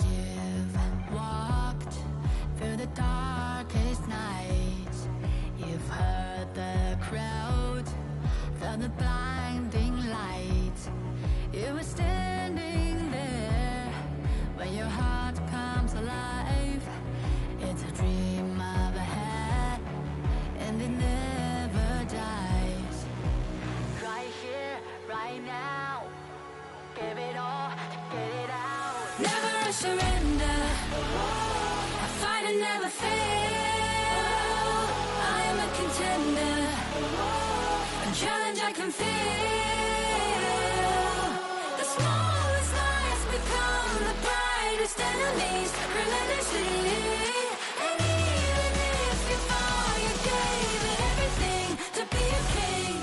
You've walked through the darkest nights. You've heard the crowd, felt the blinding light. You were standing there when your heart comes alive. It's a dream of a hat, and it never dies. Right here, right now, give it all, get it out. Never a surrender, I fight and never fail. I am a contender, a challenge I can feel. The smallest lies become the brightest enemies, relentlessly. And even if you fall, you gave it everything to be a king.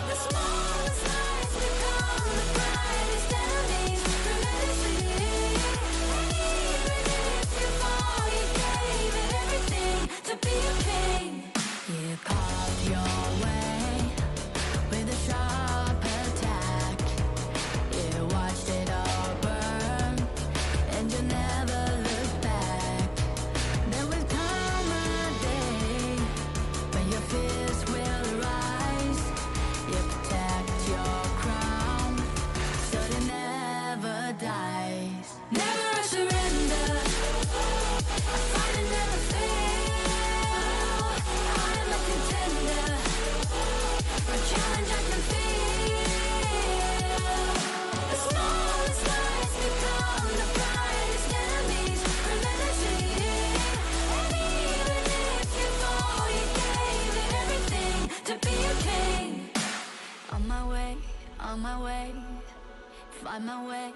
The smallest lies become the brightest enemies, relentlessly. And even if you fall, you gave it everything to be a king. You carved your way with a sharp attack. You watched it all burn, and you never looked back. There will come a day when your fears will rise. You protect your crown, so it never dies. Never a surrender, I fight and never fail. I am a contender, a challenge I can feel. The smallest lies become the brightest enemies, relentlessly. And even if you fall, you gave it everything to be a king. On my way, on my way, find my way,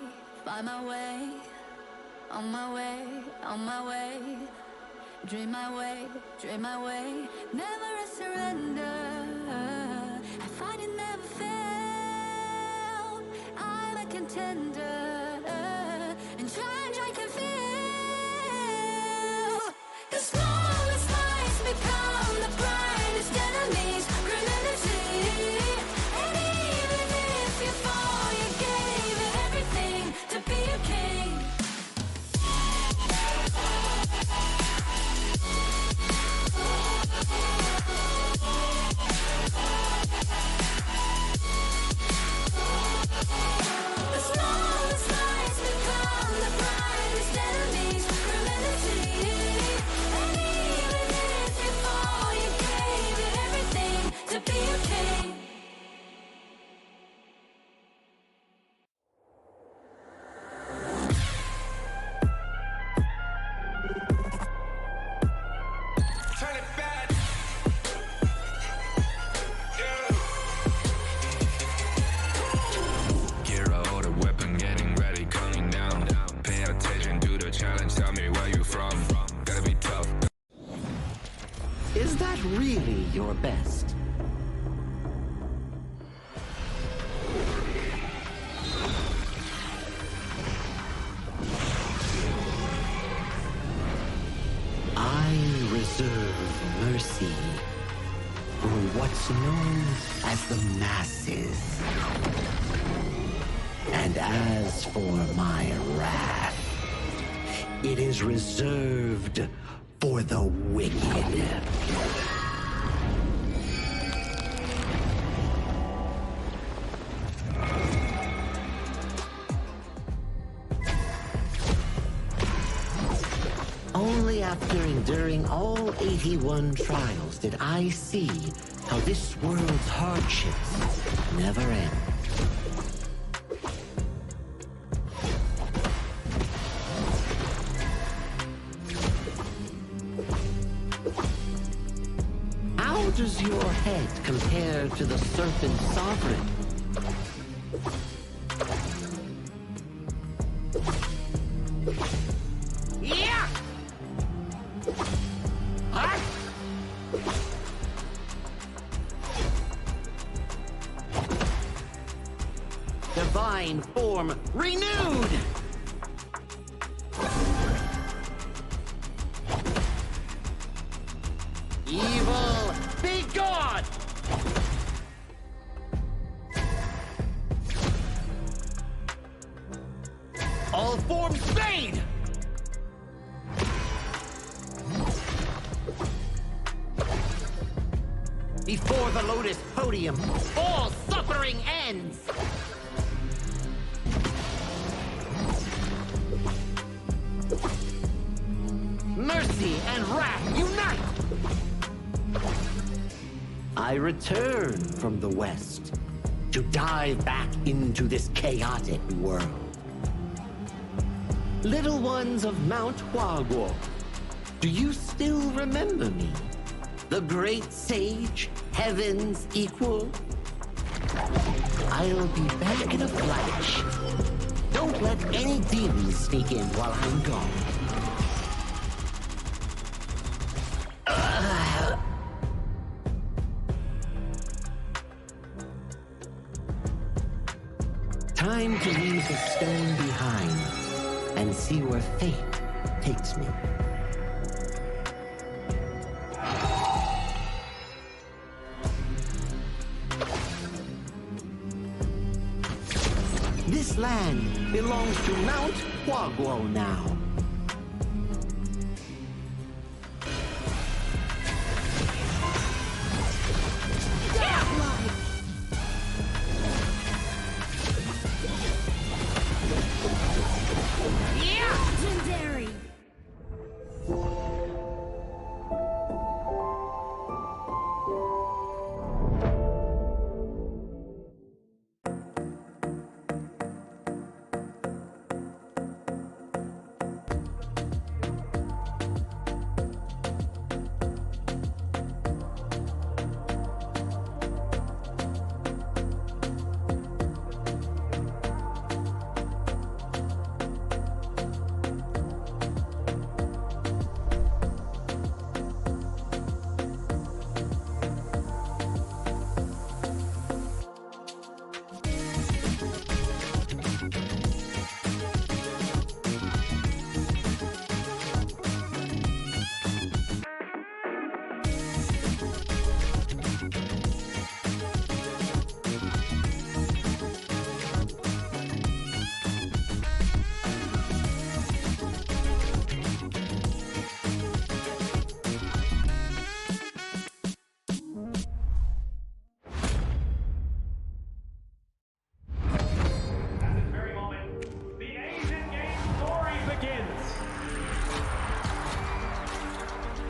find my way. On my way, on my way, dream my way, dream my way. Never a surrender, I fight and never fail. I'm a contender, and challenge I can feel. The smallest lies become the brightest enemies, relentlessly. And even if you fall, you gave it everything to be a king. The smallest lies become the brightest enemies, relentlessly. And even if you fall, you gave it everything to be a king. Turn it back. Gear out the weapon, getting ready, counting down. Pay attention to the challenge, tell me where you from. Gotta be tough. Is that really your best? I reserve mercy for what's known as the masses. And as for my wrath, it is reserved for the wicked. Only after enduring all 81 trials did I see how this world's hardships never end. How does your head compare to the serpent sovereign? Yeah! Huh? Divine form renewed! transformed spade! Before the Lotus podium, all suffering ends! Mercy and wrath unite! I return from the West to dive back into this chaotic world. Little ones of Mount Huaguo, do you still remember me? The great sage, heaven's equal? I'll be back in a flash. Don't let any demons sneak in while I'm gone. Time to leave the stone behind and see where fate takes me. This land belongs to Mount Huaguo now. Legendary!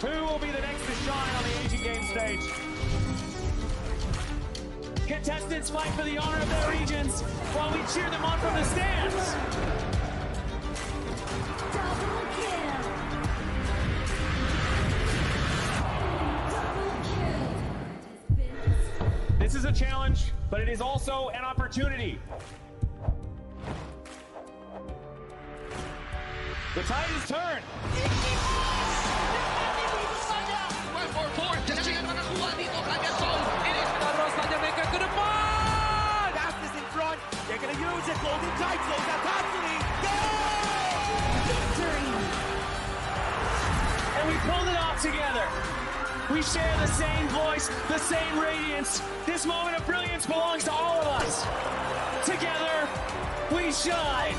Who will be the next to shine on the Asian Games stage? Contestants fight for the honor of their regions while we cheer them on from the stands. Double kill! Double kill! This is a challenge, but it is also an opportunity. The tide is turned. Fastest in front. They're gonna use it. Golden tight. Slows that Tatsumi. Victory! And we pulled it off together. We share the same voice, the same radiance. This moment of brilliance belongs to all of us. Together, we shine.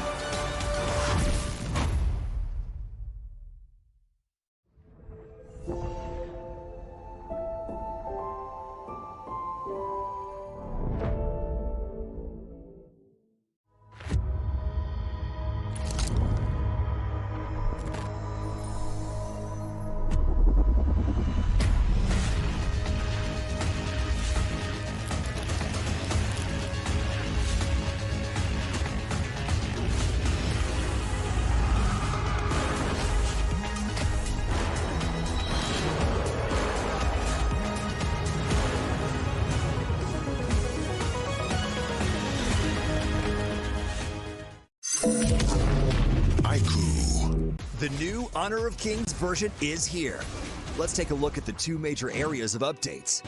The new Honor of Kings version is here. Let's take a look at the two major areas of updates: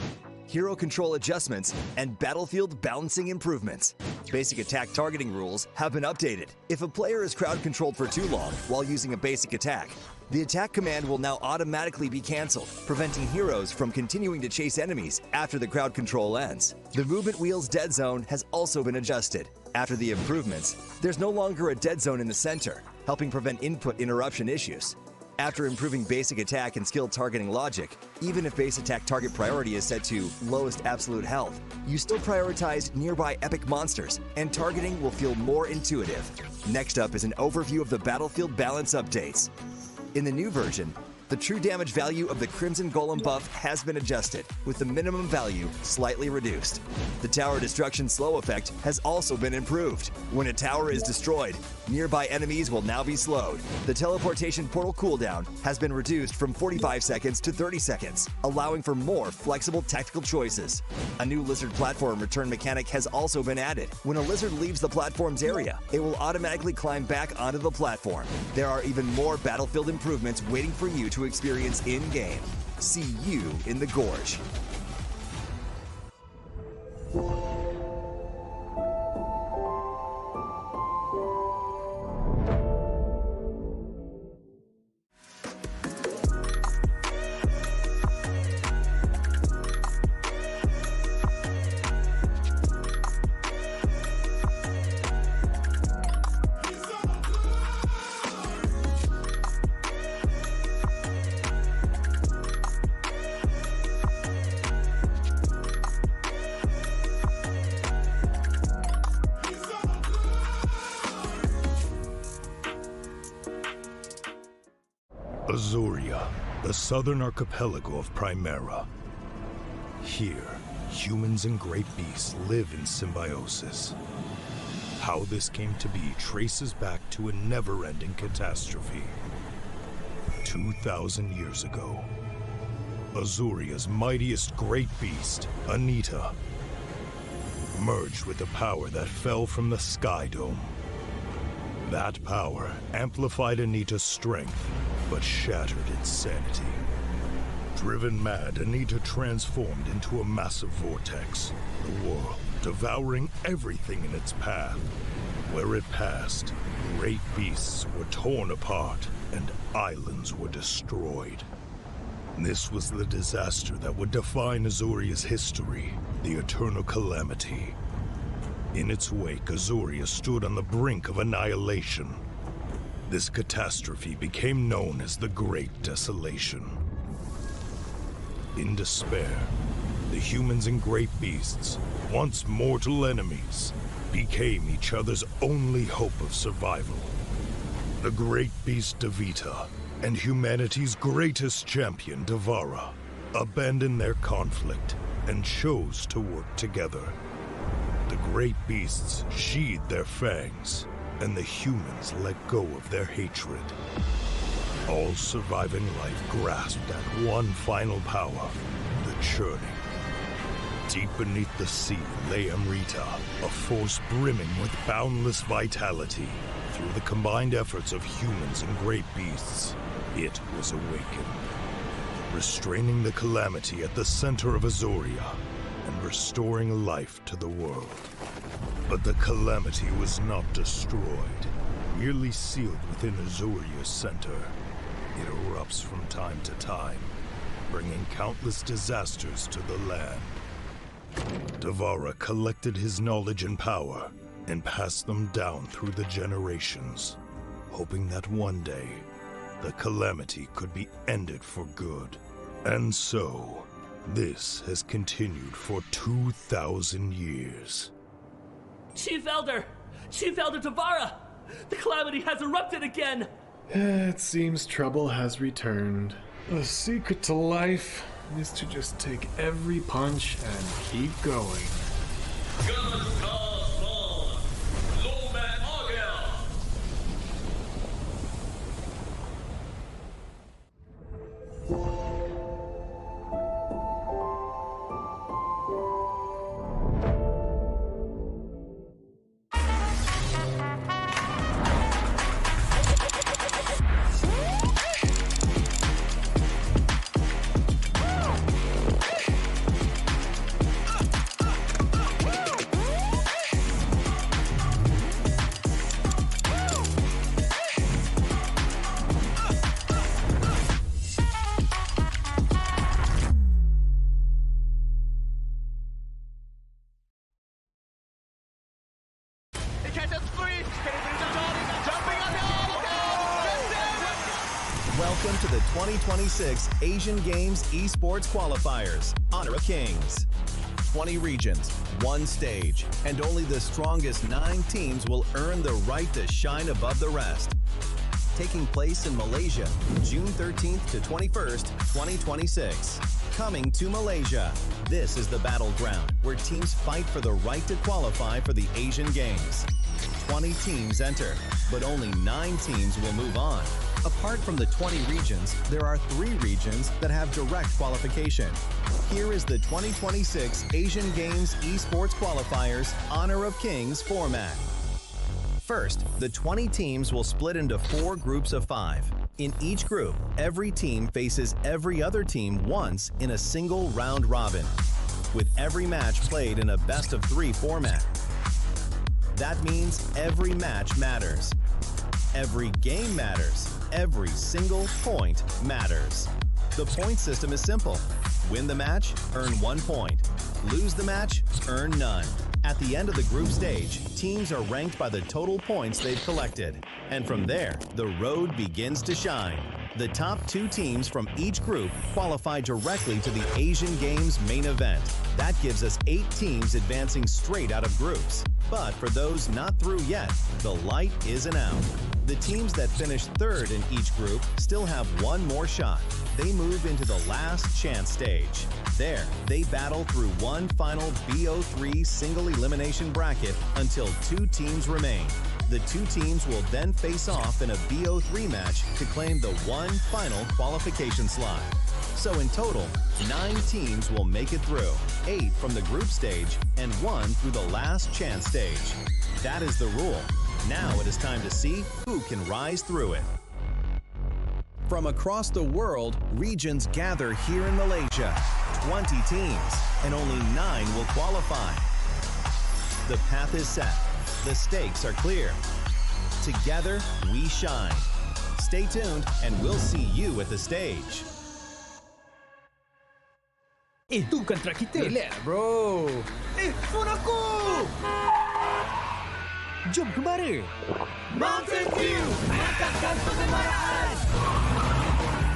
hero control adjustments and battlefield balancing improvements. Basic attack targeting rules have been updated. If a player is crowd controlled for too long while using a basic attack, the attack command will now automatically be cancelled, preventing heroes from continuing to chase enemies after the crowd control ends. The movement wheel's dead zone has also been adjusted. After the improvements, there's no longer a dead zone in the center. helping prevent input interruption issues. After improving basic attack and skill targeting logic, even if base attack target priority is set to lowest absolute health, you still prioritize nearby epic monsters, and targeting will feel more intuitive. Next up is an overview of the battlefield balance updates. In the new version, the true damage value of the Crimson Golem buff has been adjusted, with the minimum value slightly reduced. The tower destruction slow effect has also been improved. When a tower is destroyed, nearby enemies will now be slowed. The teleportation portal cooldown has been reduced from 45 seconds to 30 seconds, allowing for more flexible tactical choices. A new lizard platform return mechanic has also been added. When a lizard leaves the platform's area, it will automatically climb back onto the platform. There are even more battlefield improvements waiting for you to experience in-game. See you in the Gorge. Azuria, the southern archipelago of Primera. Here, humans and great beasts live in symbiosis. How this came to be traces back to a never-ending catastrophe. 2,000 years ago, Azuria's mightiest great beast, Anita, merged with the power that fell from the Sky Dome. That power amplified Anita's strength, but shattered its sanity. Driven mad, Anita transformed into a massive vortex, the world devouring everything in its path. Where it passed, great beasts were torn apart and islands were destroyed. This was the disaster that would define Azuria's history, the Eternal Calamity. In its wake, Azuria stood on the brink of annihilation. This catastrophe became known as the Great Desolation. In despair, the humans and great beasts, once mortal enemies, became each other's only hope of survival. The great beast Devita and humanity's greatest champion Devara abandoned their conflict and chose to work together. The great beasts sheathed their fangs, and the humans let go of their hatred. All surviving life grasped at one final power, the churning. Deep beneath the sea lay Amrita, a force brimming with boundless vitality. Through the combined efforts of humans and great beasts, it was awakened, restraining the calamity at the center of Azuria and restoring life to the world. But the calamity was not destroyed, merely sealed within Azuria's center. It erupts from time to time, bringing countless disasters to the land. Devara collected his knowledge and power and passed them down through the generations, hoping that one day the calamity could be ended for good. And so, this has continued for 2,000 years. Chief Elder Devara! The calamity has erupted again! It seems trouble has returned. The secret to life is to just take every punch and keep going. Welcome to the 2026 Asian Games Esports Qualifiers, Honor of Kings. 20 regions, one stage, and only the strongest 9 teams will earn the right to shine above the rest. Taking place in Malaysia, June 13th to 21st, 2026. Coming to Malaysia. This is the battleground where teams fight for the right to qualify for the Asian Games. 20 teams enter, but only 9 teams will move on. Apart from the 20 regions, there are 3 regions that have direct qualification. Here is the 2026 Asian Games Esports Qualifiers Honor of Kings format. First, the 20 teams will split into 4 groups of 5. In each group, every team faces every other team once in a single round robin, with every match played in a best-of-3 format. That means every match matters. Every game matters. Every single point matters. The point system is simple. Win the match, earn 1 point. Lose the match, earn none. At the end of the group stage, teams are ranked by the total points they've collected. And from there, the road begins to shine. The top 2 teams from each group qualify directly to the Asian Games main event. That gives us 8 teams advancing straight out of groups. But for those not through yet, the light isn't out. The teams that finish 3rd in each group still have 1 more shot. They move into the last chance stage. There, they battle through one final BO3 single elimination bracket until 2 teams remain. The 2 teams will then face off in a BO3 match to claim the one final qualification slot. So in total, 9 teams will make it through, 8 from the group stage and 1 through the last chance stage. That is the rule. Now it is time to see who can rise through it. From across the world, regions gather here in Malaysia. 20 teams, and only 9 will qualify. The path is set. The stakes are clear. Together, we shine. Stay tuned, and we'll see you at the stage. Itu kontra kita. Relax, bro. Phone aku! Jom kembali. Mountain View! Angkatkan pengembaraan!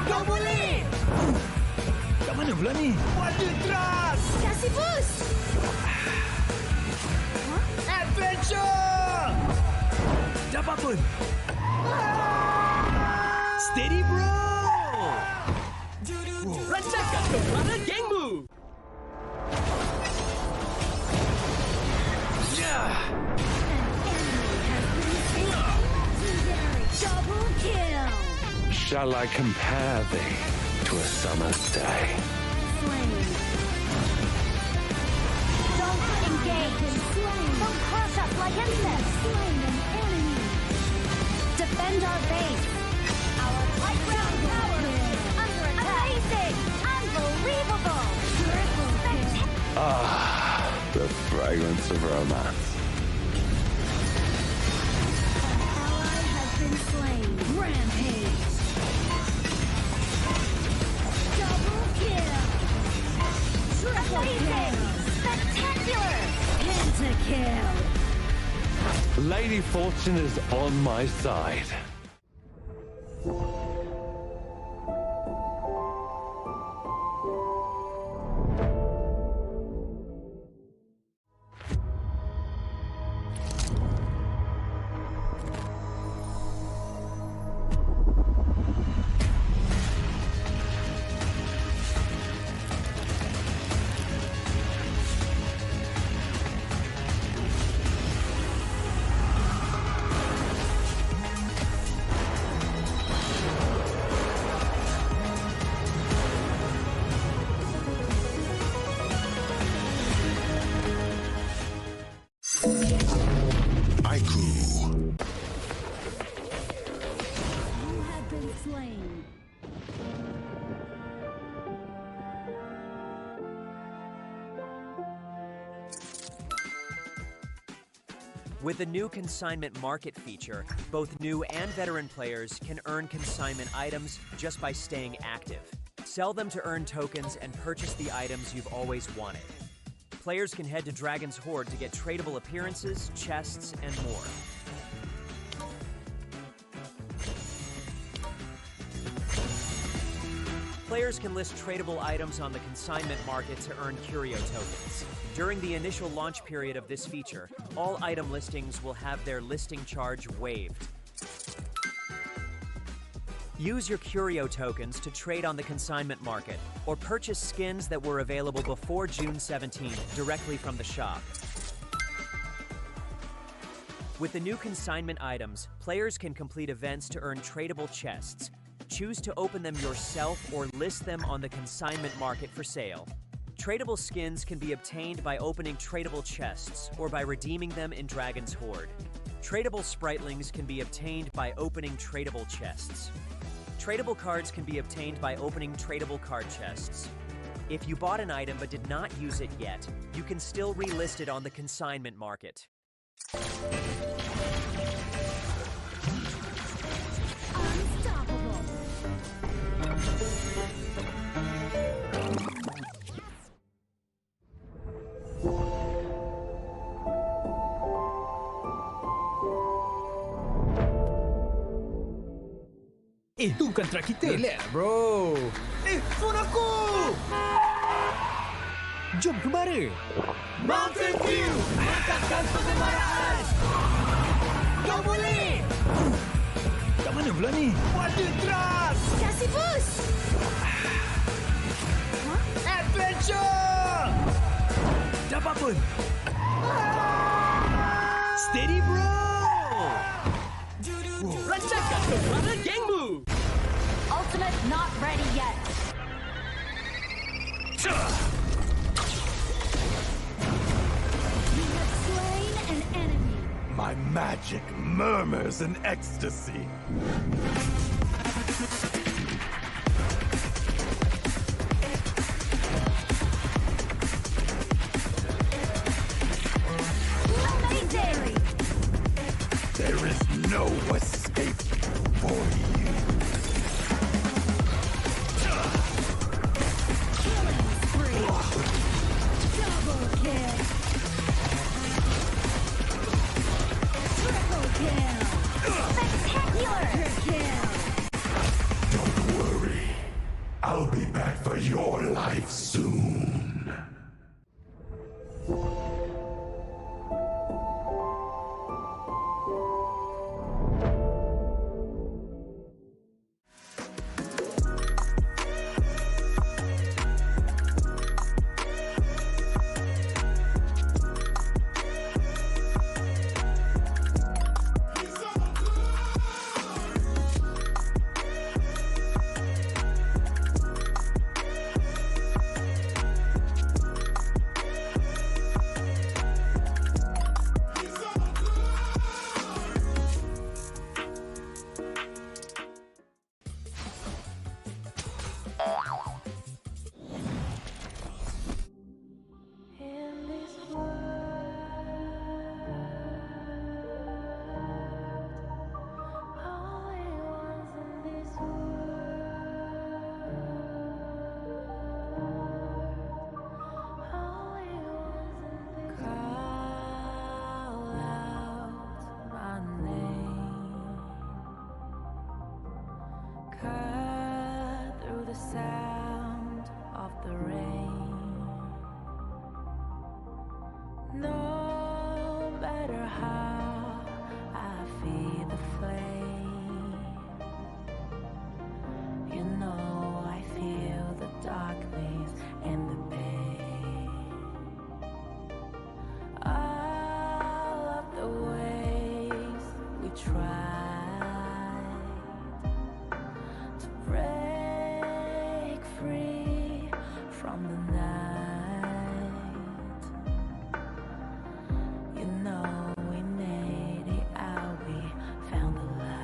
Kau boleh! Kat mana pula ni? Water Trust! Kasih boost! Adventure! Dapat pun! Steady, bro! Rancangkan kepala gengmu! Double kill! Shall I compare thee to a summer's day? Slain. Don't engage! Slain. Don't crush us like insects! Slain an enemy! Defend our base! Our high ground tower is under attack! Amazing! Unbelievable! Triple kill! Ah, the fragrance of romance. Ally has been slain! Rampage! Double kill! Triple kill! Spectacular! Pentakill! Lady Fortune is on my side. With the new consignment market feature, both new and veteran players can earn consignment items just by staying active. Sell them to earn tokens and purchase the items you've always wanted. Players can head to Dragon's Hoard to get tradable appearances, chests, and more. Players can list tradable items on the consignment market to earn curio tokens. During the initial launch period of this feature, all item listings will have their listing charge waived. Use your curio tokens to trade on the consignment market, or purchase skins that were available before June 17th directly from the shop. With the new consignment items, players can complete events to earn tradable chests. Choose to open them yourself or list them on the consignment market for sale. Tradable skins can be obtained by opening tradable chests or by redeeming them in Dragon's Hoard. Tradable spritlings can be obtained by opening tradable chests. Tradable cards can be obtained by opening tradable card chests. If you bought an item but did not use it yet, you can still relist it on the consignment market. Unstoppable. Itu bukan track kita. Relax, bro. Phone aku! Jom kembali. Mountain View! Angkatkan kegemaran! Kau boleh! Kat mana pula ni? Wadah trust! Kasih boost. Adventure! Dapat pun. Steady, bro! Rancangkan kegemaran gengmu! Ultimate not ready yet. You have slain an enemy. My magic murmurs in ecstasy. Amazing. There is no escape for you. Killing spree. Double kill. Triple kill. Spectacular kill. Don't worry. I'll be back for your life soon. You know we made it out, we found the light.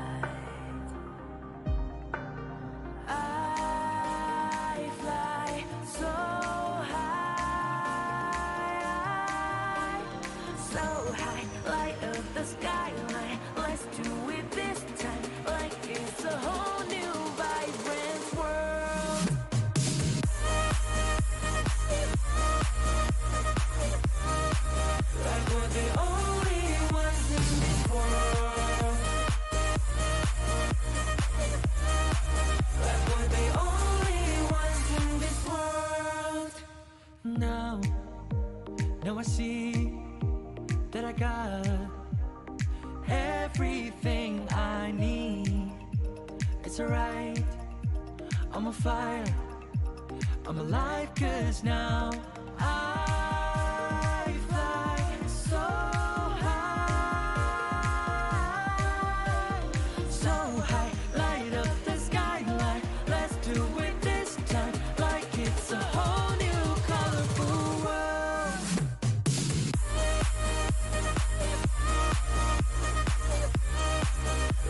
that I got everything I need. It's alright, I'm on fire, I'm alive, 'cause now I fly so high, so high, light up the skyline. Let's do it this time, like it's a whole new colorful world.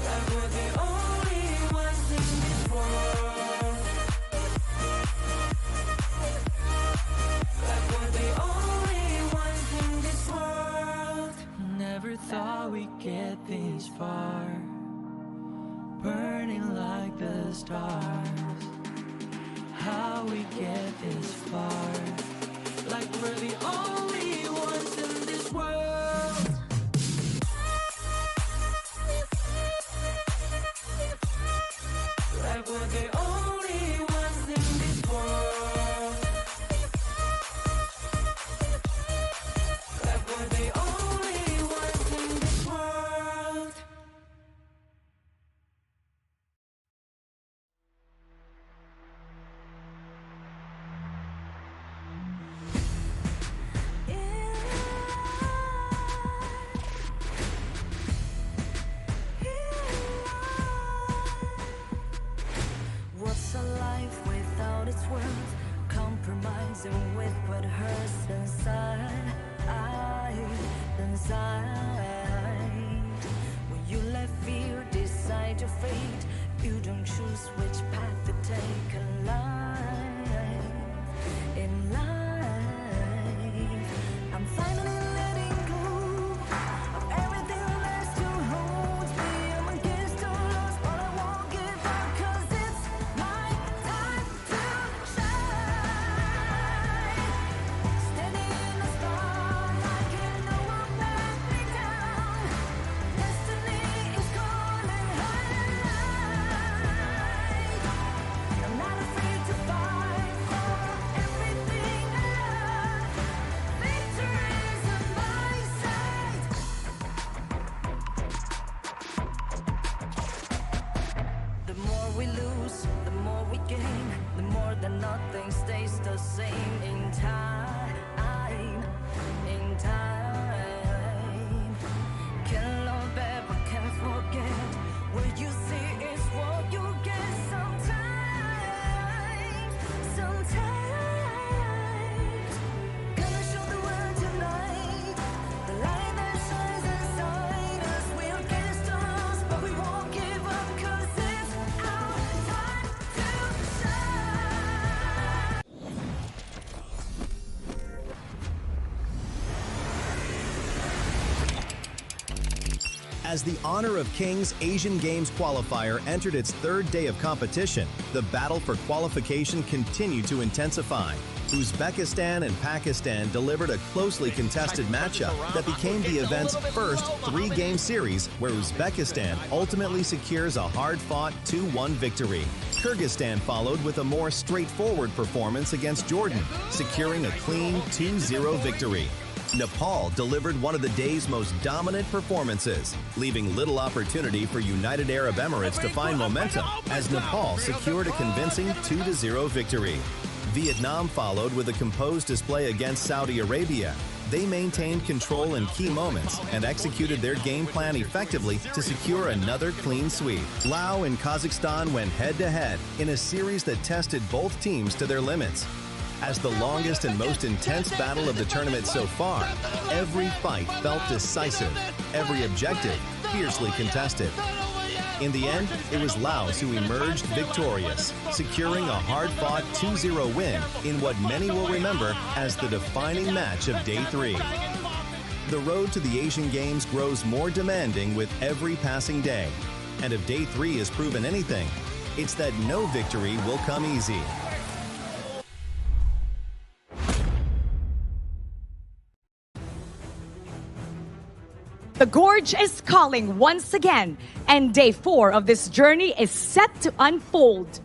Like we're the only ones in this world. Like we're the only ones in this world. Never thought we'd get this far, burning like the stars. How we get this far, like we're the only ones in this world. Like we're the only ones in this world. Like we're the only ones in this world. What's a life without its worth? Compromising with what hurts inside. When you let fear decide your fate, you don't choose which path to take in life. In life, I'm finally letting go of everything that still holds me. I'm against all odds, but I won't give up, 'cause it's my time to shine. Standing in the spotlight, you know won't let me down. Destiny is calling high. I'm not afraid to fight for everything I love. Victory's on my side. The more we lose, the more we gain. The more that nothing stays the same in time. In time. Can't love ever, can't forget. What you see is what you get sometimes. Sometimes. Gonna show the world tonight. The light that shines inside us. We'll get stars, but we won't give up, 'cause it's our time to shine. As the Honor of Kings Asian Games qualifier entered its third day of competition, the battle for qualification continued to intensify. Uzbekistan and Pakistan delivered a closely contested matchup that became the event's first three-game series, where Uzbekistan ultimately secures a hard-fought 2-1 victory. Kyrgyzstan followed with a more straightforward performance against Jordan, securing a clean 2-0 victory. Nepal delivered one of the day's most dominant performances, leaving little opportunity for United Arab Emirates to find momentum as Nepal secured a convincing 2-0 victory. Vietnam followed with a composed display against Saudi Arabia. They maintained control in key moments and executed their game plan effectively to secure another clean sweep. Laos and Kazakhstan went head-to-head in a series that tested both teams to their limits. As the longest and most intense battle of the tournament so far, every fight felt decisive, every objective fiercely contested. In the end, it was Laos who emerged victorious, securing a hard-fought 2-0 win in what many will remember as the defining match of Day 3. The road to the Asian Games grows more demanding with every passing day. And if Day 3 has proven anything, it's that no victory will come easy. The Gorge is calling once again, and Day 4 of this journey is set to unfold.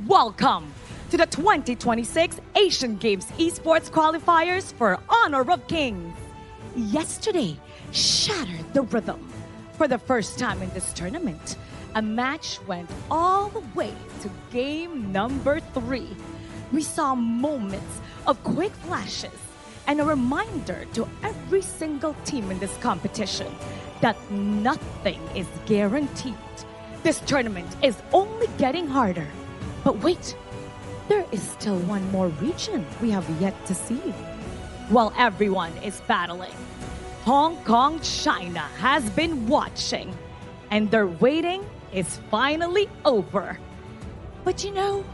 Welcome to the 2026 Asian Games Esports Qualifiers for Honor of Kings. yesterday shattered the rhythm. For the first time in this tournament, a match went all the way to game number 3. We saw moments of quick flashes and a reminder to every single team in this competition that nothing is guaranteed. This tournament is only getting harder. But wait, there is still one more region we have yet to see. While everyone is battling, Hong Kong, China has been watching, and their waiting is finally over. But you know,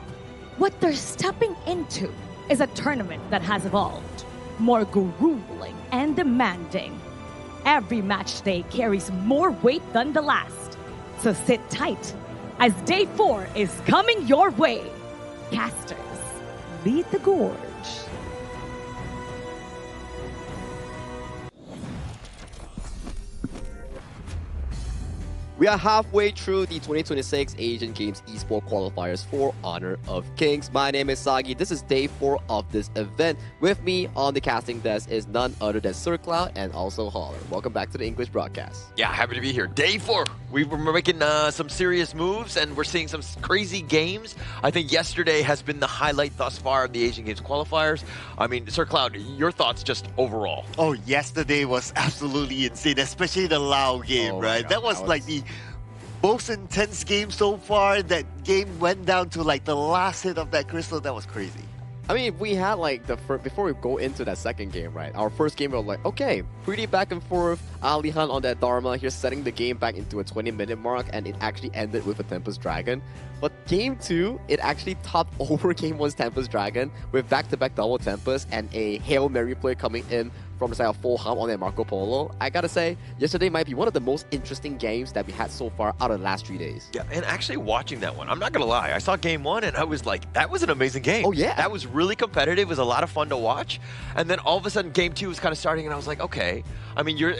what they're stepping into is a tournament that has evolved, more grueling and demanding. Every match day carries more weight than the last. So sit tight, as day 4 is coming your way. Casters, lead the gorge. We are halfway through the 2026 Asian Games Esports Qualifiers for Honor of Kings. My name is Sagi. This is day 4 of this event. With me on the casting desk is none other than Sir Cloud and also Holler. Welcome back to the English broadcast. Yeah, happy to be here. Day 4. We were making some serious moves and we're seeing some crazy games. I think yesterday has been the highlight thus far of the Asian Games Qualifiers. I mean, Sir Cloud, your thoughts just overall? Oh, yesterday was absolutely insane, especially the Lao game, right? That was like the most intense game so far. That game went down to like the last hit of that crystal. That was crazy. I mean, we had like before we go into that second game, right? Our first game, we were like, okay, pretty back and forth. Alihan on that Dharma here, setting the game back into a 20-minute mark, and it actually ended with a Tempest Dragon. But game 2, it actually topped over game 1's Tempest Dragon with back-to-back double Tempest and a Hail Mary play coming in from the side of Full Hum on that Marco Polo. I gotta say, yesterday might be one of the most interesting games that we had so far out of the last 3 days. Yeah, and actually watching that one, I'm not gonna lie, I saw game 1 and I was like, that was an amazing game. Oh yeah. That was really competitive, it was a lot of fun to watch. And then all of a sudden game 2 was kind of starting and I was like, okay. I mean, you're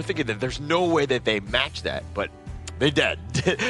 thinking that there's no way that they match that, but they did.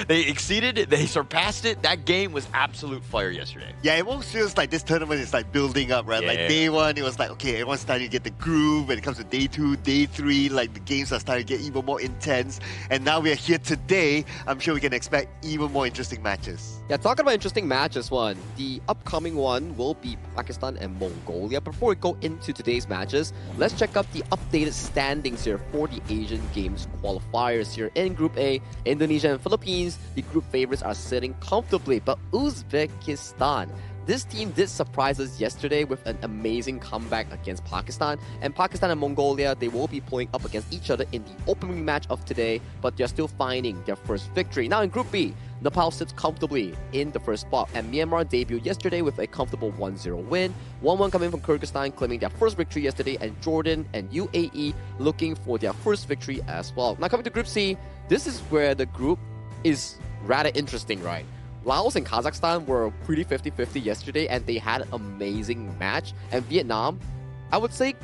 They exceeded it. They surpassed it. That game was absolute fire yesterday. Yeah, it almost feels like this tournament is like building up, right? Yeah. Like day 1, it was like, okay, everyone's starting to get the groove. When it comes to day 2, day 3, like the games are starting to get even more intense. And now we are here today. I'm sure we can expect even more interesting matches. Yeah, talking about interesting matches, the upcoming one will be Pakistan and Mongolia. Before we go into today's matches, let's check out the updated standings here for the Asian Games qualifiers here in Group A. Indonesia and Philippines, the group favorites, are sitting comfortably, but Uzbekistan, this team did surprise us yesterday with an amazing comeback against Pakistan. And Pakistan and Mongolia, they will be playing up against each other in the opening match of today, but they're still finding their first victory. Now in Group B, Nepal sits comfortably in the first spot, and Myanmar debuted yesterday with a comfortable 1-0 win. 1-1 coming from Kyrgyzstan, claiming their first victory yesterday, and Jordan and UAE looking for their first victory as well. Now coming to Group C, this is where the group is rather interesting, right? Laos and Kazakhstan were pretty 50-50 yesterday, and they had an amazing match. And Vietnam, I wouldn't say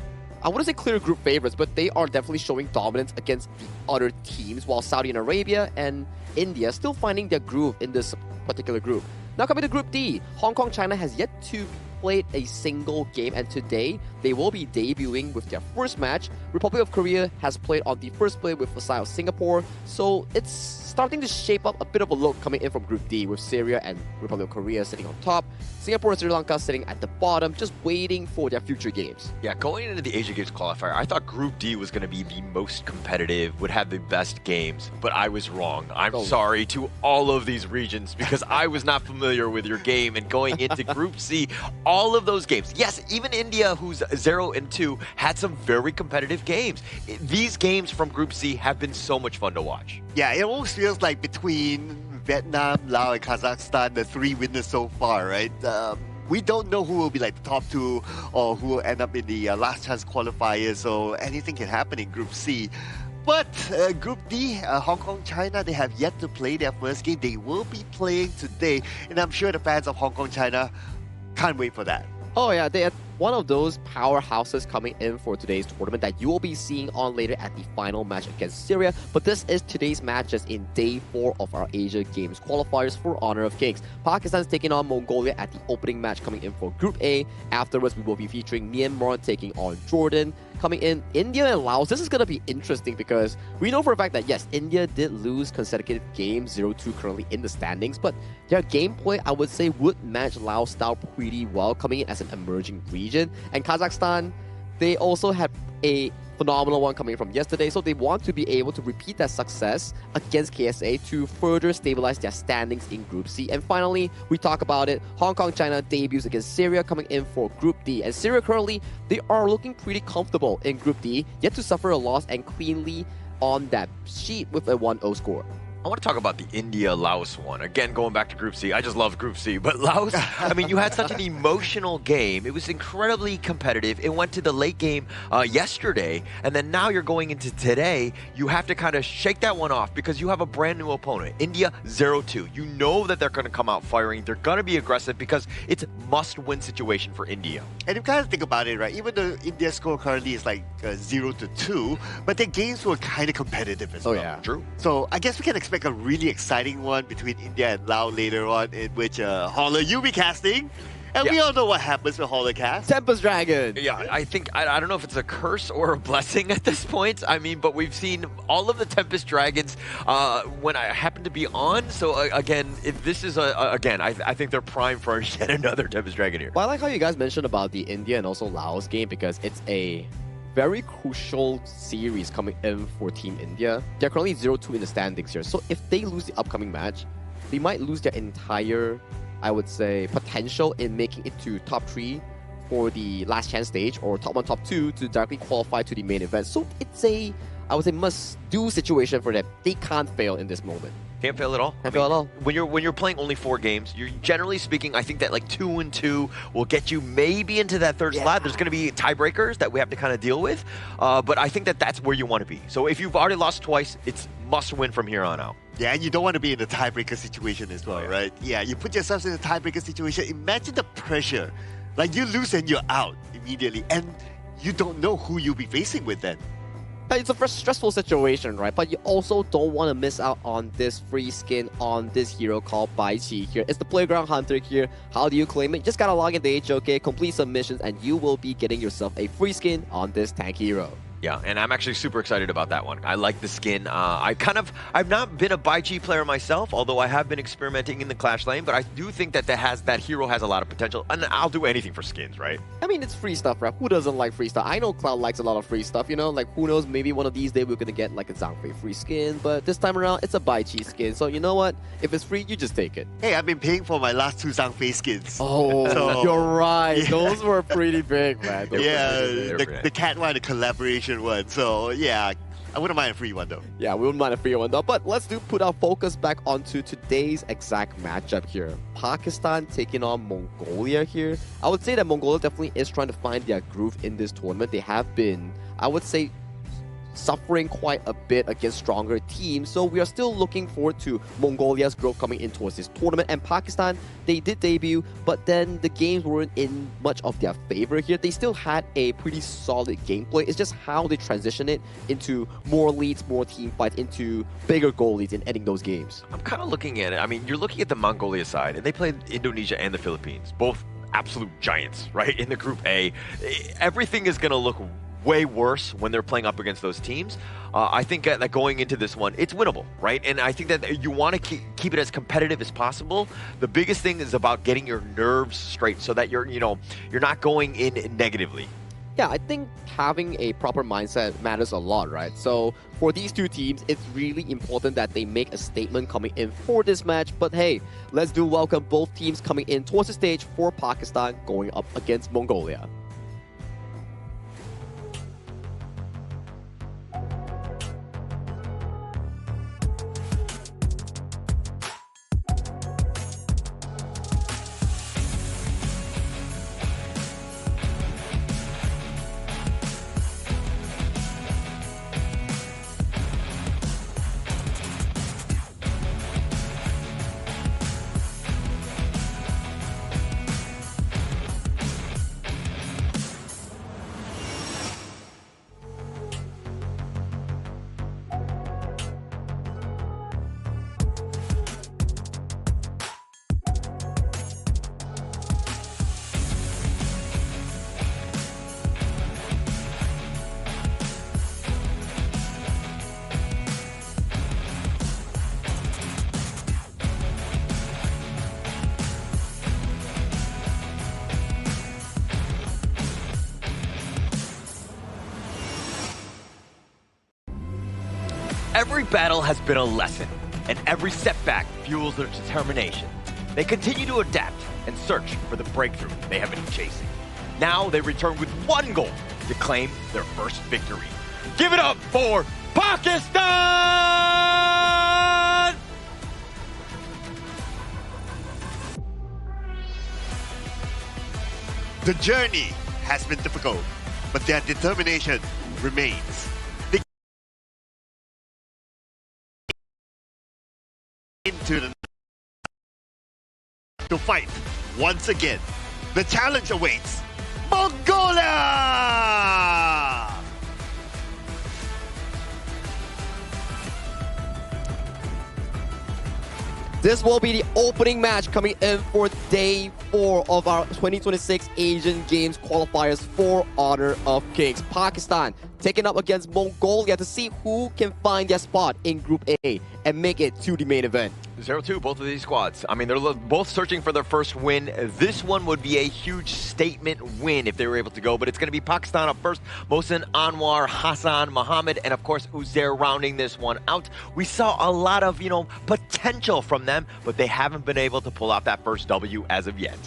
clear group favorites, but they are definitely showing dominance against the other teams, while Saudi Arabia and India still finding their groove in this particular group. Now coming to Group D, Hong Kong, China has yet to play a single game, and today they will be debuting with their first match. Republic of Korea has played on the first play with the side of Singapore, so it's starting to shape up a bit of a look coming in from Group D, with Syria and Republic of Korea sitting on top, Singapore and Sri Lanka sitting at the bottom, just waiting for their future games. Yeah, going into the Asian Games qualifier, I thought Group D was going to be the most competitive, would have the best games, but I was wrong. I'm sorry to all of these regions because I was not familiar with your game, and going into Group C, all of those games, yes, even India, who's 0-2, had some very competitive games. These games from Group C have been so much fun to watch. Yeah, it almost feels like between Vietnam, Laos, and Kazakhstan, the 3 winners so far, right? We don't know who will be like the top 2 or who will end up in the last chance qualifiers, so anything can happen in Group C. But Group D, Hong Kong, China, they have yet to play their first game. They will be playing today, and I'm sure the fans of Hong Kong, China can't wait for that. Oh yeah, they are one of those powerhouses coming in for today's tournament that you will be seeing on later at the final match against Syria. But this is today's matches in day 4 of our Asia Games qualifiers for Honor of Kings. Pakistan's taking on Mongolia at the opening match coming in for Group A. Afterwards, we will be featuring Myanmar taking on Jordan. coming in, India and Laos. This is going to be interesting because we know for a fact that, yes, India did lose consecutive games, 0-2 currently in the standings, but their gameplay, I would say, would match Laos style pretty well, coming in as an emerging region. And Kazakhstan, they also had a phenomenal one coming from yesterday, so they want to be able to repeat that success against KSA to further stabilize their standings in Group C. And finally, we talk about it, Hong Kong, China debuts against Syria coming in for Group D. And Syria currently, they are looking pretty comfortable in Group D, yet to suffer a loss and cleanly on that sheet with a 1-0 score. I want to talk about the India-Laos one. Again, going back to Group C. I just love Group C. But Laos, I mean, you had such an emotional game. It was incredibly competitive. It went to the late game yesterday. And then now you're going into today. You have to kind of shake that one off because you have a brand new opponent. India, 0-2. You know that they're going to come out firing. They're going to be aggressive because it's a must-win situation for India. And you kind of think about it, right? Even though India's score currently is like 0-2, but their games were kind of competitive as well. Oh, yeah. True. So I guess we can expect a really exciting one between India and Laos later on, in which Holler you'll be casting. And we all know what happens with Holler cast. Tempest Dragon! Yeah, I think, I don't know if it's a curse or a blessing at this point. I mean, but we've seen all of the Tempest Dragons when I happen to be on. So again, if this is, again, I think they're primed for yet another Tempest Dragon here. Well, I like how you guys mentioned about the India and also Laos game because it's a very crucial series coming in for Team India. They're currently 0-2 in the standings here. So if they lose the upcoming match, they might lose their entire, I would say, potential in making it to top 3 for the last chance stage or top 1, top 2 to directly qualify to the main event. So it's a, I would say, must-do situation for them. They can't fail in this moment. Can't fail at all. Can't fail at all. When you're playing only 4 games, you're generally speaking, I think that like 2-2 will get you maybe into that third slot. There's going to be tiebreakers that we have to kind of deal with, but I think that that's where you want to be. So if you've already lost twice, it's must win from here on out. Yeah, and you don't want to be in a tiebreaker situation as well, right? Yeah, you put yourselves in a tiebreaker situation. Imagine the pressure. Like you lose and you're out immediately, and you don't know who you'll be facing with then. It's a very stressful situation, right? But you also don't want to miss out on this free skin on this hero called Bai Qi here. It's the Playground Hunter here. How do you claim it? You just gotta log into HOK, complete some missions, and you will be getting yourself a free skin on this tank hero. Yeah, and I'm actually super excited about that one. I like the skin. I've not been a Bai Qi player myself, although I have been experimenting in the Clash lane, but I do think that that hero has a lot of potential, and I'll do anything for skins, right? I mean, it's free stuff, right? Who doesn't like free stuff? I know Cloud likes a lot of free stuff, you know? Like, who knows, maybe one of these days we're gonna get like a Zhangfei free skin, but this time around, it's a Bai Qi skin, so you know what? If it's free, you just take it. Hey, I've been paying for my last 2 Zhangfei skins. Oh, So- you're right. Yeah. Those were pretty big, man. Those were Yeah, pretty big. the cat one, the collaboration one. So yeah, I wouldn't mind a free one though. Yeah, we wouldn't mind a free one though. But let's put our focus back onto today's exact matchup here. Pakistan taking on Mongolia here. I would say that Mongolia definitely is trying to find their groove in this tournament. They have been, I would say, suffering quite a bit against stronger teams. So we are still looking forward to Mongolia's growth coming in towards this tournament. And Pakistan, they did debut, but then the games weren't in much of their favor here. They still had a pretty solid gameplay. It's just how they transition it into more leads, more team fights, into bigger goal leads and ending those games. I'm kind of looking at it. I mean, you're looking at the Mongolia side, and they played Indonesia and the Philippines, both absolute giants, right? In the Group A. Everything is going to look way worse when they're playing up against those teams. I think that going into this one, it's winnable, right? And I think that you want to keep it as competitive as possible. The biggest thing is about getting your nerves straight so that you're not going in negatively. Yeah, I think having a proper mindset matters a lot, right? So for these two teams, it's really important that they make a statement coming in for this match. But hey, let's welcome both teams coming in towards the stage for Pakistan going up against Mongolia. Every battle has been a lesson, and every setback fuels their determination. They continue to adapt and search for the breakthrough they have been chasing. Now they return with one goal to claim their first victory. Give it up for Pakistan! The journey has been difficult, but their determination remains. They into the to fight once again. The challenge awaits Mongolia! This will be the opening match coming in for day 4 of our 2026 Asian Games qualifiers for Honor of Kings. Pakistan taking up against Mongolia to see who can find their spot in Group A and make it to the main event. 0-2, both of these squads. I mean, they're both searching for their first win. This one would be a huge statement win if they were able to go, but it's going to be Pakistan up first. Mohsen, Anwar, Hassan, Mohammed, and of course, Uzair rounding this one out. We saw a lot of, potential from them, but they haven't been able to pull out that first W as of yet.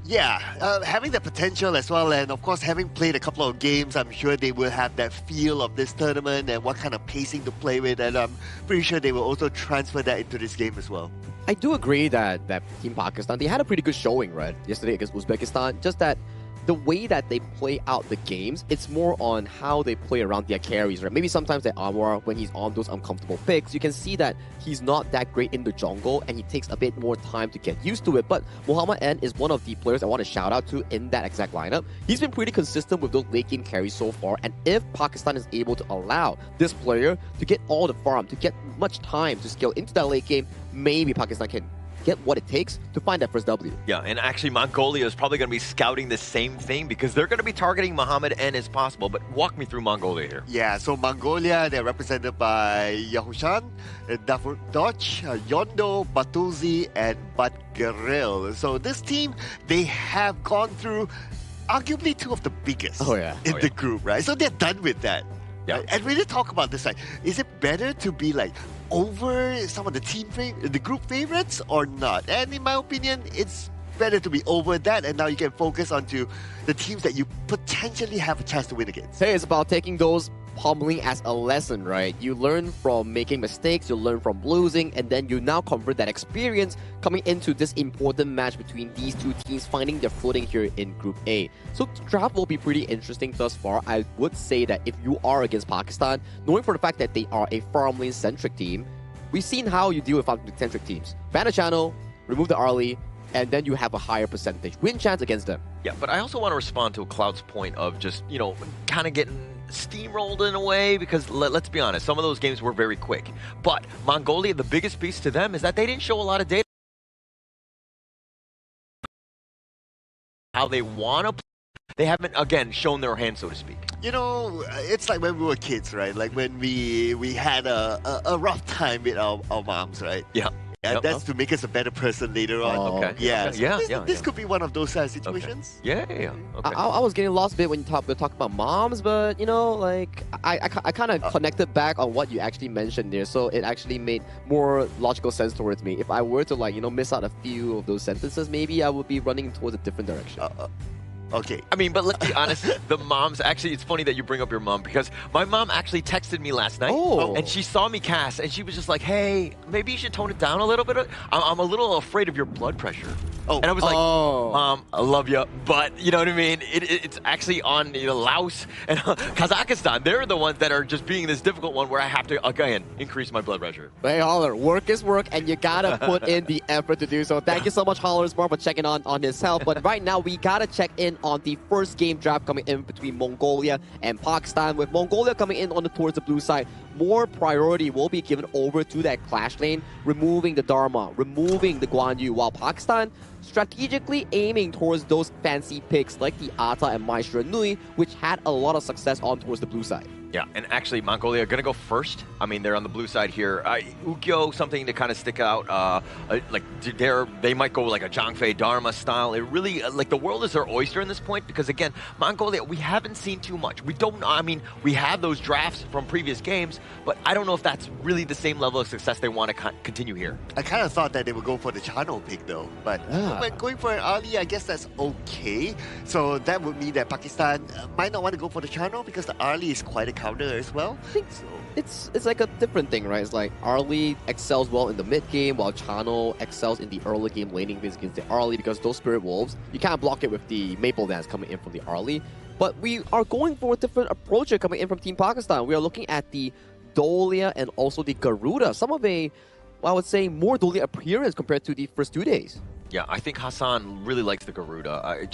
Yeah, having the potential as well, and of course having played a couple of games, I'm sure they will have that feel of this tournament and what kind of pacing to play with, and I'm pretty sure they will also transfer that into this game as well. I do agree that Team Pakistan, they had a pretty good showing, right, yesterday against Uzbekistan. Just that the way that they play out the games, it's more on how they play around their carries, right? Maybe sometimes their Anwar, when he's on those uncomfortable picks, you can see that he's not that great in the jungle and he takes a bit more time to get used to it. But Muhammad N is one of the players I want to shout out to in that exact lineup. He's been pretty consistent with those late game carries so far, and if Pakistan is able to allow this player to get all the farm, to get much time to scale into that late game, maybe Pakistan can get what it takes to find that first W. Yeah, and actually Mongolia is probably going to be scouting the same thing because they're going to be targeting Mohammed N as possible. But walk me through Mongolia here. Yeah, so Mongolia, they're represented by Yahushan, Davutdoch, Yondo, Batuzi, and Badgaril. So this team, they have gone through arguably 2 of the biggest in the group, right? So they're done with that. Yeah. Right? And really talk about this, like, is it better to be like over some of the the group favorites or not? And in my opinion, it's better to be over that, and now you can focus onto the teams that you potentially have a chance to win against. Hey, it's about taking those pummeling as a lesson, right? You learn from making mistakes, you learn from losing, and then you now convert that experience coming into this important match between these two teams, finding their footing here in Group A. So the draft will be pretty interesting thus far. I would say that if you are against Pakistan, knowing for the fact that they are a farmlane-centric team, we've seen how you deal with farmlane-centric teams. Ban a channel, remove the early, and then you have a higher percentage win chance against them. Yeah, but I also want to respond to Cloud's point of just, kind of getting steamrolled in a way, because let's be honest, some of those games were very quick. But Mongolia, the biggest piece to them is that they didn't show a lot of data. How they want to play. They haven't, again, shown their hand, so to speak. It's like when we were kids, right? Like when we had a rough time with our moms, right? Yeah. And that's to make us a better person later on. Okay. Yeah. Okay. So this could be one of those situations. Okay. Yeah. Okay. I was getting lost a bit when you talk about moms, but I kind of connected back on what you actually mentioned there, so it actually made more logical sense towards me. If I were to miss out a few of those sentences, maybe I would be running towards a different direction. Okay. I mean, but let's be honest, the moms, actually, it's funny that you bring up your mom, because my mom actually texted me last night, and she saw me cast, and she was just like, hey, maybe you should tone it down a little bit. I'm a little afraid of your blood pressure. And I was like, Mom, I love you, but you know what I mean? It's actually on Laos and Kazakhstan. They're the ones that are just being this difficult one where I have to, again, increase my blood pressure. Hey, Holler, work is work, and you gotta put in the effort to do so. Thank you so much, Holler's Bar, for checking on his health. But right now, we gotta check in on the first game draft coming in between Mongolia and Pakistan. With Mongolia coming in towards the blue side, more priority will be given over to that clash lane, removing the Dharma, removing the Guan Yu, while Pakistan strategically aiming towards those fancy picks like the Ata and Maestro Nui, which had a lot of success towards the blue side. Yeah, and actually, Mongolia are going to go first. I mean, they're on the blue side here. Ukyo, something to kind of stick out. Like, they might go like a Zhangfei Dharma style. It really, like, the world is their oyster in this point because, again, Mongolia, we haven't seen too much. We don't, I mean, we have those drafts from previous games, but I don't know if that's really the same level of success they want to continue here. I kind of thought that they would go for the channel pick, though. But going for an Ali, I guess that's okay. So that would mean that Pakistan might not want to go for the channel because the Ali is quite a counter as well. I think it's like a different thing, right? It's like Arlie excels well in the mid game, while Chano excels in the early game laning against the Arlie because those Spirit Wolves, you can't block it with the Maple Dance coming in from the Arlie. But we are going for a different approach here coming in from Team Pakistan. We are looking at the Dolia and also the Garuda. Some of a, well, I would say, more Dolia appearance compared to the first 2 days. Yeah, I think Hassan really likes the Garuda.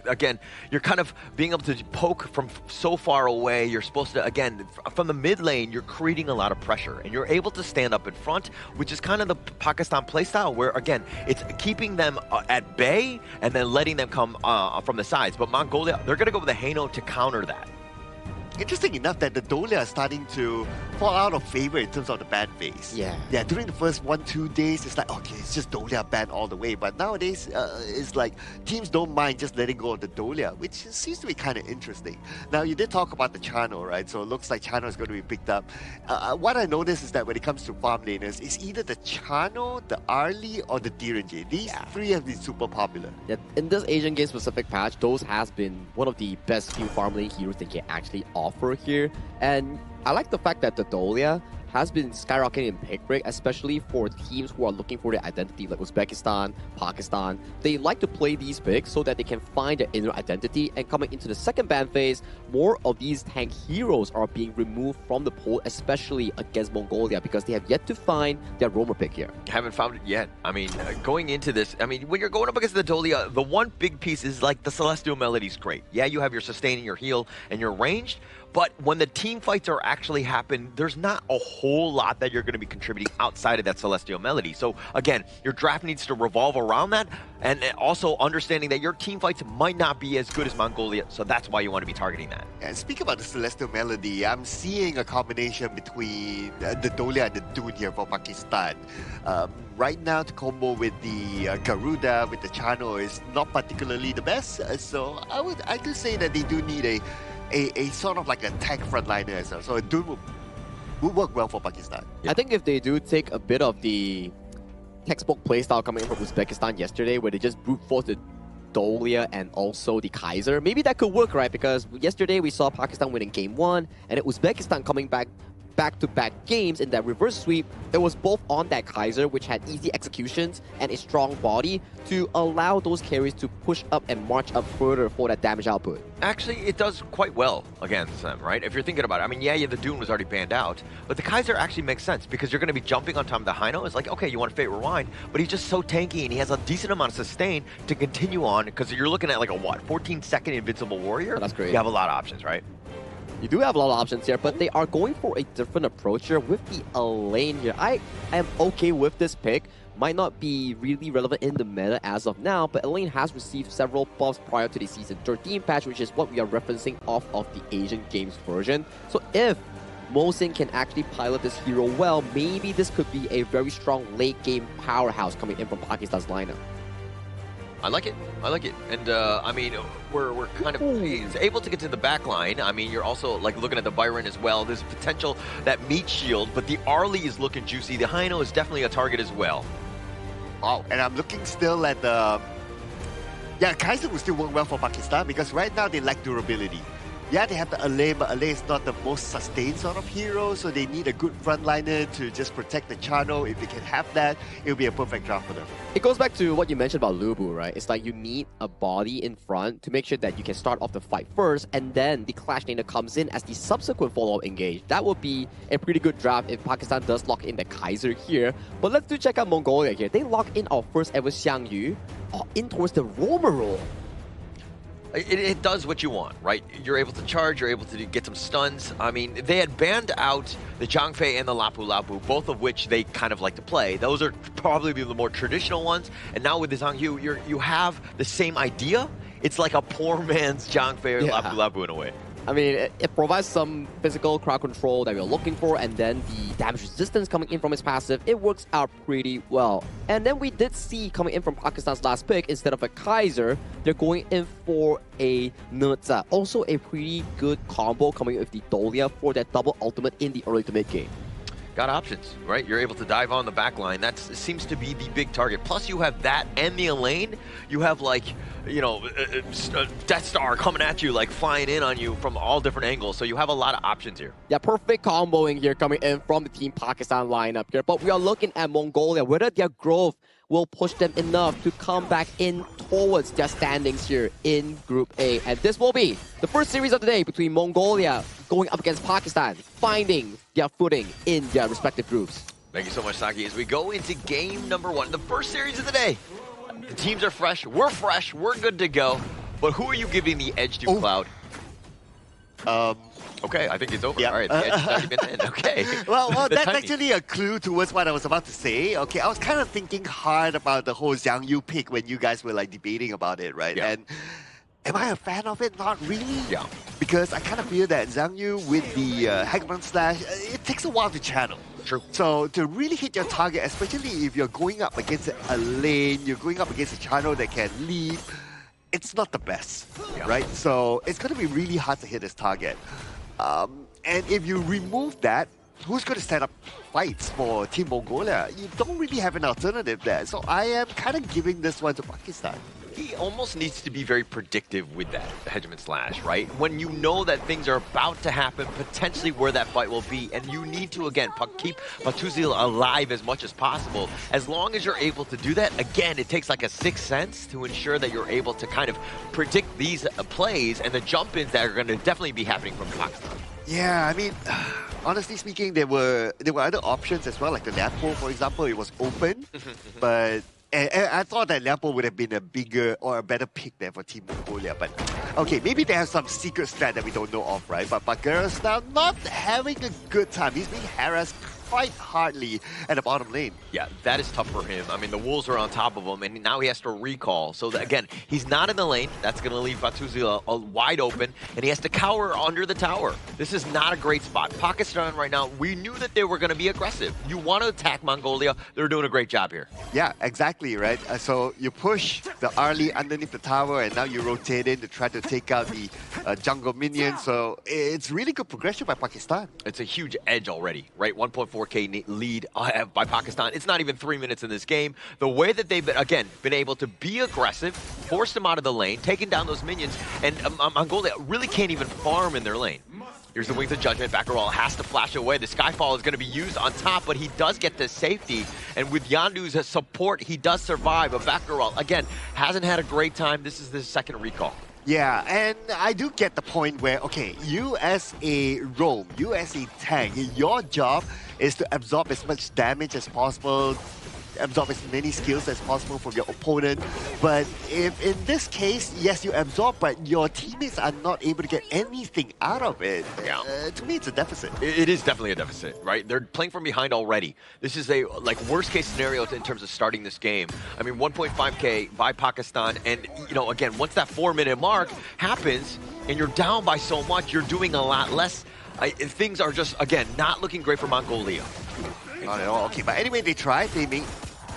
Again, you're kind of being able to poke from so far away. You're supposed to, again, from the mid lane, you're creating a lot of pressure. And you're able to stand up in front, which is kind of the Pakistan playstyle where, again, it's keeping them at bay and then letting them come from the sides. But Mongolia, they're going to go with the Haino to counter that. Interesting enough that the Dolia are starting to fall out of favor in terms of the ban phase. Yeah. Yeah, during the first 1-2 days, it's like, okay, it's just Dolia ban all the way. But nowadays, it's like teams don't mind just letting go of the Dolia, which seems to be kind of interesting. Now, you did talk about the Chano, right? So it looks like Chano is going to be picked up. What I noticed is that when it comes to farm laners, it's either the Chano, the Arlie, or the Direnji. These three have been super popular. Yeah, in this Asian game specific patch, those has been one of the best few farm lane heroes they can actually offer here. And I like the fact that the Dolia has been skyrocketing in pick rate, especially for teams who are looking for their identity, like Uzbekistan, Pakistan. They like to play these big so that they can find their inner identity. And coming into the second ban phase, more of these tank heroes are being removed from the pool, especially against Mongolia, because they have yet to find their roamer pick here. Haven't found it yet. I mean, going into this, I mean, when you're going up against the Dolia, the one big piece is like the Celestial Melody's great. Yeah, you have your sustain and your heal and your ranged, but when the team fights are actually happen, there's not a whole lot that you're going to be contributing outside of that Celestial Melody. So again, your draft needs to revolve around that, and also understanding that your team fights might not be as good as Mongolia, so that's why you want to be targeting that. And speaking about the Celestial Melody, I'm seeing a combination between the Dolia and the Dune here for Pakistan. Right now, to combo with the Garuda, with the Chano is not particularly the best. So I could say that they do need a sort of like a tank frontliner as well. So Dune will work well for Pakistan. I think if they do take a bit of the textbook playstyle coming in from Uzbekistan yesterday, where they just brute force the Dolia and also the Kaiser, maybe that could work, right? Because yesterday we saw Pakistan winning game 1, and then Uzbekistan coming back-to-back games in that reverse sweep. It was both on that Kaiser, which had easy executions and a strong body to allow those carries to push up and march up further for that damage output. Actually, it does quite well against them, right? If you're thinking about it. I mean, yeah, the Dune was already banned out, but the Kaiser actually makes sense because you're going to be jumping on top of the Haino. It's like, okay, you want to Fate Rewind, but he's just so tanky and he has a decent amount of sustain to continue on because you're looking at like a, 14-second Invincible Warrior? Oh, that's great. You have a lot of options, right? You do have a lot of options here, but they are going for a different approach here with the Elaine here. I am okay with this pick. Might not be really relevant in the meta as of now, but Elaine has received several buffs prior to the Season 13 patch, which is what we are referencing off of the Asian Games version. So if Mohsin can actually pilot this hero well, maybe this could be a very strong late game powerhouse coming in from Pakistan's lineup. I like it. I like it. And, I mean, we're kind of able to get to the back line. I mean, you're also, like, looking at the Byron as well. There's potential that meat shield, but the Arlie is looking juicy. The Haino is definitely a target as well. Wow. And I'm looking still at the... Yeah, Kaiser will still work well for Pakistan because right now they lack durability. Yeah, they have the Alay, but Alay is not the most sustained sort of hero, so they need a good frontliner to just protect the Chano. If they can have that, it'll be a perfect draft for them. It goes back to what you mentioned about Lubu, right? It's like you need a body in front to make sure that you can start off the fight first, and then the Clash laner comes in as the subsequent follow-up engage. That would be a pretty good draft if Pakistan does lock in the Kaiser here. But let's do check out Mongolia here. They lock in our first ever Xiang Yu in towards the roamer role. It does what you want, right? You're able to charge, you're able to get some stuns. I mean, they had banned out the Zhangfei and the Lapu Lapu, both of which they kind of like to play. Those are probably the more traditional ones. And now with the Zhang Yu, you have the same idea. It's like a poor man's Zhangfei or Lapu Lapu in a way. I mean, it provides some physical crowd control that we're looking for, and then the damage resistance coming in from its passive, it works out pretty well. And then we did see coming in from Pakistan's last pick, instead of a Kaiser, they're going in for a Nutza. Also a pretty good combo coming in with the Dolia for that double ultimate in the early to mid game. Got options, right? You're able to dive on the back line. That seems to be the big target. Plus, you have that and the Elaine. You have, like, you know, Death Star coming at you, like, flying in on you from all different angles. So you have a lot of options here. Yeah, perfect comboing here coming in from the Team Pakistan lineup here. But we are looking at Mongolia, whether their growth will push them enough to come back in towards their standings here in Group A. And this will be the first series of the day between Mongolia going up against Pakistan, finding their footing in their respective groups. Thank you so much, Saki. As we go into game number 1, the first series of the day. The teams are fresh, we're good to go. But who are you giving the edge to, Cloud? Okay, I think it's over. All right, the edge has already been in. Okay. Well, that's actually a clue towards what I was about to say. Okay, I was kind of thinking hard about the whole Zhang Yu pick when you guys were like debating about it, right? Yeah. And am I a fan of it? Not really. Yeah. Because I kind of feel that Zhang Yu with the Hegemon Slash, it takes a while to channel. True. So to really hit your target, especially if you're going up against a lane, you're going up against a channel that can leap, it's not the best, right? So it's going to be really hard to hit his target. And if you remove that, who's going to set up fights for Team Mongolia? You don't really have an alternative there. So I am kind of giving this one to Pakistan. He almost needs to be very predictive with that Hegemon Slash, right? When you know that things are about to happen, potentially where that fight will be, and you need to, again, keep Batuzil alive as much as possible. As long as you're able to do that, again, it takes like a sixth sense to ensure that you're able to kind of predict these plays and the jump-ins that are going to definitely be happening from Pakistan. Yeah, I mean, honestly speaking, there were other options as well, like the Lampo, for example. It was open, but and I thought that Lampo would have been a bigger or a better pick there for Team Mongolia. But okay, maybe they have some secret strat that we don't know of, right? But Bagheera's now not having a good time. He's being harassed quite hardly at the bottom lane. Yeah, that is tough for him. I mean, the Wolves are on top of him, and now he has to recall. So, again, he's not in the lane. That's going to leave Batuzil wide open, and he has to cower under the tower. This is not a great spot. Pakistan right now, we knew that they were going to be aggressive. You want to attack Mongolia. They're doing a great job here. Yeah, exactly, right? So you push the Arlie underneath the tower, and now you rotate in to try to take out the jungle minion. So it's really good progression by Pakistan. It's a huge edge already, right? 1.4K lead by Pakistan. It's not even 3 minutes in this game. The way that they've, again, been able to be aggressive, force them out of the lane, taking down those minions, and Mongolia really can't even farm in their lane. Here's the Wings of Judgment. Backroll has to flash away. The Skyfall is going to be used on top, but he does get to safety. And with Yandu's support, he does survive. But Backroll, again, hasn't had a great time. This is the second recall. Yeah, and I do get the point where, okay, you as a roam, you as a tank, your job is to absorb as much damage as possible, absorb as many skills as possible from your opponent. But if in this case, yes, you absorb, but your teammates are not able to get anything out of it, to me it's a deficit. It is definitely a deficit, right? They're playing from behind already. This is a worst case scenario in terms of starting this game. I mean, 1.5K by Pakistan, and you know, again, once that 4-minute mark happens and you're down by so much, you're doing a lot less. Things are just, again, not looking great for Mongolia. Not at all. Okay, but anyway, they tried. They made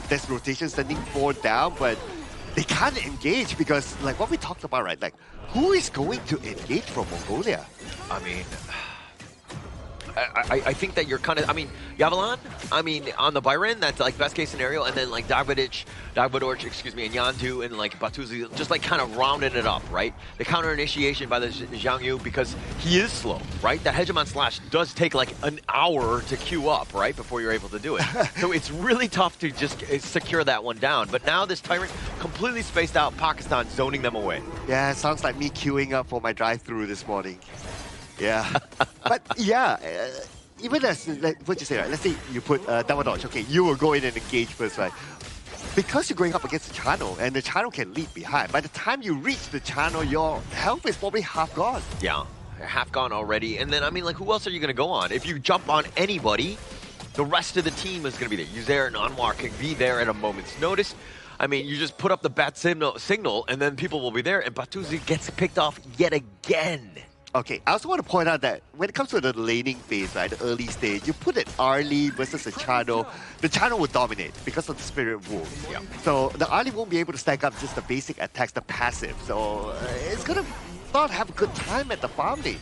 this rotation sending 4 down, but they can't engage because, like what we talked about, right? Like, who is going to engage from Mongolia? I mean, I think that you're kind of, I mean, Yavalan, I mean, on the Byron, that's like best case scenario, and then like Dagvadorch, excuse me, and Yandu and like Batuzi, just like kind of rounding it up, right? The counter initiation by the Zhang Yu, because he is slow, right? That Hegemon Slash does take like an hour to queue up, right? Before you're able to do it. So it's really tough to just secure that one down. But now this Tyrant completely spaced out, Pakistan zoning them away. Yeah, it sounds like me queuing up for my drive-thru this morning. Yeah, but yeah, even as, like, what you say, right? Let's say you put double dodge. Okay, you will go in and engage first, right? Because you're going up against the channel, and the channel can lead behind. By the time you reach the channel, your health is probably half gone. Yeah, half gone already. And then, I mean, like, who else are you going to go on? If you jump on anybody, the rest of the team is going to be there. Yuzair and Anwar can be there at a moment's notice. I mean, you just put up the bat signal, and then people will be there, and Batuzi gets picked off yet again. Okay, I also want to point out that when it comes to the laning phase, right, the early stage, you put it Arlie versus a Chano, the Chano will dominate because of the Spirit Wound. Yeah. So the Arlie won't be able to stack up just the basic attacks, the passive. So it's going to not have a good time at the farm lane.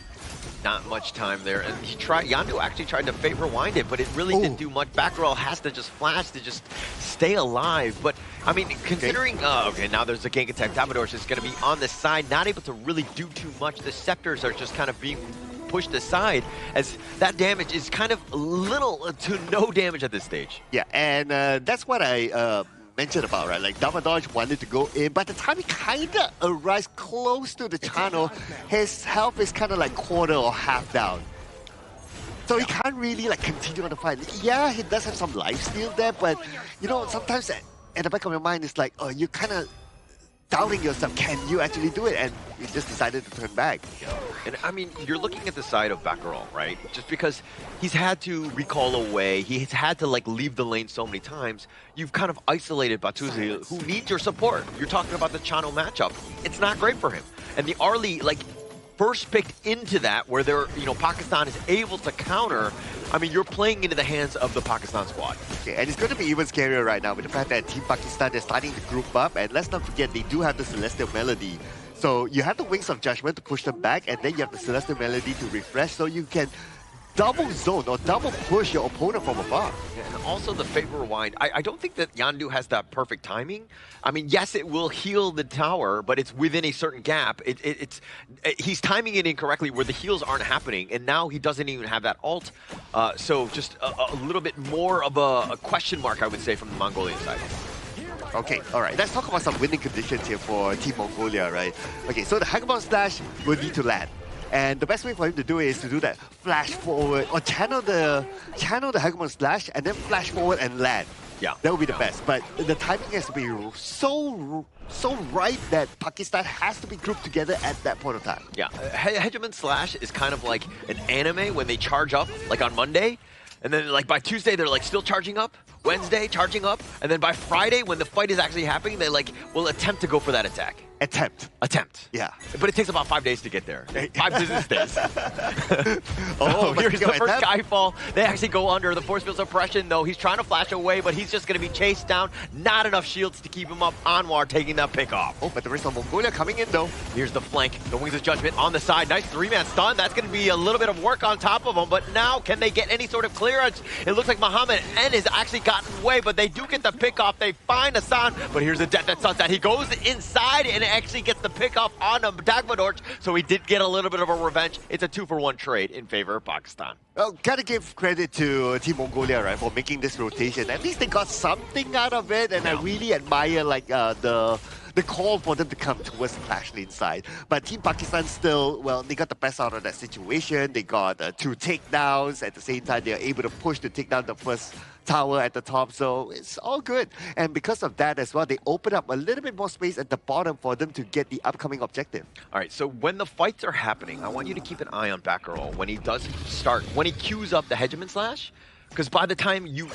Not much time there, and Yandu actually tried to fake rewind it, but it really didn't do much. Back row has to just flash to just stay alive. But I mean, considering okay, now there's a gank attack. Davadorsh is going to be on the side, not able to really do too much. The scepters are just kind of being pushed aside, as that damage is kind of little to no damage at this stage. Yeah, and that's what I mentioned about, right? Like Davadorsh wanted to go in, but the time he kind of arrives close to the channel, his health is kind of like quarter or half down. So he can't really like continue on the fight. Yeah, he does have some lifesteal there, but you know, sometimes at the back of your mind, it's like, oh, you kind of doubting yourself. Can you actually do it? And you just decided to turn back. And I mean, you're looking at the side of Baccarol, right? Just because he's had to recall away, he's had to like leave the lane so many times, you've kind of isolated Batuzi, who needs your support. You're talking about the Chano matchup. It's not great for him. And the Arlie, like, first picked into that, where they're, you know, Pakistan is able to counter. I mean, you're playing into the hands of the Pakistan squad. Okay, and it's going to be even scarier right now with the fact that Team Pakistan is starting to group up, and let's not forget they do have the Celestial Melody. So you have the Wings of Judgment to push them back, and then you have the Celestial Melody to refresh, so you can double zone or double push your opponent from afar. Yeah, and also the favor rewind. I don't think that Yandu has that perfect timing. I mean, yes, it will heal the tower, but it's within a certain gap. He's timing it incorrectly where the heals aren't happening, and now he doesn't even have that ult. So just a little bit more of a question mark, I would say, from the Mongolian side. Okay, alright, let's talk about some winning conditions here for Team Mongolia, right? Okay, so the Hackamon Slash will need to land. And the best way for him to do it is to do that flash forward or channel the Hackamon Slash and then flash forward and land. Yeah. That would be the best. But the timing has to be so right that Pakistan has to be grouped together at that point of time. Yeah, Hegemon Slash is kind of like an anime when they charge up, like on Monday, and then like by Tuesday they're like still charging up, Wednesday charging up, and then by Friday when the fight is actually happening, they like will attempt to go for that attack. Attempt. Yeah. But it takes about 5 days to get there. 5 business days. Oh, here's the first Skyfall. They actually go under the force field suppression, though. He's trying to flash away, but he's just going to be chased down. Not enough shields to keep him up. Anwar taking that pick off. Oh, but there is some Mongolia coming in, though. Here's the flank. The Wings of Judgment on the side. Nice 3-man stun. That's going to be a little bit of work on top of him, but now can they get any sort of clearance? It looks like Muhammad N has actually gotten away, but they do get the pick off. They find Hassan, but here's a Death at Sunset. He goes inside and actually gets the pick off on Dagmadorch, so he did get a little bit of a revenge. It's a 2-for-1 trade in favor of Pakistan. Well, gotta give credit to Team Mongolia, right, for making this rotation. At least they got something out of it, and I really admire like the call for them to come towards the flash lane side. But Team Pakistan still, well, they got the best out of that situation. They got 2 takedowns. At the same time, they're able to push to take down the first tower at the top, so it's all good. And because of that as well, they open up a little bit more space at the bottom for them to get the upcoming objective. All right, so when the fights are happening, I want you to keep an eye on Baccarol when he does start, when he queues up the Hegemon Slash. Because by the time you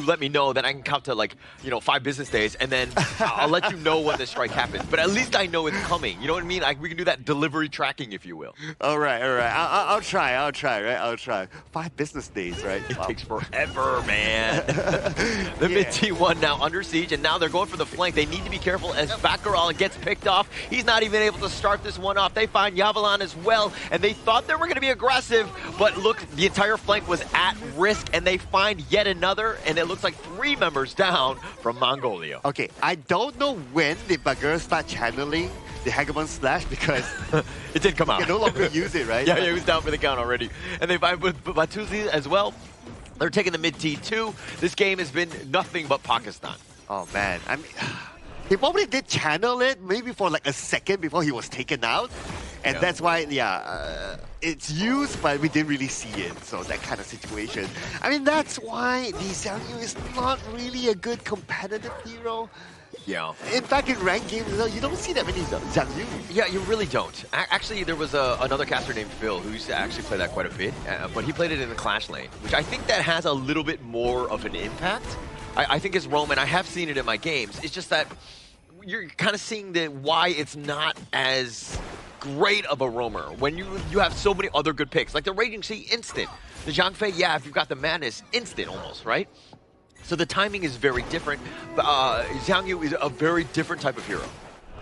let me know, then I can count to like, 5 business days, and then I'll let you know when the strike happens. But at least I know it's coming. You know what I mean? Like, we can do that delivery tracking, if you will. All right. I'll try, right? I'll try. 5 business days, right? It takes forever, man. The mid T1 now under siege, and now they're going for the flank. They need to be careful as Baccarol gets picked off. He's not even able to start this one off. They find Yavalan as well, and they thought they were going to be aggressive, but look, the entire flank was at risk, and they find yet another, and it looks like 3 members down from Mongolia. Okay, I don't know when did Bagheera start channeling the Hackamon Slash, because it did come out. You can no longer use it, right? Yeah, he was down for the count already. And they find with Batuzi as well. They're taking the mid T2. This game has been nothing but Pakistan. Oh man, I mean, he probably did channel it maybe for like a second before he was taken out. And that's why, it's used, but we didn't really see it. So that kind of situation. I mean, that's why the Xiang Yu is not really a good competitive hero. Yeah. In fact, in ranked games, you don't see that many Xiang Yu. Yeah, you really don't. Actually, there was another caster named Phil who used to actually play that quite a bit, but he played it in the Clash lane, which I think that has a little bit more of an impact. I think as Roman, I have seen it in my games. It's just that you're kind of seeing why it's not as great of a roamer when you have so many other good picks. Like the Raging Sea, instant. The Zhang Fei, yeah, if you've got the Madness, instant almost, right? So the timing is very different. Zhang Yu is a very different type of hero.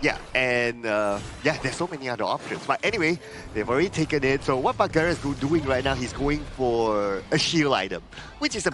Yeah, and yeah, there's so many other options. But anyway, they've already taken it. So what Bagheera is doing right now, he's going for a shield item, which is a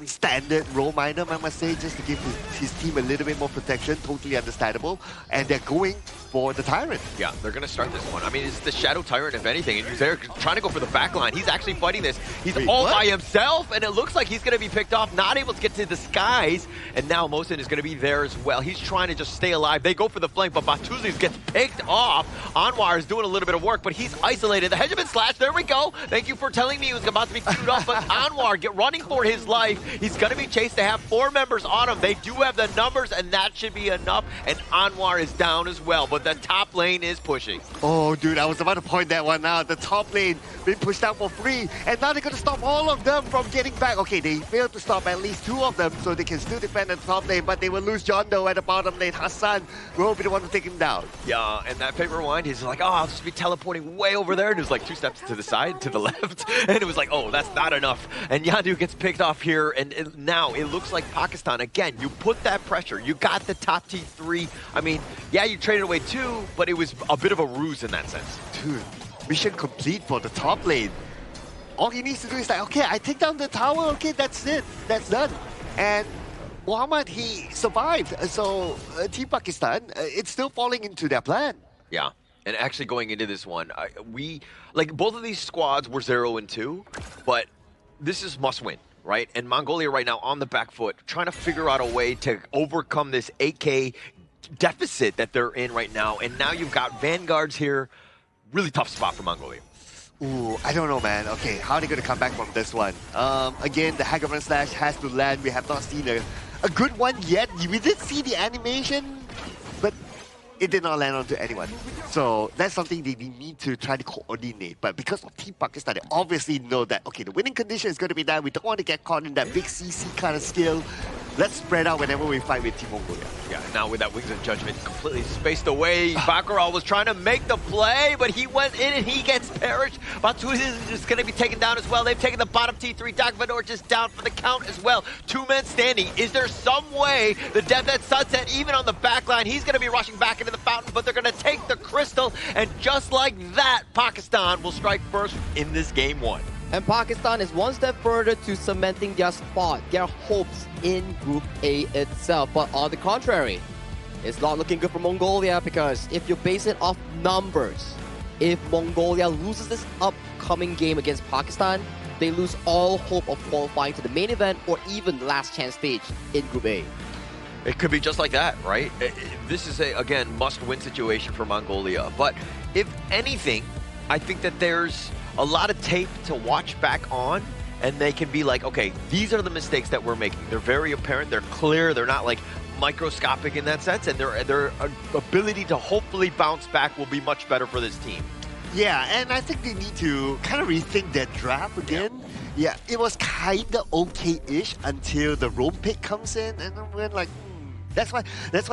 standard roam item, I must say, just to give his team a little bit more protection. Totally understandable. And they're going for the Tyrant. Yeah, they're going to start this one. I mean, it's the Shadow Tyrant, if anything, and he's there trying to go for the back line. He's actually fighting this. He's all by himself, and it looks like he's going to be picked off, not able to get to the skies. And now Mosin is going to be there as well. He's trying to just stay alive. They go for the flank, but Batuzzi gets picked off. Anwar is doing a little bit of work, but he's isolated. The Hegemon Slash, there we go. Thank you for telling me he was about to be queued off, but Anwar running for his life. He's going to be chased. They have 4 members on him. They do have the numbers, and that should be enough. And Anwar is down as well, but the top lane is pushing. Oh, dude, I was about to point that one out. The top lane being pushed out for free, and now they're going to stop all of them from getting back. Okay, they failed to stop at least 2 of them, so they can still defend the top lane, but they will lose John Doe at the bottom lane. Hassan will be the one to take him down. Yeah, and that paper rewind, he's like, oh, I'll just be teleporting way over there. And it was like 2 steps to the side, to the left. And it was like, oh, that's not enough. And Yadu gets picked off here. And now it looks like Pakistan, again, you put that pressure. You got the top T3. I mean, yeah, you traded away 2, but it was a bit of a ruse in that sense. Dude, mission complete for the top lane. All he needs to do is like, okay, I take down the tower. Okay, that's it. That's done. And Muhammad, he survived. So Team Pakistan, it's still falling into their plan. Yeah, and actually going into this one, both of these squads were 0 and 2, but this is must win, right? And Mongolia right now on the back foot, trying to figure out a way to overcome this 8K deficit that they're in right now. And now you've got Vanguards here. Really tough spot for Mongolia. Ooh, I don't know, man. Okay, how are they going to come back from this one? Again, the Hagavan Slash has to land. We have not seen a good one yet. We did see the animation, but it did not land onto anyone. So that's something they need to try to coordinate. But because of Team Pakistan, they obviously know that, okay, the winning condition is going to be that. We don't want to get caught in that big CC kind of skill. Let's spread out whenever we fight with Team Mongolia. Yeah, now with that Wings of Judgment completely spaced away, Baccarat was trying to make the play, but he went in and he gets perished. Batuz is just going to be taken down as well. They've taken the bottom T3. Dagvador just down for the count as well. 2 men standing. Is there some way the Death at Sunset, even on the back line, he's going to be rushing back into the fountain, but they're going to take the crystal, and just like that, Pakistan will strike first in this game 1. And Pakistan is one step further to cementing their spot, their hopes in Group A itself. But on the contrary, it's not looking good for Mongolia, because if you base it off numbers, if Mongolia loses this upcoming game against Pakistan, they lose all hope of qualifying to the main event or even last chance stage in Group A. It could be just like that, right? This is again, must-win situation for Mongolia. But if anything, I think that there's a lot of tape to watch back on, and they can be like, okay, these are the mistakes that we're making. They're very apparent, they're clear, they're not like microscopic in that sense, and their ability to hopefully bounce back will be much better for this team. Yeah, and I think they need to kind of rethink their draft again. Yeah, it was kind of okay-ish until the Rome pick comes in, and then we're like, That's why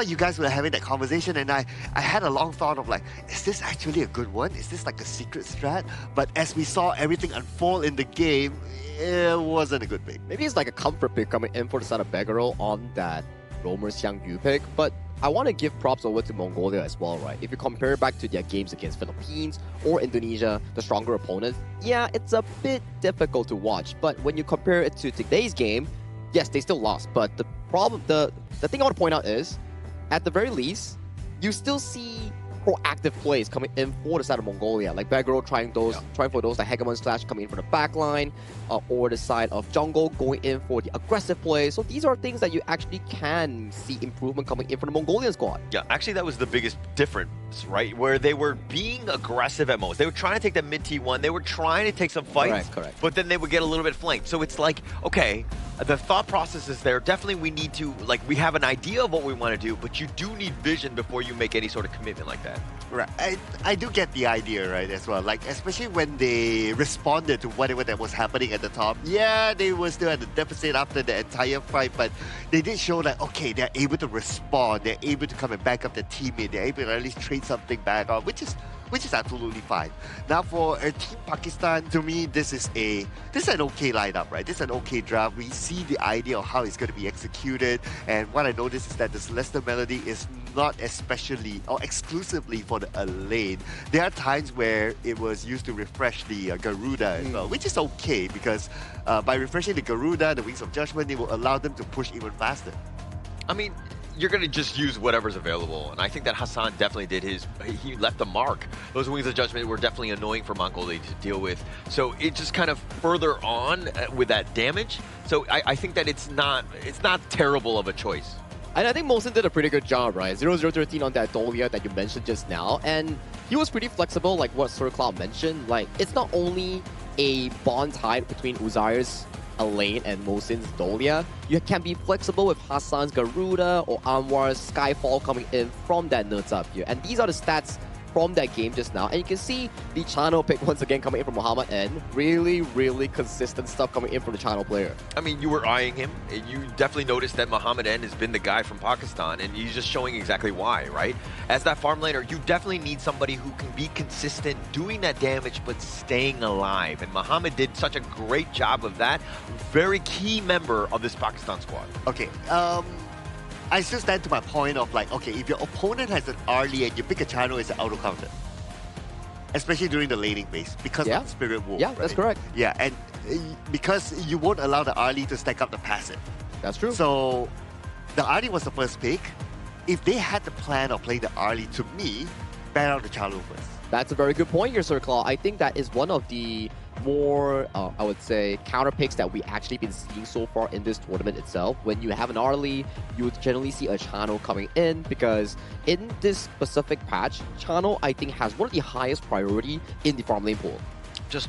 you guys were having that conversation, and I had a long thought of like, is this actually a good one? Is this like a secret strat? But as we saw everything unfold in the game, it wasn't a good pick. Maybe it's like a comfort pick coming in for the side of Bagheera on that Romer's Xiang Yu pick, but I want to give props over to Mongolia as well, right? If you compare back to their games against Philippines or Indonesia, the stronger opponents, yeah, it's a bit difficult to watch. But when you compare it to today's game, yes, they still lost, but the problem, the thing I want to point out is, at the very least, you still see proactive plays coming in for the side of Mongolia, like Bagheera trying for those like Hegemon Slash coming in for the back line, or the side of Jungle going in for the aggressive plays. So these are things that you actually can see improvement coming in for the Mongolian squad. Yeah, actually that was the biggest difference, right? Where they were being aggressive at most. They were trying to take the mid T1, they were trying to take some fights, correct. But then they would get a little bit flanked. So it's like, okay, the thought process is there. Definitely we need to, like, we have an idea of what we want to do, but you do need vision before you make any sort of commitment like that. Right. I do get the idea, right, as well. Like, especially when they responded to whatever that was happening at the top. Yeah, they were still at the deficit after the entire fight, but they did show that, okay, they're able to respond. They're able to come and back up their teammate. They're able to at least trade something back on, which is which is absolutely fine. Now for Team Pakistan, to me, this is an okay lineup, right? This is an okay draft. We see the idea of how it's going to be executed, and what I noticed is that the Celeste melody is not especially or exclusively for the lane. There are times where it was used to refresh the Garuda as well, which is okay because by refreshing the Garuda, the Wings of Judgment, it will allow them to push even faster. I mean, you're going to just use whatever's available. And I think that Hassan definitely did he left a mark. Those Wings of Judgment were definitely annoying for Mongolia to deal with. So it just kind of further on with that damage. So I think that it's not terrible of a choice. And I think Mosin did a pretty good job, right? 0-0-13 on that Dolia that you mentioned just now. And he was pretty flexible, like what Sir Cloud mentioned. Like, it's not only a bond tied between Uzair's Elaine and Mosin's Dolia. You can be flexible with Hassan's Garuda or Anwar's Skyfall coming in from that nerds up here. And these are the stats from that game just now. And you can see the channel pick once again coming in from Muhammad N. Really, really consistent stuff coming in from the channel player. I mean, you were eyeing him. You definitely noticed that Muhammad N has been the guy from Pakistan, and he's just showing exactly why, right? As that farm laner, you definitely need somebody who can be consistent, doing that damage, but staying alive. And Muhammad did such a great job of that. Very key member of this Pakistan squad. Okay, I still stand to my point of like, okay, if your opponent has an early and you pick a channel, it's an auto counter. Especially during the laning phase because of the Spirit Wolf. Yeah, that's correct. Yeah, and because you won't allow the early to stack up the passive. That's true. So the early was the first pick. If they had the plan of playing the early, to me, ban out the channel first. That's a very good point here, Sir Claw. I think that is one of the more, I would say, counter picks that we actually been seeing so far in this tournament itself. When you have an early, you would generally see a channel coming in because in this specific patch, channel I think has one of the highest priority in the farm lane pool. Just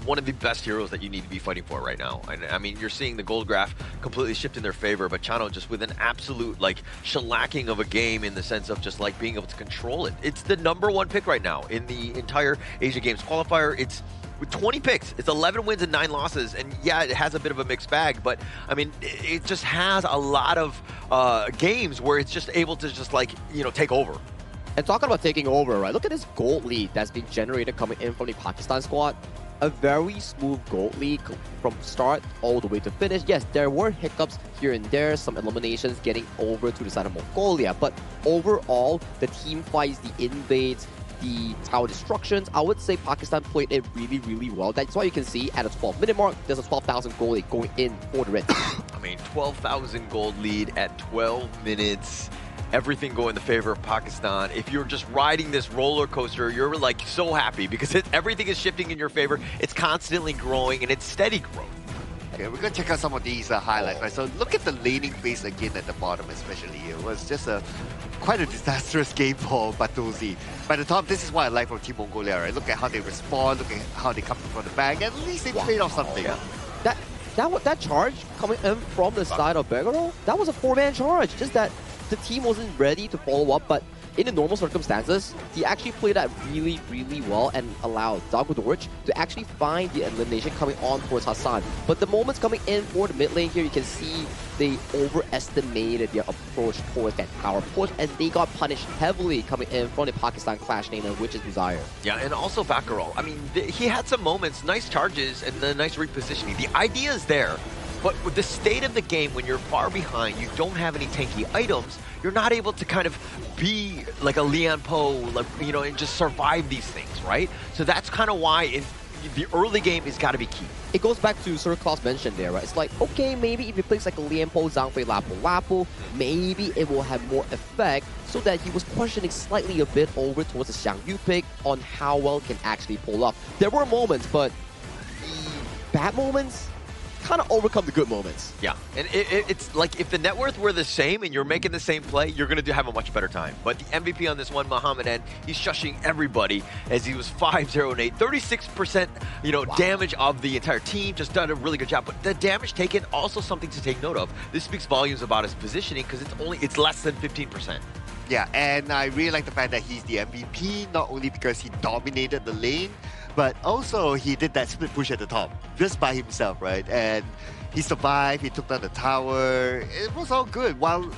one of the best heroes that you need to be fighting for right now. I mean, you're seeing the gold graph completely shift in their favor, but Chano just with an absolute like shellacking of a game in the sense of just like being able to control it. It's the #1 pick right now in the entire Asia Games qualifier. It's with 20 picks, it's 11 wins and 9 losses, and yeah, it has a bit of a mixed bag, but I mean, it just has a lot of games where it's just able to just like, you know, take over. And talking about taking over, right? Look at this gold lead that's been generated coming in from the Pakistan squad. A very smooth gold lead from start all the way to finish. Yes, there were hiccups here and there, some eliminations getting over to the side of Mongolia, but overall, the team fights, the invades, the tower destructions, I would say Pakistan played it really, really well. That's why you can see at a 12-minute mark, there's a 12,000 gold lead going in for the red team. I mean, 12,000 gold lead at 12 minutes. Everything going in the favor of Pakistan. If you're just riding this roller coaster, you're like so happy because everything is shifting in your favor. It's constantly growing and it's steady growth. Okay, we're gonna check out some of these highlights, right? So look at the laning phase again at the bottom, especially. It was just quite a disastrous game for Batuzi. By the top, this is what I like from Team Mongolia, right? Look at how they respond, look at how they come from the back, and at least they trade off something. That charge coming in from the side of Begaro, that was a 4-man charge. Just that the team wasn't ready to follow up, but in the normal circumstances, he actually played that really, really well and allowed Dagudorj to actually find the elimination coming on towards Hassan. But the moments coming in for the mid lane here, you can see they overestimated their approach towards that power push, and they got punished heavily coming in from the Pakistan Clash laner, which is Desire. Yeah, and also Bakarol. I mean, he had some moments, nice charges, and the nice repositioning. The idea is there. But with the state of the game, when you're far behind, you don't have any tanky items, you're not able to kind of be like a Lian Po, like, you know, and just survive these things, right? So that's kind of why the early game has got to be key. It goes back to Sir Klaus mentioned there, right? It's like, okay, maybe if he plays like a Lian Po, Zhangfei, Lapu, maybe it will have more effect, so that he was questioning slightly a bit over towards the Xiang Yu pick on how well it can actually pull off. There were moments, but the bad moments kind of overcome the good moments. Yeah, and it's like if the net worth were the same and you're making the same play, you're going to have a much better time. But the MVP on this one, Muhammad N, he's shushing everybody as he was 5-0-8, 36%, you know, damage of the entire team. Just done a really good job. But the damage taken, also something to take note of. This speaks volumes about his positioning because it's less than 15%. Yeah, and I really like the fact that he's the MVP, not only because he dominated the lane, but also he did that split push at the top, just by himself, right? And he survived, he took down the tower, it was all good. While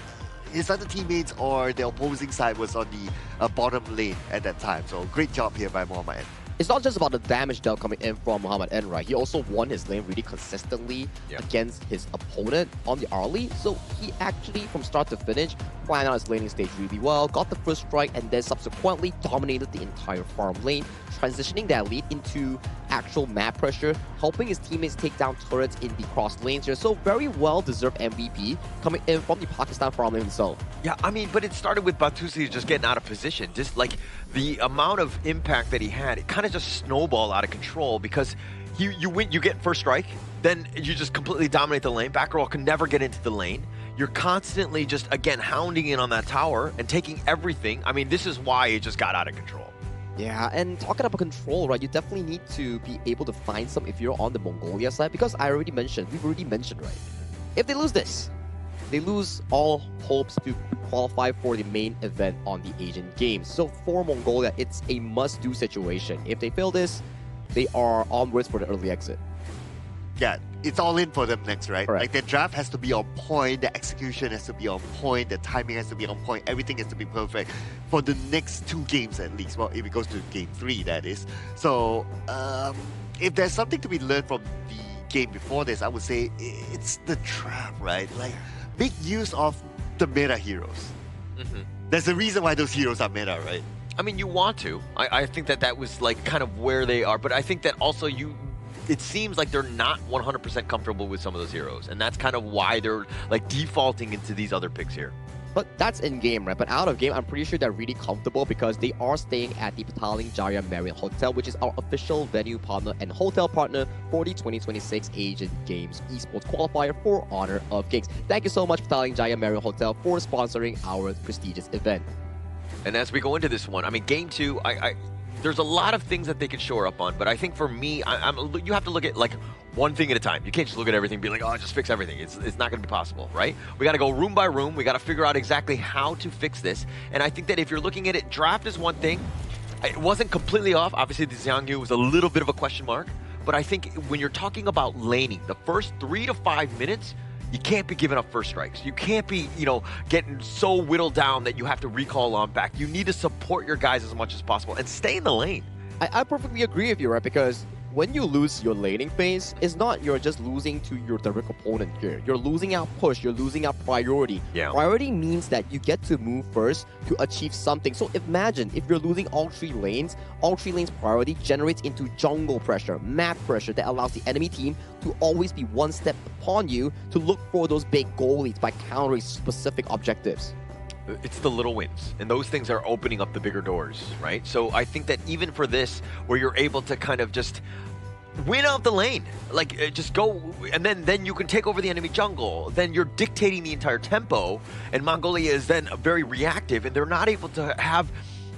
his other teammates or the opposing side was on the bottom lane at that time. So great job here by Mohamed. It's not just about the damage dealt coming in from Mohamed N, right? He also won his lane really consistently against his opponent on the early. So he actually, from start to finish, planned out his laning stage really well, got the first strike, and then subsequently dominated the entire farm lane, transitioning that lead into actual map pressure, helping his teammates take down turrets in the cross lanes here. So very well-deserved MVP coming in from the Pakistan farm lane himself. Yeah, I mean, but it started with Batusi just getting out of position. Just like the amount of impact that he had, it kind of just snowballed out of control because you win, you get first strike, then you just completely dominate the lane. Back row can never get into the lane. You're constantly just, again, hounding in on that tower and taking everything. I mean, this is why it just got out of control. Yeah, and talking about control, right, you definitely need to be able to find some if you're on the Mongolia side, because we've already mentioned, right, if they lose this, they lose all hopes to qualify for the main event on the Asian Games. So for Mongolia, it's a must-do situation. If they fail this, they are onwards for the early exit. Yeah, it's all in for them next, right? Correct. Like the draft has to be on point, the execution has to be on point, the timing has to be on point, everything has to be perfect for the next 2 games at least. Well, if it goes to game 3, that is. So, if there's something to be learned from the game before this, I would say it's the trap, right? Like, big use of the meta heroes. There's a reason why those heroes are meta, right? I mean, you want to. I think that was like kind of where they are, but I think that also it seems like they're not 100% comfortable with some of those heroes, and that's kind of why they're like defaulting into these other picks here. But that's in game, right? But out of game, I'm pretty sure they're really comfortable because they are staying at the Petaling Jaya Marriott Hotel, which is our official venue partner and hotel partner for the 2026 Asian Games Esports Qualifier for Honor of Kings. Thank you so much, Petaling Jaya Marriott Hotel, for sponsoring our prestigious event. And as we go into this one, I mean, game 2, there's a lot of things that they could shore up on, but I think for me, you have to look at like one thing at a time. You can't just look at everything and be like, oh, just fix everything. It's not going to be possible, right? We got to go room by room. We got to figure out exactly how to fix this. And I think that if you're looking at it, draft is one thing. It wasn't completely off. Obviously, the Xiangyu was a little bit of a question mark. But I think when you're talking about laning, the first 3 to 5 minutes, you can't be giving up first strikes. You can't be, getting so whittled down that you have to recall on back. You need to support your guys as much as possible and stay in the lane. I perfectly agree with you, right? Because when you lose your laning phase, it's not you're just losing to your direct opponent here. You're losing out push, you're losing out priority. Yeah. Priority means that you get to move first to achieve something. So imagine if you're losing all 3 lanes priority generates into jungle pressure, map pressure that allows the enemy team to always be one step upon you to look for those big goal leads by countering specific objectives. It's the little wins, and those things are opening up the bigger doors, right? So I think that even for this, where you're able to kind of just win out the lane, like just go, and then you can take over the enemy jungle, then you're dictating the entire tempo, and Mongolia is then very reactive, and they're not able to have,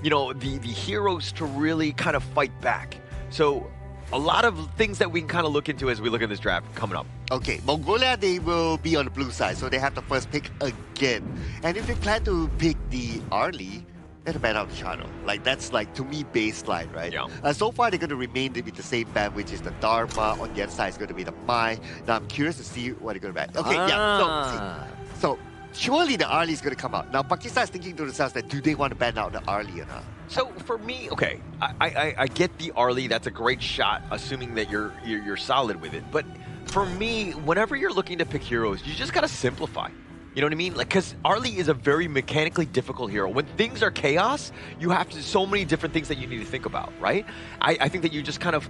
the heroes to really kind of fight back. So a lot of things that we can kind of look into as we look at this draft coming up. Okay, Mongolia, they will be on the blue side, so they have the first pick again. And if they plan to pick the early, they have to ban out the channel. Like, that's like, to me, baseline, right? Yeah. So far, they're going to remain with the same ban, which is the Dharma. On the other side is going to be the Mai. Now, I'm curious to see what they're going to ban. Okay, So surely the early is going to come out. Now, Pakistan is thinking to themselves that do they want to ban out the early or not? So for me, okay, I get the Arlie. That's a great shot, assuming that you're solid with it. But for me, whenever you're looking to pick heroes, you just gotta simplify. You know what I mean? Like, because Arlie is a very mechanically difficult hero. When things are chaos, you have so many different things that you need to think about, right? I think that you just kind of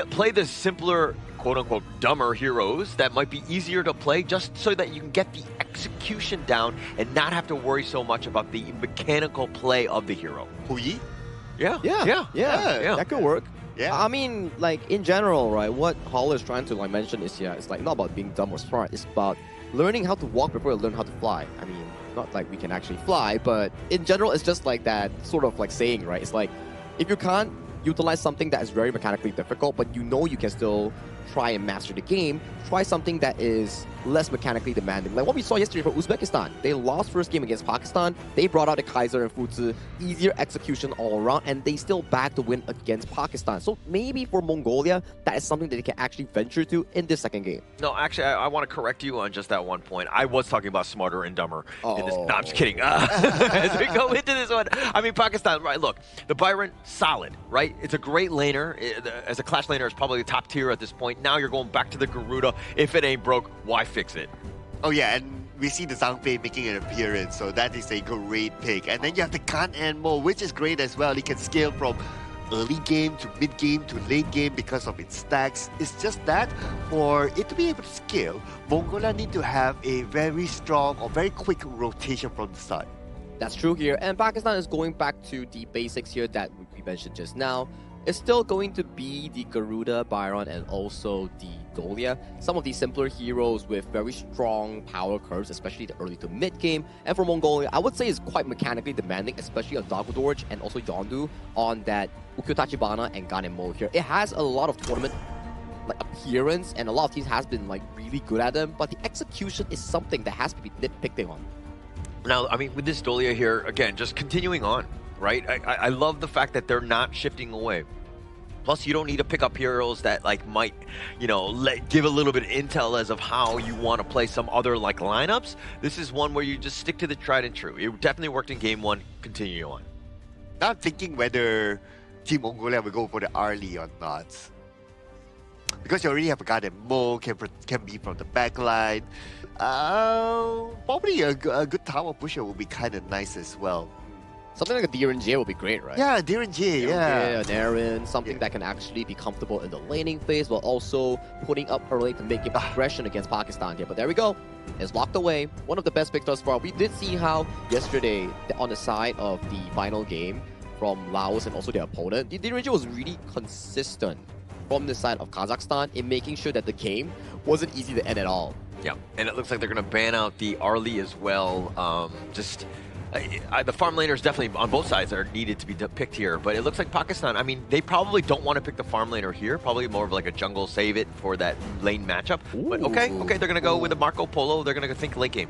play the simpler, quote-unquote, dumber heroes that might be easier to play just so that you can get the execution down and not have to worry so much about the mechanical play of the hero. Puyi? Yeah. That could work. Yeah. I mean, like, in general, right, what Holler is trying to mention is, it's like not about being dumb or smart. It's about learning how to walk before you learn how to fly. I mean, not like we can actually fly, but in general, it's just like that sort of like saying, right? It's like, if you can't utilize something that is very mechanically difficult, but you can still try and master the game, try something that is less mechanically demanding. Like what we saw yesterday for Uzbekistan. They lost first game against Pakistan. They brought out the Kaiser and Fuzi. Easier execution all around, and they still back to win against Pakistan. So maybe for Mongolia, that is something that they can actually venture to in this second game. No, actually, I want to correct you on just that one point. I was talking about smarter and dumber in this. No, I'm just kidding. As we go into this one, I mean, Pakistan, right, look, the Byron, solid, right? It's a great laner. As a clash laner, it's probably the top tier at this point. Now you're going back to the Garuda. If it ain't broke, why fix it? Oh yeah, and we see the Zhangfei making an appearance, so that is a great pick. And then you have the Khan and Mo, which is great as well. He can scale from early game to mid game to late game because of its stacks. It's just that for it to be able to scale, Mongolia need to have a very strong or very quick rotation from the start. That's true here, and Pakistan is going back to the basics here that we mentioned just now. It's still going to be the Garuda, Byron, and also the Dolia. Some of these simpler heroes with very strong power curves, especially the early to mid game. And for Mongolia, I would say it's quite mechanically demanding, especially on Dagudorj and also Yondu on that Ukyo Tachibana and Ganemo here. It has a lot of tournament like appearance, and a lot of teams has been like really good at them, but the execution is something that has to be nitpicked on. Now, I mean, with this Dolia here, again, just continuing on, right? I love the fact that they're not shifting away. Plus, you don't need to pick up heroes that like might, you know, give a little bit of intel as of how you want to play some other like lineups. This is one where you just stick to the tried and true. It definitely worked in game one. Continue on. Now I'm thinking whether Team Mongolia will go for the early or not. Because you already have a guy that Mo can be from the back line. Probably a good tower pusher would be kind of nice as well. Something like a Diren J would be great, right? Yeah, Diren J, yeah. An Aaron, something that can actually be comfortable in the laning phase while also putting up early to make aggression against Pakistan here. But there we go. It's locked away. One of the best picks thus far. We did see how yesterday on the side of the final game from Laos and also their opponent, Diren J was really consistent from the side of Kazakhstan in making sure that the game wasn't easy to end at all. Yeah, and it looks like they're going to ban out the Arlie as well. The farm laners definitely on both sides are needed to be picked here, but it looks like Pakistan, I mean, they probably don't want to pick the farm laner here, probably more of like a jungle save it for that lane matchup. Ooh. But okay, they're going to go with the Marco Polo, they're going to think late game.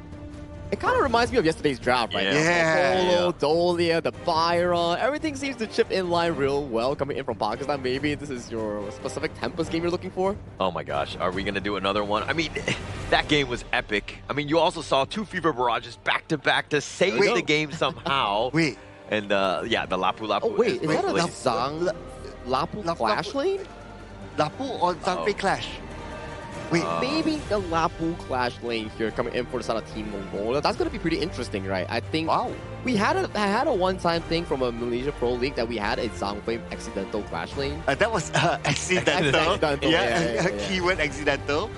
It kind of reminds me of yesterday's draft, right? Yeah. Polo, Dolia, the Byron, everything seems to chip in line real well coming in from Pakistan. Maybe this is your specific Tempest game you're looking for? Oh my gosh, are we going to do another one? I mean, that game was epic. I mean, you also saw two Fever Barrages back to back to save the game somehow. Wait. And yeah, the Lapu Lapu. Oh wait, is that a Zhang Lapu Clash lane? Lapu on Zhangfei Clash. Wait, maybe the Lapu Clash lane here coming in for the side of Team Mongolia. That's going to be pretty interesting, right? I think we had a one-time thing from a Malaysia Pro League that we had a Zhangfei accidental Clash lane. That was accidental. Yeah. Keyword accidental.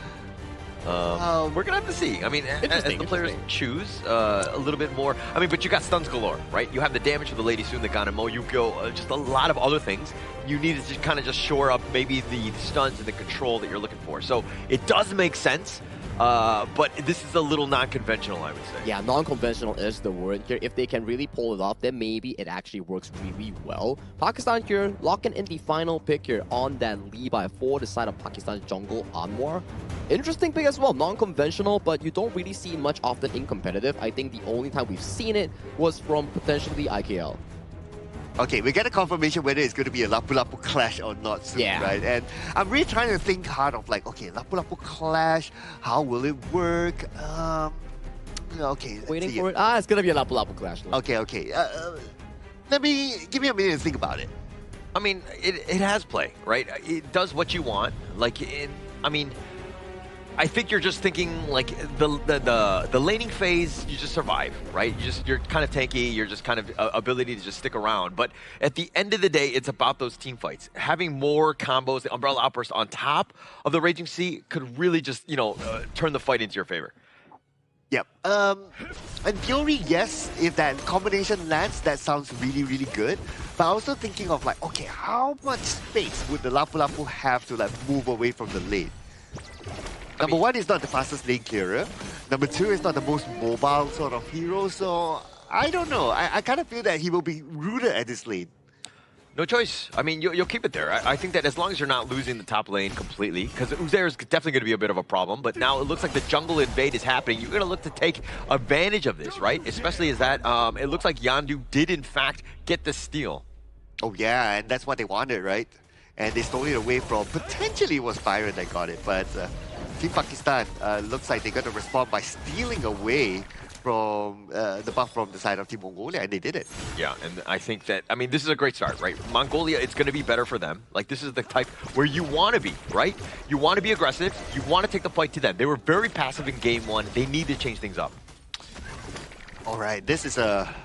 We're going to have to see. I mean, as the players choose a little bit more. I mean, but you got stuns galore, right? You have the damage for the Lady Soon, the Ganemo. You go just a lot of other things. You need to just kind of just shore up maybe the stuns and the control that you're looking for. So it does make sense, but this is a little non-conventional, I would say. Yeah, non-conventional is the word here. If they can really pull it off, then maybe it actually works really well. Pakistan here locking in the final pick here on that Levi for the side of Pakistan's jungle Anwar. Interesting pick as well, non-conventional, but you don't really see much often in competitive. I think the only time we've seen it was from potentially IKL. Okay, we get a confirmation whether it's going to be a Lapu Lapu Clash or not soon, right? And I'm really trying to think hard of like, okay, Lapu Lapu Clash, how will it work? Okay. Waiting for it. It's going to be a Lapu Lapu Clash. Okay. Give me a minute to think about it. I mean, it has play, right? It does what you want. Like, I mean, I think you're just thinking like the laning phase, you just survive, right? You're kind of tanky, you're just kind of ability to just stick around. But at the end of the day, it's about those team fights. Having more combos, the Umbrella Outburst on top of the Raging Sea could really just, turn the fight into your favor. Yep. In theory, yes, if that combination lands, that sounds really, really good. But also thinking of like, okay, how much space would the Lapu Lapu have to like move away from the lane? Number one, is not the fastest lane clearer. Number two, is not the most mobile sort of hero. So I don't know. I kind of feel that he will be rooted at this lane. No choice. I mean, you'll keep it there. I think that as long as you're not losing the top lane completely, because Uzair is definitely going to be a bit of a problem, but now it looks like the jungle invade is happening. You're going to look to take advantage of this, right? Especially as that, it looks like Yandu did, in fact, get the steal. Oh, yeah, and that's what they wanted, right? And they stole it away from, potentially it was Byron that got it, but Team Pakistan looks like they're going to respond by stealing away from the buff from the side of Team Mongolia, and they did it. Yeah, and I think that, I mean, this is a great start, right? Mongolia, it's going to be better for them. Like, this is the type where you want to be, right? You want to be aggressive. You want to take the fight to them. They were very passive in game one. They need to change things up. All right, this is a...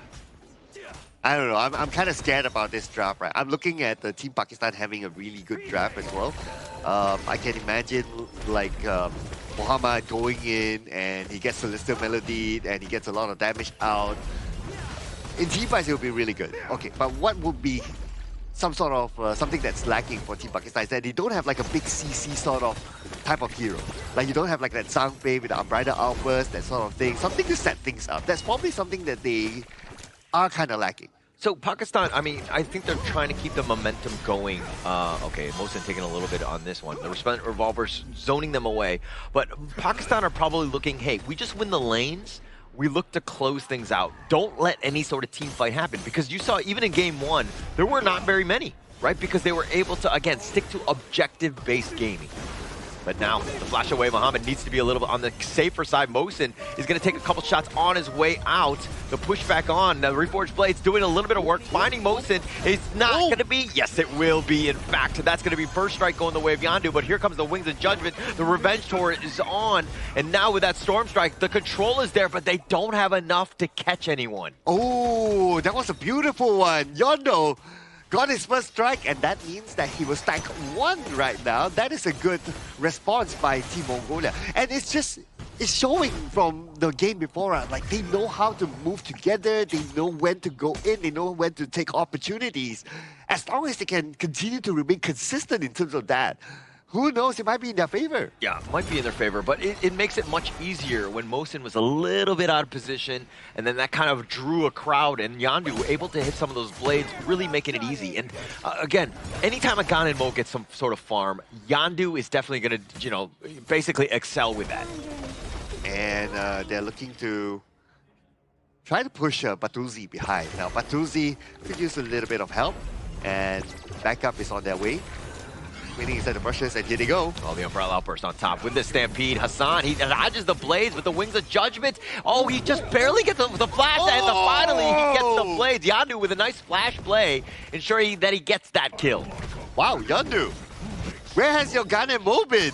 I don't know, I'm kind of scared about this draft, right? I'm looking at the Team Pakistan having a really good draft as well. I can imagine, like, Muhammad going in and he gets Celestial Melody and he gets a lot of damage out. In team fights, it will be really good. Okay, but what would be some sort of something that's lacking for Team Pakistan is that they don't have like a big CC sort of type of hero. Like you don't have like that Zhang Fei with the Unbridled Outburst, that sort of thing. Something to set things up. That's probably something that they are kind of lacking. So Pakistan, I mean, I think they're trying to keep the momentum going. Okay, Mohsen taking a little bit on this one. The revolvers zoning them away. But Pakistan are probably looking, hey, we just win the lanes. We look to close things out. Don't let any sort of team fight happen. Because you saw, even in game one, there were not very many, right? Because they were able to, again, stick to objective-based gaming. But now, the flash away, Muhammad needs to be a little bit on the safer side. Mohsen is going to take a couple shots on his way out. The push back on. The Reforged Blade's doing a little bit of work. Finding Mohsen. It's not going to be. Yes, it will be, in fact. That's going to be first strike going the way of Yandu. But here comes the Wings of Judgment. The Revenge Torrent is on. And now with that Storm Strike, the control is there, but they don't have enough to catch anyone. Oh, that was a beautiful one. Yondo got his first strike, and that means that he will stack 1 right now. That is a good response by Team Mongolia. And it's showing from the game before, like they know how to move together, they know when to go in, they know when to take opportunities. As long as they can continue to remain consistent in terms of that, who knows, it might be in their favor. Yeah, it might be in their favor, but it makes it much easier when Mohsen was a little bit out of position, and then that kind of drew a crowd, and Yandu able to hit some of those blades, really making it easy. And again, anytime a Ganon Mo gets some sort of farm, Yandu is definitely going to, you know, basically excel with that. And they're looking to try to push Batuzi behind. Now, Batuzi could use a little bit of help, and backup is on their way. Waiting inside the brushes, and here they go. Oh, the Umbrella Outburst on top with the Stampede. Hassan, he dodges the blades with the Wings of Judgment. Oh, he just barely gets the flash, and finally he gets the blades. Yandu with a nice flash play, ensuring that he gets that kill. Wow, Yandu, where has your Ganon Mo been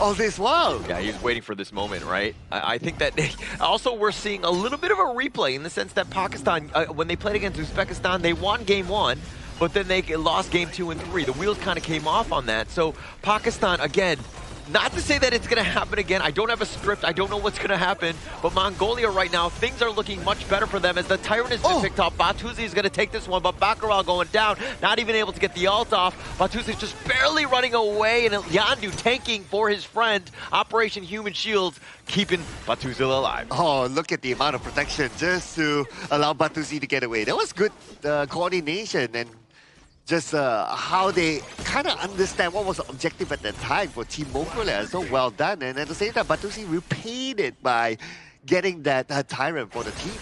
all this while? Yeah, he was waiting for this moment, right? I think that also we're seeing a little bit of a replay in the sense that Pakistan, when they played against Uzbekistan, they won game 1. But then they lost game 2 and 3. The wheels kind of came off on that. So Pakistan, again, not to say that it's going to happen again. I don't have a script. I don't know what's going to happen. But Mongolia right now, things are looking much better for them as the Tyrant has been picked off. Batuzi is going to take this one, but Baccaral going down, not even able to get the ult off. Batuzi is just barely running away, and Yandu tanking for his friend. Operation Human Shields keeping Batuzi alive. Oh, look at the amount of protection just to allow Batuzi to get away. That was good coordination and just how they kind of understand what was the objective at that time for Team Mongolia. So well done. And at the same time, Batuzi repaid it by getting that Tyrant for the team.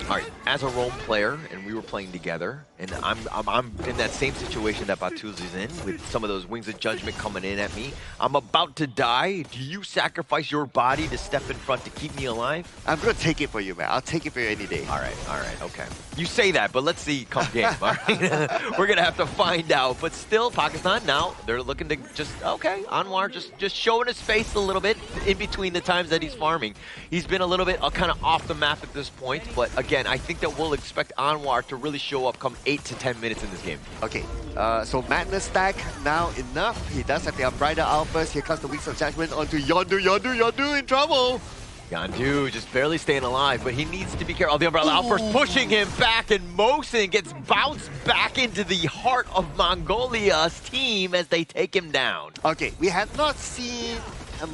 All right, as a role player, and we were playing together, and I'm in that same situation that Batuzi's in, with some of those Wings of Judgment coming in at me. I'm about to die. Do you sacrifice your body to step in front to keep me alive? I'm going to take it for you, man. I'll take it for you any day. All right, okay. You say that, but let's see come game, all right? We're going to have to find out. But still, Pakistan, now, they're looking to just, okay, Anwar just showing his face a little bit in between the times that he's farming. He's been a little bit kind of off the map at this point, but again, I think that we'll expect Anwar to really show up come 8 to 10 minutes in this game. Okay, so Madness stack now enough. He does have the Unbridled Outburst. Here comes the Wings of Judgment onto Yandu in trouble. Yandu just barely staying alive, but he needs to be careful. Oh, the Umbrella Outburst pushing him back, and Mohsen gets bounced back into the heart of Mongolia's team as they take him down. Okay, we have not seen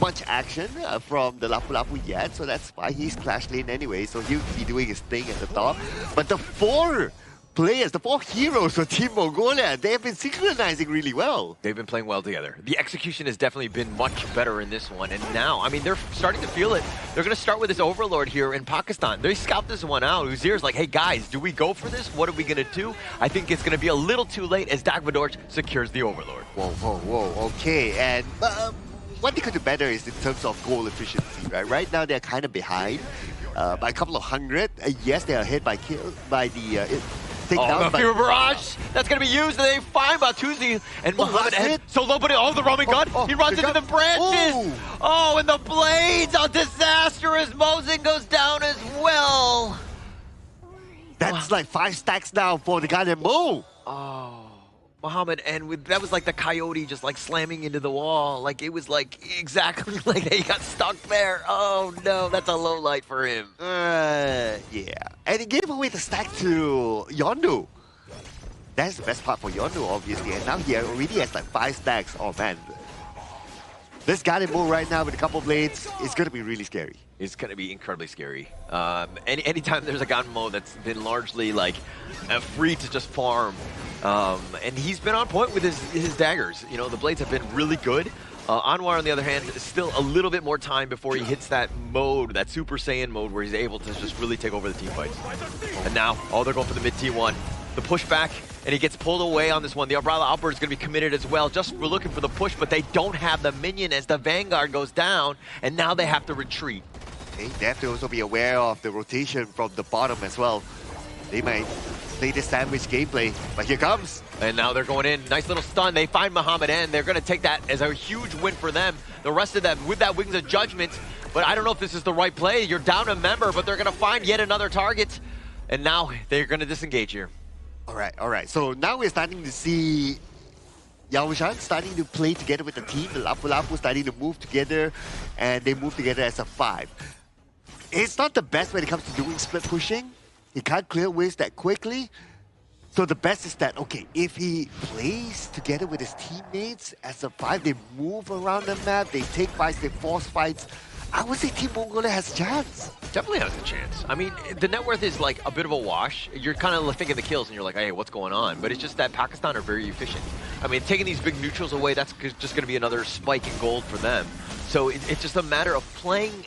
much action from the Lapu Lapu yet, so that's why he's Clash Lane anyway, so he'll be doing his thing at the top. But the 4 players, the 4 heroes for Team Mongolia, they have been synchronizing really well. They've been playing well together. The execution has definitely been much better in this one. And now, I mean, they're starting to feel it. They're going to start with this Overlord here in Pakistan. They scout this one out. Uzir's like, hey guys, do we go for this? What are we going to do? I think it's going to be a little too late as Dagvadorj secures the Overlord. Whoa, okay. And what they could do better is in terms of goal efficiency, right? Right now, they're kind of behind by a couple of hundred. Yes, they are ahead by the takedown. The Fever Barrage! That's going to be used, and they find Batuzi and Mohammed. And so low, but the roaming gun. He runs into the branches. Oh, and the blades! A disastrous Mosin goes down as well. That's like 5 stacks now for the guy that Mo. Oh. Mohammed, and that was like the coyote just like slamming into the wall. Like it was like exactly like he got stuck there. Oh no, that's a low light for him. Yeah. And he gave away the stack to Yondu. That's the best part for Yondu, obviously. And now he already has like 5 stacks. Oh man. This Guardian Bull right now with a couple blades is going to be really scary. It's going to be incredibly scary. Anytime there's a Gaiden mode that's been largely like free to just farm, and he's been on point with his daggers. You know, the blades have been really good. Anwar, on the other hand, is still a little bit more time before he hits that mode, that Super Saiyan mode, where he's able to just really take over the team fights. And now, they're going for the mid T1. The pushback, and he gets pulled away on this one. The Umbrella Outbird is going to be committed as well. We're looking for the push, but they don't have the minion as the Vanguard goes down, and now they have to retreat. They have to also be aware of the rotation from the bottom as well. They might play this sandwich gameplay, but here comes. And now they're going in. Nice little stun. They find Muhammad N. They're going to take that as a huge win for them. The rest of them with that Wings of Judgment. But I don't know if this is the right play. You're down a member, but they're going to find yet another target. And now they're going to disengage here. All right. So now we're starting to see Yaoshan starting to play together with the team. The Lapu-Lapu starting to move together, and they move together as a 5. It's not the best when it comes to doing split pushing. He can't clear waves that quickly. So the best is that, okay, if he plays together with his teammates as a 5, they move around the map, they take fights, they force fights, I would say Team Mongolia has a chance. Definitely has a chance. I mean, the net worth is like a bit of a wash. You're kind of thinking the kills and you're like, hey, what's going on? But it's just that Pakistan are very efficient. I mean, taking these big neutrals away, that's just going to be another spike in gold for them. So it's just a matter of playing.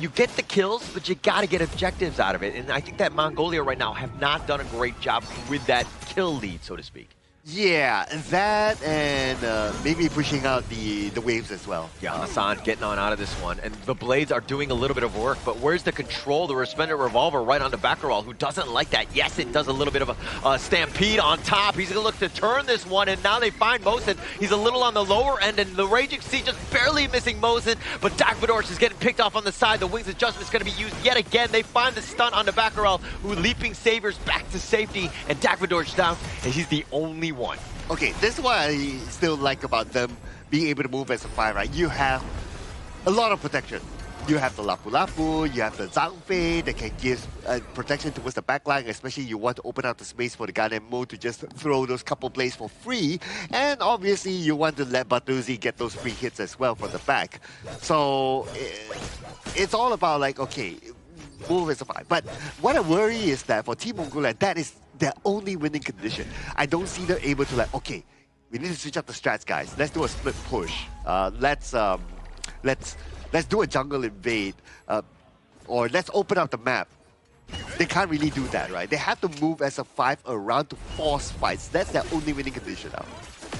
You get the kills, but you got to get objectives out of it. And I think that Mongolia right now have not done a great job with that kill lead, so to speak. Yeah, that and maybe pushing out the waves as well. Yeah, Hassan getting on out of this one. And the blades are doing a little bit of work, but where's the control? The Resplendent Revolver right onto Baccaral, who doesn't like that. Yes, it does a little bit of a stampede on top. He's going to look to turn this one, and now they find Mosin. He's a little on the lower end, and the Raging Sea just barely missing Mosin, but Dagvadorj is getting picked off on the side. The Wings Adjustment is going to be used yet again. They find the stun onto Baccaral, who leaping Saviors back to safety, and Dagvadorj down, and he's the only one. Okay, this is what I still like about them being able to move as a 5, right? You have a lot of protection. You have the Lapu-Lapu, you have the Zhangfei that can give protection towards the backline, especially you want to open up the space for the Guardian Mode to just throw those couple blades for free. And obviously you want to let Batuzi get those free hits as well from the back. So it's all about like, okay, move as a 5. But what I worry is that for Team Mongolia, that is their only winning condition. I don't see them able to like, okay, we need to switch up the strats, guys. Let's do a split push. Let's do a jungle invade, or let's open up the map. They can't really do that, right? They have to move as a 5 around to force fights. That's their only winning condition now.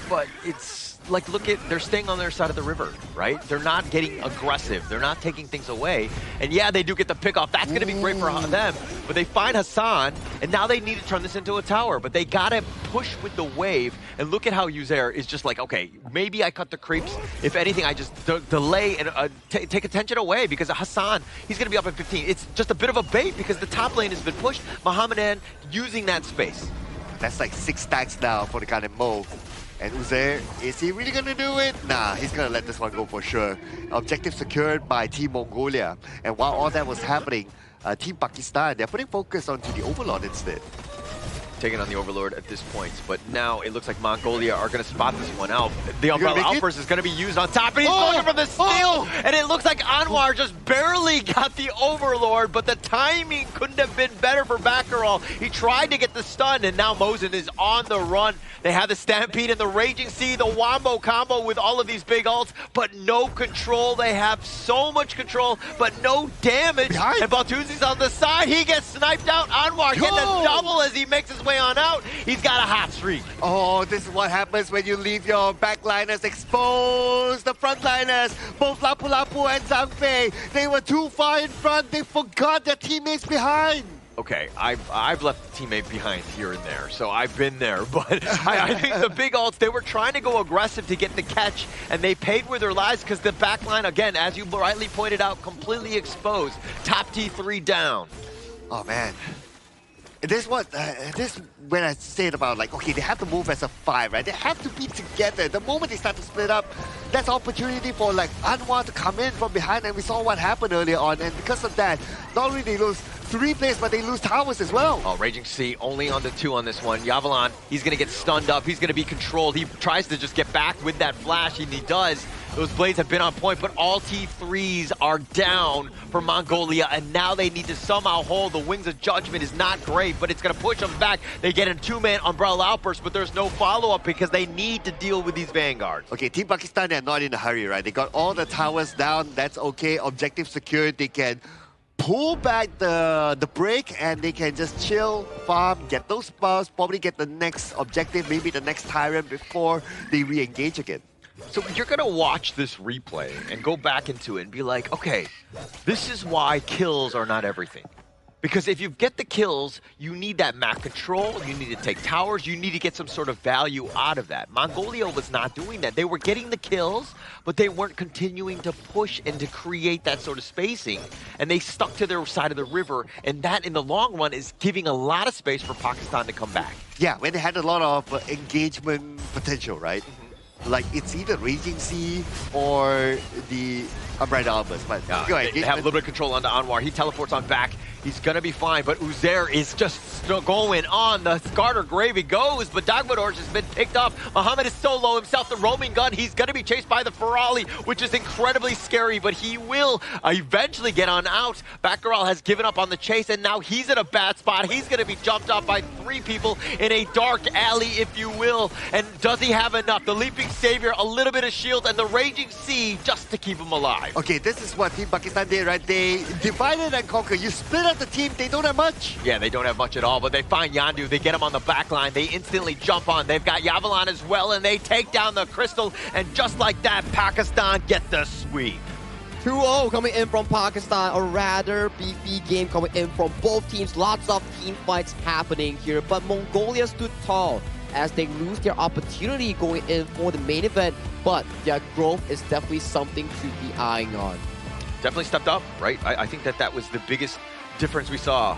But it's like, look at, they're staying on their side of the river, right? They're not getting aggressive. They're not taking things away. And yeah, they do get the pick off. That's going to be great for them. But they find Hassan, and now they need to turn this into a tower. But they got to push with the wave. And look at how Uzair is just like, okay, maybe I cut the creeps. If anything, I just delay and take attention away, because Hassan, he's going to be up at 15. It's just a bit of a bait because the top lane has been pushed. Mohammedan using that space. That's like 6 stacks now for the Guardian Mo. And Uzair, is he really going to do it? Nah, he's going to let this one go for sure. Objective secured by Team Mongolia. And while all that was happening, Team Pakistan, they're putting focus onto the Overlord instead. taking on the Overlord at this point, but now it looks like Mongolia are going to spot this one out. The Umbrella Outburst is going to be used on top, and he's going for the steal, and it looks like Anwar just barely got the Overlord, but the timing couldn't have been better for Baccaral. He tried to get the stun, and now Mosin is on the run. They have the Stampede and the Raging Sea, the Wombo combo with all of these big ults, but no control. They have so much control, but no damage. And Baltuzi's on the side. He gets sniped out. Anwar getting a double as he makes his way on out. He's got a hot streak. Oh, this is what happens when you leave your backliners exposed. The frontliners, both Lapu Lapu and Zhang Fei, they were too far in front. They forgot their teammates behind. Okay, I've left the teammate behind here and there, so I've been there. But I think the big ults, they were trying to go aggressive to get the catch, and they paid with their lives because the backline, again, as you rightly pointed out, completely exposed. Top T3 down. Oh, man. This when I said about like, okay, they have to move as a 5, right? They have to be together. The moment they start to split up, that's opportunity for like Anwar to come in from behind, and we saw what happened earlier on. And because of that, not only they lose 3 players, but they lose towers as well. Oh, Raging Sea only on the 2 on this one. Yavalan, he's gonna get stunned up. He's gonna be controlled. He tries to just get back with that flash, and he does. Those blades have been on point, but all T3s are down for Mongolia, and now they need to somehow hold. The Wings of Judgment is not great, but it's going to push them back. They get a 2-man Umbrella Outburst, but there's no follow-up because they need to deal with these Vanguards. Okay, Team Pakistan, they're not in a hurry, right? They got all the towers down. That's okay. Objective secured. They can pull back the break, and they can just chill, farm, get those buffs, probably get the next objective, maybe the next Tyrant before they re-engage again. So you're going to watch this replay and go back into it and be like, okay, this is why kills are not everything. Because if you get the kills, you need that map control, you need to take towers, you need to get some sort of value out of that. Mongolia was not doing that. They were getting the kills, but they weren't continuing to push and to create that sort of spacing. And they stuck to their side of the river, and that in the long run is giving a lot of space for Pakistan to come back. Yeah, when they had a lot of engagement potential, right? Like, it's either Raging Sea or the Umbrella Outburst. But they have a little bit of control onto Anwar. He teleports on back. He's going to be fine, but Uzair is just still going on. The Scarter Gravy goes, but Dagmadorj has been picked up. Muhammad is so low himself. The roaming gun, he's going to be chased by the Ferali, which is incredibly scary, but he will eventually get on out. Baccaral has given up on the chase, and now he's in a bad spot. He's going to be jumped off by 3 people in a dark alley, if you will. And does he have enough? The Leaping Savior, a little bit of shield, and the Raging Sea just to keep him alive. Okay, this is what Team Pakistan did, right? They divided and conquered. You split up the team, they don't have much. Yeah, they don't have much at all, but they find Yandu. They get him on the back line. They instantly jump on. They've got Yavalan as well, and they take down the Crystal. And just like that, Pakistan get the sweep. 2-0 coming in from Pakistan, a rather beefy game coming in from both teams. Lots of team fights happening here, but Mongolia stood tall as they lose their opportunity going in for the main event, but their growth is definitely something to be eyeing on. Definitely stepped up, right? I think that was the biggest difference we saw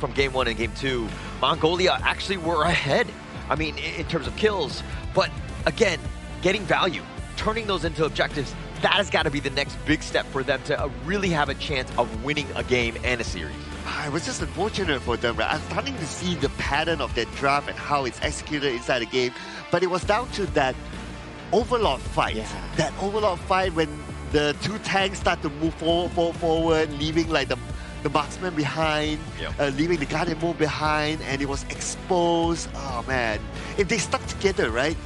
from Game 1 and Game 2. Mongolia actually were ahead, I mean, in terms of kills, but again, getting value, turning those into objectives, that has got to be the next big step for them to really have a chance of winning a game and a series. It was just unfortunate for them, right? I'm starting to see the pattern of their draft and how it's executed inside the game, but it was down to that overlord fight. Yeah. That overlord fight when the 2 tanks start to move forward, leaving like the marksman behind, leaving the Guardian Moon behind, and it was exposed. Oh man, if they stuck together, right,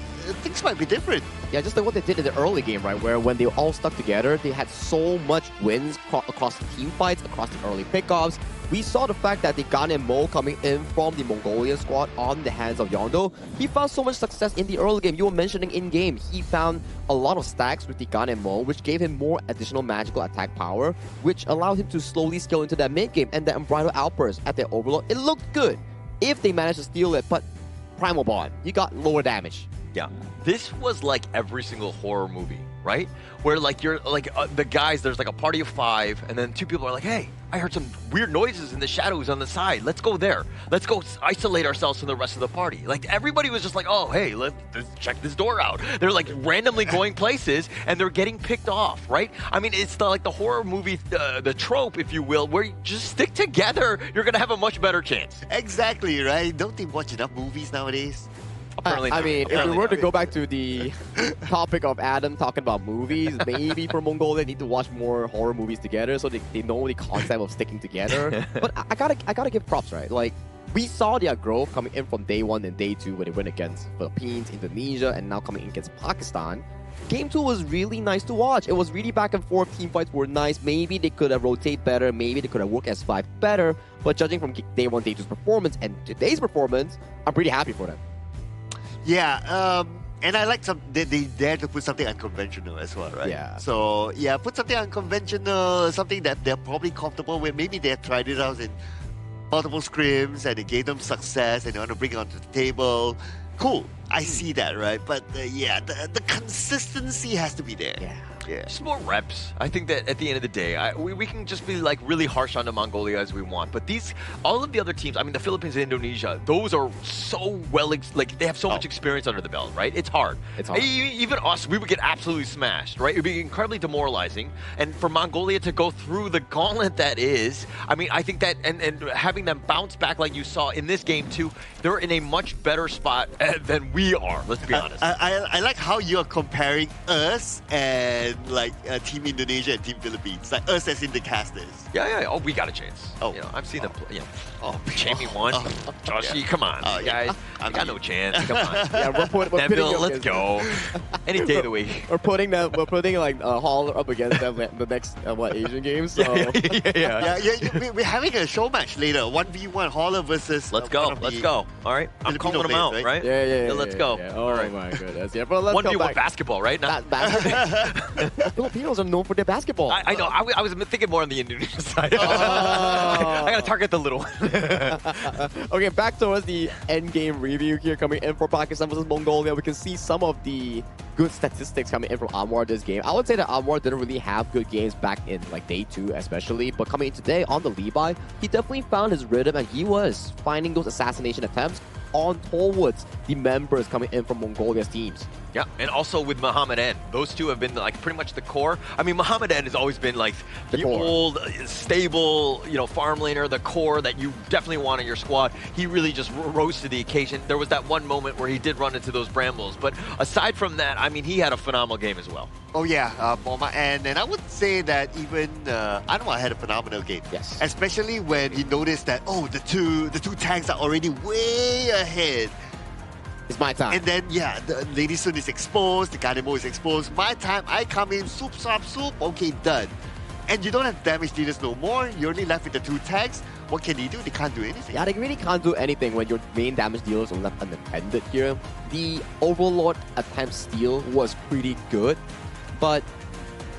things might be different. Yeah, just like what they did in the early game, right, where when they all stuck together, they had so much wins across the team fights, across the early pickoffs. We saw the fact that the Ghanaian Mo coming in from the Mongolian squad on the hands of Yondo, he found so much success in the early game. You were mentioning in-game, he found a lot of stacks with the Ghanaian Mo, which gave him more additional magical attack power, which allowed him to slowly scale into that mid-game, and the Unbridled Outburst at their Overlord, it looked good if they managed to steal it, but Primal Bond, you got lower damage. Yeah, this was like every single horror movie right? Where like you're like the guys, there's like a party of 5, and then 2 people are like, hey, I heard some weird noises in the shadows on the side. Let's go there. Let's go isolate ourselves from the rest of the party. Like everybody was just like, oh, hey, let's check this door out. They're like randomly going places and they're getting picked off, right? I mean, it's like the horror movie, the trope, if you will, where you just stick together. You're gonna have a much better chance. Exactly, right? Don't they watch enough movies nowadays? I mean, if we were to go back to the topic of Adam talking about movies, maybe for Mongolia they need to watch more horror movies together so they know the concept of sticking together. But I gotta give props, right? Like, we saw their growth coming in from day 1 and day 2 when they went against Philippines, Indonesia, and now coming in against Pakistan. Game 2 was really nice to watch. It was really back and forth. Team fights were nice. Maybe they could have rotated better. Maybe they could have worked as 5 better. But judging from day 1, day 2's performance and today's performance, I'm pretty happy for them. Yeah, and I like they dare to put something unconventional as well, right? Yeah. So yeah, put something unconventional, something that they're probably comfortable with. Maybe they have tried it out in multiple scrims and it gave them success, and they want to bring it onto the table. Cool, I see that, right? But yeah, the consistency has to be there. Yeah. Just more reps. I think that at the end of the day, we can just be like really harsh on the Mongolia as we want. But all of the other teams, I mean, the Philippines and Indonesia, those are so like they have so much experience under the belt, right? It's hard. It's hard. Even us, we would get absolutely smashed, right? It would be incredibly demoralizing. And for Mongolia to go through the gauntlet that is, I mean, I think that, and having them bounce back like you saw in this game too, they're in a much better spot than we are, let's be honest. I like how you're comparing us and like Team Indonesia and Team Philippines. Like us as in the casters. Yeah. Oh, we got a chance. Oh, you know, I've seen them play. You know, Champion 1. Joshi, come on, guys. I got no chance. Come on. Yeah, we're putting let's go. Any day of the week. We're putting like Hall up against them the next Asian games. So. We're having a show match later. 1v1 Hauler versus. Let's go. All right, I'm calling them out, right? Yeah. Let's go. Yeah. Oh right. my goodness. Yeah, but let's 1v1 basketball, right? Not basketball. Filipinos are known for their basketball. I know. I was thinking more on the Indonesian side. I gotta target the little one. Okay, back towards the end game review here coming in for Pakistan versus Mongolia. We can see some of the good statistics coming in from Anwar this game. I would say that Anwar didn't really have good games back in like day 2 especially, but coming in today on the Levi, he definitely found his rhythm and he was finding those assassination attempts on towards the members coming in from Mongolia's teams. Yeah, and also with Muhammad N. Those two have been like pretty much the core. I mean, Muhammad N has always been like the old, stable, farm laner, the core that you definitely want in your squad. He really just rose to the occasion. There was that one moment where he did run into those brambles, but aside from that, I mean, he had a phenomenal game as well. Oh yeah, Moma, and I would say that even Anwar had a phenomenal game. Yes. Especially when he noticed that the two tanks are already way ahead. It's my time. And then the Lady Sun is exposed, the Ganemo is exposed. My time, I come in, soup, okay, done. And you don't have damage dealers no more. You're only left with the 2 tanks. What can he do? They can't do anything. Yeah, they really can't do anything when your main damage dealers are left unattended here. The Overlord attempt steal was pretty good, but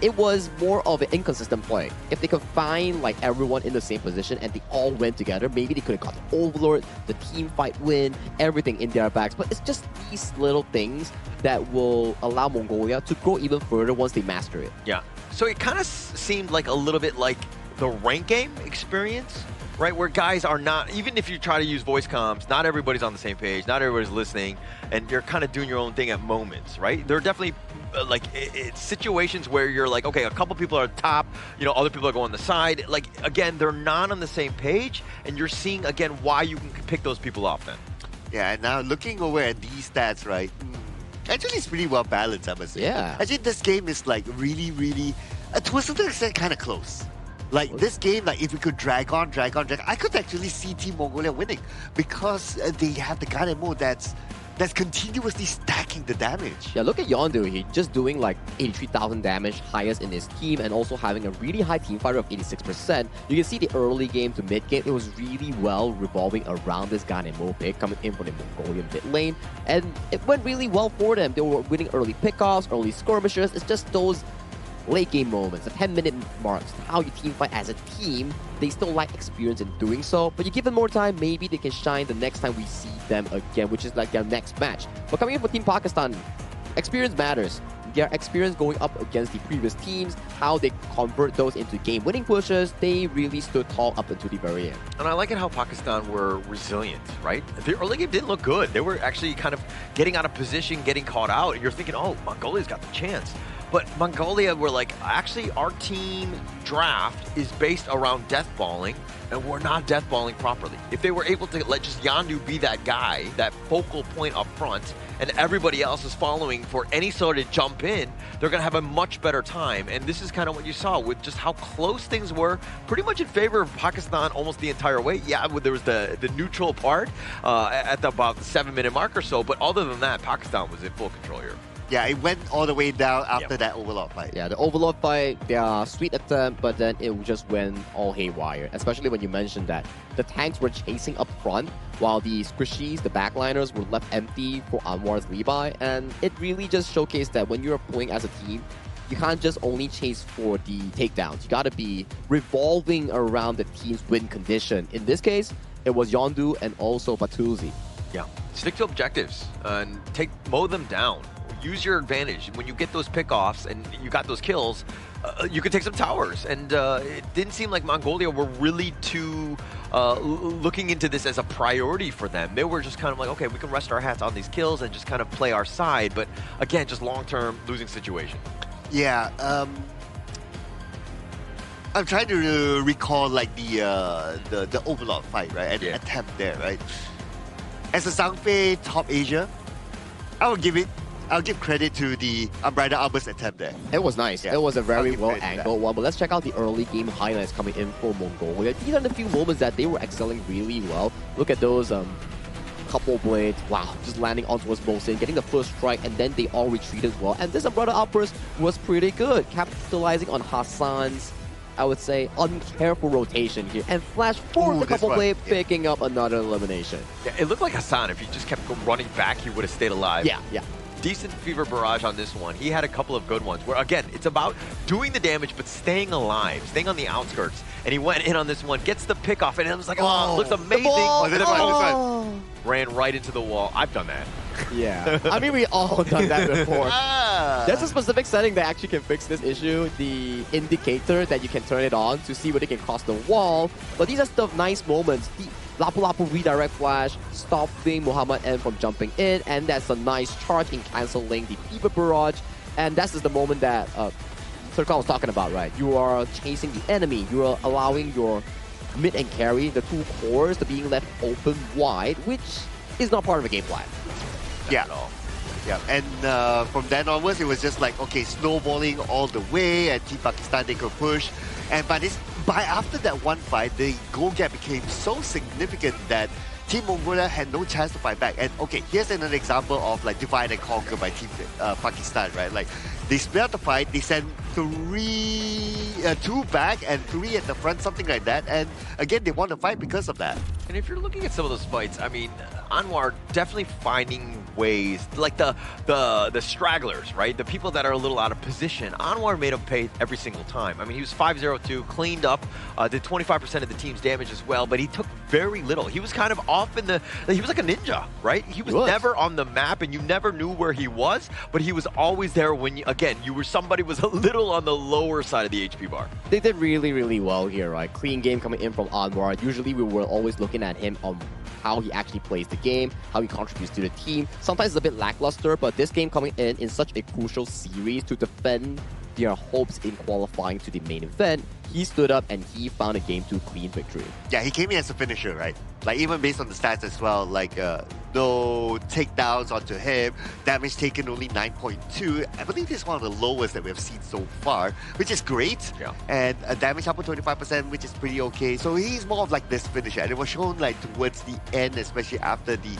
it was more of an inconsistent play. If they could find like everyone in the same position and they all went together, maybe they could have got the Overlord, the team fight win, everything in their backs. But it's just these little things that will allow Mongolia to grow even further once they master it. Yeah. So it kind of seemed like a little bit like the rank game experience, right? Where guys are not, even if you try to use voice comms, not everybody's on the same page, not everybody's listening, and you're kind of doing your own thing at moments, right? There are definitely it's situations where you're like, okay, a couple people are top, other people are going on the side. Like, again, they're not on the same page, and you're seeing, again, why you can pick those people off then. Yeah, and now looking over at these stats, right, actually it's pretty well balanced, I must say. Yeah. Actually, this game is like really, to a certain extent, kind of close. Like this game, like if we could drag on, I could actually see Team Mongolia winning because they have the Ganemo that's continuously stacking the damage. Yeah, look at Yondu. He's just doing like 83,000 damage, highest in his team, and also having a really high team fighter of 86%. You can see the early game to mid game, it was really well revolving around this Ganemo pick coming in from the Mongolian mid lane, and it went really well for them. They were winning early pickoffs, early skirmishes. It's just those late game moments, the 10-minute marks, how you team fight as a team. They still lack experience in doing so, but you give them more time, maybe they can shine the next time we see them again, which is like their next match. But coming in for Team Pakistan, experience matters. their experience going up against the previous teams, how they convert those into game-winning pushes, they really stood tall up until the very end. And I like it how Pakistan were resilient, right? The early game didn't look good. They were actually kind of getting out of position, getting caught out, and you're thinking, oh, Mongolia's got the chance. But Mongolia were like, actually, our team draft is based around deathballing, and we're not deathballing properly. If they were able to let just Yandu be that guy, that focal point up front, and everybody else is following for any sort of jump in, they're going to have a much better time. And this is kind of what you saw with just how close things were, pretty much in favor of Pakistan almost the entire way. Yeah, there was the neutral part at about the 7-minute mark or so, but other than that, Pakistan was in full control here. Yeah, it went all the way down after that overlord fight. Yeah, the overlord fight, they are sweet attempt, but then it just went all haywire. Especially when you mentioned that the tanks were chasing up front, while the squishies, the backliners, were left empty for Anwar's Levi. And it really just showcased that when you're playing as a team, you can't just only chase for the takedowns. You gotta be revolving around the team's win condition. In this case, it was Yondu and also Batulzi. Yeah, stick to objectives and mow them down. Use your advantage. When you get those pickoffs and you got those kills, you could take some towers. And it didn't seem like Mongolia were really too looking into this as a priority for them. They were just kind of like, okay, we can rest our hats on these kills and just kind of play our side. But again, just long-term losing situation. Yeah. I'm trying to recall like the overlord fight, right? And the attempt there, right? As a Zhangfei top Asia, I'll give credit to the Umbrella Armor's attempt there. It was nice. Yeah. It was a very well-angled one. But let's check out the early game highlights coming in for Mongolia. These are the few moments that they were excelling really well. Look at those couple blades. Wow, just landing onto his Mosin, getting the first strike, and then they all retreated as well. And this Umbrella outburst was pretty good, capitalizing on Hassan's, I would say, uncareful rotation here. And Flash forced the couple blade, picking up another elimination. Yeah, it looked like Hassan, if he just kept running back, he would have stayed alive. Yeah. Decent fever barrage on this one. He had a couple of good ones where, again, it's about doing the damage but staying alive, staying on the outskirts. And he went in on this one, gets the pick off, and it was like, oh, looks amazing. Ran right into the wall. I've done that. Yeah, I mean, we all done that before. There's a specific setting that actually can fix this issue, the indicator that you can turn it on to see whether it can cross the wall. But these are still nice moments. The Lapu Lapu redirect flash, stopping Muhammad M from jumping in, and that's a nice charge in cancelling the fever barrage. And that's just the moment that Serkan was talking about, right? You are chasing the enemy, you are allowing your mid and carry, the two cores, to being left open wide, which is not part of the game plan. Yeah. Yeah, and from then onwards, it was just like, okay, snowballing all the way, and Team Pakistan, they could push. And by after that one fight, the goal gap became so significant that Team Mongolia had no chance to fight back. And okay, here's another example of like divide and conquer by Team Pakistan, right? Like they split up the fight, they sent two back and 3 at the front, something like that. And again, they won the fight because of that. And if you're looking at some of those fights, I mean, Anwar definitely finding ways, like the stragglers, right? The people that are a little out of position. Anwar made them pay every single time. I mean, he was 5-0-2, cleaned up, did 25% of the team's damage as well, but he took very little. He was kind of off in he was like a ninja, right? He was never on the map, and you never knew where he was, but he was always there when, somebody was a little on the lower side of the HP bar. They did really, really well here, right? Clean game coming in from Anwar. Usually we were always looking at him on how he actually plays the game, how he contributes to the team. Sometimes it's a bit lackluster, but this game coming in such a crucial series to defend their hopes in qualifying to the main event, he stood up and he found a Game 2 clean victory. Yeah, he came in as a finisher, right? Like even based on the stats as well, like no takedowns onto him, damage taken only 9.2. I believe this is one of the lowest that we have seen so far, which is great. Yeah. And a damage up to 25%, which is pretty okay. So he's more of like this finisher, and it was shown like towards the end, especially after the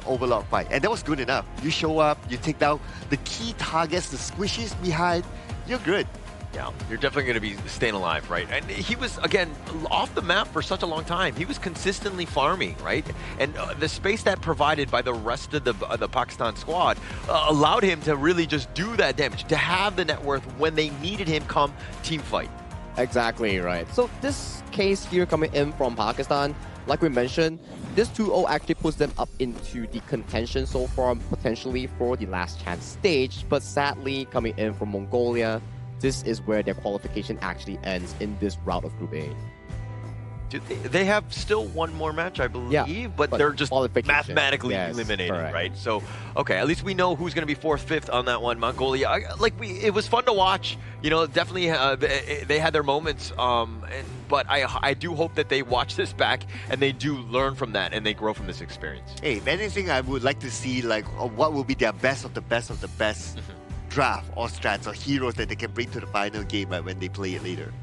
overlord fight. And that was good enough. You show up, you take down the key targets, the squishies behind, you're good. Yeah, you're definitely going to be staying alive, right? And he was, again, off the map for such a long time. He was consistently farming, right? And the space that provided by the rest of the Pakistan squad allowed him to really just do that damage, to have the net worth when they needed him come team fight. Exactly, right. So this case here coming in from Pakistan, like we mentioned, this 2-0 actually puts them up into the contention so far, potentially for the last chance stage. But sadly, coming in from Mongolia, this is where their qualification actually ends in this route of Group A. They have still one more match, I believe, but they're just mathematically eliminated, right? So, okay, at least we know who's going to be 4th, 5th on that one. Mongolia, it was fun to watch. You know, definitely they had their moments, but I do hope that they watch this back and they do learn from that and they grow from this experience. Hey, if anything, I would like to see like what will be their best of the best of the best draft or strats or heroes that they can bring to the final game when they play it later.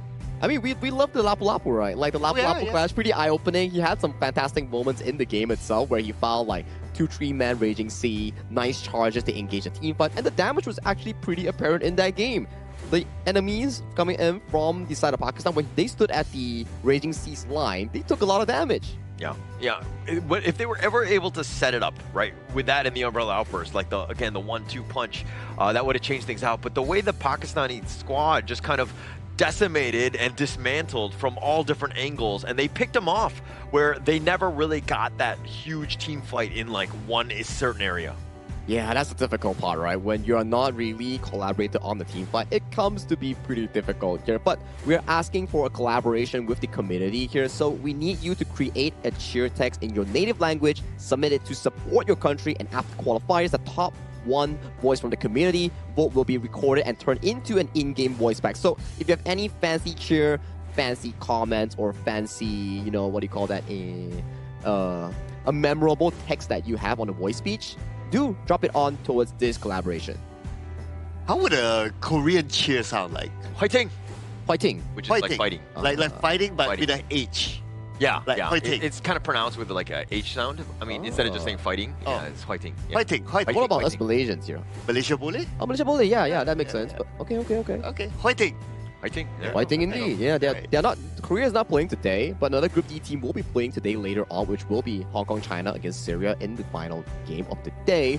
I mean, we love the Lapu Lapu, right? Like, the Lapu Lapu Clash, pretty eye-opening. He had some fantastic moments in the game itself where he found, like, 2-3-man Raging Sea, nice charges to engage a team fight, and the damage was actually pretty apparent in that game. The enemies coming in from the side of Pakistan, when they stood at the Raging Sea's line, they took a lot of damage. Yeah. If they were ever able to set it up, right, with that and the Umbrella Outburst, like, the 1-2 punch, that would have changed things out. But the way the Pakistani squad just kind of decimated and dismantled from all different angles, and they picked them off where they never really got that huge team fight in like one certain area. Yeah, that's the difficult part, right? When you're not really collaborated on the team fight, it comes to be pretty difficult here. But we're asking for a collaboration with the community here, so we need you to create a cheer text in your native language, submit it to support your country, and after qualifiers, the top one voice from the community vote will be recorded and turned into an in-game voice back. So if you have any fancy cheer, fancy comments, or fancy, you know, what do you call that, a memorable text that you have on a voice speech, do drop it on towards this collaboration. How would a Korean cheer sound like? Fighting. Which is like fighting. Like fighting, but with an H. Yeah, like fighting. It's kind of pronounced with like a H sound. I mean, instead of just saying fighting, it's fighting. Yeah. Fighting. What about us Malaysians here? Malaysia boleh? Oh, Malaysia boleh. Yeah, that makes sense. But okay. Fighting. Fighting indeed. Yeah, they're not. Korea is not playing today, but another Group D team will be playing today later on, which will be Hong Kong, China against Syria in the final game of the day.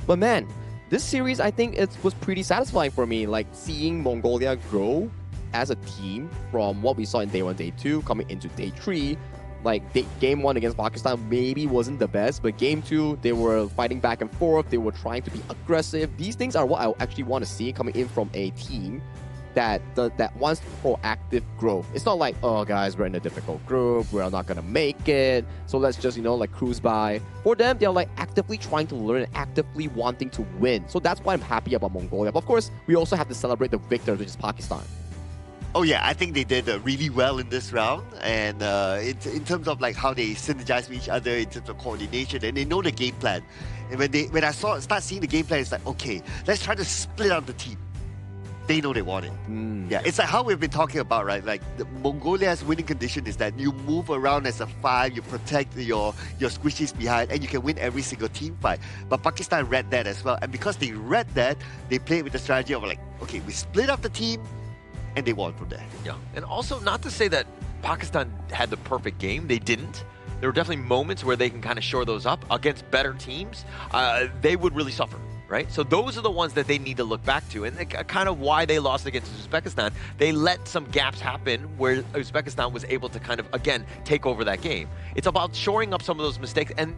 But man, this series I think it was pretty satisfying for me. Like seeing Mongolia grow as a team from what we saw in day 1, day 2, coming into day 3. Like, game 1 against Pakistan maybe wasn't the best, but game 2, they were fighting back and forth. They were trying to be aggressive. These things are what I actually want to see coming in from a team that wants proactive growth. It's not like, oh, guys, we're in a difficult group. We're not going to make it. So let's just, like, cruise by. For them, they're, like, actively trying to learn and actively wanting to win. So that's why I'm happy about Mongolia. But, of course, we also have to celebrate the victors, which is Pakistan. Oh yeah, I think they did really well in this round, and in terms of like how they synergize with each other in terms of coordination, and they know the game plan. And when I start seeing the game plan, it's like, okay, let's try to split out the team. They know they want it. Yeah, it's like how we've been talking about, right? Like Mongolia's winning condition is that you move around as a 5, you protect your squishies behind, and you can win every single team fight. But Pakistan read that as well, and because they read that, they played with the strategy of like, okay, we split up the team. And they won from there. Yeah, and also not to say that Pakistan had the perfect game. They didn't. There were definitely moments where they can kind of shore those up against better teams. They would really suffer, right? So those are the ones that they need to look back to, and kind of why they lost against Uzbekistan. They let some gaps happen where Uzbekistan was able to kind of, again, take over that game. It's about shoring up some of those mistakes, and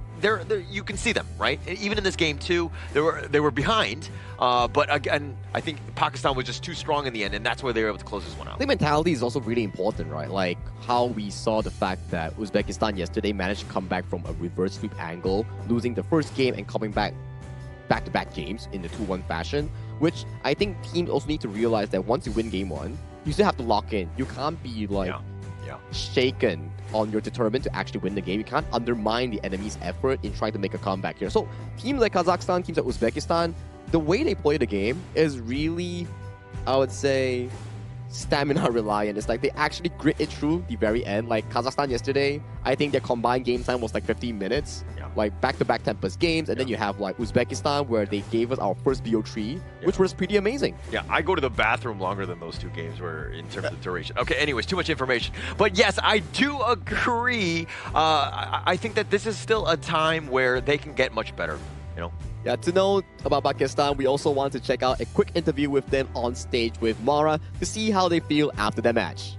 you can see them, right? Even in this game too, they were behind, but again, I think Pakistan was just too strong in the end, and that's where they were able to close this one out. I think mentality is also really important, right? Like how we saw the fact that Uzbekistan yesterday managed to come back from a reverse sweep angle, losing the first game and coming back back-to-back games in the 2-1 fashion, which I think teams also need to realize that once you win game 1, you still have to lock in. You can't be like shaken on your determined to actually win the game. You can't undermine the enemy's effort in trying to make a comeback here. So teams like Kazakhstan, teams like Uzbekistan, the way they play the game is really, I would say, stamina reliant. It's like they actually grit it through the very end. Like Kazakhstan yesterday, I think their combined game time was like 15 minutes. Like back-to-back Tempest games, and then you have like Uzbekistan where they gave us our first BO3, which was pretty amazing. Yeah, I go to the bathroom longer than those two games were in terms of duration. Okay, anyways, too much information. But yes, I do agree. I think that this is still a time where they can get much better, Yeah, to know about Pakistan, we also want to check out a quick interview with them on stage with Mara to see how they feel after their match.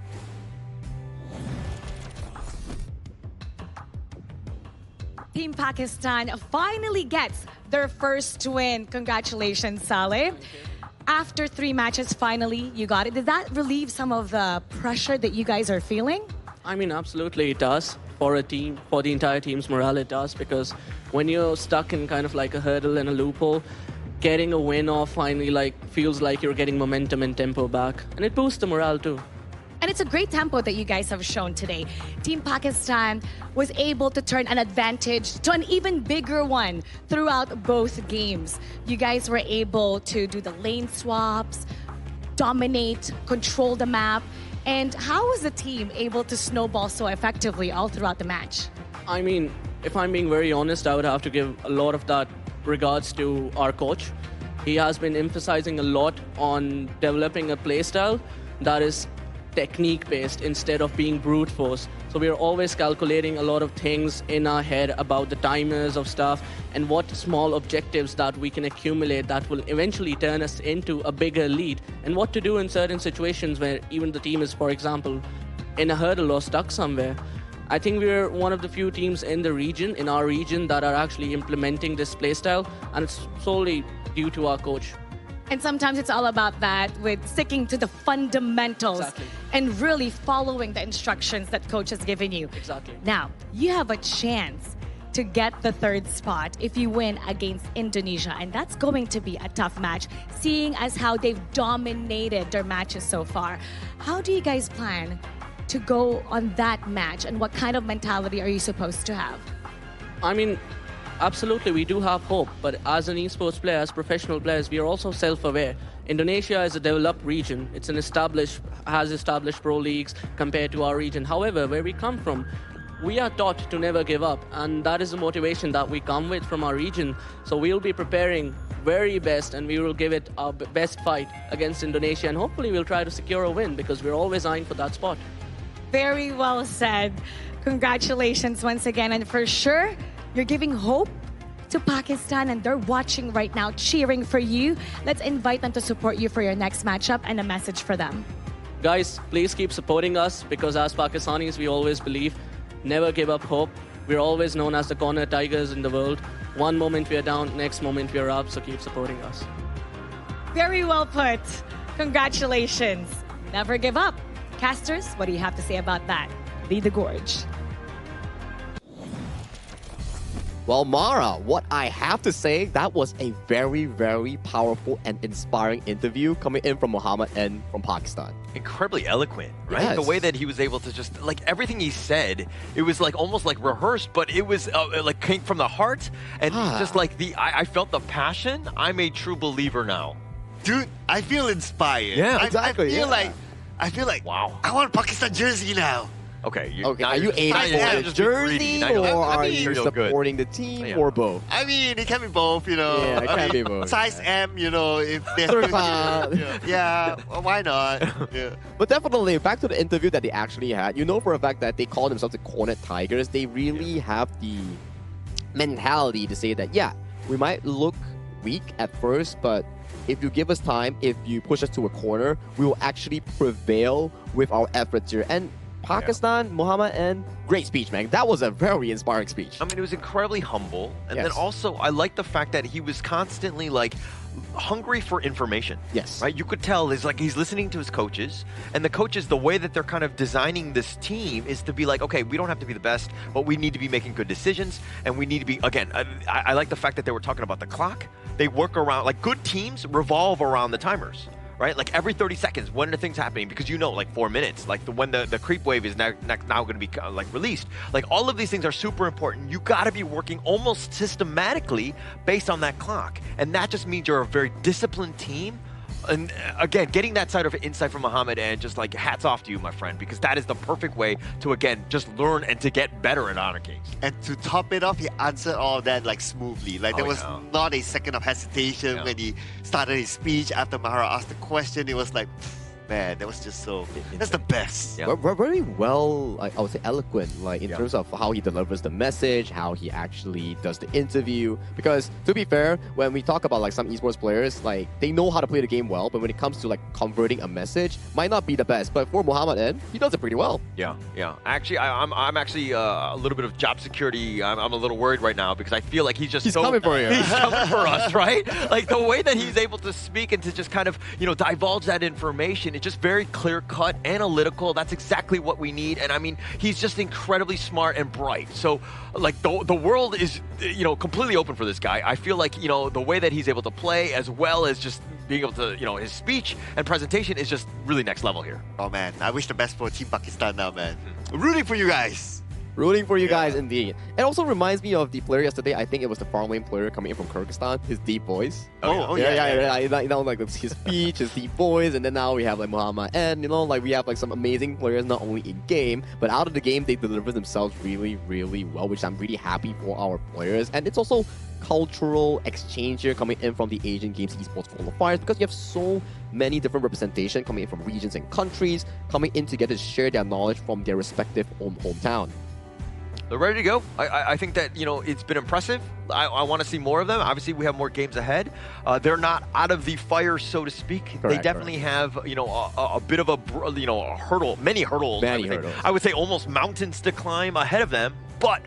Team Pakistan finally gets their first win. Congratulations, Saleh. After 3 matches, finally, you got it. Did that relieve some of the pressure that you guys are feeling? I mean, absolutely it does. For a team, for the entire team's morale, it does. Because when you're stuck in kind of like a hurdle and a loophole, getting a win off finally feels like you're getting momentum and tempo back. And it boosts the morale too. And it's a great tempo that you guys have shown today. Team Pakistan was able to turn an advantage to an even bigger one throughout both games. You guys were able to do the lane swaps, dominate, control the map. And how was the team able to snowball so effectively all throughout the match? I mean, if I'm being very honest, I would have to give a lot of that regards to our coach. He has been emphasizing a lot on developing a playstyle that is technique-based instead of being brute force. So we're always calculating a lot of things in our head about the timers of stuff and what small objectives that we can accumulate that will eventually turn us into a bigger lead, and what to do in certain situations where even the team is, for example, in a hurdle or stuck somewhere. I think we're one of the few teams in our region, that are actually implementing this playstyle, and it's solely due to our coach. And sometimes it's all about that, with sticking to the fundamentals and really following the instructions that coach has given you. Exactly. Now, you have a chance to get the 3rd spot if you win against Indonesia. And that's going to be a tough match, seeing as how they've dominated their matches so far. How do you guys plan to go on that match, and what kind of mentality are you supposed to have? I mean, absolutely, we do have hope, but as an esports player, as professional players, we are also self-aware. Indonesia is a developed region. It's has established pro leagues compared to our region. However, where we come from, we are taught to never give up, and that is the motivation that we come with from our region. So we'll be preparing very best, and we will give it our best fight against Indonesia, and hopefully we'll try to secure a win, because we're always eyeing for that spot. Very well said. Congratulations once again, and for sure, you're giving hope to Pakistan, and they're watching right now, cheering for you. Let's invite them to support you for your next matchup, and a message for them. Guys, please keep supporting us, because as Pakistanis, we always believe, never give up hope. We're always known as the corner tigers in the world. One moment we are down, next moment we are up, so keep supporting us. Very well put. Congratulations. Never give up. Casters, what do you have to say about that? Lead the gorge. Well, Mara, what I have to say, that was a very, very powerful and inspiring interview coming in from Muhammad and from Pakistan. Incredibly eloquent, right? Yes. The way that he was able to just, like, everything he said, it was like almost like rehearsed, but it was like came from the heart, and just like I felt the passion. I'm a true believer now. Dude, I feel inspired. Yeah, exactly. I feel like, wow, I want a Pakistan jersey now. Okay, are you aiming for the jersey, or are you supporting the team, or both? I mean, it can be both, you know. Yeah, it can be both. Size M, you know, if there's yeah, well, why not? Yeah. But definitely, back to the interview that they actually had, you know for a fact that they call themselves the Cornered Tigers. They really have the mentality to say that, yeah, we might look weak at first, but if you give us time, if you push us to a corner, we will actually prevail with our efforts here. And Pakistan, Muhammad, and great speech, man. That was a very inspiring speech. I mean, it was incredibly humble. And then also, I like the fact that he was constantly, like, hungry for information. Yes. Right? You could tell is like he's listening to his coaches, and the coaches, the way that they're kind of designing this team is to be like, okay, we don't have to be the best, but we need to be making good decisions, and we need to be, again, I like the fact that they were talking about the clock. They work around, like, good teams revolve around the timers. Right, like every 30 seconds, when are things happening? Because you know, like 4 minutes, like when the creep wave is now going to be like released. Like all of these things are super important. You got to be working almost systematically based on that clock, and that just means you're a very disciplined team. And again, getting that side of insight from Muhammad, and just like hats off to you, my friend, because that is the perfect way to, again, just learn and to get better at Honor Kings. And to top it off, he answered all that like smoothly. Like there was not a second of hesitation when he started his speech after Mahara asked the question. It was like, Man, that was just so... That's the best. We're very well, I would say, eloquent, like in terms of how he delivers the message, how he actually does the interview. Because to be fair, when we talk about like some esports players, like they know how to play the game well, but when it comes to like converting a message, might not be the best. But for Muhammad N, he does it pretty well. Yeah. Actually, I'm actually a little bit of job security. I'm a little worried right now because I feel like he's coming for you. He's coming for us, right? Like the way that he's able to speak and to just kind of divulge that information. It's just very clear-cut, analytical. That's exactly what we need. And I mean, he's just incredibly smart and bright. So, like, the world is, completely open for this guy. I feel like, the way that he's able to play, as well as just being able to, his speech and presentation is just really next level here. Oh, man. I wish the best for Team Pakistan now, man. Rooting for you guys. Rooting for you guys, indeed. It also reminds me of the player yesterday. I think it was the farm lane player coming in from Kyrgyzstan. His deep voice. Like his speech, his deep voice, and then now we have like Muhammad, and we have like some amazing players not only in game but out of the game. They deliver themselves really, really well, which I'm really happy for our players. And it's also cultural exchange here coming in from the Asian Games Esports Qualifiers, because you have so many different representation coming in from regions and countries coming in together to share their knowledge from their respective hometown. They're ready to go. I think that, it's been impressive. I want to see more of them. Obviously, we have more games ahead. They're not out of the fire, so to speak. Correct, they definitely have, a bit of a hurdle, many hurdles. I would say almost mountains to climb ahead of them, but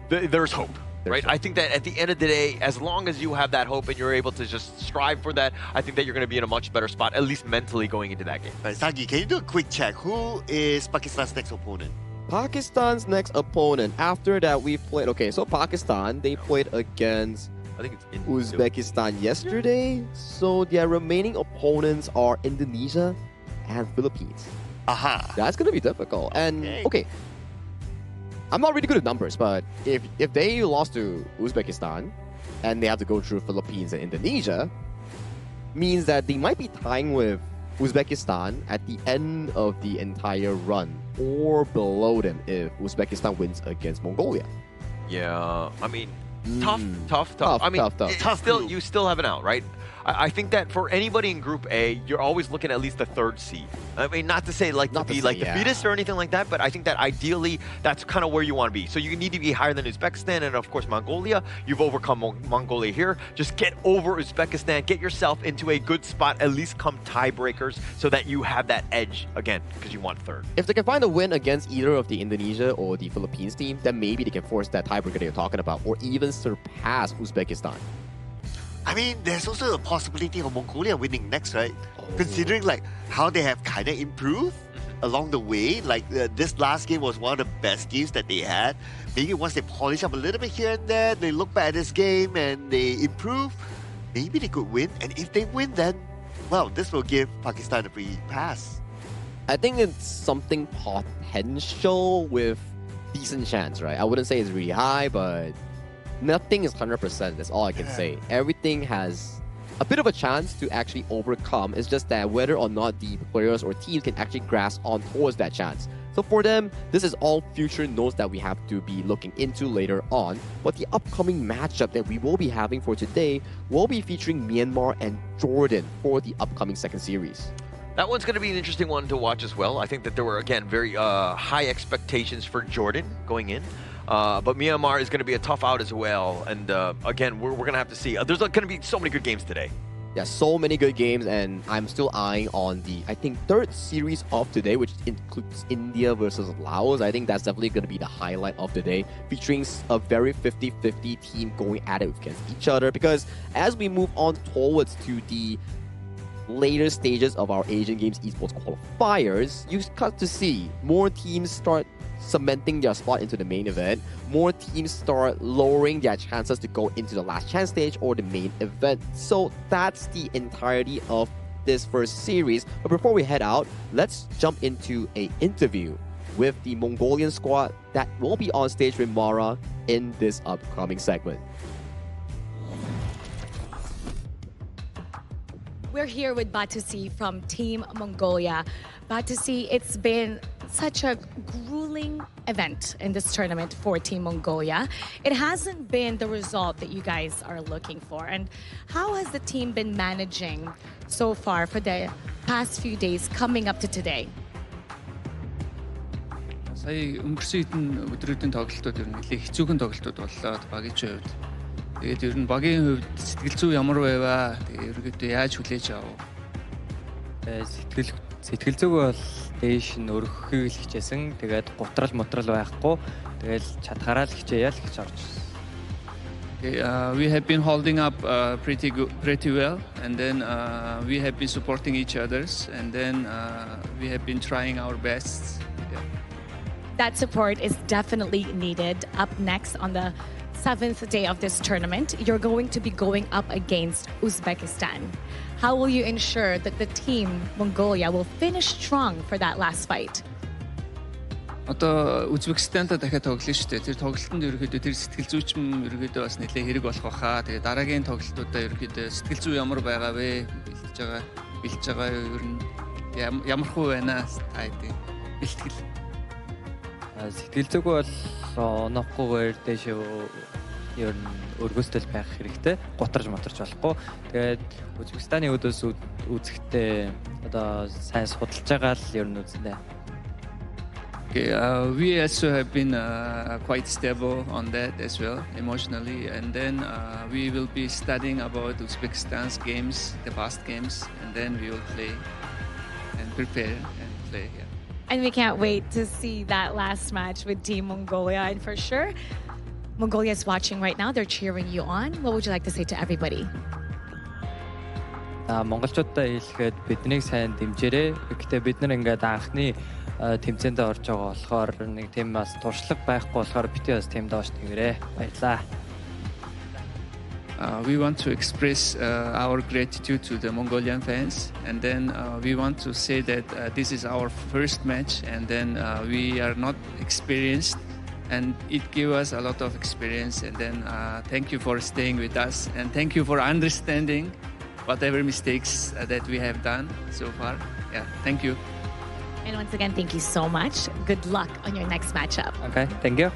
there's hope. Right? I think that at the end of the day, as long as you have that hope and you're able to just strive for that, I think that you're going to be in a much better spot, at least mentally going into that game. Sagi, can you do a quick check? Who is Pakistan's next opponent? Pakistan's next opponent. After that, we've played... Okay, so Pakistan, they played against I think it's Uzbekistan yesterday. So their remaining opponents are Indonesia and Philippines. Aha. That's going to be difficult. And, okay, I'm not really good at numbers, but if they lost to Uzbekistan and they have to go through Philippines and Indonesia, means that they might be tying with Uzbekistan at the end of the entire run, or below them if Uzbekistan wins against Mongolia. Yeah, I mean, tough. I mean, tough. You still have an out, right? I think that for anybody in Group A, you're always looking at least the third seed. I mean, not to say like to be like the fetus or anything like that, but I think that ideally that's kind of where you want to be. So you need to be higher than Uzbekistan and of course Mongolia. You've overcome Mongolia here. Just get over Uzbekistan, get yourself into a good spot, at least come tiebreakers, so that you have that edge again, because you want third. If they can find a win against either of the Indonesia or the Philippines team, then maybe they can force that tiebreaker that you're talking about, or even surpass Uzbekistan. I mean, there's also a possibility of Mongolia winning next, right? Considering like how they have kind of improved along the way. Like this last game was one of the best games that they had. Maybe once they polish up a little bit here and there, they look back at this game and they improve, maybe they could win. And if they win, then, well, this will give Pakistan a free pass. I think it's something potential with decent chance, right? I wouldn't say it's really high, but nothing is 100%. That's all I can say. Everything has a bit of a chance to actually overcome. It's just that whether or not the players or teams can actually grasp on towards that chance. So for them, this is all future notes that we have to be looking into later on. But the upcoming matchup that we will be having for today will be featuring Myanmar and Jordan for the upcoming second series. That one's going to be an interesting one to watch as well. I think that there were, again, very high expectations for Jordan going in. But Myanmar is going to be a tough out as well. And again, we're going to have to see. There's going to be so many good games today. Yeah, so many good games, and I'm still eyeing on the, I think, third series of today, which includes India versus Laos. I think that's definitely going to be the highlight of the day, featuring a very 50-50 team going at it against each other. Because as we move on towards to the later stages of our Asian Games Esports Qualifiers, you start to see more teams start cementing their spot into the main event. More teams start lowering their chances to go into the last chance stage or the main event. So that's the entirety of this first series. But before we head out, let's jump into an interview with the Mongolian squad that will be on stage with Mara in this upcoming segment. We're here with Batusi from Team Mongolia. But to see, it's been such a grueling event in this tournament for Team Mongolia. It hasn't been the result that you guys are looking for. And how has the team been managing so far for the past few days coming up to today? Сая өнгөрсөн хэдэн өдрүүдийн тоглолтууд ер нь нэлээд хэцүүхэн тоглолтууд боллоо багийн хувьд. Тэгээд ер нь багийн хувьд сэтгэл зүй ямар байваа? Тэгээд ерөнхийдөө яаж хүлээж авав? Сэтгэл зүг бол дээш нь өргөхийг л хичээсэн. Тэгээд гутрал мотрал байхгүй. Тэгэл чадхаараа л хичээе л гэж орж ирсэн. We have been holding up pretty well, and then we have been supporting each others, and then we have been trying our best. Yeah. That support is definitely needed. Up next on the 7th day of this tournament, you're going to be going up against Uzbekistan. How will you ensure that the team Mongolia will finish strong for that last fight? Одоо Узбекистантай дахиад тоглоно шүү дээ. Тэр тоглолтод ерөөхдөө тэр сэтгэл зүйч юм ерөөхдөө бас нэлээд хэрэг болох баха. Тэгээ дараагийн тоглолтуудаа ерөөхдөө сэтгэл зүй ямар байгаа вэ? Бэлж байгаа ер нь ямархуу байна та хэдий бэлтгэл. Сэтгэл зүг бол оноохгүйгээр дэше ер нь өргөстэй байх хэрэгтэй. Гутарж моторч болохгүй. Тэгээд Узбекистаны өдөөс үзэхдээ одоо сайн судалж байгаа л ер нь үзнэ. We also have been quite stable on that as well, emotionally. And then we will be studying about Uzbekistan's games, the past games, and then we will play and prepare and play. Yeah. And we can't wait to see that last match with Team Mongolia. And for sure, Mongolia is watching right now. They're cheering you on. What would you like to say to everybody? Монголчуудаа хэлэхэд биднийг сайн дэмжээрэй. Гэхдээ бид нар ингээд анхны тэмцээнд орж байгаа болохоор нэг тийм бас туршлага байхгүй болохоор битээ бас тийм доош тэгэрээ. Баярлаа. We want to express our gratitude to the Mongolian fans, and then we want to say that this is our first match, and then we are not experienced, and it gave us a lot of experience. And then thank you for staying with us, and thank you for understanding whatever mistakes that we have done so far. Yeah, thank you. And once again, thank you so much. Good luck on your next matchup. Okay, thank you.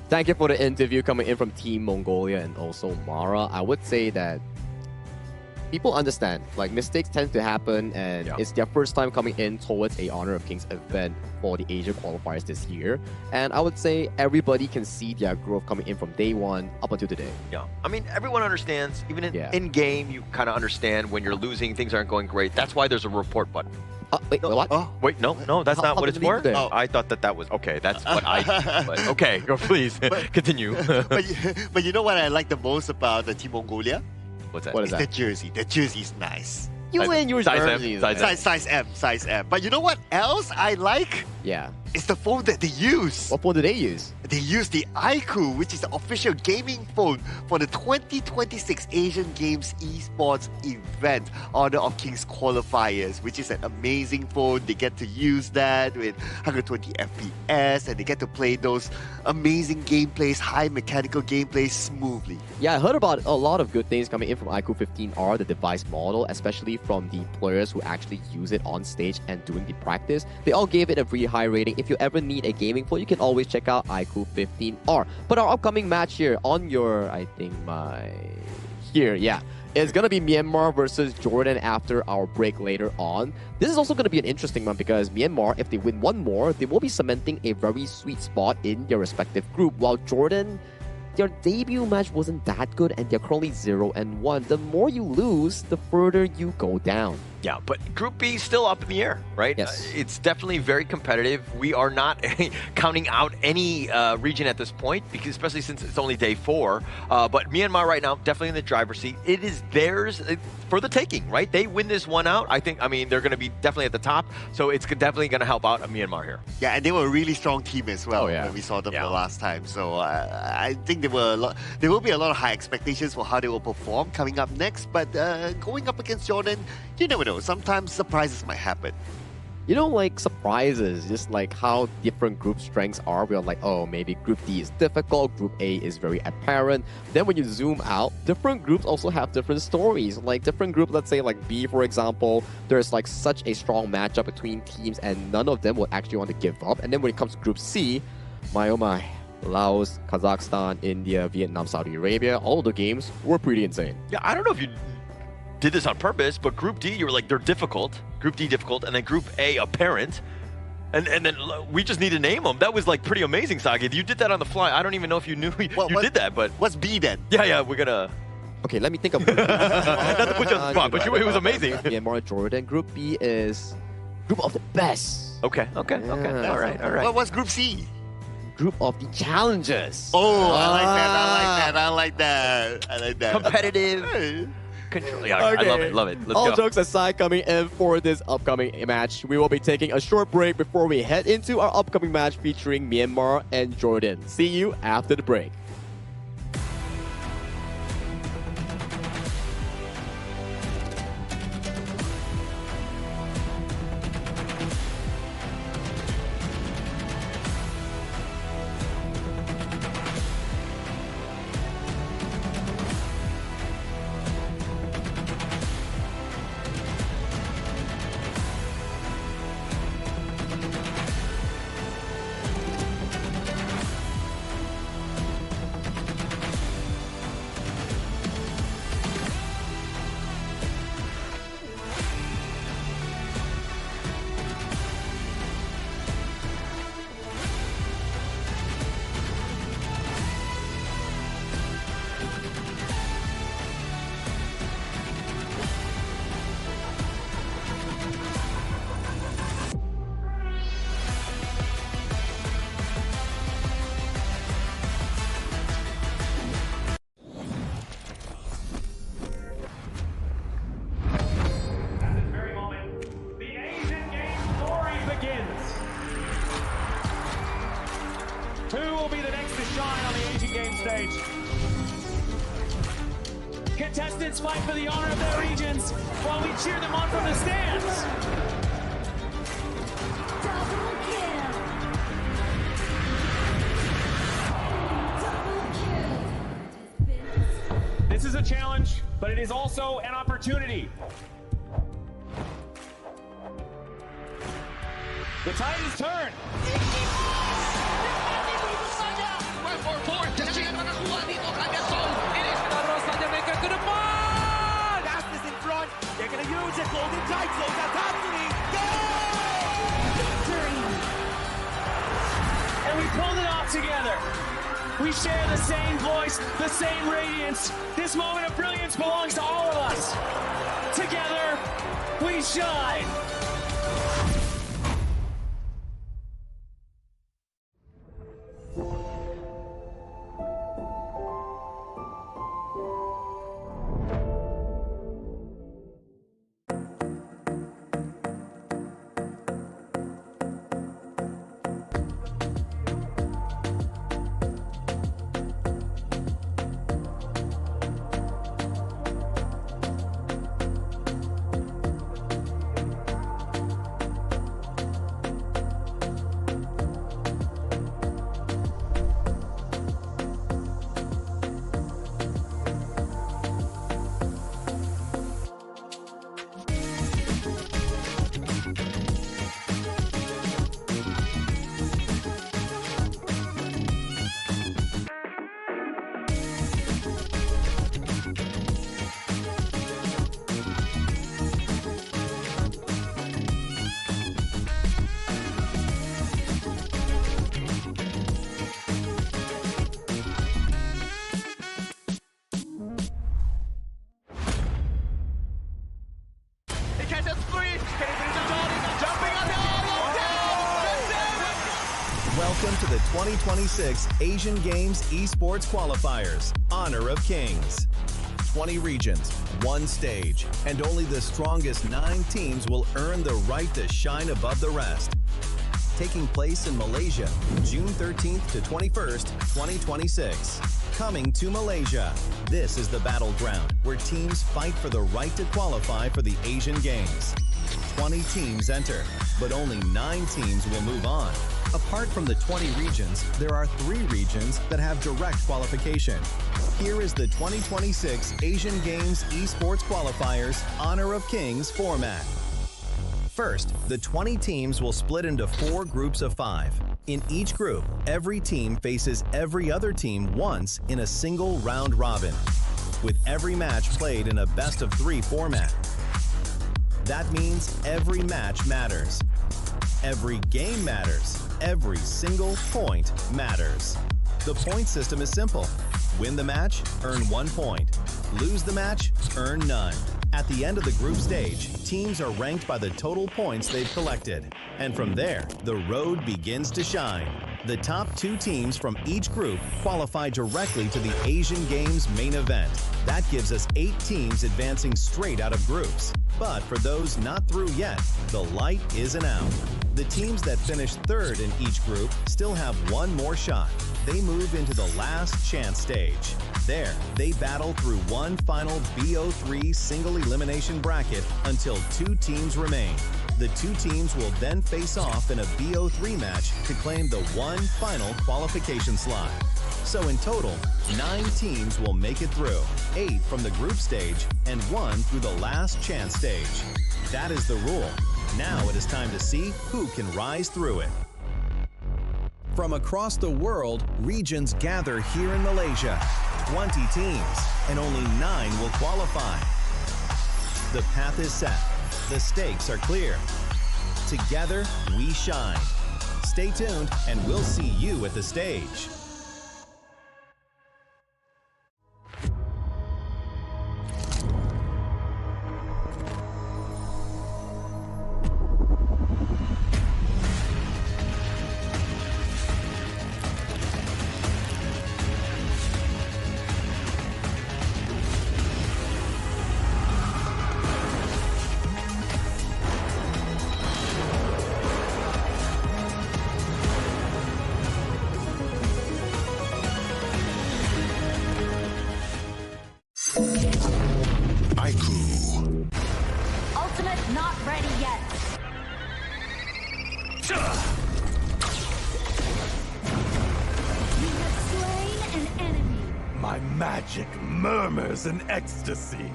Thank you for the interview coming in from Team Mongolia and also Mara. I would say that people understand, like, mistakes tend to happen, and it's their first time coming in towards a Honor of Kings event for the Asia qualifiers this year. And I would say everybody can see their growth coming in from day one up until today. Yeah, I mean, everyone understands. Even in game, you kind of understand when you're losing, things aren't going great. That's why there's a report button. Wait, what? Wait, no, that's not what it's for. Oh, I thought that was okay. That's what I did. But okay, go please continue. but you know what I like the most about the Team Mongolia? What's that? What is that? The jersey. The jersey is nice. You win your jersey. Size M. But you know what else I like? Yeah. It's the phone that they use. What phone do they use? They use the iQOO, which is the official gaming phone for the 2026 Asian Games Esports event, Honor of Kings Qualifiers, which is an amazing phone. They get to use that with 120 FPS, and they get to play those amazing gameplays, high mechanical gameplays smoothly. Yeah, I heard about a lot of good things coming in from iQOO 15R, the device model, especially from the players who actually use it on stage and doing the practice. They all gave it a pretty high rating. If you ever need a gaming phone, you can always check out iQOO 15R. But our upcoming match here on your, I think it's going to be Myanmar versus Jordan after our break later on. This is also going to be an interesting one because Myanmar, if they win one more, they will be cementing a very sweet spot in their respective group, while Jordan, their debut match wasn't that good and they're currently 0-1. The more you lose, the further you go down. Yeah, but Group B is still up in the air, right? Yes. It's definitely very competitive. We are not counting out any region at this point, because especially since it's only day 4. But Myanmar right now, definitely in the driver's seat. It is theirs for the taking, right? They win this one out. I mean, they're going to be definitely at the top. So it's definitely going to help out Myanmar here. Yeah, and they were a really strong team as well when we saw them the last time. So I think there will be a lot of high expectations for how they will perform coming up next. But going up against Jordan, you never know. Sometimes surprises might happen. you know, like surprises, just like how different group strengths are. We're like, oh, maybe Group D is difficult, Group A is very apparent. Then when you zoom out, different groups also have different stories. Like different groups, let's say like B, for example, there's like such a strong matchup between teams and none of them would actually want to give up. And then when it comes to Group C, my oh my, Laos, Kazakhstan, India, Vietnam, Saudi Arabia, all of the games were pretty insane. Yeah, I don't know if you did this on purpose, but Group D, you were like, they're difficult. Group D difficult, and then Group A apparent. And then we just need to name them. That was like pretty amazing, Sagi. You did that on the fly. I don't even know if you knew you did that, but... What's B then? Yeah, we're gonna... Okay, let me think of... Not to put you on the spot, but it was amazing. Myanmar, Jordan. Group B is group of the best. Okay. All right. What's Group C? Group of the challengers. Oh, I like that. Competitive. Control. Yeah, Okay. I love it. Let's All go. jokes aside, coming in for this upcoming match, we will be taking a short break before we head into our upcoming match featuring Myanmar and Jordan. See you after the break. Contestants fight for the honor of their regions while we cheer them on from the stands. This is a challenge, but it is also an opportunity. The tide is turned. Fastest in front. They're going to use it. Golden tight close out Anthony. And we pulled it off together. We share the same voice, the same radiance. This moment of brilliance belongs to all of us. Together, we shine. Welcome to the 2026 Asian Games Esports Qualifiers, Honor of Kings. 20 regions, one stage, and only the strongest 9 teams will earn the right to shine above the rest. Taking place in Malaysia, June 13th to 21st, 2026. Coming to Malaysia, this is the battleground where teams fight for the right to qualify for the Asian Games. 20 teams enter. but only 9 teams will move on. Apart from the 20 regions, there are 3 regions that have direct qualification. Here is the 2026 Asian Games Esports Qualifiers Honor of Kings format. First, the 20 teams will split into 4 groups of 5. In each group, every team faces every other team once in a single round robin, with every match played in a best-of-3 format. That means every match matters. Every game matters. Every single point matters. The point system is simple. Win the match, earn 1 point. Lose the match, earn none. At the end of the group stage, teams are ranked by the total points they've collected. And from there, the road begins to shine. The top 2 teams from each group qualify directly to the Asian Games main event. That gives us 8 teams advancing straight out of groups. But for those not through yet, the light isn't out. The teams that finish 3rd in each group still have 1 more shot. They move into the last chance stage. There, they battle through one final BO3 single elimination bracket until 2 teams remain. The 2 teams will then face off in a BO3 match to claim the one final qualification slot. So in total, 9 teams will make it through, 8 from the group stage and 1 through the last chance stage. That is the rule. Now it is time to see who can rise through it. From across the world, regions gather here in Malaysia. 20 teams, and only 9 will qualify. The path is set. The stakes are clear. Together, we shine. Stay tuned, and we'll see you at the stage. Ultimate not ready yet. You have slain an enemy. My magic murmurs in ecstasy.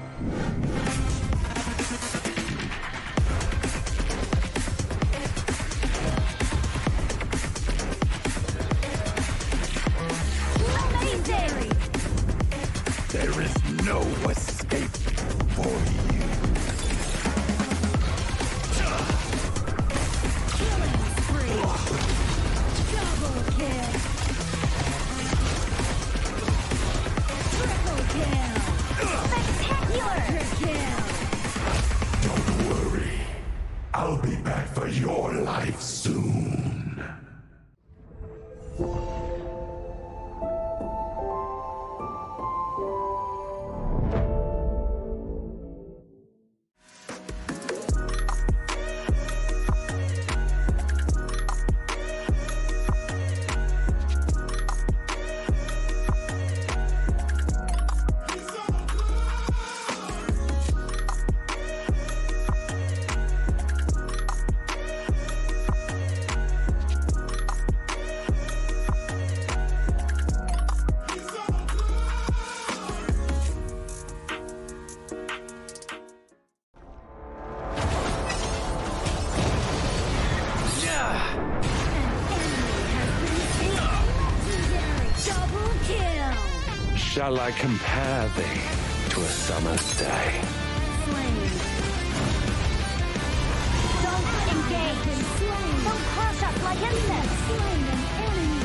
Legendary. There is no escape for you. Killing spree. Double kill. Triple kill. Spectacular kill. Don't worry. I'll be back for your life soon. Double kill. Shall I compare thee to a summer's day? Slain. Don't engage. Slain. Don't crush us like insects. Slain an enemy.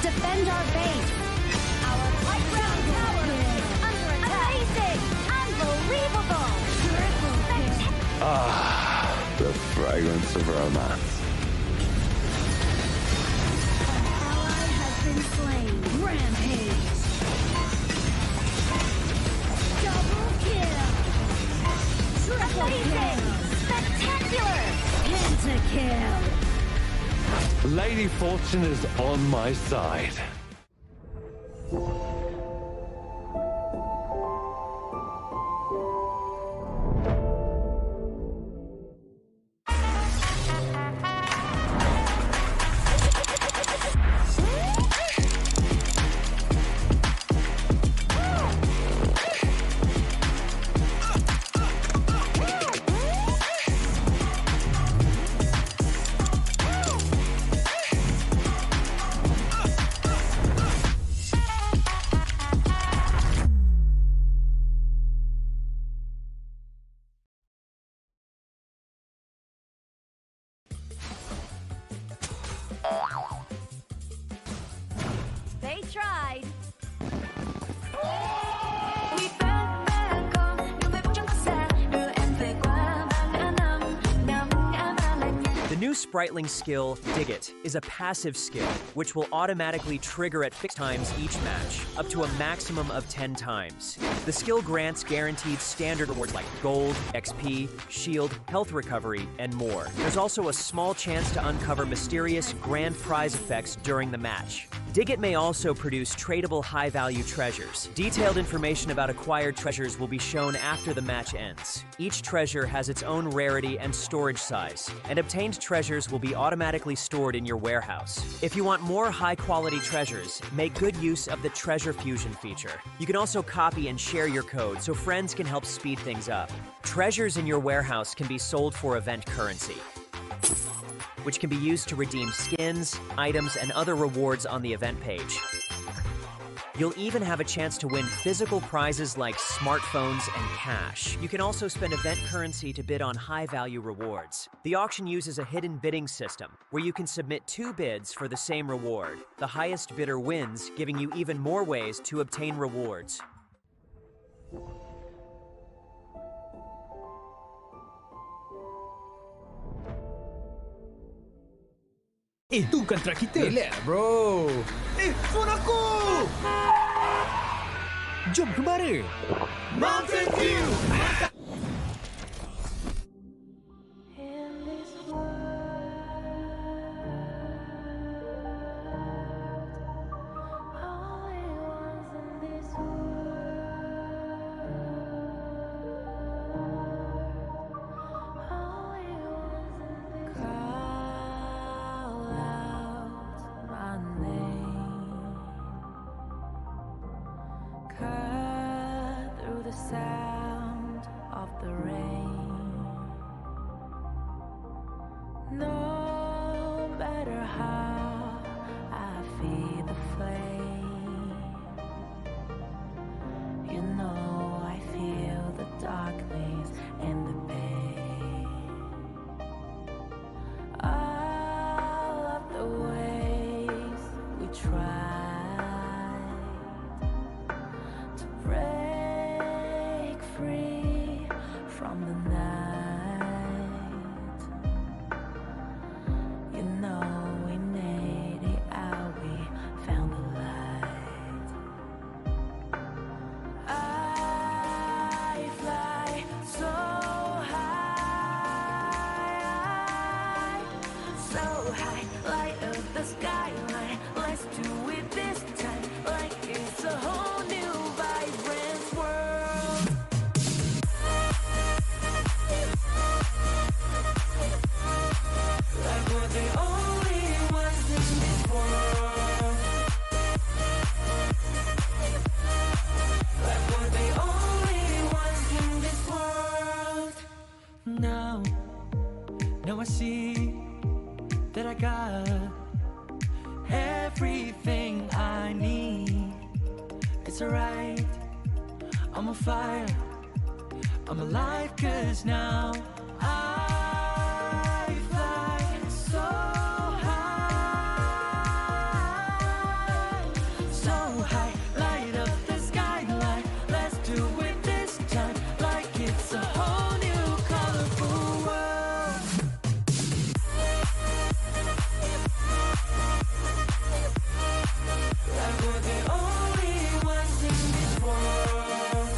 Defend our base. Our high ground tower under attack. Amazing. Unbelievable. Triple kill. Ah, the fragrance of romance. Ally has been slain. Rampage. Double kill. Triple kill. Spectacular. Pentakill. Lady Fortune is on my side. spriteling skill, Dig It, is a passive skill, which will automatically trigger at fixed times each match, up to a maximum of 10 times. The skill grants guaranteed standard rewards like gold, XP, shield, health recovery, and more. There's also a small chance to uncover mysterious grand prize effects during the match. Dig It may also produce tradable high-value treasures. Detailed information about acquired treasures will be shown after the match ends. Each treasure has its own rarity and storage size, and obtained treasures will be automatically stored in your warehouse. If you want more high-quality treasures, make good use of the Treasure Fusion feature. You can also copy and share your code so friends can help speed things up. Treasures in your warehouse can be sold for event currency, which can be used to redeem skins, items, and other rewards on the event page. You'll even have a chance to win physical prizes like smartphones and cash. You can also spend event currency to bid on high-value rewards. The auction uses a hidden bidding system, where you can submit 2 bids for the same reward. The highest bidder wins, giving you even more ways to obtain rewards. Itu kontrak kita. Relax, bro. Phone aku! Jom kembali. Mountain View! Sound of the rain. No matter how I feel the flame, you know I feel the darkness and the pain. All of the ways we tried to break free from the night. You know we made it out, we found the light. I fly so high, light up the skyline. Let's do it this time, like it's a whole new vibrant world. Like we're the only ones in this world. Like we're the only ones in this world. Now I see that I got everything I need. It's alright, I'm on fire, I'm alive, 'cause now I fly so high, light up the skyline. Let's do it this time, like it's a whole new colorful world. Like we're the only ones in this world.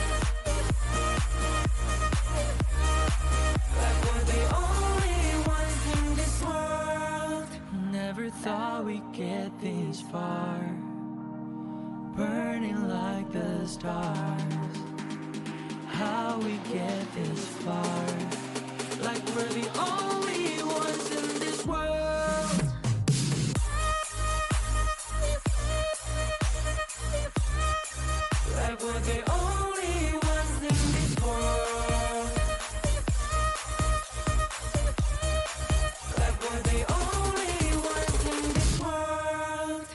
Like we're the only ones in this world. Never thought we'd get this far, burning like the stars. How we get this far? Like we're the only ones in this world. Like we're the only ones in this world. Like we're the only ones in this world.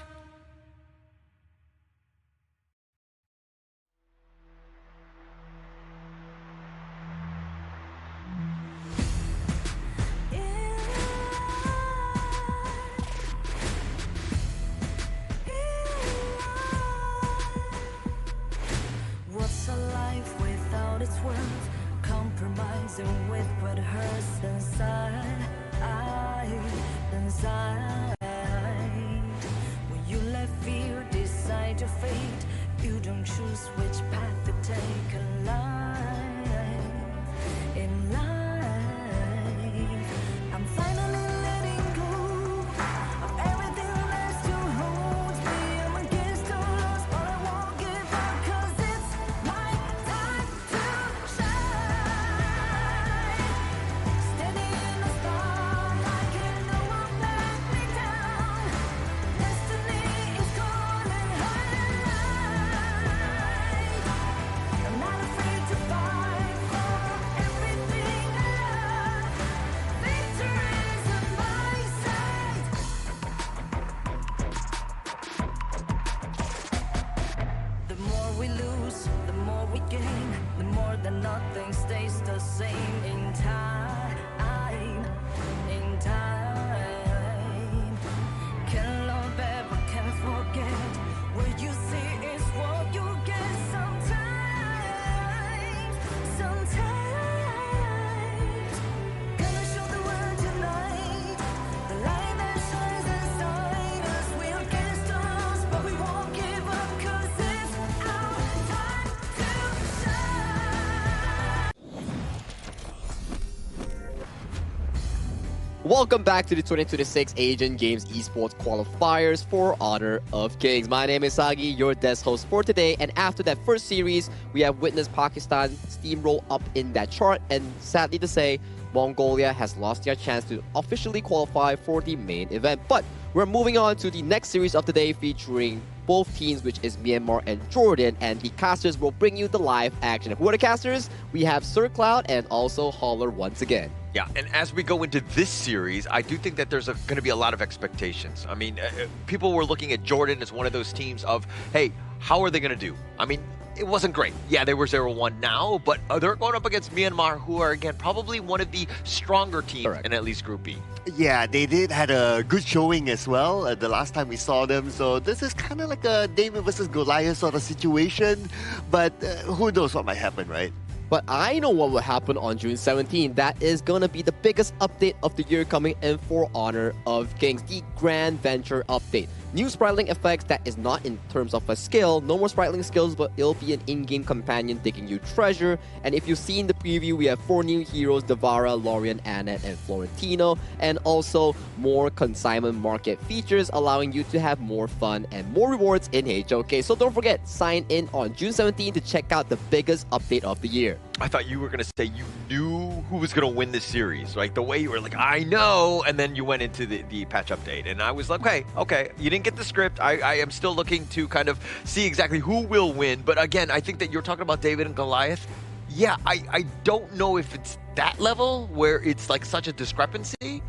What's a life without its worth? Compromising with what hurts inside. inside. When you let fear decide your fate, you don't choose which path to take in life. In life, I'm finally letting go of everything that still holds me. I'm against the odds, but I won't give up, 'cause it's my time to shine. Standing in the spotlight, can't no one let me down. Destiny is calling high. I'm not afraid to fight for everything I love. Victory's in my sight. The more we lose, the more we gain. The more that nothing stays the same. In time, can love ever, can forget. What you see is what you get. Sometimes, gonna show the world tonight. The light that shines inside us. We'll get stars, but we won't give up, 'cause it's our time to shine. Welcome back to the 2026 Asian Games Esports Qualifiers for Honor of Kings. My name is Sagi, your desk host for today. And after that first series, we have witnessed Pakistan steamroll up in that chart. And sadly to say, Mongolia has lost their chance to officially qualify for the main event. But we're moving on to the next series of the day, featuring both teams, which is Myanmar and Jordan. And the casters will bring you the live action. Who are the casters? We have Sir Cloud and also Holler once again. Yeah, and as we go into this series, I do think that there's going to be a lot of expectations. I mean, people were looking at Jordan as one of those teams of, hey, how are they going to do? I mean, it wasn't great. Yeah, they were 0-1 now, but they're going up against Myanmar, who are, again, probably one of the stronger teams in at least Group B. Yeah, they did had a good showing as well the last time we saw them. So this is kind of like a David versus Goliath sort of situation. But who knows what might happen, right? But I know what will happen on June 17th. That is going to be the biggest update of the year coming in for Honor of Kings, the Grand Venture update. New spriteling effects that is not in terms of a skill. No more spriteling skills, but it'll be an in-game companion digging you treasure. And if you've seen the preview, we have 4 new heroes, Devara, Lorian, Annette, and Florentino. And also more consignment market features, allowing you to have more fun and more rewards in HOK. So don't forget, sign in on June 17th to check out the biggest update of the year. I thought you were going to say you knew who was going to win this series, right? The way you were like, I know, and then you went into the patch update. And I was like, okay, you didn't get the script. I am still looking to kind of see exactly who will win. But again, I think that you're talking about David and Goliath. Yeah, I don't know if it's that level where it's like such a discrepancy.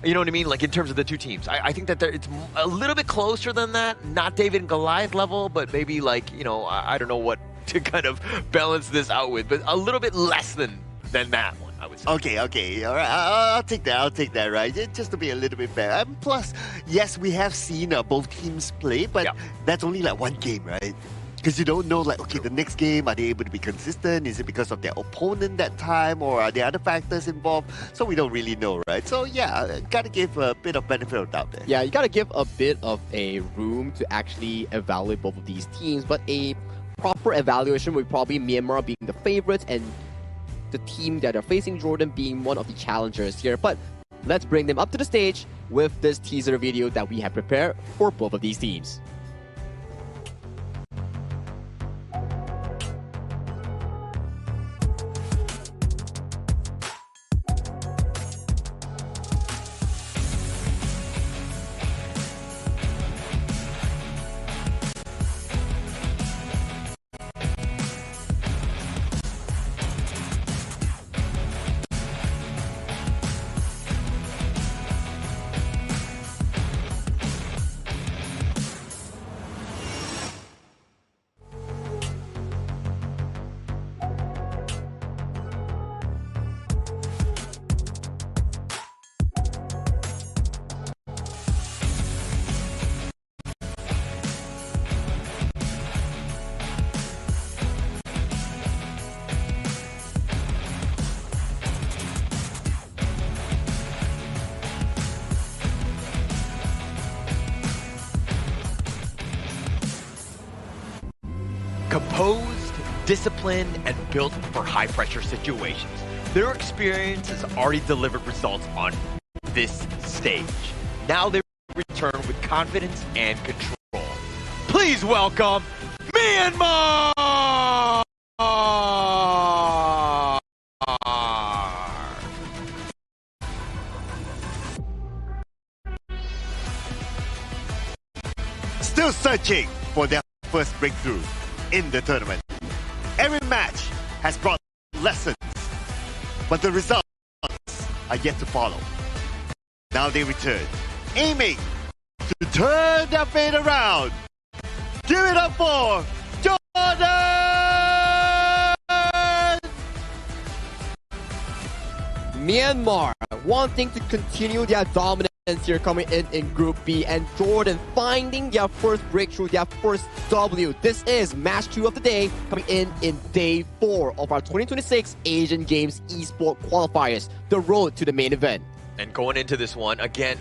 You know what I mean? Like in terms of the two teams. I think that it's a little bit closer than that. Not David and Goliath level, but maybe like, you know, I don't know what to kind of balance this out with, but a little bit less than that one, I would say. Okay, all right, I'll take that, right? Just to be a little bit fair. Plus, yes, we have seen both teams play, but that's only like one game, right? Because you don't know, like, okay, the next game, are they able to be consistent? Is it because of their opponent that time, or are there other factors involved? So we don't really know, right? So yeah, gotta give a bit of benefit of doubt there. Yeah, you gotta give a bit of a room to actually evaluate both of these teams, but a proper evaluation would probably Myanmar being the favorites and the team that are facing Jordan being one of the challengers here. But let's bring them up to the stage with this teaser video that we have prepared for both of these teams. Composed, disciplined, and built for high-pressure situations. Their experience has already delivered results on this stage. Now they return with confidence and control. Please welcome Myanmar! Still searching for their first breakthrough in the tournament. Every match has brought lessons, but the results are yet to follow. Now they return, aiming to turn their fate around. Give it up for Jordan! Myanmar wanting to continue their dominance here, coming in Group B, and Jordan finding their first breakthrough, their first W. This is match 2 of the day, coming in day 4 of our 2026 Asian Games Esports Qualifiers, the road to the main event. And going into this one, again,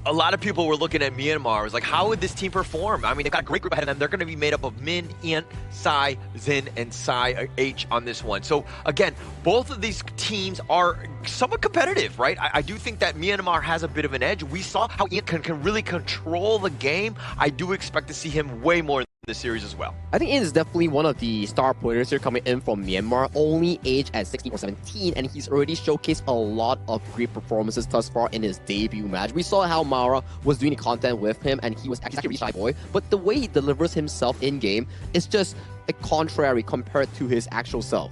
a lot of people were looking at Myanmar. It was like, how would this team perform? I mean, they've got a great group ahead of them. They're going to be made up of Min, Ian, Sai, Zin, and Sai H on this one. So, again, both of these teams are somewhat competitive, right? I do think that Myanmar has a bit of an edge. We saw how Ian can really control the game. I do expect to see him way more in the series as well. I think Ian is definitely one of the star players here coming in from Myanmar, only aged at 16 or 17, and he's already showcased a lot of great performances thus far in his debut match. We saw how Mara was doing the content with him, and he's actually a really shy boy, but the way he delivers himself in-game is just a contrary compared to his actual self.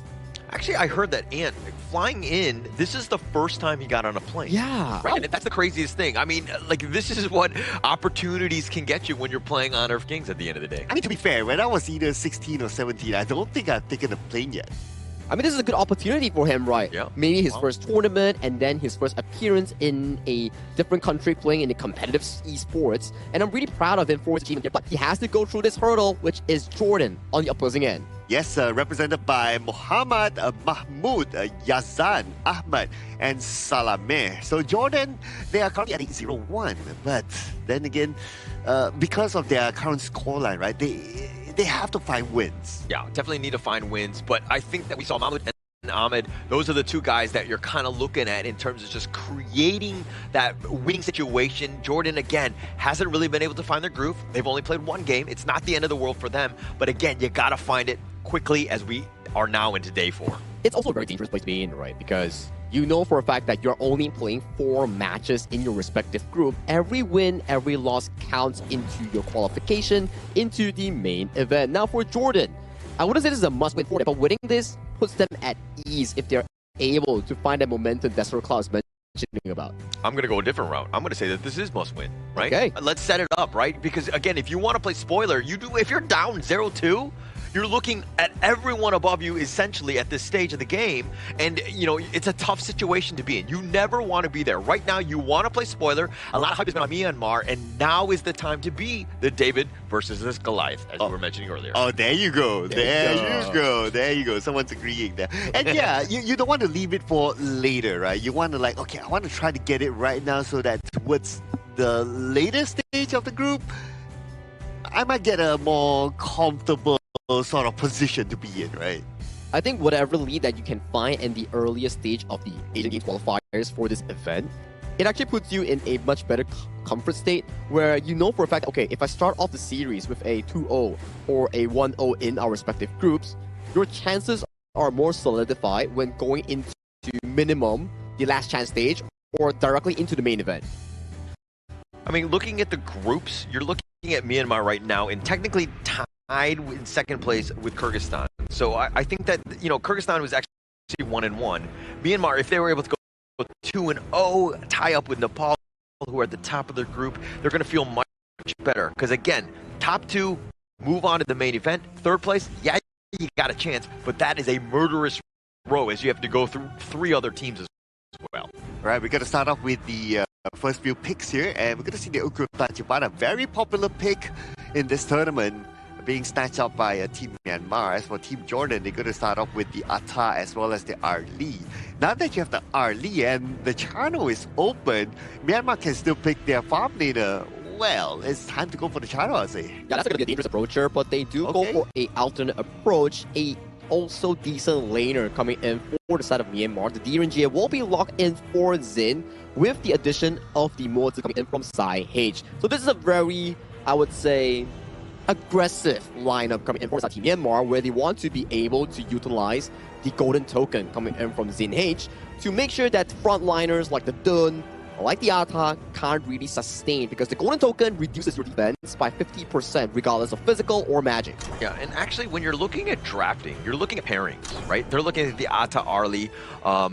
Actually, I heard that Ant, flying in, this is the first time he got on a plane. Yeah. Right? And that's the craziest thing. I mean, like, this is what opportunities can get you when you're playing Honor of Kings at the end of the day. I mean, to be fair, when I was either 16 or 17, I don't think I've taken a plane yet. I mean, this is a good opportunity for him, right? Yeah. Maybe his first tournament, and then his first appearance in a different country playing in the competitive esports. And I'm really proud of him for his achievement here. But he has to go through this hurdle, which is Jordan on the opposing end. Yes, represented by Muhammad, Mahmoud, Yazan, Ahmad, and Salameh. So Jordan, they are currently at 8-0-1. But then again, because of their current scoreline, right, they have to find wins. Yeah, definitely need to find wins. But I think that we saw Mahmoud and Ahmed, those are the two guys that you're kind of looking at in terms of just creating that winning situation. Jordan, again, hasn't really been able to find their groove. They've only played one game. It's not the end of the world for them. But again, you got to find it quickly as we are now into day 4. It's also a very dangerous place to be in, right? Because you know for a fact that you're only playing 4 matches in your respective group. Every win, every loss counts into your qualification, into the main event. Now for Jordan, I wouldn't say this is a must-win for them, but winning this puts them at ease if they're able to find that momentum that Sir Cloud's mentioning about. I'm going to go a different route. I'm going to say that this is must-win, right? Okay. Let's set it up, right? Because, again, if you want to play spoiler, you do. If you're down 0-2, you're looking at everyone above you essentially at this stage of the game, and you know it's a tough situation to be in. You never want to be there. Right now, you want to play spoiler. A lot of hype has been on Myanmar, and now is the time to be the David versus this Goliath, as you were mentioning earlier. Oh, there you go. There you go. Someone's agreeing there. And yeah, you don't want to leave it for later, right? You want to like, okay, I want to try to get it right now so that towards the later stage of the group, I might get a more comfortable sort of position to be in, right? I think whatever lead that you can find in the earliest stage of the Asian Games qualifiers for this event, it actually puts you in a much better comfort state where you know for a fact, okay, if I start off the series with a 2-0 or a 1-0 in our respective groups, your chances are more solidified when going into minimum the last chance stage or directly into the main event. I mean, looking at the groups, you're looking at Myanmar right now in technically tied in second place with Kyrgyzstan. So I think that, you know, Kyrgyzstan was actually 1-1. Myanmar, if they were able to go 2-0, tie up with Nepal, who are at the top of their group, they're going to feel much better. Because again, top 2 move on to the main event. Third place, yeah, you got a chance, but that is a murderous row as you have to go through 3 other teams as well. All right, we're going to start off with the first few picks here, and we're going to see the Ukrup Tachibana, a very popular pick in this tournament, being snatched up by Team Myanmar. As for Team Jordan, they're going to start off with the Atta as well as the Arli. Now that you have the Arli and the channel is open, Myanmar can still pick their farm leader. well, it's time to go for the Charo, I say. Yeah, that's going to be a dangerous approach here, but they do go for a alternate approach. A also decent laner coming in for the side of Myanmar. The DRNG will be locked in for Xin with the addition of the mods coming in from Sai H. So this is a very, I would say, aggressive lineup coming in for Team Myanmar, where they want to be able to utilize the golden token coming in from Xin H to make sure that frontliners like the Dun, like the Ata, can't really sustain, because the golden token reduces your defense by 50% regardless of physical or magic. Yeah, and actually when you're looking at drafting, you're looking at pairings, right? They're looking at the Ata Arlie,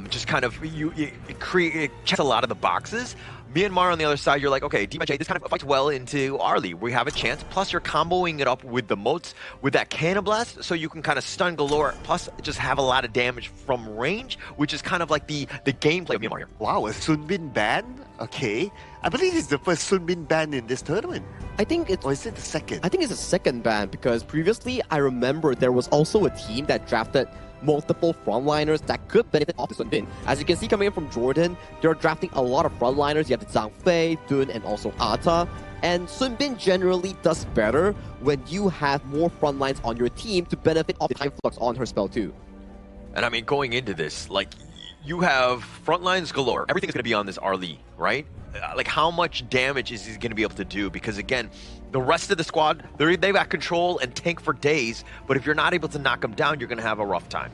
just kind of, it checks a lot of the boxes. Myanmar on the other side, you're like, okay, DMJ, this kind of fights well into Arlie. We have a chance. Plus, you're comboing it up with the moats, with that Cannon Blast, so you can kind of stun galore, plus just have a lot of damage from range, which is kind of like the gameplay of Myanmar here. Wow, a Sunbin ban? Okay. I believe it's the first Sunbin ban in this tournament. I think it's... Or is it the second? I think it's the second ban, because previously, I remember there was also a team that drafted multiple frontliners that could benefit off the Sun Bin. As you can see coming in from Jordan, they're drafting a lot of frontliners. You have the Zhang Fei, Dun, and also Ata. And Sun Bin generally does better when you have more frontlines on your team to benefit off the time flux on her spell too. And I mean, going into this, like, you have frontlines galore. Everything's going to be on this Arlie, right? Like, how much damage is he going to be able to do? Because again, the rest of the squad, they've got control and tank for days, but if you're not able to knock them down, you're going to have a rough time.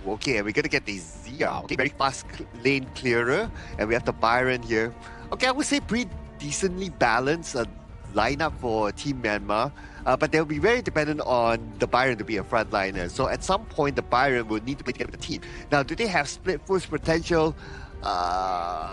Okay, and we're going to get the Zia. Okay, very fast lane clearer, and we have the Byron here. Okay, I would say pretty decently balanced lineup for Team Myanmar, but they'll be very dependent on the Byron to be a frontliner. So at some point, the Byron will need to play together with the team. Now, do they have split push potential?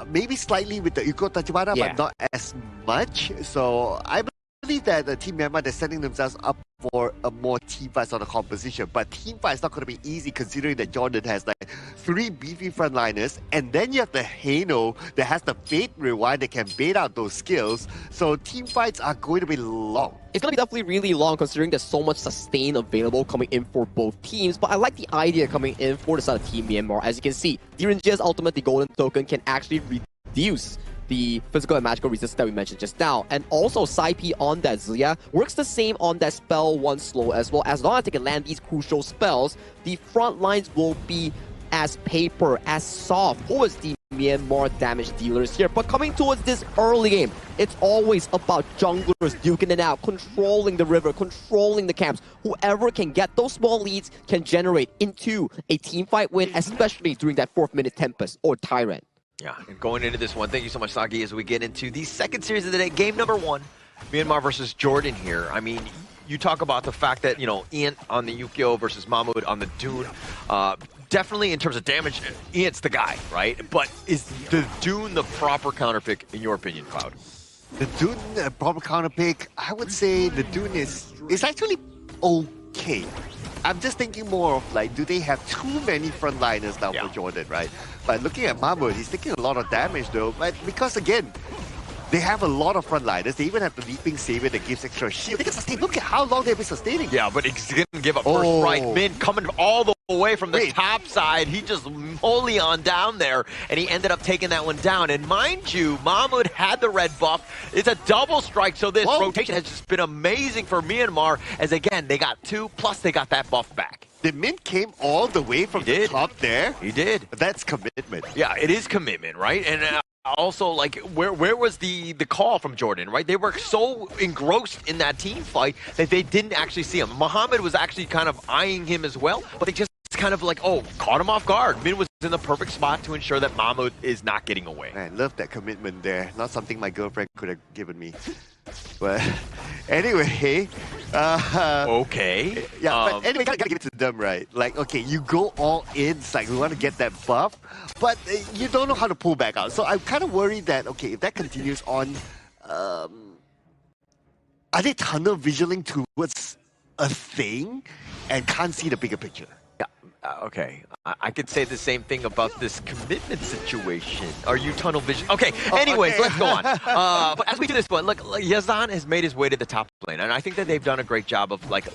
Maybe slightly with the Uko Tachibana, but not as much. So I believe that the Team Myanmar, they're setting themselves up for a more team fights on the composition. But team fight is not going to be easy, considering that Jordan has like 3 beefy frontliners, and then you have the Hano that has the Fate Rewind that can bait out those skills. So team fights are going to be long. It's going to be definitely really long, considering there's so much sustain available coming in for both teams. But I like the idea coming in for the side of Team Myanmar. As you can see, DRNG's ultimate, the golden token, can actually reduce the physical and magical resistance that we mentioned just now. And also, Sai-P on that Zia works the same on that spell 1 slow as well. As long as they can land these crucial spells, the front lines will be as paper, as soft towards the Myanmar damage dealers here. But coming towards this early game, it's always about junglers duking it out, controlling the river, controlling the camps. Whoever can get those small leads can generate into a team fight win, especially during that 4th minute Tempest or Tyrant. Yeah, and going into this one, thank you so much, Saki, as we get into the second series of the day, game number 1, Myanmar versus Jordan here. I mean, you talk about the fact that, you know, Ian on the Yukio versus Mahmoud on the Dune. Definitely in terms of damage, Ian's the guy, right? But is the Dune the proper counterpick, in your opinion, Cloud? The Dune proper counterpick, I would say the Dune is actually okay. I'm just thinking more of like, do they have too many frontliners now for Jordan, right? But looking at Mahmoud, he's taking a lot of damage though. But because again, they have a lot of frontliners. They even have the Leaping Savior that gives extra shield. They can sustain. Look at how long they've been sustaining. Yeah, but he's going to give up first strike. Min coming all the way from the top side. He just wholly on down there, and he ended up taking that one down. And mind you, Mahmoud had the red buff. It's a double strike, so this rotation has just been amazing for Myanmar, as again, they got 2, plus they got that buff back. The Mint came all the way from the top there. He did. That's commitment. Yeah, it is commitment, right? And also, like, where was the call from Jordan, right? They were so engrossed in that team fight that they didn't actually see him. Muhammad was actually kind of eyeing him as well, but they just kind of like, caught him off guard. Min was in the perfect spot to ensure that Mahmoud is not getting away. Man, I love that commitment there. Not something my girlfriend could have given me. But anyway, okay. Yeah, but anyway, gotta give it to them, right? Like, okay, you go all in, it's like we want to get that buff, but you don't know how to pull back out. So I'm kind of worried that, okay, if that continues on, are they tunnel visioning towards a thing and can't see the bigger picture? Okay, I could say the same thing about this commitment situation. Are you tunnel vision? Okay, anyways, let's go on. But as we do this one, look, Yazan has made his way to the top lane, and I think that they've done a great job of like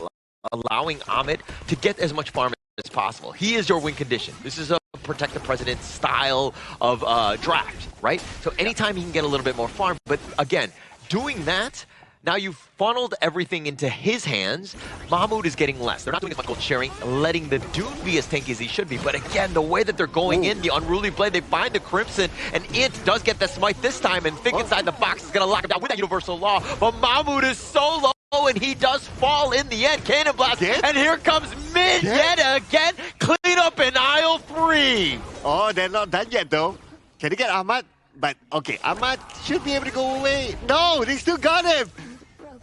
allowing Ahmed to get as much farm as possible. He is your win condition. This is a protect the president style of draft, right? So anytime he can get a little bit more farm, but again, doing that, now you've funneled everything into his hands. Mahmoud is getting less. They're not doing as much gold sharing, letting the Dune be as tanky as he should be. But again, the way that they're going in, the unruly blade, they find the Crimson, and Int does get the smite this time, and Think inside the box is going to lock him down with that universal law. But Mahmoud is so low, and he does fall in the end. Cannon blast, and here comes Min yet again. Clean up in aisle 3. Oh, they're not done yet, though. Can they get Ahmad? But, okay, Ahmad should be able to go away. No, they still got him.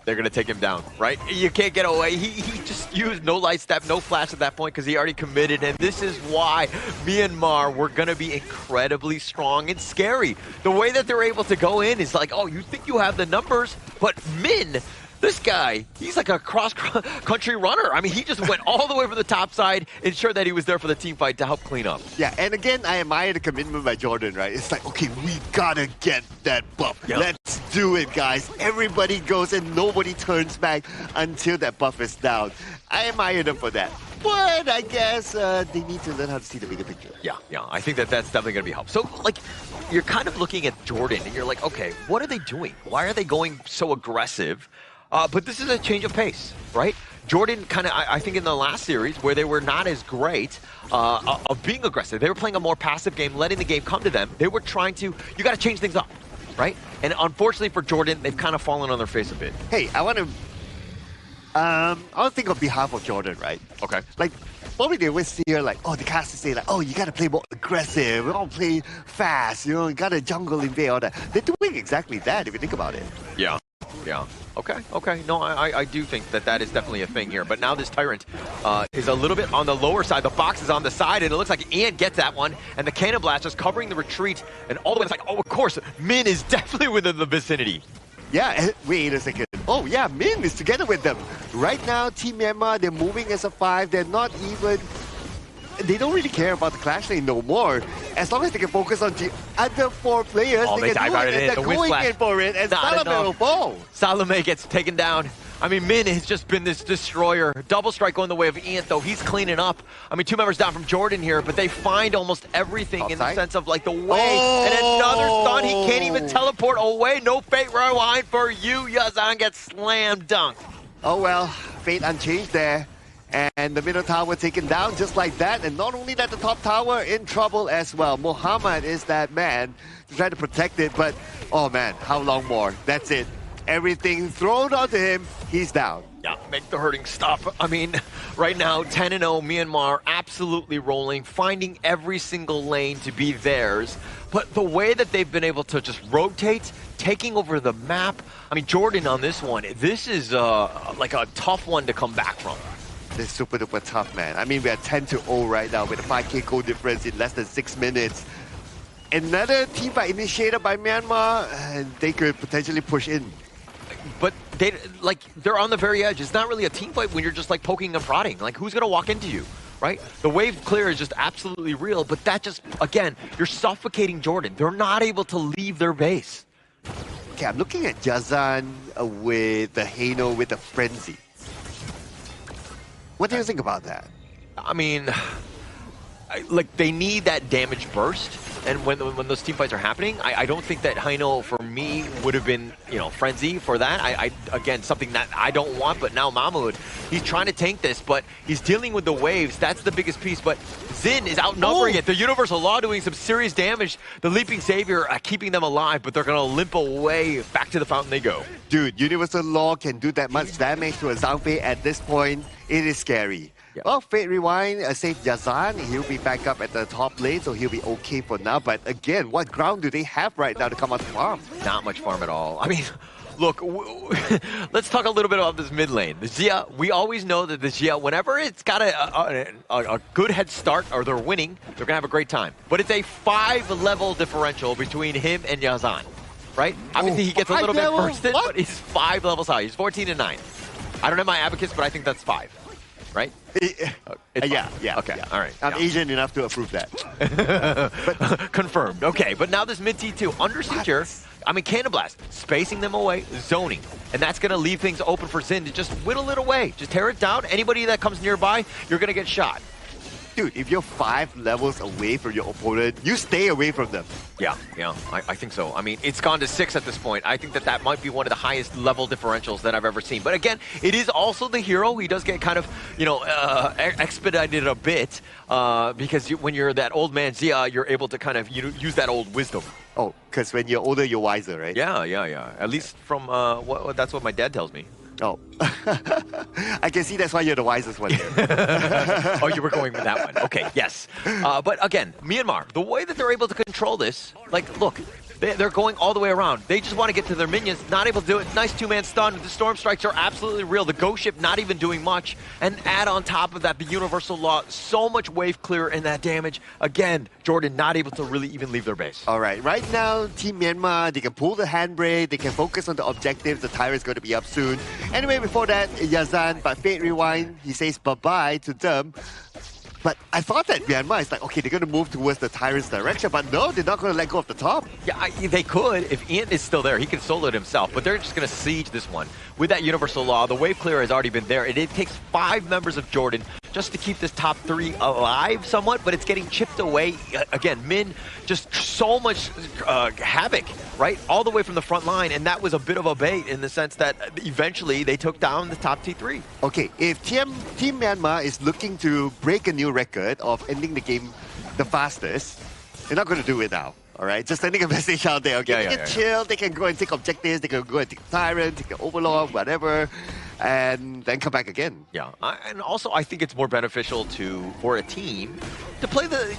They're going to take him down, right? You can't get away. He just used no light step, no flash at that point because he already committed. And this is why Myanmar were going to be incredibly strong and scary. The way that they're able to go in is like, oh, you think you have the numbers, but Min, this guy, he's like a cross-country runner. I mean, he just went all the way from the top side, ensured that he was there for the team fight to help clean up. Yeah, and again, I admire the commitment by Jordan, right? It's like, okay, we gotta get that buff. Yep. Let's do it, guys. Everybody goes and nobody turns back until that buff is down. I admire them for that. But I guess they need to learn how to see the bigger picture. Yeah, I think that that's definitely going to be helpful. So, like, you're kind of looking at Jordan, and you're like, okay, what are they doing? Why are they going so aggressive? But this is a change of pace, right? Jordan kind of, I think in the last series where they were not as great of being aggressive, they were playing a more passive game, letting the game come to them. They were trying to, you got to change things up, right? And unfortunately for Jordan, they've kind of fallen on their face a bit. Hey, I want to, I'll think on behalf of Jordan, right? Okay. Like, probably they always hear like, oh, the casters say like, oh, you got to play more aggressive, we don't play fast, you know, you got to jungle invade, all that. They're doing exactly that if you think about it. Yeah. Okay. No, I do think that that is definitely a thing here. But now this Tyrant is a little bit on the lower side. The box is on the side, and it looks like Ian gets that one. And the Cannon Blast just covering the retreat. And all the way to the side. Oh, of course, Min is definitely within the vicinity. Yeah, wait a second. Oh, yeah, Min is together with them. Right now, Team Myanmar, they're moving as a 5. They're not even... They don't really care about the clash lane no more. As long as they can focus on the other 4 players, they can do it, and they're going in for it, and Salome will fall. Salome gets taken down. I mean, Min has just been this destroyer. Double strike going the way of Ian, though. He's cleaning up. I mean, 2 members down from Jordan here, but they find almost everything in the sense of, like, the way. And another stun. He can't even teleport away. No Fate Rewind for you. Yazan gets slam dunked. Oh, well. Fate unchanged there. And the middle tower taken down just like that. And not only that, the top tower in trouble as well. Muhammad is that man to try to protect it. But, oh man, how long more? That's it. Everything thrown onto him, he's down. Yeah, make the hurting stop. I mean, right now, 10-0, Myanmar absolutely rolling, finding every single lane to be theirs. But the way that they've been able to just rotate, taking over the map. I mean, Jordan on this one, this is like a tough one to come back from. This is super duper tough, man. I mean, we're 10-0 right now with a 5k goal difference in less than 6 minutes. Another team fight initiated by Myanmar, and they could potentially push in. But they're on the very edge. It's not really a team fight when you're just like poking and prodding. Like, who's gonna walk into you, right? The wave clear is just absolutely real, but that just, again, you're suffocating Jordan. They're not able to leave their base. Okay, I'm looking at Jazan with the Hano with the Frenzy. What do you think about that? I mean, like, they need that damage burst, and when those team fights are happening, I don't think that Hino, for me, would have been, you know, Frenzy for that. Again, something that I don't want, but now Mahmoud, he's trying to tank this, but he's dealing with the waves. That's the biggest piece, but Zin is outnumbering it. The Universal Law doing some serious damage. The Leaping Savior keeping them alive, but they're going to limp away. Back to the fountain they go. Dude, Universal Law can do that much damage to a Zhangfei at this point. It is scary. Yeah. Well, Fate Rewind saved Yazan. He'll be back up at the top lane, so he'll be okay for now. But again, what ground do they have right now to come out to farm? Not much farm at all. I mean, look, let's talk a little bit about this mid lane. The Xia, we always know that the Xia, whenever it's got a good head start or they're winning, they're going to have a great time. But it's a 5-level differential between him and Yazan, right? Obviously, he gets a little bit bursted, but he's 5 levels high. He's 14-9. I don't have my advocates, but I think that's 5, right? Yeah. Okay, all right. I'm Asian enough to approve that. But confirmed. Okay, but now this mid T2 under siege. I mean, Cannon Blast, spacing them away, zoning. And that's going to leave things open for Zin to just whittle it away. Just tear it down. Anybody that comes nearby, you're going to get shot. dude, if you're 5 levels away from your opponent, you stay away from them. Yeah, I think so. I mean, it's gone to 6 at this point. I think that might be one of the highest level differentials that I've ever seen. But again, it is also the hero. He does get kind of, expedited a bit because when you're that old man Zia, you're able to kind of use that old wisdom. Oh, because when you're older, you're wiser, right? Yeah. At least from that's what my dad tells me. Oh, I can see that's why you're the wisest one here. Oh, you were going with that one. Okay, yes. But again, Myanmar, the way that they're able to control this, like, look, they're going all the way around. They just want to get to their minions, not able to do it. Nice two-man stun. The storm strikes are absolutely real. The ghost ship not even doing much. And add on top of that the universal law, so much wave clear in that damage. Again, Jordan not able to really even leave their base. All right, right now, Team Myanmar, they can pull the handbrake, they can focus on the objectives. The Tyrant's going to be up soon. Anyway, before that, Yazan, but Fate Rewind, he says bye-bye to them. But I thought that Myanmar is like, okay, they're going to move towards the Tyrant's direction, but no, they're not going to let go of the top. Yeah, they could. If Ian is still there, he can solo it himself, but they're just going to siege this one. With that universal law, the wave clear has already been there, and it takes 5 members of Jordan just to keep this top 3 alive somewhat, but it's getting chipped away. Again, Min, just so much havoc, right? All the way from the front line, and that was a bit of a bait in the sense that eventually they took down the top T3. Okay, if Team Myanmar is looking to break a new record of ending the game the fastest, they're not going to do it now. All right, just sending a message out there. Okay, they can chill, they can go and take objectives, they can go and take the Tyrant, take the Overlord, whatever, and then come back again. Yeah, and also I think it's more beneficial for a team to play the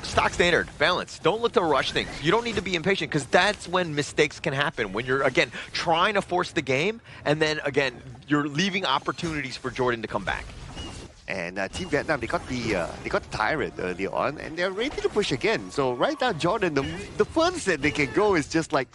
stock standard balance. Don't look to rush things. You don't need to be impatient because that's when mistakes can happen. When you're again trying to force the game, and then again you're leaving opportunities for Jordan to come back. And Team Vietnam, they got the Tyrant early on, and they're ready to push again. So right now, Jordan, the furthest that they can go is just like,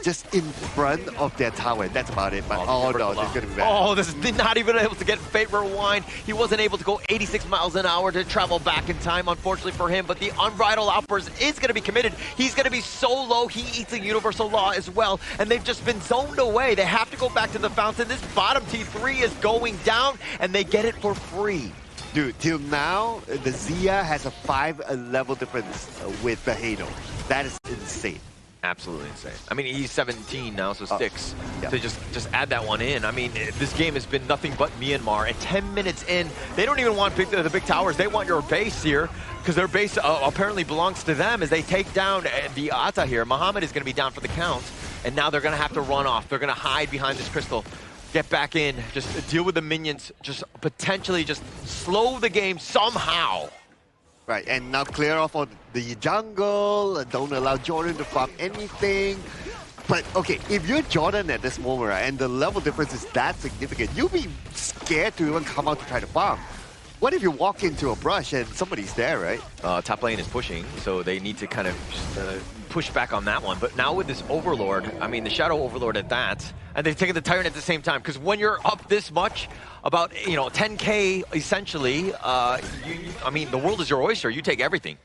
just in front of their tower. That's about it. But no, this is going to be bad. Oh, this is not even able to get Fate Rewind. He wasn't able to go 86 miles an hour to travel back in time, unfortunately for him. But the unbridled outburst is going to be committed. He's going to be so low, he eats a universal law as well. And they've just been zoned away. They have to go back to the fountain. This bottom T3 is going down, and they get it for free. Dude, till now, the Zia has a 5 level difference with the Hado. That is insane. Absolutely insane. I mean, he's 17 now, so 6. To just add that one in. I mean, this game has been nothing but Myanmar. And 10 minutes in, they don't even want the big towers. They want your base here, because their base apparently belongs to them as they take down the Ata here. Muhammad is going to be down for the count, and now they're going to have to run off. They're going to hide behind this crystal. Get back in, just deal with the minions, just potentially just slow the game somehow. Right, and now clear off on the jungle, don't allow Jordan to farm anything. But okay, if you're Jordan at this moment, right, and the level difference is that significant, you'll be scared to even come out to try to farm. What if you walk into a brush and somebody's there, right? Top lane is pushing, so they need to kind of push back on that one. But now with this Overlord, I mean, the Shadow Overlord at that, and they've taken the Tyrant at the same time, because when you're up this much, about 10K essentially, I mean, the world is your oyster. You take everything.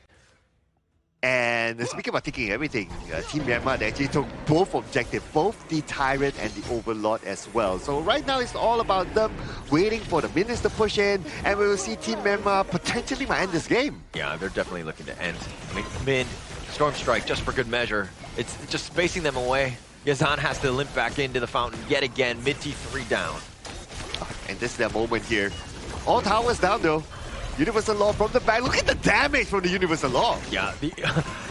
And speaking about taking everything, Team Myanmar, they actually took both objectives, both the Tyrant and the Overlord as well. So right now it's all about them waiting for the minions to push in, and we will see Team Myanmar potentially might end this game. Yeah, they're definitely looking to end. I mean, Min, Storm Strike, just for good measure. It's just spacing them away. Yazan has to limp back into the fountain yet again, mid T3 down. And this is that moment here. All towers down though. Universal Law from the back. Look at the damage from the Universal Law. Yeah, the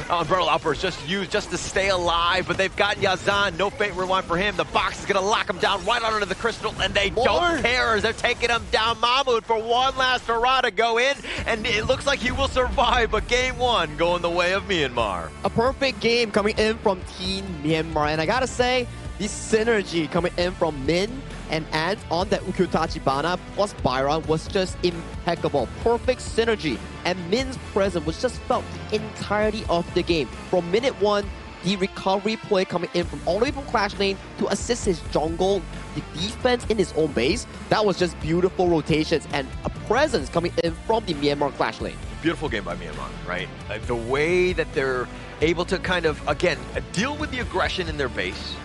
Umbrella Outburst just used just to stay alive, but they've got Yazan. No Fate Rewind for him. The box is going to lock him down right under the crystal, and they don't care as they're taking him down. Mahmoud for one last hurrah to go in, and it looks like he will survive, but game 1 going the way of Myanmar. A perfect game coming in from Team Myanmar, and I gotta say, the synergy coming in from Min and Ant on that Ukyu Tachibana plus Byron was just impeccable. Perfect synergy. And Min's presence was just felt the entirety of the game. From minute 1, the recovery play coming in from all the way from Clash Lane to assist his jungle, the defense in his own base. That was just beautiful rotations and a presence coming in from the Myanmar Clash Lane. Beautiful game by Myanmar, right? The way that they're able to kind of, again, deal with the aggression in their base,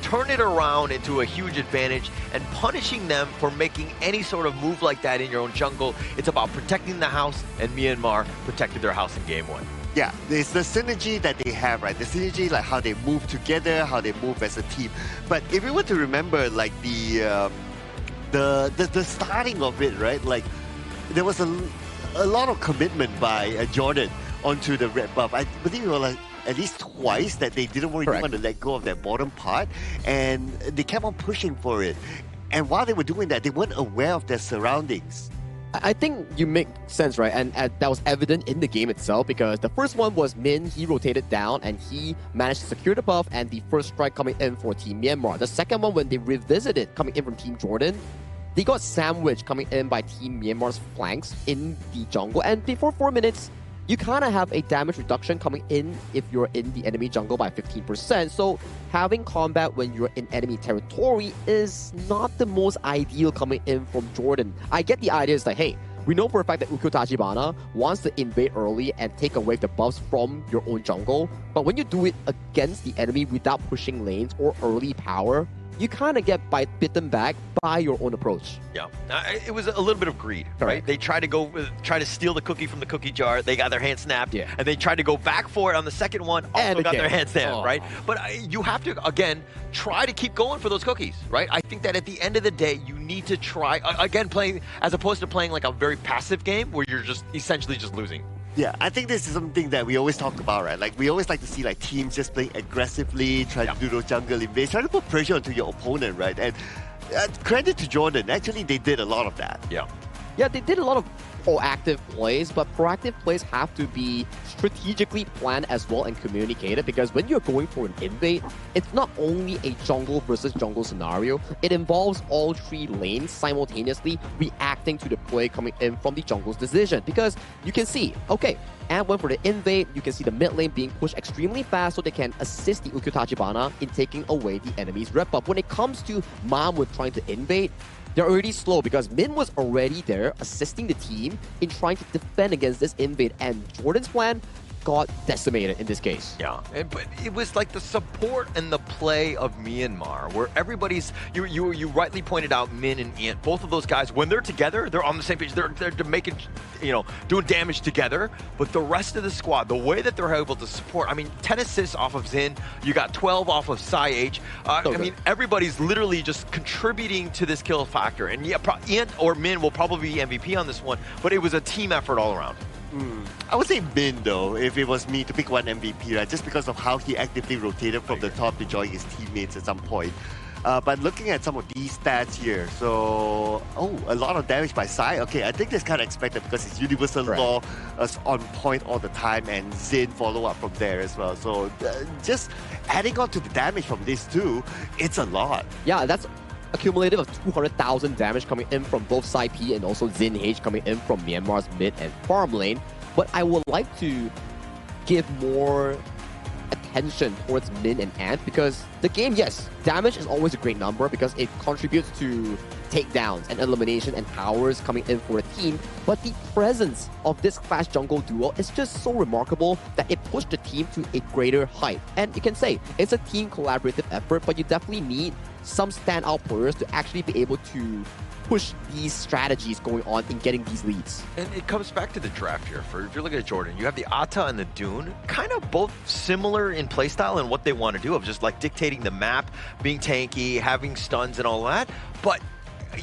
turn it around into a huge advantage and punishing them for making any sort of move like that in your own jungle. It's about protecting the house, and Myanmar protected their house in game 1. Yeah, there's the synergy that they have, right? The synergy, like how they move together, how they move as a team. But if you were to remember, like the starting of it, right? Like there was a lot of commitment by Jordan onto the red buff. I believe it was like at least twice that they didn't really want to let go of that bottom part, and they kept on pushing for it. And while they were doing that, they weren't aware of their surroundings. I think you make sense, right? And that was evident in the game itself, because the first one was Min, he rotated down and he managed to secure the buff and the first strike coming in for Team Myanmar. The second one, when they revisited coming in from Team Jordan, they got sandwiched coming in by Team Myanmar's flanks in the jungle. And before 4 minutes, you kind of have a damage reduction coming in if you're in the enemy jungle by 15%. So having combat when you're in enemy territory is not the most ideal coming in from Jordan. I get the idea is like, hey, we know for a fact that Ukko Tachibana wants to invade early and take away the buffs from your own jungle. But when you do it against the enemy without pushing lanes or early power, you kind of get bitten back by your own approach. Yeah, it was a little bit of greed, right? They tried to try to steal the cookie from the cookie jar. They got their hand snapped, and they tried to go back for it on the second one. Also got their hand snapped, right? But you have to, again, try to keep going for those cookies, right? I think that at the end of the day, you need to try, again, playing, as opposed to playing like a very passive game where you're just essentially just losing. Yeah, I think this is something that we always talk about, right? Like, we always like to see like teams just playing aggressively, trying to do those jungle invades, trying to put pressure onto your opponent, right? And credit to Jordan, actually they did a lot of that. Yeah, they did a lot of proactive plays, but proactive plays have to be strategically planned as well and communicated, because when you're going for an invade, it's not only a jungle versus jungle scenario, it involves all 3 lanes simultaneously reacting to the play coming in from the jungle's decision. Because you can see, okay, and went for the invade, you can see the mid lane being pushed extremely fast so they can assist the Ukko Tachibana in taking away the enemy's red buff. When it comes to Mahmud trying to invade, they're already slow because Min was already there assisting the team in trying to defend against this invade, and Jordan's plan got decimated in this case. Yeah, but it was like the support and the play of Myanmar, where everybody's, you rightly pointed out Min and Ant, both of those guys, when they're together, they're on the same page, they're making, doing damage together, but the rest of the squad, the way that they're able to support, I mean, 10 assists off of Zin, you got 12 off of Sai H, I mean, everybody's literally just contributing to this kill factor, and yeah, Ant or Min will probably be MVP on this one, but it was a team effort all around. I would say Min though, if it was me to pick one MVP, right? Just because of how he actively rotated from the top to join his teammates at some point. But looking at some of these stats here, so a lot of damage by Sai. Okay, I think that's kind of expected because his universal law is on point all the time, and Zin follow up from there as well. So just adding on to the damage from these two, it's a lot. Yeah, that's a cumulative of 200,000 damage coming in from both Sai P and also Zin H coming in from Myanmar's mid and farm lane. But I would like to give more attention towards Min and Ant, because the game, yes, damage is always a great number because it contributes to takedowns and elimination and powers coming in for a team, but the presence of this clash jungle duo is just so remarkable that it pushed the team to a greater height. And you can say it's a team collaborative effort, but you definitely need some standout players to actually be able to push these strategies going on in getting these leads. And it comes back to the draft here. If you're looking at Jordan, you have the Ata and the Dune, kind of both similar in playstyle and what they want to do, of just like dictating the map, being tanky, having stuns and all that. But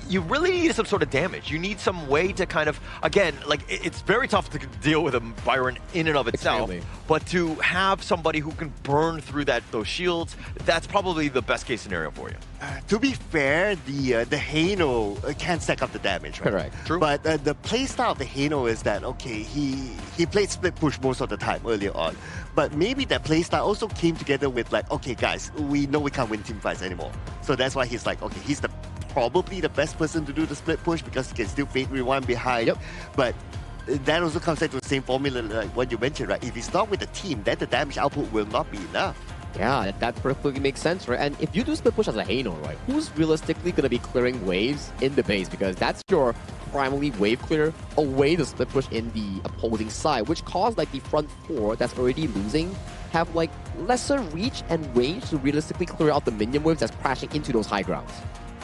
you really need some sort of damage. You need some way to kind of, again, like it's very tough to deal with a Byron in and of itself, but to have somebody who can burn through those shields, that's probably the best case scenario for you. To be fair, the Hano can stack up the damage, right? Correct. True. But the playstyle of the Hano is that, okay, he played split push most of the time earlier on, but maybe that playstyle also came together with like, okay guys, we know we can't win team fights anymore. So that's why he's like, okay, he's probably the best person to do the split push because he can still fade rewind behind. But that also comes back to the same formula like what you mentioned, right? If he's not with the team, then the damage output will not be enough. Yeah, that perfectly makes sense, right? And if you do split push as a Hano, right, who's realistically going to be clearing waves in the base? Because that's your primary wave clear away the split push in the opposing side, which caused like the front four that's already losing have like lesser reach and range to realistically clear out the minion waves that's crashing into those high grounds.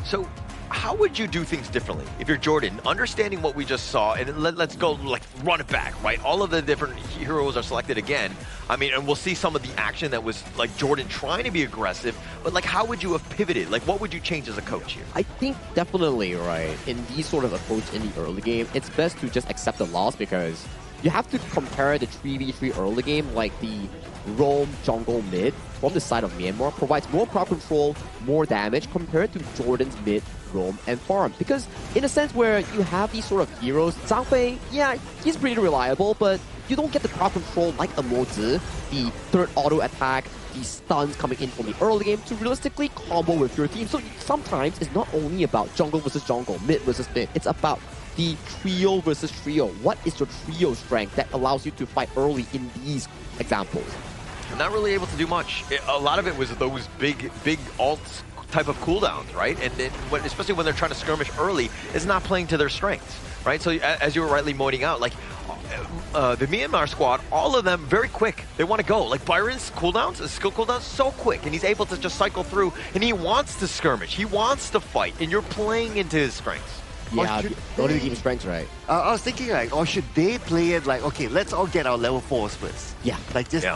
So how would you do things differently if you're Jordan, understanding what we just saw, and let's go like run it back, right? All of the different heroes are selected again. I mean, and we'll see some of the action that was like Jordan trying to be aggressive, but like how would you have pivoted? Like what would you change as a coach here? I think definitely, right, in these sort of approach in the early game, it's best to just accept the loss because you have to compare the 3v3 early game like the roam jungle mid from the side of Myanmar provides more crowd control, more damage compared to Jordan's mid, roam, and farm. Because in a sense where you have these sort of heroes, Zhang Fei, yeah, he's pretty reliable, but you don't get the crowd control like a Mo Zi, the third auto attack, the stuns coming in from the early game to realistically combo with your team. So sometimes it's not only about jungle versus jungle, mid versus mid, it's about the trio versus trio. What is your trio strength that allows you to fight early in these examples? Not really able to do much. A lot of it was those big alts type of cooldowns, right? And then, especially when they're trying to skirmish early, it's not playing to their strengths, right? So as you were rightly pointing out, like the Myanmar squad, all of them very quick. They want to go. Like Byron's cooldowns, his skill cooldowns, so quick, and he's able to just cycle through, and he wants to skirmish. He wants to fight, and you're playing into his strengths. Yeah, don't even keep strengths, right? I was thinking like, or should they play it like, okay, let's all get our level 4s first. Yeah. Like just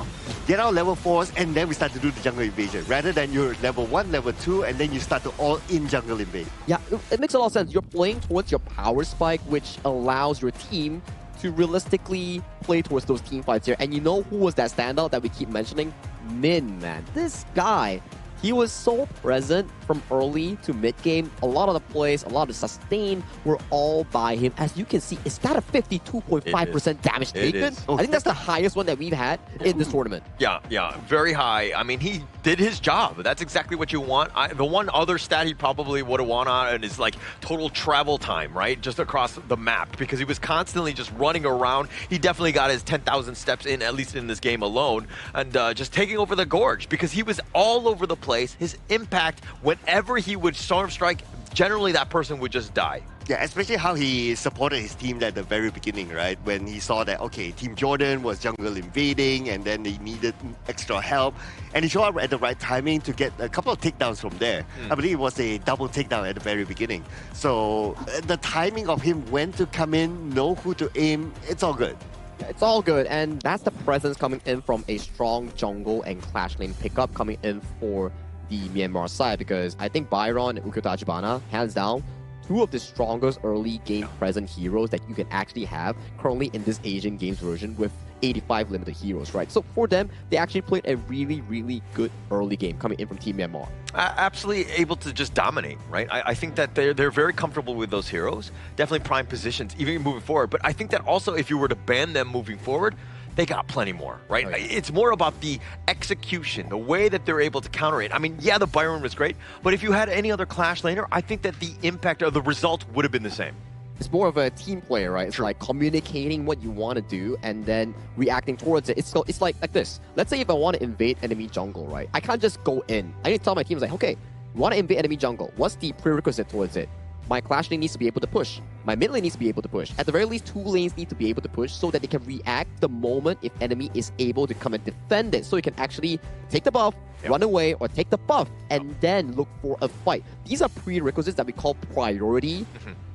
get our level 4s and then we start to do the jungle invasion. Rather than you're level 1, level 2, and then you start to all in jungle invade. Yeah, it makes a lot of sense. You're playing towards your power spike, which allows your team to realistically play towards those team fights here. And you know who was that standout that we keep mentioning? Min, man. This guy, he was so present from early to mid game. A lot of the plays, a lot of the sustain were all by him. As you can see, is that a 52.5% damage taken? I think that's the highest one that we've had in this tournament. Yeah, very high. I mean, he did his job. That's exactly what you want. The one other stat he probably would have won on is like total travel time, right? Just across the map, because he was constantly just running around. He definitely got his 10,000 steps in, at least in this game alone, and just taking over the gorge because he was all over the place. His impact, whenever he would storm strike, generally that person would just die. Yeah, especially how he supported his team at the very beginning, right? When he saw that, okay, Team Jordan was jungle invading and then they needed extra help. And he showed up at the right timing to get a couple of takedowns from there. I believe it was a double takedown at the very beginning. So the timing of him, when to come in, know who to aim, it's all good. It's all good, and that's the presence coming in from a strong jungle and clash lane pickup coming in for the Myanmar side, because I think Byron and Ukotachibana, hands down, two of the strongest early game present heroes that you can actually have currently in this Asian Games version with 85 limited heroes, right? So for them, they actually played a really, really good early game coming in from Team Myanmar. Absolutely able to just dominate, right? I think that they're very comfortable with those heroes. Definitely prime positions, even moving forward. But I think that also if you were to ban them moving forward, they got plenty more, right? Oh, yeah. It's more about the execution, the way that they're able to counter it. I mean, yeah, the Byron was great, but if you had any other Clash laner, I think that the impact of the result would have been the same. It's more of a team player, right? It's like communicating what you want to do and then reacting towards it. It's like this. Let's say if I want to invade enemy jungle, right? I can't just go in. I need to tell my team, like, okay, you want to invade enemy jungle. What's the prerequisite towards it? My Clash lane needs to be able to push. My mid lane needs to be able to push. At the very least, two lanes need to be able to push so that they can react the moment if enemy is able to come and defend it. So you can actually take the buff, run away, or take the buff, and then look for a fight. These are prerequisites that we call priority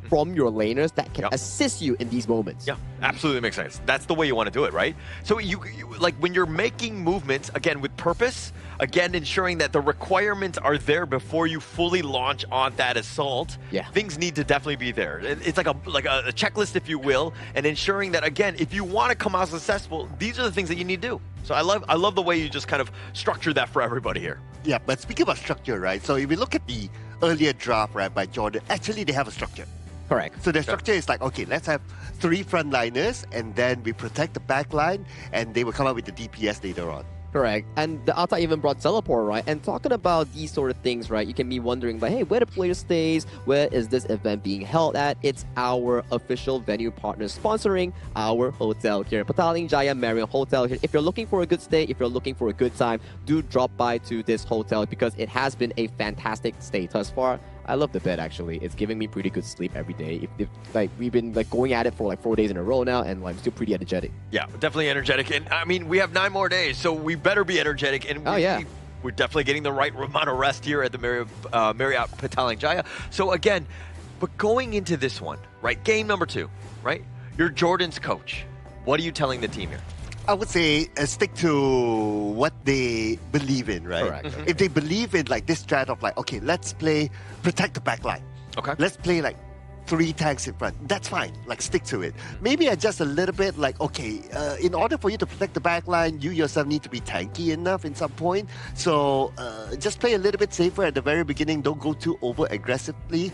from your laners that can assist you in these moments. Yeah, absolutely makes sense. That's the way you want to do it, right? So you like when you're making movements, again, with purpose, again, ensuring that the requirements are there before you fully launch on that assault, things need to definitely be there. It's like a checklist, if you will, and ensuring that, again, if you want to come out successful, these are the things that you need to do. So I love the way you just kind of structure that for everybody here. Yeah, but speaking about structure, right? So if we look at the earlier draft, right, by Jordan, actually they have a structure. Correct. So the structure is like, okay, let's have 3 frontliners and then we protect the back line and they will come up with the DPS later on. Correct. And the Alta even brought Teleport, right? And talking about these sort of things, right? You can be wondering, like, hey, where the player stays? Where is this event being held at? It's our official venue partner sponsoring our hotel here, Petaling Jaya Marriott Hotel here. If you're looking for a good stay, if you're looking for a good time, do drop by to this hotel because it has been a fantastic stay thus far. I love the bed actually. It's giving me pretty good sleep every day. If like we've been like going at it for like 4 days in a row now, and like I'm still pretty energetic. Yeah, definitely energetic. And I mean, we have 9 more days, so we better be energetic. And we're definitely getting the right amount of rest here at the Marriott Petaling So again, but going into this one, right? Game number 2, right? You're Jordan's coach. What are you telling the team here? I would say stick to what they believe in, right? Correct. If they believe in like this strat of like, okay, let's play protect the back line. Okay. Let's play like 3 tanks in front. That's fine. Like stick to it. Maybe adjust a little bit. Like okay, in order for you to protect the back line, you yourself need to be tanky enough in some point. So just play a little bit safer at the very beginning. Don't go too over aggressively.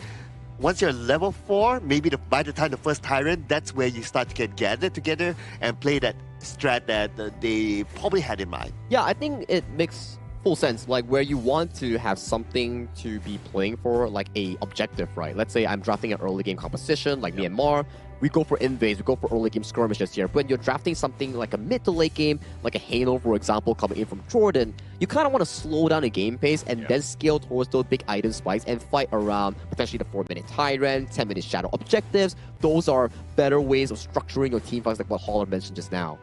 Once you're level 4, maybe by the time the first Tyrant, that's where you start to get gathered together and play that strat that they probably had in mind. Yeah, I think it makes full sense. Like where you want to have something to be playing for, like a objective, right? Let's say I'm drafting an early game composition like Myanmar. We go for invades, we go for early game skirmishes here. When you're drafting something like a mid to late game, like a Halo, for example, coming in from Jordan, you kind of want to slow down the game pace and then scale towards those big item spikes and fight around potentially the 4-minute Tyrant, 10-minute Shadow objectives. Those are better ways of structuring your team fights, like what Holland mentioned just now.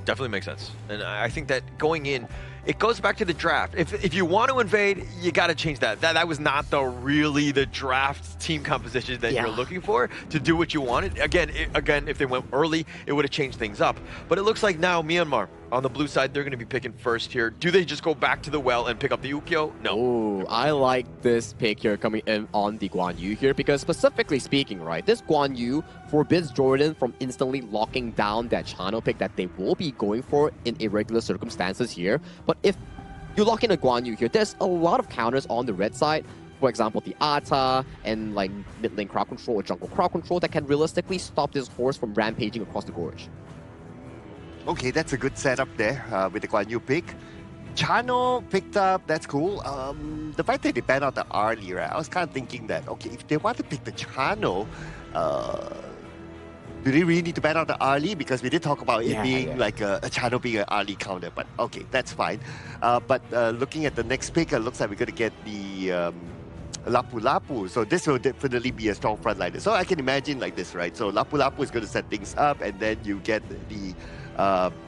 Definitely makes sense. And I think that going in, it goes back to the draft. If you want to invade, you got to change that. That was not the draft team composition that you're looking for to do what you wanted. Again, if they went early, it would have changed things up. But it looks like now Myanmar on the blue side, they're going to be picking first here. Do they just go back to the well and pick up the Ukyo? No. Ooh, I like this pick here coming in on the Guan Yu here because specifically speaking, right, this Guan Yu forbids Jordan from instantly locking down that channel pick that they will be going for in irregular circumstances here. But if you lock in a Guan Yu here, there's a lot of counters on the red side. For example, the Ata and like mid lane crowd control or jungle crowd control that can realistically stop this horse from rampaging across the gorge. Okay, that's a good setup there with the Guan Yu pick. Chano picked up, that's cool. The fact that they banned out the Arlie, right? I was kind of thinking that, okay, if they want to pick the Chano, do they really need to ban out the Arlie? Because we did talk about it being like a Chano being an Arlie counter, but okay, that's fine. But looking at the next pick, it looks like we're going to get the Lapu Lapu. So this will definitely be a strong frontliner. So I can imagine like this, right? So Lapu Lapu is going to set things up, and then you get the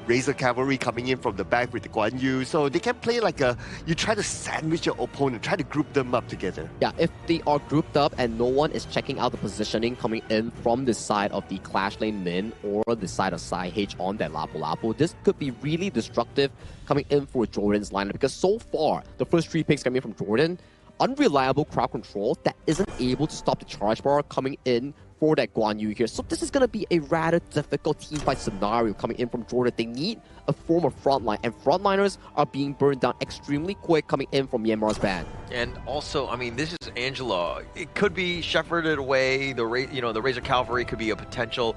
Razor Cavalry coming in from the back with the Guan Yu. So they can play like you try to sandwich your opponent, try to group them up together. Yeah, if they are grouped up and no one is checking out the positioning coming in from the side of the Clash Lane Min or the side of Sai H on that Lapu Lapu, this could be really destructive coming in for Jordan's lineup because so far, the first 3 picks coming in from Jordan, unreliable crowd control that isn't able to stop the charge bar coming in for that Guan Yu here. So this is going to be a rather difficult team fight scenario coming in from Jordan. They need a form of frontline, and frontliners are being burned down extremely quick coming in from Myanmar's ban. And also, I mean, this is Angela. It could be shepherded away. The Razor Cavalry could be a potential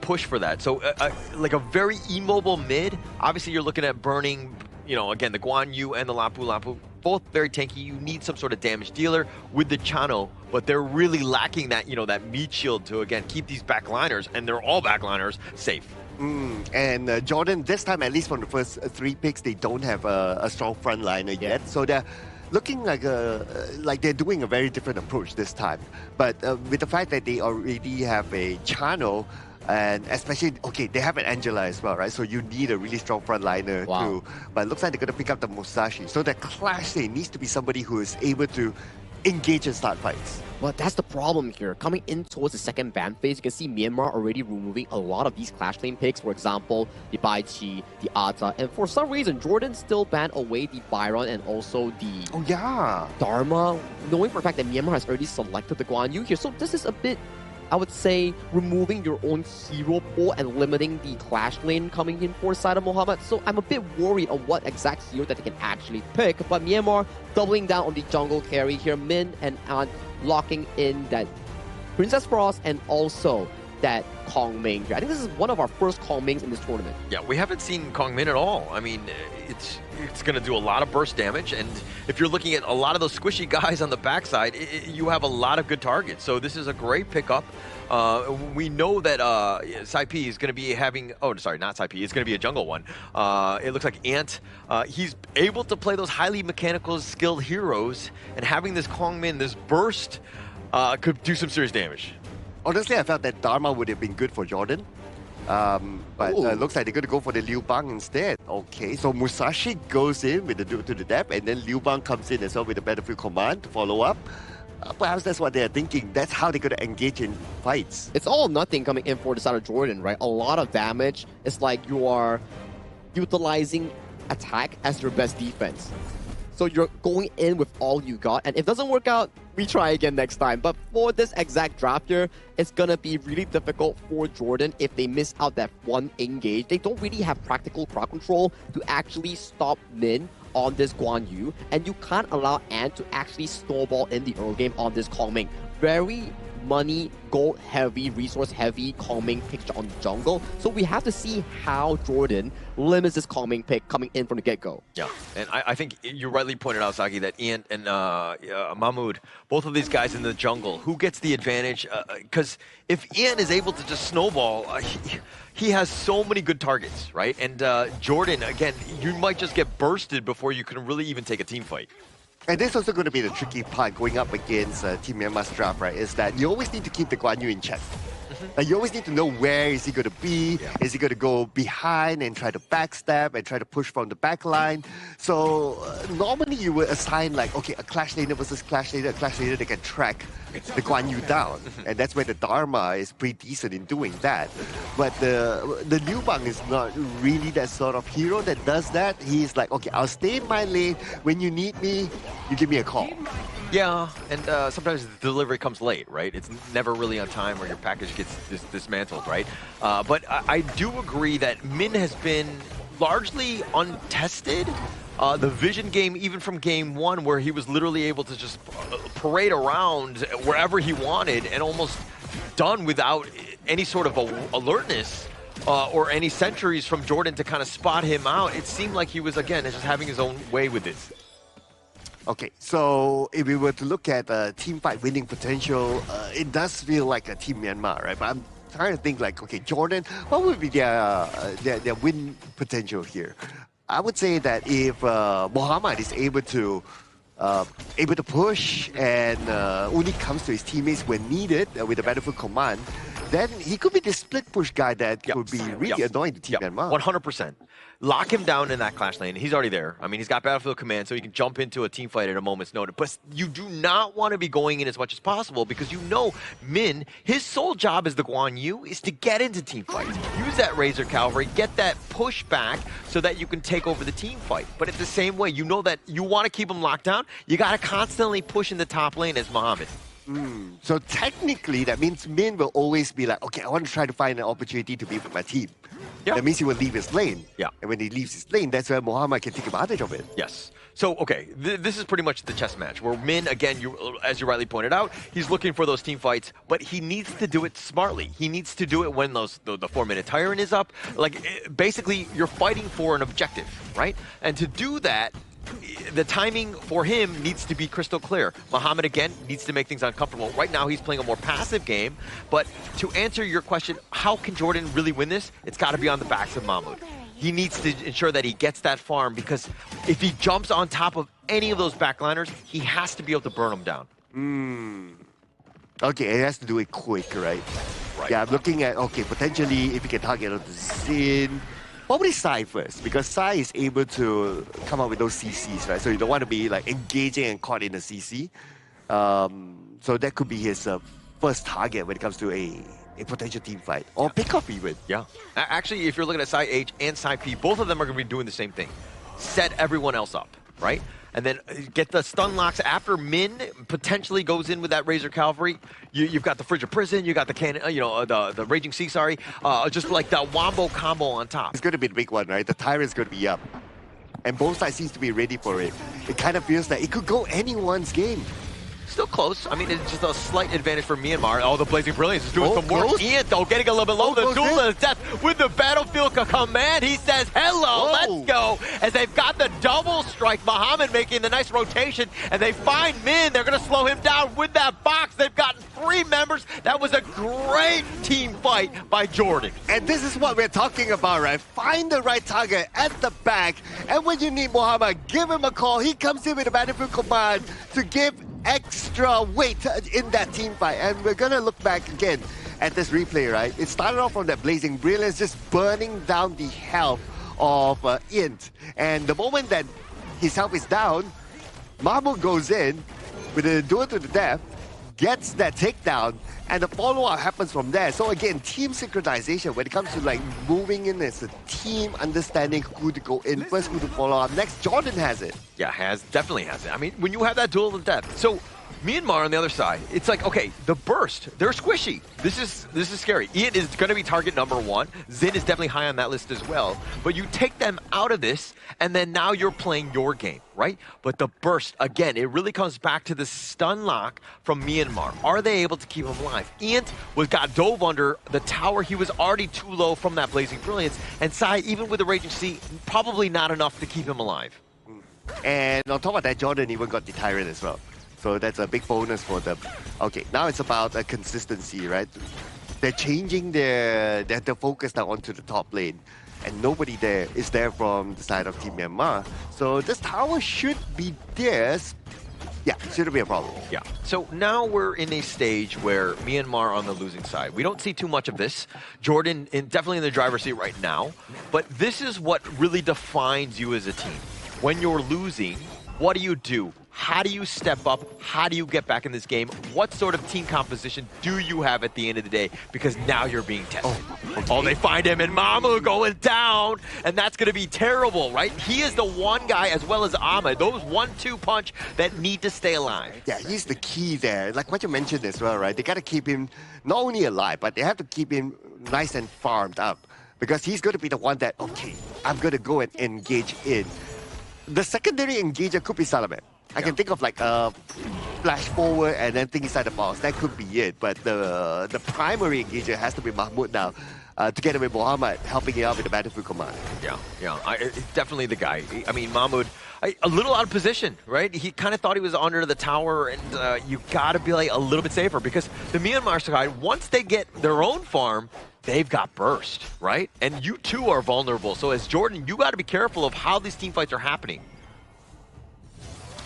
push for that. So like a very immobile mid. Obviously, you're looking at burning, again, the Guan Yu and the Lapu Lapu. Both very tanky. You need some sort of damage dealer with the Chano, but they're really lacking that, that meat shield to, again, keep these backliners, and they're all backliners, safe. And Jordan, this time, at least from the first 3 picks, they don't have a strong frontliner yet. So they're looking like they're doing a very different approach this time. But with the fact that they already have a Chano, and especially, okay, they have an Angela as well, right? So you need a really strong frontliner too. But it looks like they're going to pick up the Musashi. So the Clash lane needs to be somebody who is able to engage and start fights. Well, that's the problem here. Coming in towards the second ban phase, you can see Myanmar already removing a lot of these Clash lane picks. For example, the Bai Chi, the Ata, and for some reason, Jordan still banned away the Byron and also the Dharma, knowing for a fact that Myanmar has already selected the Guan Yu here. So this is a bit, I would say, removing your own hero pool and limiting the Clash lane coming in for side of Mohammed. So I'm a bit worried on what exact hero that they can actually pick. But Myanmar doubling down on the jungle carry here. Min and Ant locking in that Princess Frost and also that Kong Ming here. I think this is one of our first Kong Mings in this tournament. Yeah, we haven't seen Kong Min at all. I mean, it's going to do a lot of burst damage, and if you're looking at a lot of those squishy guys on the backside, you have a lot of good targets. So this is a great pickup. We know that Saipi is going to be having... Oh, sorry, not Saipi. It's going to be a jungle one. It looks like Ant. He's able to play those highly mechanical, skilled heroes, and having this Kong Min, this burst, could do some serious damage. Honestly, I felt that Dharma would have been good for Jordan. But looks like they're going to go for the Liu Bang instead. Okay, so Musashi goes in with the to the depth, and then Liu Bang comes in as well with the Battlefield Command to follow up. Perhaps that's what they're thinking. That's how they're going to engage in fights. It's all or nothing coming in for the side of Jordan, right? A lot of damage. It's like you are utilizing attack as your best defense. So you're going in with all you got, and if it doesn't work out, we try again next time. But for this exact draft here, it's gonna be really difficult for Jordan if they miss out that one engage. They don't really have practical crowd control to actually stop Min on this Guan Yu, and you can't allow Ant to actually snowball in the early game on this Kong Ming. Very money, gold heavy, resource heavy Kong Ming picture on the jungle. So we have to see how Jordan limits this Kong Ming pick coming in from the get-go. Yeah, and I think you rightly pointed out, Saki, that Ian and Mahmoud, both of these guys in the jungle, who gets the advantage? Because if Ian is able to just snowball, he has so many good targets, right? And Jordan, again, you might just get bursted before you can really even take a team fight. And this is also going to be the tricky part going up against Team Myanmar's draft, right? Is that you always need to keep the Guan Yu in check. You always need to know where is he going to be. Yeah. Is he going to go behind and try to backstab and try to push from the back line? So normally you would assign like, okay, a Clash laner versus Clash laner, a Clash laner that can track the Guan Yu down. And that's where the Dharma is pretty decent in doing that. But the Liu Bang is not really that sort of hero that does that. He's like, okay, I'll stay in my lane. When you need me, you give me a call. Yeah, and sometimes the delivery comes late, right? It's never really on time or your package gets dismantled, right? But I do agree that Min has been largely untested. The vision game, even from game one, where he was literally able to just parade around wherever he wanted and almost done without any sort of alertness or any sentries from Jordan to kind of spot him out. It seemed like he was, again, just having his own way with this. Okay, so if we were to look at team fight winning potential, it does feel like a Team Myanmar, right? But I'm trying to think like, okay, Jordan, what would be their win potential here? I would say that if Mohammad is able to push and only comes to his teammates when needed with the Battlefield Command, then he could be the split push guy that could be really annoying to Team Myanmar. 100%. Lock him down in that Clash lane. He's already there. I mean, he's got Battlefield Command, so he can jump into a team fight at a moment's notice. But you do not want to be going in as much as possible because you know Min, his sole job as the Guan Yu is to get into team fights. Use that Razor Cavalry, get that push back so that you can take over the team fight. But at the same way, you know that you want to keep him locked down. You got to constantly push in the top lane as Mohammed. So technically, that means Min will always be like, okay, I want to try to find an opportunity to be with my team. Yeah. That means he will leave his lane. Yeah. And when he leaves his lane, that's where Mohammad can take advantage of it. Yes. So, okay, this is pretty much the chess match where Min, again, as you rightly pointed out, he's looking for those team fights, but he needs to do it smartly. He needs to do it when the 4-minute tyrant is up. Like, basically, you're fighting for an objective, right? And to do that, the timing for him needs to be crystal clear. Mohammad, again, needs to make things uncomfortable. Right now, he's playing a more passive game. But to answer your question, how can Jordan really win this? It's got to be on the backs of Mahmoud. He needs to ensure that he gets that farm because if he jumps on top of any of those backliners, he has to be able to burn them down. Okay, he has to do it quick, right? Yeah, I'm looking at, okay, potentially if he can target on the Xin. Probably Sai first, because Sai is able to come up with those CCs, right? So you don't want to be like engaging and caught in a CC. So that could be his first target when it comes to a potential team fight. Or pick up even. Yeah. Actually, if you're looking at Sai H and Sai P, both of them are going to be doing the same thing. Set everyone else up, right? And then get the stun locks after Min potentially goes in with that Razor Cavalry. You've got the Frigid Prison, you got the cannon, the Raging Sea, sorry. Just like that wombo combo on top. It's going to be the big one, right? The Tyrant's going to be up. And both sides seems to be ready for it. It kind of feels like it could go anyone's game. Still close. I mean, it's just a slight advantage for Myanmar. Oh, the Blazing Brilliance is doing some work. close. Ian, though, getting a little bit low. The duel of death with the Battlefield command. He says, hello, let's go. As they've got the double strike. Muhammad making the nice rotation, and they find Min. They're going to slow him down with that box. They've gotten 3 members. That was a great team fight by Jordan. And this is what we're talking about, right? Find the right target at the back, and when you need Muhammad, give him a call. He comes in with a Battlefield command to give extra weight in that team fight. And we're gonna look back again at this replay, right? It started off from that Blazing Brilliance, just burning down the health of Int. And the moment that his health is down, Mahmoud goes in with a duel to the death, gets that takedown, and the follow-up happens from there. So again, team synchronization when it comes to like moving in, it's a team understanding who to go in first, who to follow up next. Jordan has it. Yeah, definitely has it. I mean, when you have that duel to death. So Myanmar on the other side, it's like, okay, the burst, they're squishy. This is scary. Ian is going to be target number 1. Zin is definitely high on that list as well. But you take them out of this, and then now you're playing your game, right? But the burst, again, it really comes back to the stun lock from Myanmar. Are they able to keep him alive? Ian got dove under the tower. He was already too low from that Blazing Brilliance. And Sai, even with the Raging Sea, probably not enough to keep him alive. And on top of that, Jordan even got the Tyrant as well. So that's a big bonus for them. Okay, now it's about a consistency, right? They're changing their focus now onto the top lane. And nobody there is there from the side of Team Myanmar. So this tower should be theirs. Yeah, shouldn't be a problem. Yeah. So now we're in a stage where Myanmar on the losing side. We don't see too much of this. Jordan definitely in the driver's seat right now. But this is what really defines you as a team. When you're losing, what do? How do you step up? How do you get back in this game? What sort of team composition do you have at the end of the day? Because now you're being tested. Oh, they find him, and Mamu going down, and that's going to be terrible, right? He is the one guy, as well as Ahmed, those 1-2 punch that need to stay alive. Yeah, he's the key there. Like what you mentioned as well, right? They got to keep him not only alive, but they have to keep him nice and farmed up. Because he's going to be the one that, okay, I'm going to go and engage in. The secondary engager could be Salaman. I can think of like a flash forward and then think inside the box. That could be it. But the primary engager has to be Mahmoud now, together with Muhammad, helping him out with the Battlefield command. Yeah. Definitely the guy. I mean, Mahmoud, a little out of position, right? He kind of thought he was under the tower, and you got to be like a little bit safer because the Myanmar side, once they get their own farm, they've got burst, right? And you too are vulnerable. So as Jordan, you got to be careful of how these team fights are happening.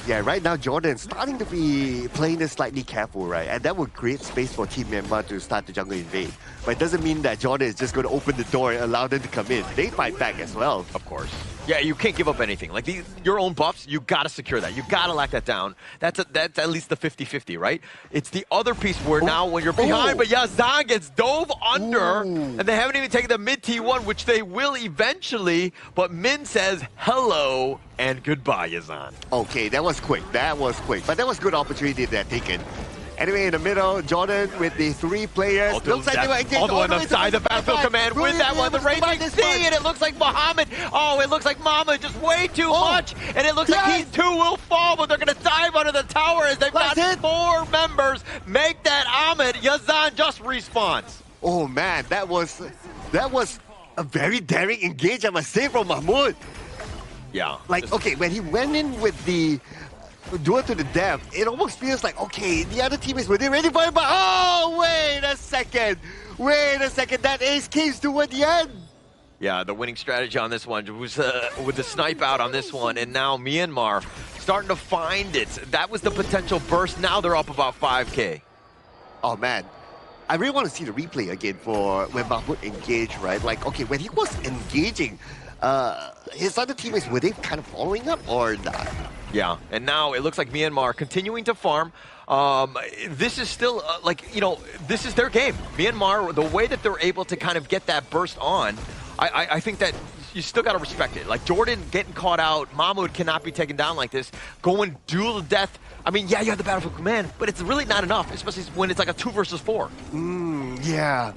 Yeah, right now Jordan's starting to be playing this slightly careful, right? And that would create space for Team Myanmar to start the jungle invade. But it doesn't mean that Jordan is just going to open the door and allow them to come in. They fight back as well. Of course. Yeah, you can't give up anything. Like your own buffs, you got to secure that. You got to lock that down. That's at least the 50-50, right? It's the other piece where now when you're behind, but Yazan gets dove under, and they haven't even taken the mid T1, which they will eventually, but Min says hello and goodbye, Yazan. Okay, that was quick. That was quick. But that was good opportunity they're taken. Anyway, in the middle, Jordan with the 3 players. Looks like they were engaged all the way side, the Battlefield command with that one, the Raging Sea, and it looks like Muhammad. Oh, it looks like Mama just way too much, and it looks like he too will fall, but they're going to dive under the tower as they've got 4 members. Make that Ahmed. Yazan just respawns. Oh man, that was a very daring engage, I must say, from Mahmoud. Yeah. Like, okay, when he went in with the duel to the death, it almost feels like, okay, the other teammates were they ready for it, but oh, wait a second, that ace came toward the end. Yeah, the winning strategy on this one was with the snipe out on this one, and now Myanmar starting to find it. That was the potential burst. Now they're up about 5K. Oh man, I really want to see the replay again for when Mahmoud engaged, right? Like, okay, when he was engaging, his other teammates, were they kind of following up or not? Yeah, and now it looks like Myanmar continuing to farm. This is still, this is their game. Myanmar, the way that they're able to kind of get that burst on, I think that you still got to respect it. Like, Jordan getting caught out, Mahmoud cannot be taken down like this. Going duel to death. I mean, yeah, you have the Battlefield command, but it's really not enough, especially when it's like a 2 versus 4. Yeah.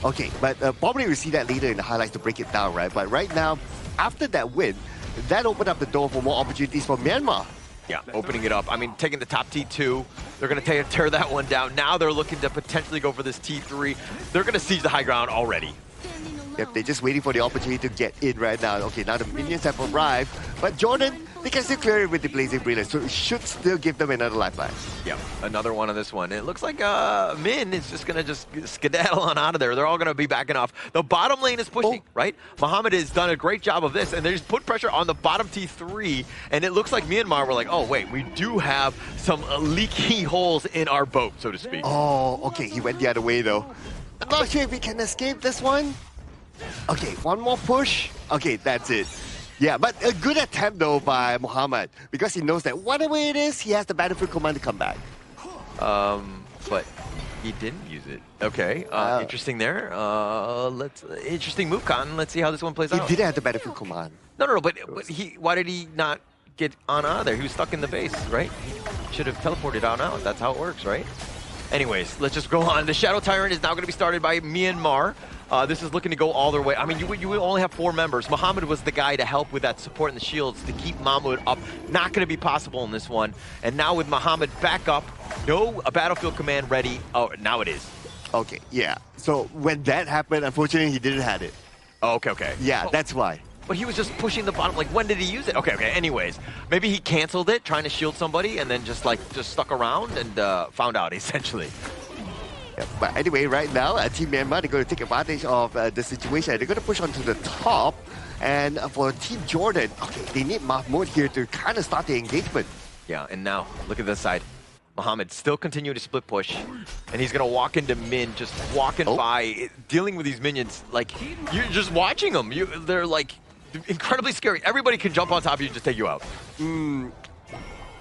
Okay, but probably we'll see that later in the highlights to break it down, right? But right now, after that win, that opened up the door for more opportunities for Myanmar. Yeah, opening it up. I mean, taking the top T2, They're going to tear that one down. Now they're looking to potentially go for this T3. They're going to siege the high ground already. Yep, they're just waiting for the opportunity to get in right now. Okay, now the minions have arrived, but Jordan, they can still clear it with the Blazing Brilliance, so it should still give them another lifeline. Yep, another one on this one. It looks like Min is just going to just skedaddle on out of there. They're all going to be backing off. The bottom lane is pushing, right? Mohammed has done a great job of this, and they just put pressure on the bottom T3, and it looks like Myanmar were like, oh, wait, we do have some leaky holes in our boat, so to speak. Oh, okay, he went the other way, though. I'm not sure if he can escape this one. Okay, one more push. Okay, that's it. Yeah, but a good attempt though by Mohammed because he knows that whatever it is, he has the battlefield command to come back. But he didn't use it. Okay, interesting there. Interesting move, Cotton. Let's see how this one plays out. He didn't have the battlefield command. No, but why did he not get on out of there? He was stuck in the base, right? He should have teleported on out. That's how it works, right? Anyways, let's just go on. The Shadow Tyrant is now going to be started by Myanmar. This is looking to go all their way. I mean, you would only have 4 members. Mohammed was the guy to help with that support in the shields to keep Mahmoud up. Not going to be possible in this one. And now with Mohammed back up, no battlefield command ready. Oh, now it is. Okay, yeah. So when that happened, unfortunately, he didn't have it. Oh, okay. Yeah, that's why. But he was just pushing the bottom. Like, when did he use it? Okay. Anyways, maybe he canceled it, trying to shield somebody, and then just stuck around and found out, essentially. Yeah, but anyway, right now, Team Myanmar, they're going to take advantage of the situation. They're going to push onto the top. And for Team Jordan, okay, they need Mahmoud here to kind of start the engagement. Yeah, and now, look at this side. Mohammed still continue to split push, and he's going to walk into Min, just walking by, dealing with these minions. Like, you're just watching them. They're, like, incredibly scary. Everybody can jump on top of you and just take you out.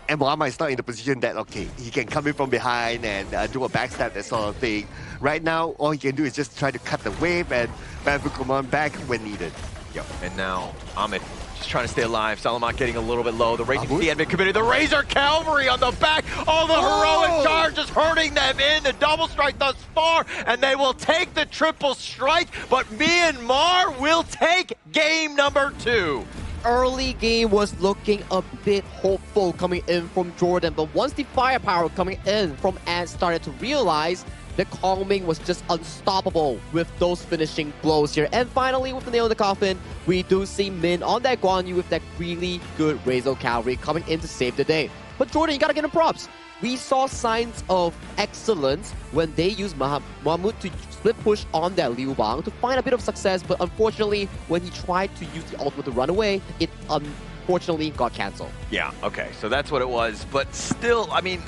And Mohammed is not in the position that, okay, he can come in from behind and do a backstab, that sort of thing. Right now, all he can do is just try to cut the wave and battlefield command back when needed. Yep, and now Ahmed just trying to stay alive. Salamat getting a little bit low. The Raging Sea had been committed. The Razor Cavalry on the back. All the heroic charges hurting them in. The double strike thus far, and they will take the triple strike, but Myanmar will take game number 2. Early game was looking a bit hopeful coming in from Jordan, but once the firepower coming in from Ant started to realize the Kongming was just unstoppable with those finishing blows here. And finally, with the nail in the coffin, we do see Min on that Guan Yu with that really good Razor Cavalry coming in to save the day. But Jordan, you gotta give him props. We saw signs of excellence when they used Mahmoud to split push on that Liu Bang to find a bit of success, but unfortunately, when he tried to use the ultimate to run away, it unfortunately got cancelled. Yeah, okay, so that's what it was. But still, I mean,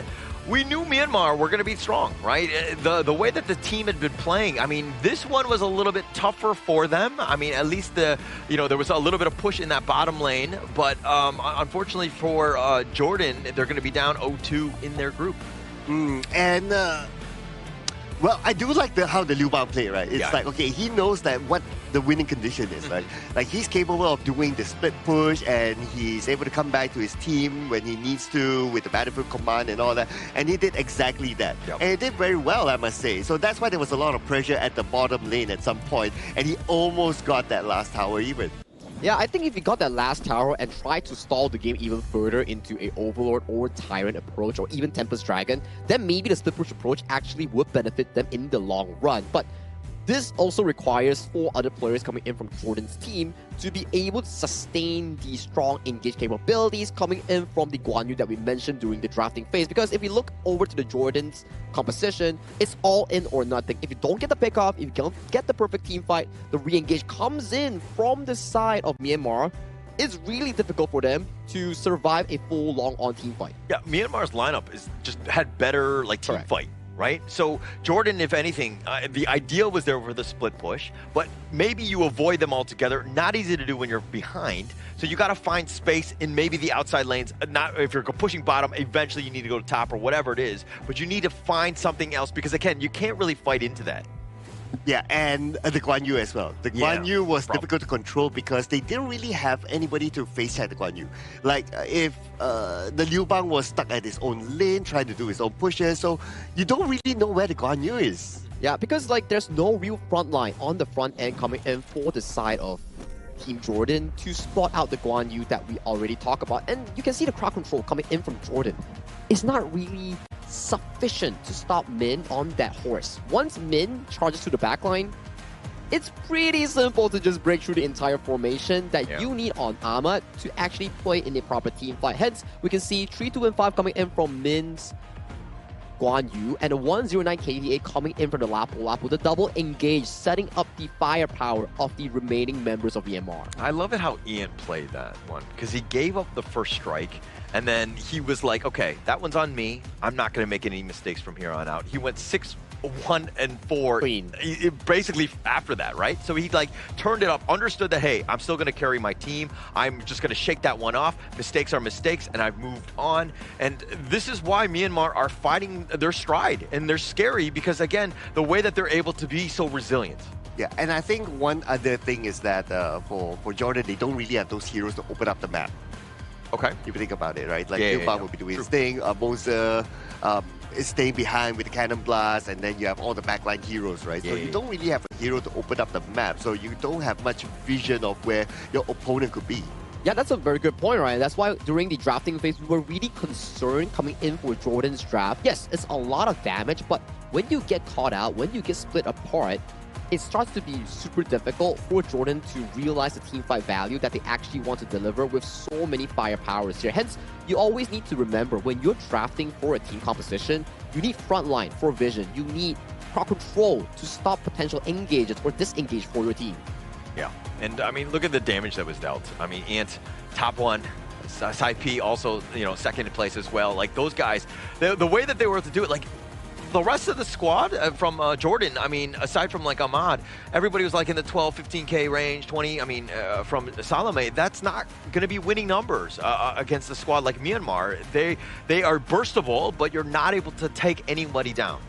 we knew Myanmar were going to be strong, right? The way that the team had been playing, I mean, this one was a little bit tougher for them. I mean, at least there was a little bit of push in that bottom lane, but unfortunately for Jordan, they're going to be down 0-2 in their group. Well, I do like how the Liu Bang play, right? It's like, okay, he knows that what the winning condition is, right? Like, he's capable of doing the split push, and he's able to come back to his team when he needs to with the battlefield command and all that. And he did exactly that. And he did very well, I must say. So that's why there was a lot of pressure at the bottom lane at some point, and he almost got that last tower even. Yeah, I think if he got that last tower and tried to stall the game even further into a Overlord or Tyrant approach or even Tempest Dragon, then maybe the split push approach actually would benefit them in the long run. But this also requires 4 other players coming in from Jordan's team to be able to sustain the strong engage capabilities coming in from the Guan Yu that we mentioned during the drafting phase. Because if we look over to the Jordan's composition, it's all in or nothing. If you don't get the pickoff, if you don't get the perfect team fight, the re-engage comes in from the side of Myanmar. It's really difficult for them to survive a full long-on team fight. Yeah, Myanmar's lineup had better team fight. Right? So Jordan, if anything, the idea was there for the split push, but maybe you avoid them altogether. Not easy to do when you're behind. So you got to find space in maybe the outside lanes. Not if you're pushing bottom, eventually you need to go to top or whatever it is, but you need to find something else because again, you can't really fight into that. Yeah, and the Guan Yu as well. The Guan Yu was difficult to control because they didn't really have anybody to face check the Guan Yu. Like, if the Liu Bang was stuck at his own lane, trying to do his own pushes, so you don't really know where the Guan Yu is. Yeah, because there's no real front line on the front end coming in for the side of Team Jordan to spot out the Guan Yu that we already talked about. And you can see the crowd control coming in from Jordan. is not really sufficient to stop Min on that horse. Once Min charges to the backline, it's pretty simple to just break through the entire formation that you need on Ahmad to actually play in a proper team fight. Hence, we can see 3, 2, and 5 coming in from Min's Guan Yu, and a 109 KDA coming in from the Lapu. The double engage, setting up the firepower of the remaining members of Myanmar. I love it how Ian played that one, because he gave up the first strike, and then he was like, okay, that one's on me. I'm not going to make any mistakes from here on out. He went 6, 1, and 4 basically after that, right? So he like turned it up, understood that, hey, I'm still going to carry my team. I'm just going to shake that one off. Mistakes are mistakes, and I've moved on. And this is why Myanmar are fighting their stride, and they're scary because, again, the way that they're able to be so resilient. Yeah, and I think one other thing is that for Jordan, they don't really have those heroes to open up the map. Okay. If you think about it, right? Like, will be doing his thing, Moza is staying behind with the cannon blast, and then you have all the backline heroes, right? So you don't really have a hero to open up the map, so you don't have much vision of where your opponent could be. Yeah, that's a very good point, Ryan. That's why during the drafting phase, we were really concerned coming in for Jordan's draft. Yes, it's a lot of damage, but when you get caught out, when you get split apart, it starts to be super difficult for Jordan to realize the teamfight value that they actually want to deliver with so many firepowers here. Hence, you always need to remember when you're drafting for a team composition, you need frontline for vision. You need crowd control to stop potential engages or disengage for your team. Yeah, and I mean, look at the damage that was dealt. I mean, Ant, top one. Side P also, you know, second place as well. Like those guys, the way that they were able to do it, like the rest of the squad from Jordan, I mean, aside from like Ahmad, everybody was like in the 12, 15K range, 20. I mean, from Salome, that's not going to be winning numbers against a squad like Myanmar. They are burstable, but you're not able to take anybody down.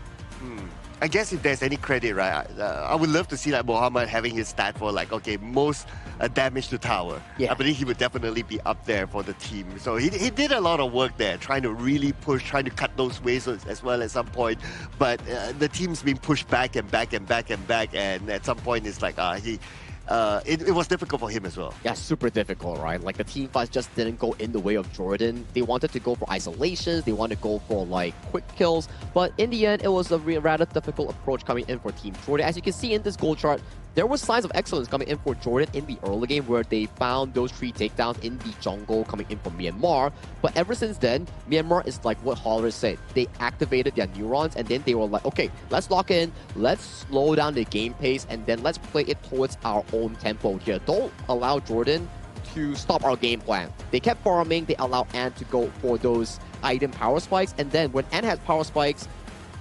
I guess if there's any credit, right, I would love to see like Mohammed having his stat for like, okay, most damage to tower. Yeah. I believe he would definitely be up there for the team. So he did a lot of work there, trying to really push, trying to cut those waves as well at some point. But the team's been pushed back and back and back and back, and at some point it's like it was difficult for him as well. Yeah, super difficult, right? Like the team fights just didn't go in the way of Jordan. They wanted to go for isolations, they wanted to go for like quick kills, but in the end, it was a rather difficult approach coming in for Team Jordan. As you can see in this goal chart, there were signs of excellence coming in for Jordan in the early game where they found those 3 takedowns in the jungle coming in from Myanmar. But ever since then, Myanmar is like what Holler said. They activated their neurons and then they were like, okay, let's lock in, let's slow down the game pace, and then let's play it towards our own tempo here. Don't allow Jordan to stop our game plan. They kept farming, they allowed Ant to go for those item power spikes, and then when Ant had power spikes,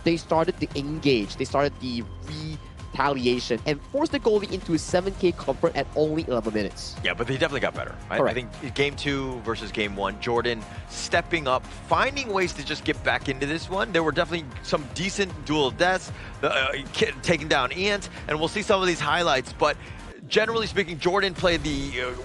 they started to engage, they started the retaliation and forced the goalie into a 7K comfort at only 11 minutes. Yeah, but they definitely got better. I think game 2 versus game 1, Jordan stepping up, finding ways to just get back into this one. There were definitely some decent dual deaths, taking down Ant, and we'll see some of these highlights, but generally speaking, Jordan played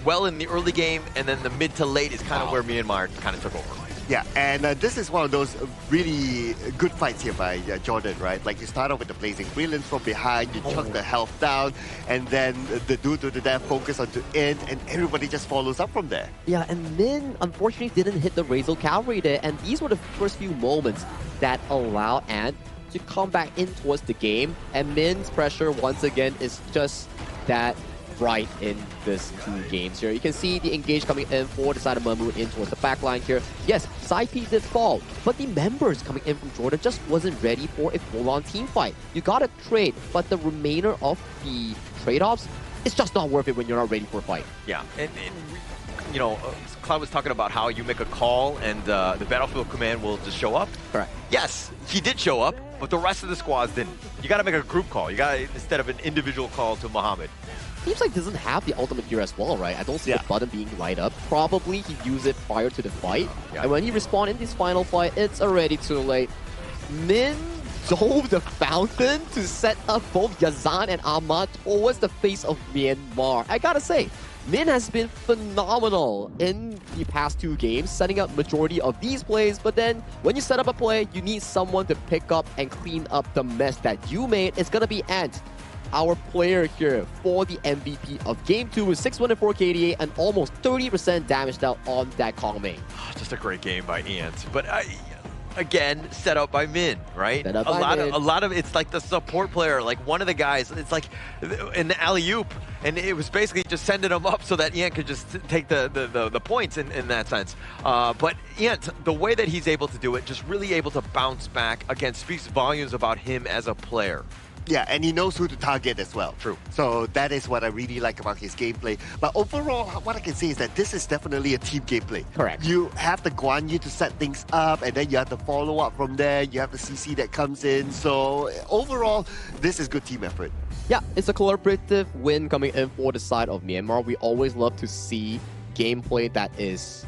well in the early game, and then the mid to late is kind of where Myanmar kind of took over. Yeah, and this is one of those really good fights here by Jordan, right? Like you start off with the Blazing Brilliance from behind, you chuck the health down, and then the dude to the death focus on to end, and everybody just follows up from there. Yeah, and Min unfortunately didn't hit the Razor Cavalry there, and these were the first few moments that allow Ant to come back in towards the game, and Min's pressure once again is just that right in this 2 games here. You can see the engage coming in for the side of Mahmood in towards the back line here. Yes, side P did fall, but the members coming in from Jordan just wasn't ready for a full-on team fight. You gotta trade, but the remainder of the trade-offs, it's just not worth it when you're not ready for a fight. Yeah, and you know, Cloud was talking about how you make a call and the battlefield command will just show up. Correct. Yes, he did show up, but the rest of the squads didn't. You gotta make a group call. You gotta, instead of an individual call to Muhammad. Seems like doesn't have the ultimate gear as well, right? I don't see the button being light up. Probably he used it prior to the fight. Yeah. And when he respawned in this final fight, it's already too late. Min dove the fountain to set up both Yazan and Ahmad towards the face of Myanmar. I gotta say, Min has been phenomenal in the past 2 games, setting up majority of these plays, but then when you set up a play, you need someone to pick up and clean up the mess that you made. It's gonna be Ant, our player here for the MVP of Game 2 with 614 KDA and almost 30% damage dealt on that Kong main. Just a great game by Ant. But again, set up by Min, right? Set up a by lot Min. of, a lot of it's like the support player, like one of the guys. It's like in the alley-oop, and it was basically just sending him up so that Ian could just take the points in that sense. But Ian, the way that he's able to do it, just really able to bounce back, again, speaks volumes about him as a player. Yeah, and he knows who to target as well. True. So that is what I really like about his gameplay. But overall, what I can say is that this is definitely a team gameplay. Correct. You have the Guan Yu to set things up, and then you have the follow-up from there. You have the CC that comes in. So overall, this is good team effort. Yeah, it's a collaborative win coming in for the side of Myanmar. We always love to see gameplay that is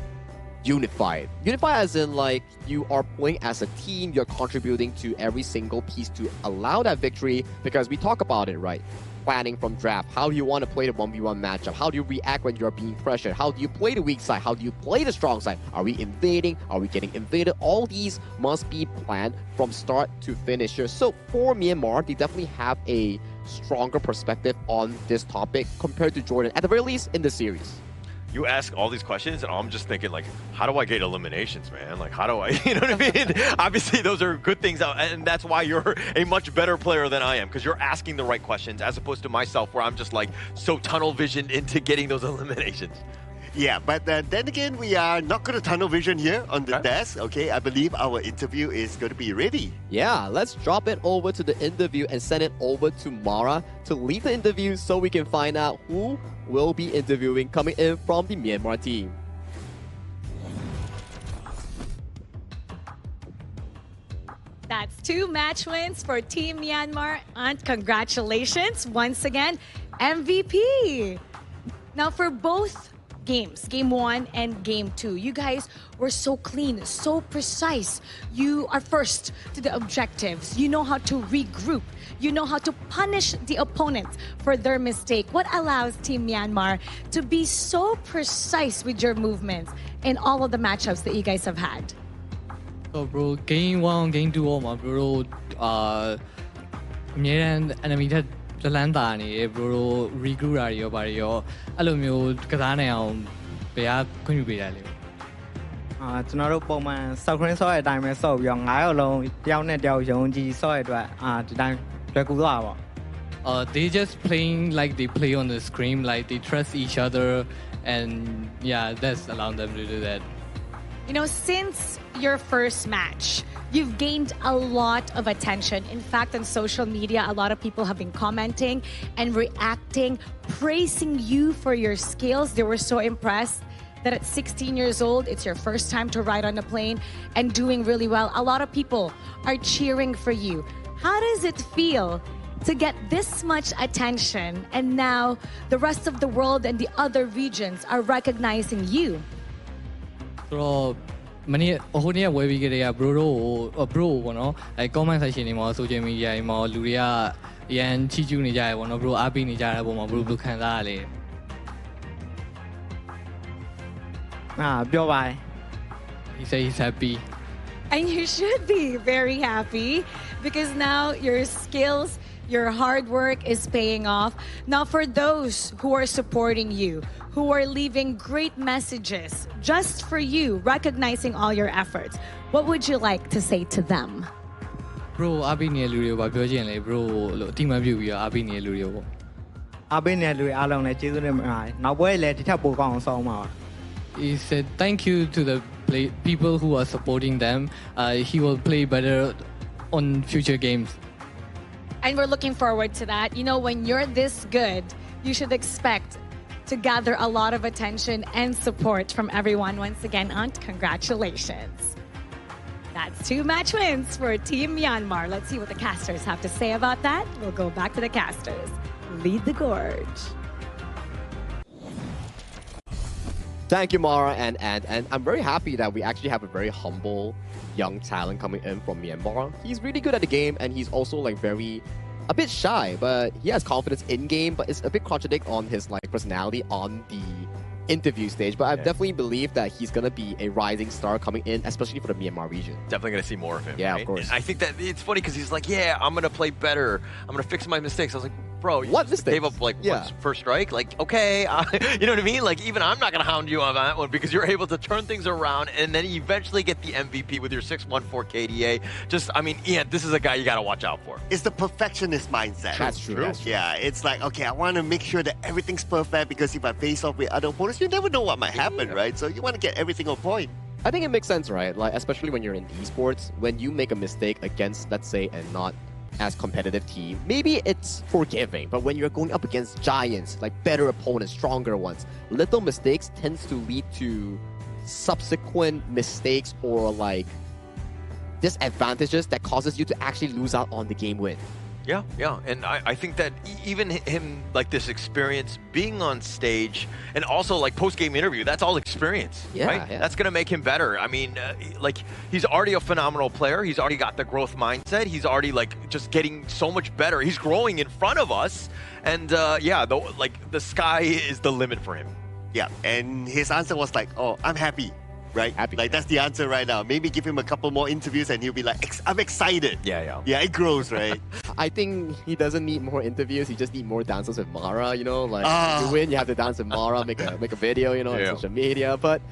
unified. Unified as in like you are playing as a team, you're contributing to every single piece to allow that victory, because we talk about it, right? Planning from draft. How do you want to play the 1v1 matchup? How do you react when you're being pressured? How do you play the weak side? How do you play the strong side? Are we invading? Are we getting invaded? All these must be planned from start to finish here. So for Myanmar, they definitely have a stronger perspective on this topic compared to Jordan, at the very least in the series. You ask all these questions, and I'm just thinking, like, how do I get eliminations, man? Like, how do I, you know what I mean? Obviously, those are good things, and that's why you're a much better player than I am, because you're asking the right questions, as opposed to myself, where I'm just, like, so tunnel visioned into getting those eliminations. Yeah, but then again, we are not going to tunnel vision here on the desk, okay? I believe our interview is going to be ready. Yeah, let's drop it over to the interview and send it over to Mara to lead the interview so we can find out who will be interviewing coming in from the Myanmar team. That's 2 match wins for Team Myanmar, and congratulations once again, MVP. Now for both games, game 1 and game 2, you guys were so clean, so precise. You are first to the objectives. You know how to regroup. You know how to punish the opponent for their mistake. What allows Team Myanmar to be so precise with your movements in all of the matchups that you guys have had? So bro, game 1, game 2 မှာ bro အမြဲတမ်း enemy ထက်ဇလန်းတာနေ bro regroup တာတွေရောဘာတွေရောအဲ့လိုမျိုးကစားနိုင်အောင်ဘယ်ကခွင့်ပြုပေးရလဲ ကျွန်တော်တို့ပုံမှန်ဆောက်ခရင်းဆော့တဲ့အတိုင်းပဲဆော့ပြီးတော့9ယောက်လုံးတယောက်နဲ့တယောက်ယုံကြည်ဆော့ရတဲ့အတွက်ဒီတိုင်းလွယ်ကူသွားတာပေါ့ they just playing like they play on the screen, like they trust each other, and yeah, that's allowing them to do that. You know, since your first match, you've gained a lot of attention. In fact, on social media, a lot of people have been commenting and reacting, praising you for your skills. They were so impressed that at 16 years old, it's your first time to ride on a plane and doing really well. A lot of people are cheering for you. How does it feel to get this much attention, and now the rest of the world and the other regions are recognizing you? So many ဟိုနေ့ဝယ်ပြီးကြတဲ့ bro တို့ bro ပေါ့နော်အဲ comment section တွေမှာ social media တွေမှာလူတွေကအရန်ချီးကျူးနေကြရပေါ့နော် bro အားပေးနေကြတဲ့ပုံမှာ bro ဘယ်လိုခံစားရလဲ ပြောပါတယ် He said he's happy. And you should be very happy, because now your skills, your hard work is paying off. Now for those who are supporting you, who are leaving great messages just for you, recognizing all your efforts, what would you like to say to them? Bro အားပေးနေတဲ့လူတွေကိုဗာပြောချင်လဲ bro လို့အတိမတ်ပြုပြီးတော့အားပေးနေတဲ့လူတွေကိုပေါ့ အားပေးနေတဲ့လူတွေအားလုံးလည်းကျေးဇူးတင်ပါတယ်နောက်ပွဲလည်းဒီထက်ပိုကောင်းအောင်ဆောင်ပါပါ He said thank you to the people who are supporting them. He will play better on future games. And we're looking forward to that. You know, when you're this good, you should expect to gather a lot of attention and support from everyone. Once again, Aunt, congratulations. That's 2 match wins for Team Myanmar. Let's see what the casters have to say about that. We'll go back to the casters. Lead the gorge. Thank you, Mara, and I'm very happy that we actually have a very humble young talent coming in from Myanmar. He's really good at the game, and he's also like a bit shy, but he has confidence in game, but it's a bit contradict on his like personality on the interview stage. But I definitely believe that he's gonna be a rising star coming in, especially for the Myanmar region. Definitely gonna see more of him. Yeah, right? of course. And I think that it's funny because he's like, yeah, I'm gonna play better. I'm gonna fix my mistakes. I was like, bro, you What just gave mistakes? up like Yeah. one first strike. Like, okay, you know what I mean? Like, even I'm not gonna hound you on that one because you're able to turn things around and then eventually get the MVP with your 614 KDA. Just, I mean, Ian, this is a guy you gotta watch out for. It's the perfectionist mindset. That's true. That's true. Yeah, it's like, okay, I want to make sure that everything's perfect because if I face off with other opponents, you never know what might happen, right? So you want to get everything on point. I think it makes sense, right? Like, especially when you're in esports, when you make a mistake against, let's say, a not as competitive team, maybe it's forgiving. But when you're going up against giants, like better opponents, stronger ones, little mistakes tends to lead to subsequent mistakes or like disadvantages that causes you to actually lose out on the game win. Yeah, yeah, and I think that even him, like this experience being on stage and also like post-game interview, that's all experience, Yeah, right? yeah. That's gonna make him better. I mean, like he's already a phenomenal player. He's already got the growth mindset. He's already like just getting so much better. He's growing in front of us, and yeah, the sky is the limit for him. Yeah, and his answer was like, oh, I'm happy. Right? Happy. Like, that's the answer right now. Maybe give him a couple more interviews and he'll be like, I'm excited. Yeah, yeah. Yeah, it grows, right? I think he doesn't need more interviews. He just need more dances with Mara. You know, like you win, you have to dance with Mara, make a video, you know, on social media. But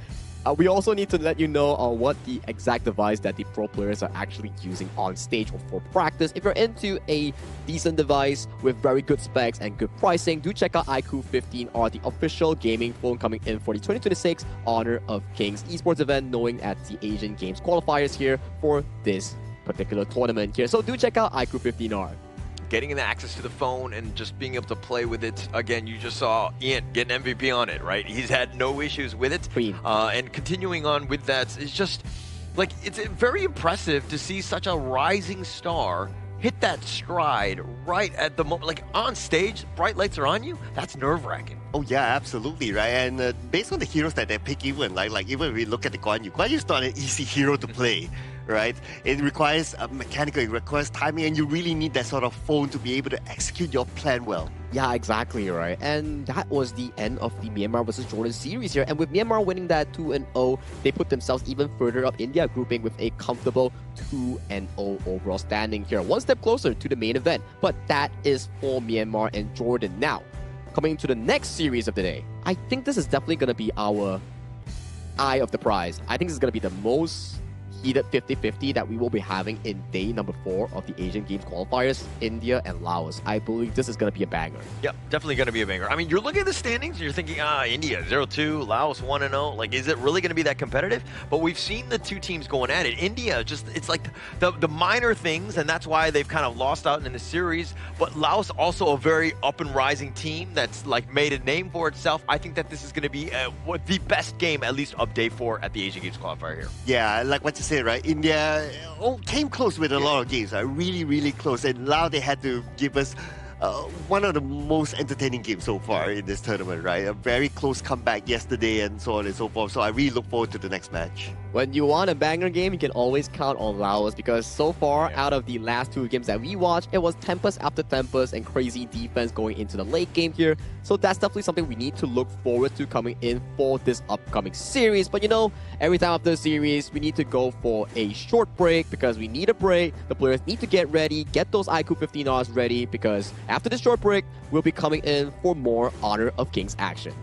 we also need to let you know what the exact device that the pro players are actually using on stage or for practice. If you're into a decent device with very good specs and good pricing, do check out iQOO 15R, the official gaming phone coming in for the 2026 Honor of Kings esports event, knowing at the Asian Games qualifiers here for this particular tournament here. So do check out iQOO 15R. Getting the access to the phone and just being able to play with it. Again, you just saw Ian get an MVP on it, right? He's had no issues with it. And continuing on with that, it's just like, it's very impressive to see such a rising star hit that stride right at the moment. Like on stage, bright lights are on you. That's nerve-wracking. Oh yeah, absolutely, right? And based on the heroes that they pick, even even if we look at the Guan Yu's not an easy hero to play, right? It requires mechanical, it requires timing, and you really need that sort of phone to be able to execute your plan well. Yeah, exactly, right? And that was the end of the Myanmar versus Jordan series here. And with Myanmar winning that 2-0, they put themselves even further up in their grouping with a comfortable 2-0 overall standing here. One step closer to the main event. But that is for Myanmar and Jordan. Now, coming to the next series of the day, I think this is definitely going to be our eye of the prize. I think this is going to be the most heated 50-50 that we will be having in day number 4 of the Asian Games qualifiers, India and Laos. I believe this is going to be a banger. Yep, definitely going to be a banger. I mean, you're looking at the standings and you're thinking, India 0-2, Laos 1-0. Like, is it really going to be that competitive? But we've seen the two teams going at it. India, it's like the minor things, and that's why they've kind of lost out in the series. But Laos also a very up and rising team that's like made a name for itself. I think that this is going to be the best game, at least of day 4 at the Asian Games qualifier here. Yeah, like what you said, right? India came close with a lot of games, really, really close. And now they had to give us one of the most entertaining games so far in this tournament, right? A very close comeback yesterday and so on and so forth. So I really look forward to the next match. When you want a banger game, you can always count on Laos, because so far out of the last 2 games that we watched, it was tempest after tempest and crazy defense going into the late game here. So that's definitely something we need to look forward to coming in for this upcoming series. But you know, every time after the series, we need to go for a short break because we need a break. The players need to get ready, get those iQOO 15Rs ready, because after this short break, we'll be coming in for more Honor of Kings action.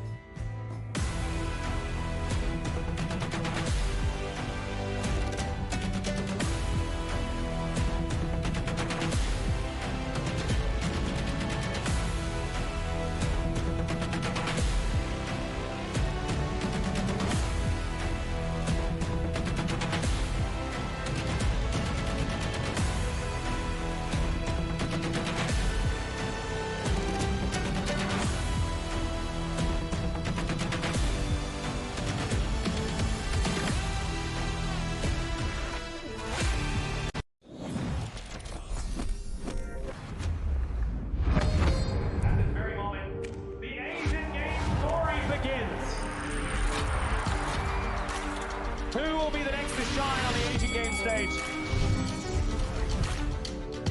Who will be the next to shine on the Asian Games stage?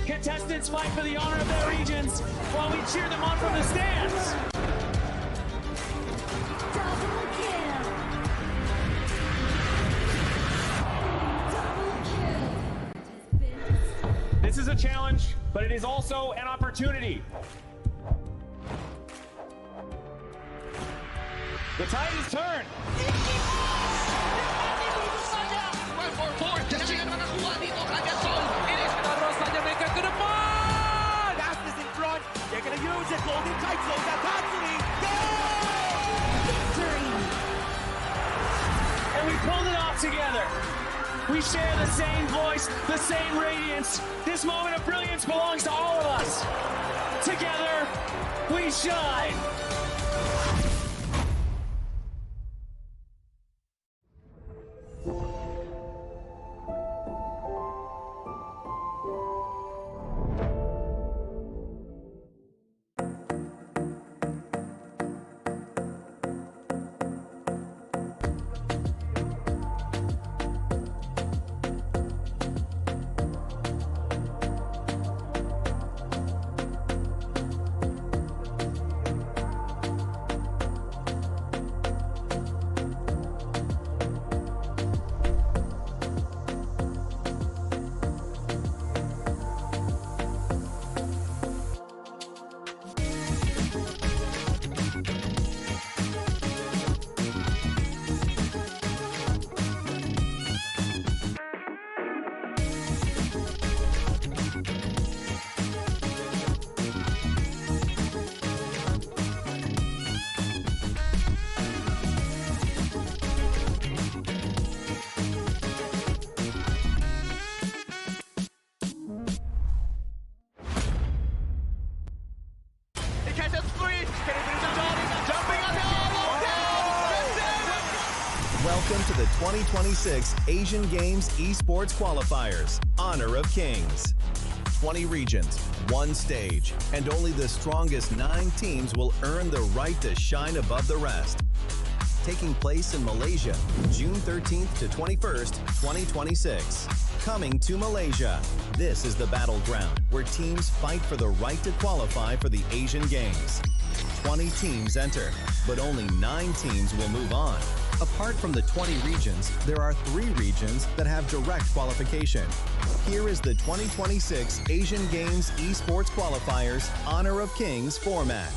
Contestants fight for the honor of their regions while we cheer them on from the stands. This is a challenge, but it is also an opportunity. The tide has turned. Fastness in front. They're going to use it. Golden tight slows out Tatsumi. Victory! And we pulled it off together. We share the same voice, the same radiance. This moment of brilliance belongs to all of us. Together, we shine. Welcome to the 2026 Asian Games Esports Qualifiers, Honor of Kings. 20 regions, one stage, and only the strongest 9 teams will earn the right to shine above the rest. Taking place in Malaysia, June 13th to 21st, 2026. Coming to Malaysia, this is the battleground where teams fight for the right to qualify for the Asian Games. 20 teams enter, but only 9 teams will move on. Apart from the 20 regions, there are 3 regions that have direct qualification. Here is the 2026 Asian Games Esports Qualifiers Honor of Kings format.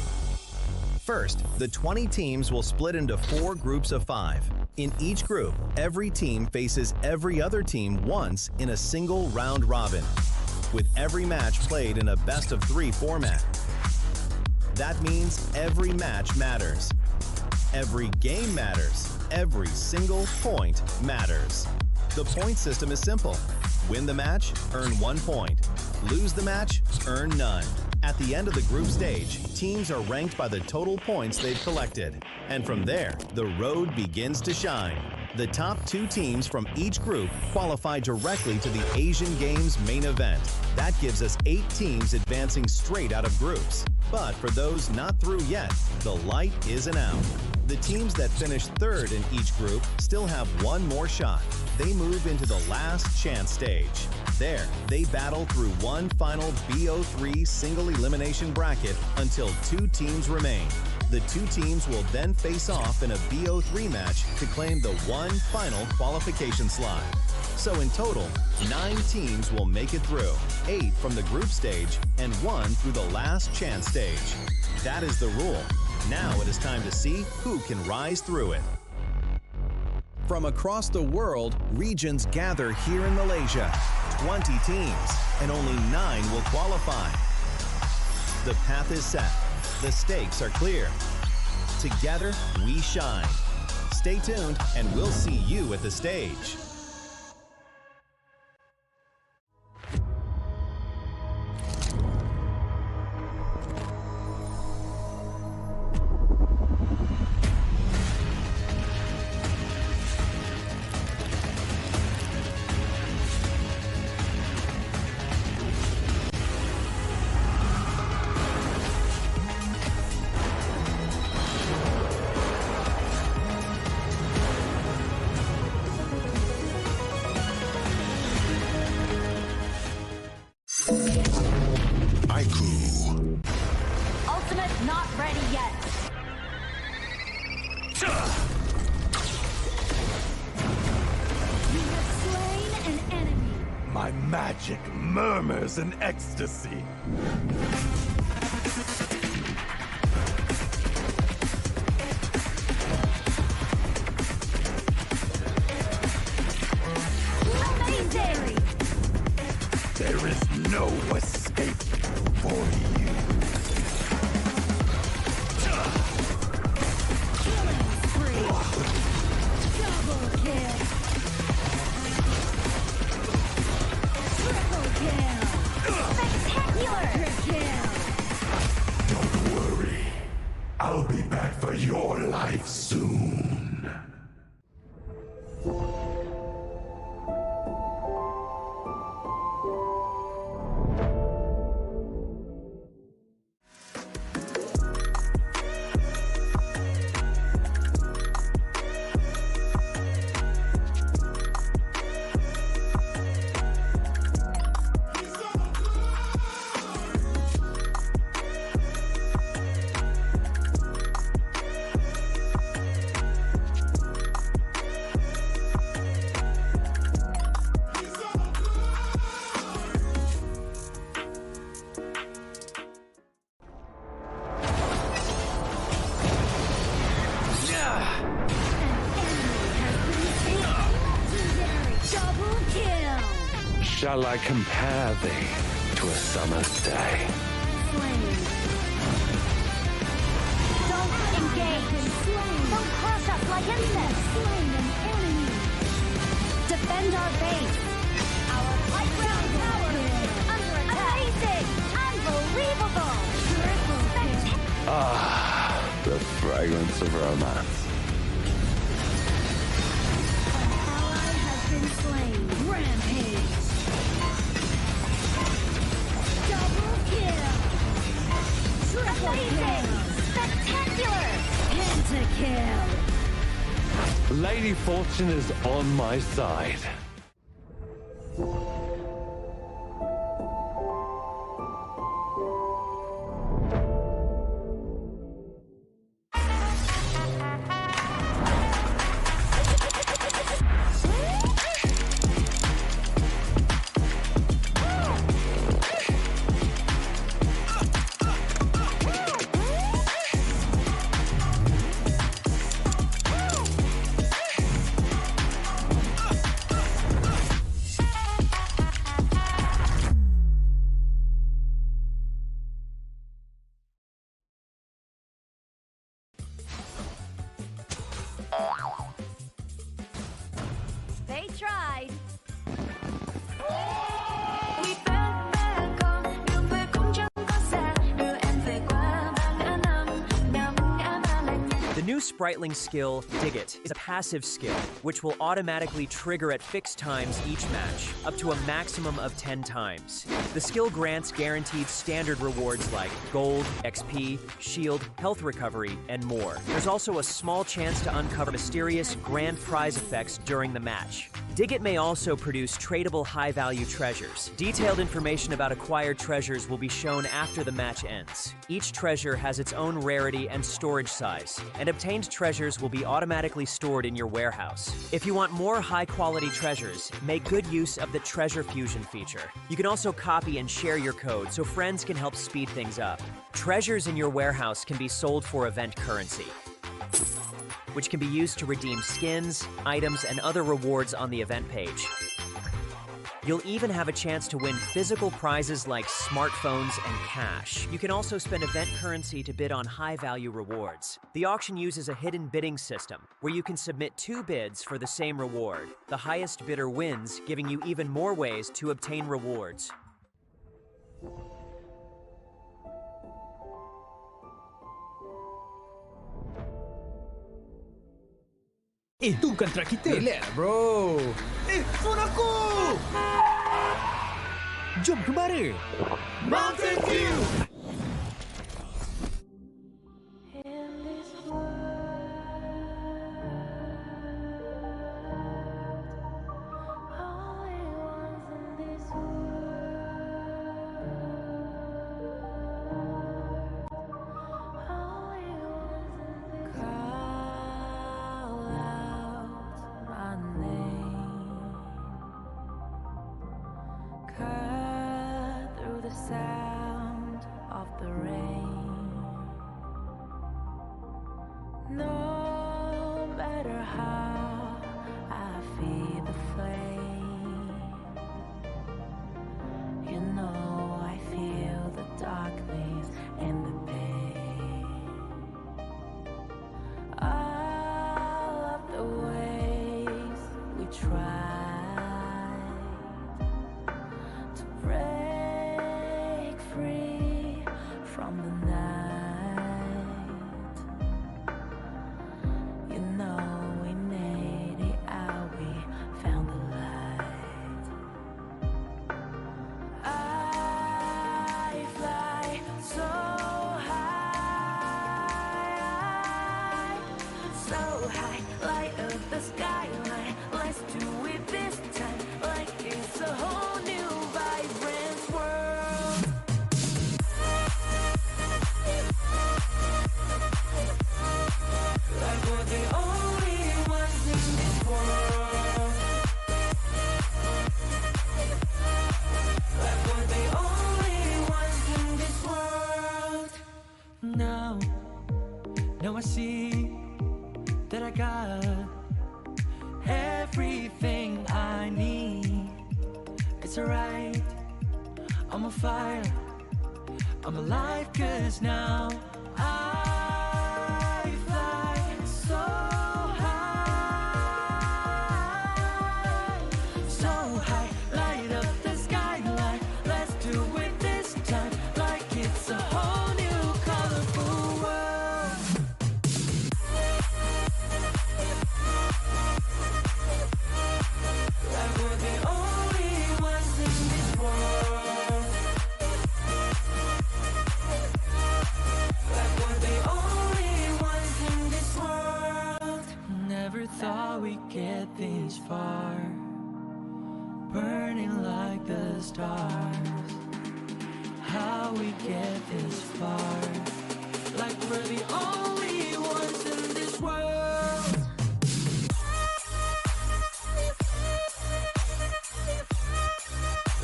First, the 20 teams will split into 4 groups of 5. In each group, every team faces every other team once in a single round robin, with every match played in a best-of-3 format. That means every match matters. Every game matters. Every single point matters. The point system is simple. Win the match, earn 1 point. Lose the match, earn none. At the end of the group stage, teams are ranked by the total points they've collected. And from there, the road begins to shine. The top 2 teams from each group qualify directly to the Asian Games main event. That gives us 8 teams advancing straight out of groups. But for those not through yet, the light isn't out. The teams that finish 3rd in each group still have 1 more shot. They move into the last chance stage. There, they battle through one final BO3 single elimination bracket until 2 teams remain. The 2 teams will then face off in a BO3 match to claim the one final qualification slot. So in total, 9 teams will make it through, 8 from the group stage and 1 through the last chance stage. That is the rule. Now it is time to see who can rise through it. From across the world, regions gather here in Malaysia. 20 teams, and only 9 will qualify. The path is set. The stakes are clear. Together, we shine. Stay tuned, and we'll see you at the stage. Ultimate not ready yet. You have slain an enemy. My magic murmurs in ecstasy. I'll be back for your life soon. Shall I compare thee to a summer's day? Don't engage. Don't crush us like insects. Defend our base. Our high ground tower under attack. Amazing! Unbelievable! Ah, the fragrance of romance. Ally has been slain. Rampage. Double kill. Triple kill. Spectacular. Pentakill. Lady Fortune is on my side. They tried. The new spriteling skill, Dig It, is a passive skill, which will automatically trigger at fixed times each match, up to a maximum of 10 times. The skill grants guaranteed standard rewards like gold, XP, shield, health recovery, and more. There's also a small chance to uncover mysterious grand prize effects during the match. Dig It may also produce tradable high-value treasures. Detailed information about acquired treasures will be shown after the match ends. Each treasure has its own rarity and storage size, and obtained treasures will be automatically stored in your warehouse. If you want more high-quality treasures, make good use of the Treasure Fusion feature. You can also copy and share your code so friends can help speed things up. Treasures in your warehouse can be sold for event currency, which can be used to redeem skins, items, and other rewards on the event page. You'll even have a chance to win physical prizes like smartphones and cash. You can also spend event currency to bid on high-value rewards. The auction uses a hidden bidding system, where you can submit 2 bids for the same reward. The highest bidder wins, giving you even more ways to obtain rewards. Itu bukan track kita. Relax bro. Phone aku! Jom ke bara. Mountain Dew! Cut through the sound So high, light up the skyline. Let's do it this time, like it's a whole new vibrant world. Like we're the only ones in this world. Like we're the only ones in this world. Now I see that I got everything I need. It's alright, I'm on fire, I'm alive, 'cause now I fly so high, so high, light up the skyline. Let's do it this time, like it's a whole new colorful world. Like we're the only ones in this world. Like we're the only ones in this world. Never thought we'd get this far, burning like the stars. How we get this far, like we're the only ones in this world.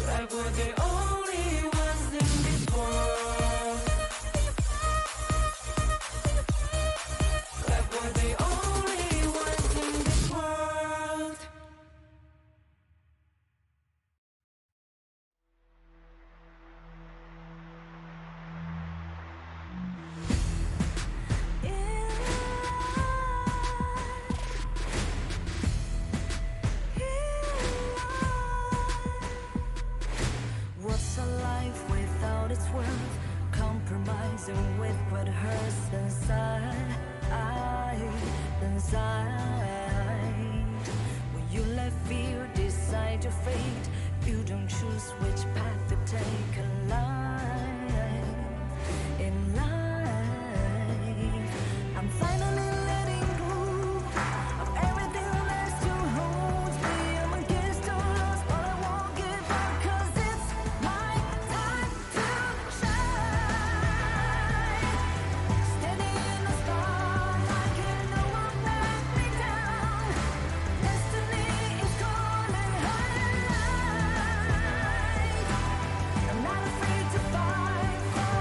Like we're the only ones in this world. Like we're the only ones in this world. What's a life without its worth? Compromising with what hurts inside. When you let fear decide your fate, you don't choose which path to take in life. In life, I'm finally letting go of everything that still holds me. I'm against all odds, but I won't give up, 'cause it's my time to shine. Standing in the spotlight, and no one let me down. Destiny is calling high. I'm not afraid to fight for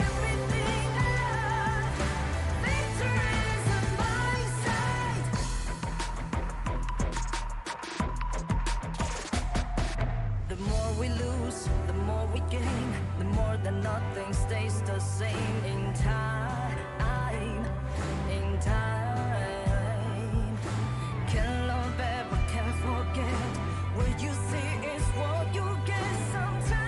everything I love. Victory's on my side. The more we lose, the more we gain. The more that nothing stays the same. In time, can love ever, can't forget. What you see is what you get. Sometimes,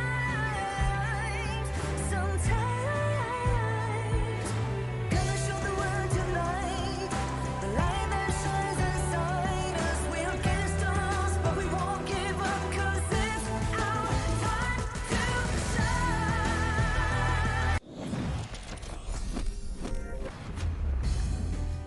gonna show the world tonight. The light that shines inside us. We'll get stars, but we won't give up, 'cause it's our time to shine.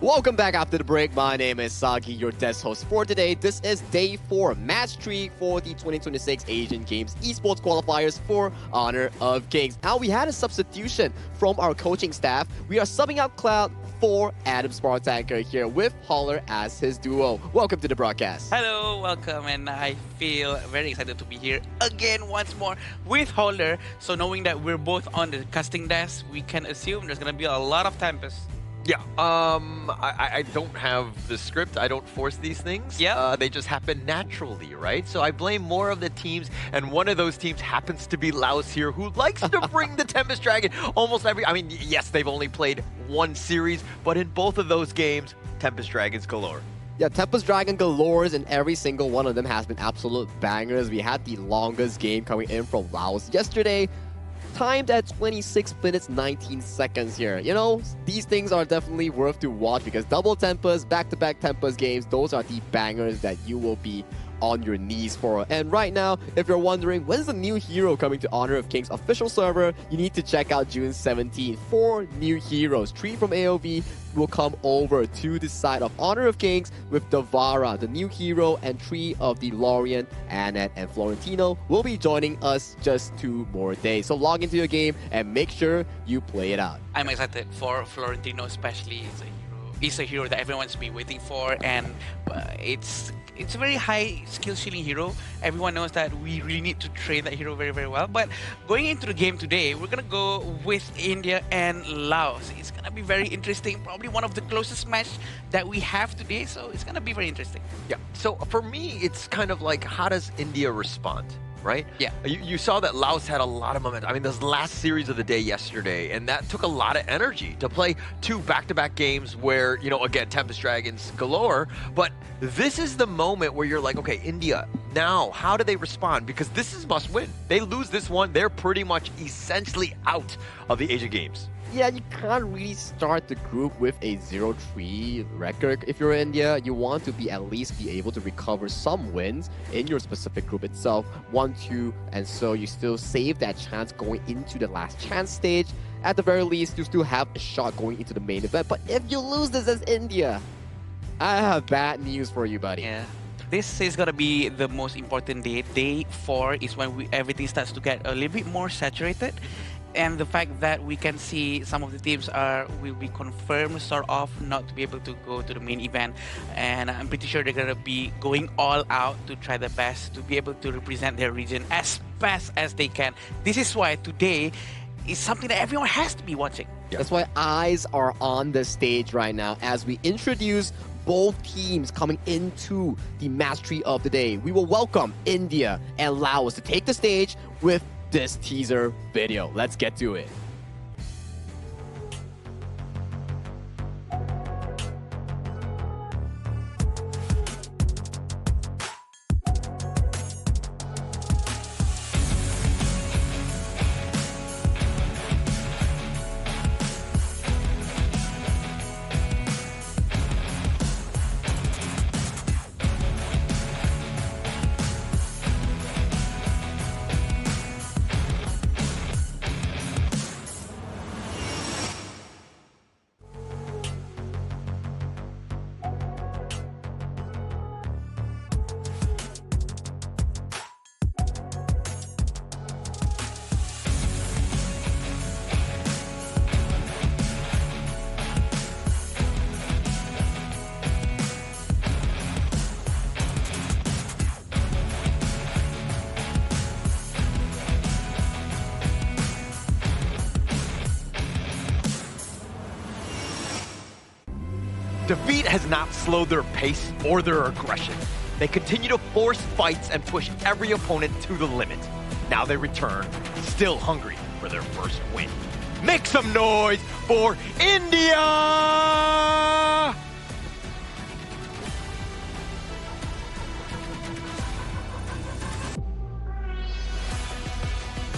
Welcome back after the break. My name is Sagi, your desk host for today. This is day 4, match 3 for the 2026 Asian Games Esports Qualifiers for Honor of Kings. Now, we had a substitution from our coaching staff. We are subbing out Cloud for Adam Spartanker here with Holler as his duo. Welcome to the broadcast. Hello, welcome, and I feel very excited to be here again once more with Holler. So knowing that we're both on the casting desk, we can assume there's gonna be a lot of Tempest. Yeah, I don't have the script. I don't force these things. Yeah. They just happen naturally, right? So I blame more of the teams, and one of those teams happens to be Laos here, who likes to bring the Tempest Dragon almost every... I mean, yes, they've only played one series, but in both of those games, Tempest Dragons galore. Yeah, Tempest Dragon galores, and every single one of them has been absolute bangers. We had the longest game coming in from Laos yesterday, timed at 26 minutes 19 seconds here. You know, these things are definitely worth to watch because double Tempest, back-to-back Tempest games, those are the bangers that you will be on your knees for. And right now, if you're wondering when's the new hero coming to Honor of Kings official server, you need to check out June 17th. 4 new heroes, 3 from AOV, will come over to the side of Honor of Kings with Davara, the new hero, and 3 of the Lorien, Annette, and Florentino will be joining us just 2 more days. So log into your game and make sure you play it out. I'm excited for Florentino, especially. He's a hero that everyone's been waiting for, and it's a very high skill ceiling hero. Everyone knows that we really need to train that hero very, very well. But going into the game today, we're gonna go with India and Laos. It's gonna be very interesting. Probably one of the closest match that we have today, so it's gonna be very interesting. Yeah. So for me, it's kind of like, how does India respond? Right? Yeah. You saw that Laos had a lot of momentum. I mean, this last series of the day yesterday, and that took a lot of energy to play 2 back-to-back games where, you know, again, Tempest Dragons galore. But this is the moment where you're like, okay, India, now, how do they respond? Because this is must win. They lose this one, they're pretty much essentially out of the Asia Games. Yeah, you can't really start the group with a 0-3 record. If you're India, you want to at least be able to recover some wins in your specific group itself, 1-2, and so you still save that chance going into the last chance stage. At the very least, you still have a shot going into the main event. But if you lose this as India, I have bad news for you, buddy. Yeah. This is gonna be the most important day. Day 4 is when everything starts to get a little bit more saturated. And the fact that we can see some of the teams will be confirmed sort of not to be able to go to the main event, and I'm pretty sure they're gonna be going all out to try their best to be able to represent their region as best as they can. This is why today is something that everyone has to be watching. Yeah. That's why eyes are on the stage right now as we introduce both teams coming into the match 3 of the day. We will welcome India and Laos to take the stage with this teaser video. Let's get to it. Defeat has not slowed their pace or their aggression. They continue to force fights and push every opponent to the limit. Now they return, still hungry for their first win. Make some noise for India!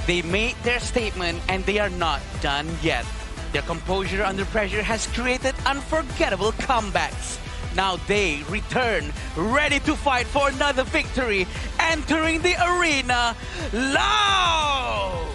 They made their statement and they are not done yet. Their composure under pressure has created unforgettable comebacks. Now they return, ready to fight for another victory, entering the arena, Laos!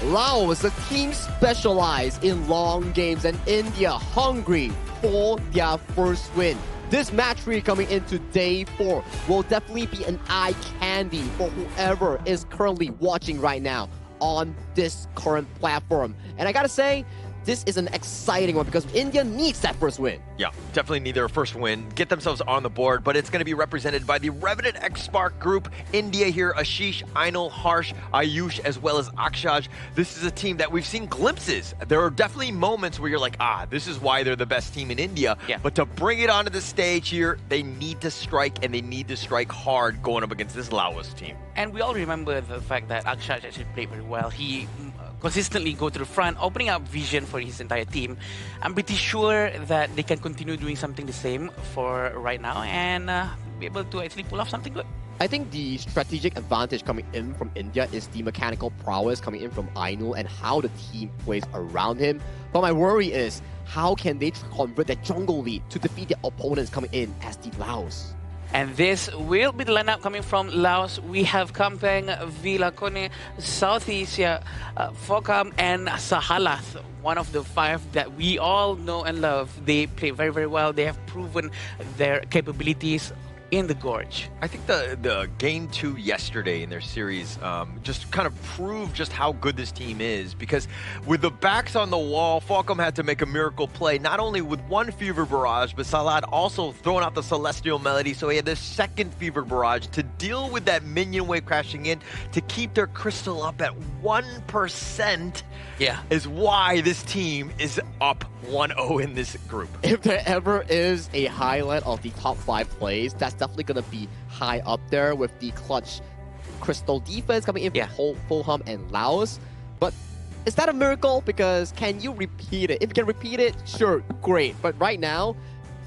Laos, a team specialized in long games, and India hungry for their first win. This match 3 coming into day 4 will definitely be an eye candy for whoever is currently watching right now on this current platform. And I gotta say, this is an exciting one because India needs that first win. Yeah, definitely need their first win, get themselves on the board, but it's going to be represented by the Revenant X-Spark group. India here, Ashish, Ainul, Harsh, Ayush, as well as Akshaj. This is a team that we've seen glimpses. There are definitely moments where you're like, this is why they're the best team in India. Yeah. But to bring it onto the stage here, they need to strike, and they need to strike hard going up against this Laos team. And we all remember the fact that Akshaj actually played very well. He consistently go to the front, opening up vision for his entire team. I'm pretty sure that they can continue doing something the same for right now and be able to actually pull off something good. I think the strategic advantage coming in from India is the mechanical prowess coming in from Ainul and how the team plays around him. But my worry is, how can they convert that jungle lead to defeat the opponents coming in as the Laos? And this will be the lineup coming from Laos. We have Kampeng, Vilakone, South Asia, Fokam, and Sahalath. One of the 5 that we all know and love. They play very, very well. They have proven their capabilities in the Gorge. I think the game 2 yesterday in their series just kind of proved just how good this team is, because with the backs on the wall, Falcom had to make a miracle play, not only with one Fever Barrage, but Salad also throwing out the Celestial Melody, so he had this second Fever Barrage to deal with that minion wave crashing in to keep their crystal up at 1%. Yeah. Is why this team is up 1-0 in this group. If there ever is a highlight of the top 5 plays, that's definitely going to be high up there with the clutch crystal defense coming in from Fulham and Laos. But is that a miracle? Because can you repeat it? If you can repeat it, sure, great. But right now,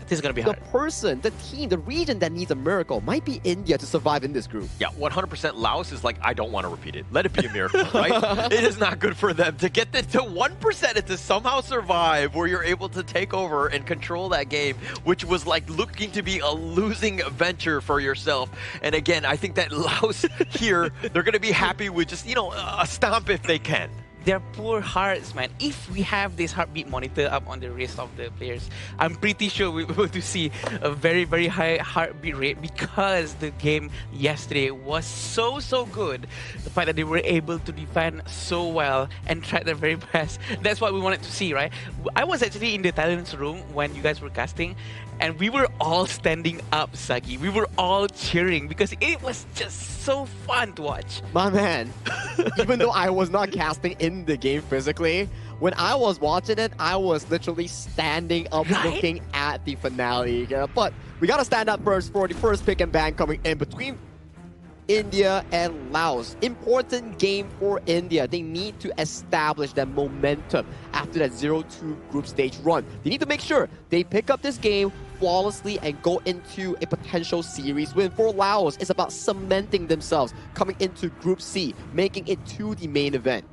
this is going to be hard. The person, the team, the region that needs a miracle might be India to survive in this group. Yeah, 100% Laos is like, I don't want to repeat it. Let it be a miracle, right? It is not good for them to get this to 1% and to somehow survive where you're able to take over and control that game, which was like looking to be a losing venture for yourself. And again, I think that Laos here, they're going to be happy with just, you know, a stomp if they can. Their poor hearts, man. If we have this heartbeat monitor up on the wrist of the players, I'm pretty sure we'll be able to see a very, very high heartbeat rate, because the game yesterday was so good. The fact that they were able to defend so well and try their very best. That's what we wanted to see, right? I was actually in the talents room when you guys were casting, and we were all standing up, Sagi. We were all cheering because it was just so fun to watch. My man, even though I was not casting in the game physically, when I was watching it, I was literally standing up looking at the finale. Yeah, but we gotta stand up first for the first pick and ban coming in between India and Laos. Important game for India. They need to establish that momentum after that 0-2 group stage run. They need to make sure they pick up this game flawlessly and go into a potential series win. For Laos, it's about cementing themselves, coming into Group C, making it to the main event.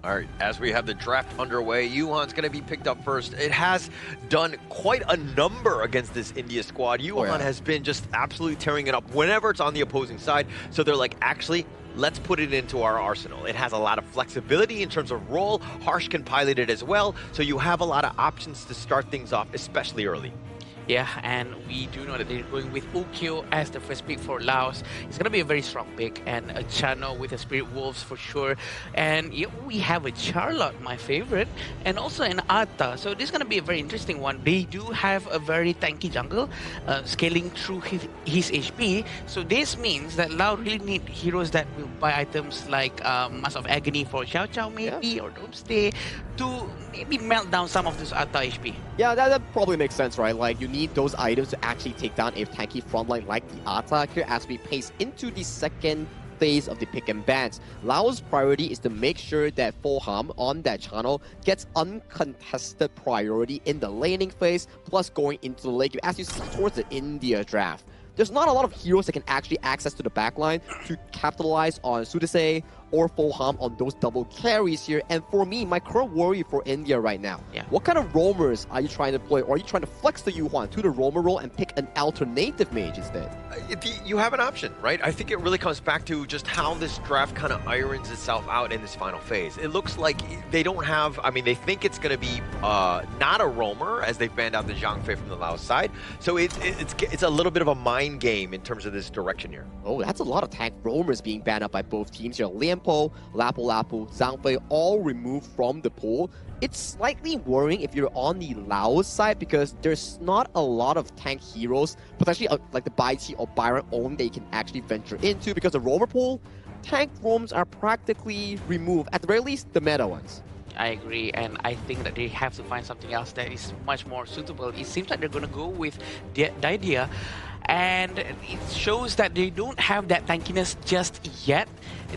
All right, as we have the draft underway, Yuhan's going to be picked up first. It has done quite a number against this India squad. Yuhan has been just absolutely tearing it up whenever it's on the opposing side. So they're like, actually, let's put it into our arsenal. It has a lot of flexibility in terms of role. Harsh can pilot it as well. So you have a lot of options to start things off, especially early. Yeah, and we do know that they're going with Ukyo as the first pick for Laos. It's going to be a very strong pick, and a Chano with a Spirit Wolves for sure. And yeah, we have a Charlotte, my favorite, and also an Atta. So this is going to be a very interesting one. They do have a very tanky jungle, scaling through his HP. So this means that Lao really need heroes that will buy items like Mask of Agony for Xiao Xiao maybe, or Doomsday, to maybe melt down some of this Atta HP. Yeah, that probably makes sense, right? Like, you need those items to actually take down a tanky frontline like the Atta here as we pace into the second phase of the pick and bans. Lao's priority is to make sure that Fulham on that channel gets uncontested priority in the laning phase, plus going into the late game as you see towards the India draft. There's not a lot of heroes that can actually access to the backline to capitalize on Sudase or Fulham on those double carries here. And for me, my current worry for India right now, what kind of roamers are you trying to play? Or are you trying to flex the Yuhan to the roamer role and pick an alternative mage instead? You have an option, right? I think it really comes back to just how this draft kind of irons itself out in this final phase. It looks like they don't have, I mean, they think it's going to be not a roamer as they've banned out the Zhang Fei from the Laos side. So it's a little bit of a mind game in terms of this direction here. Oh, that's a lot of tank roamers being banned out by both teams here. Lianpo, Lapu, Zhang Fei all removed from the pool. It's slightly worrying if you're on the Laos side because there's not a lot of tank heroes, potentially like the Bai Qi or Byron own they can actually venture into because the roamer pool, tank roams are practically removed, at the very least the meta ones. I agree, and I think that they have to find something else that is much more suitable. It seems like they're going to go with the idea, and it shows that they don't have that tankiness just yet.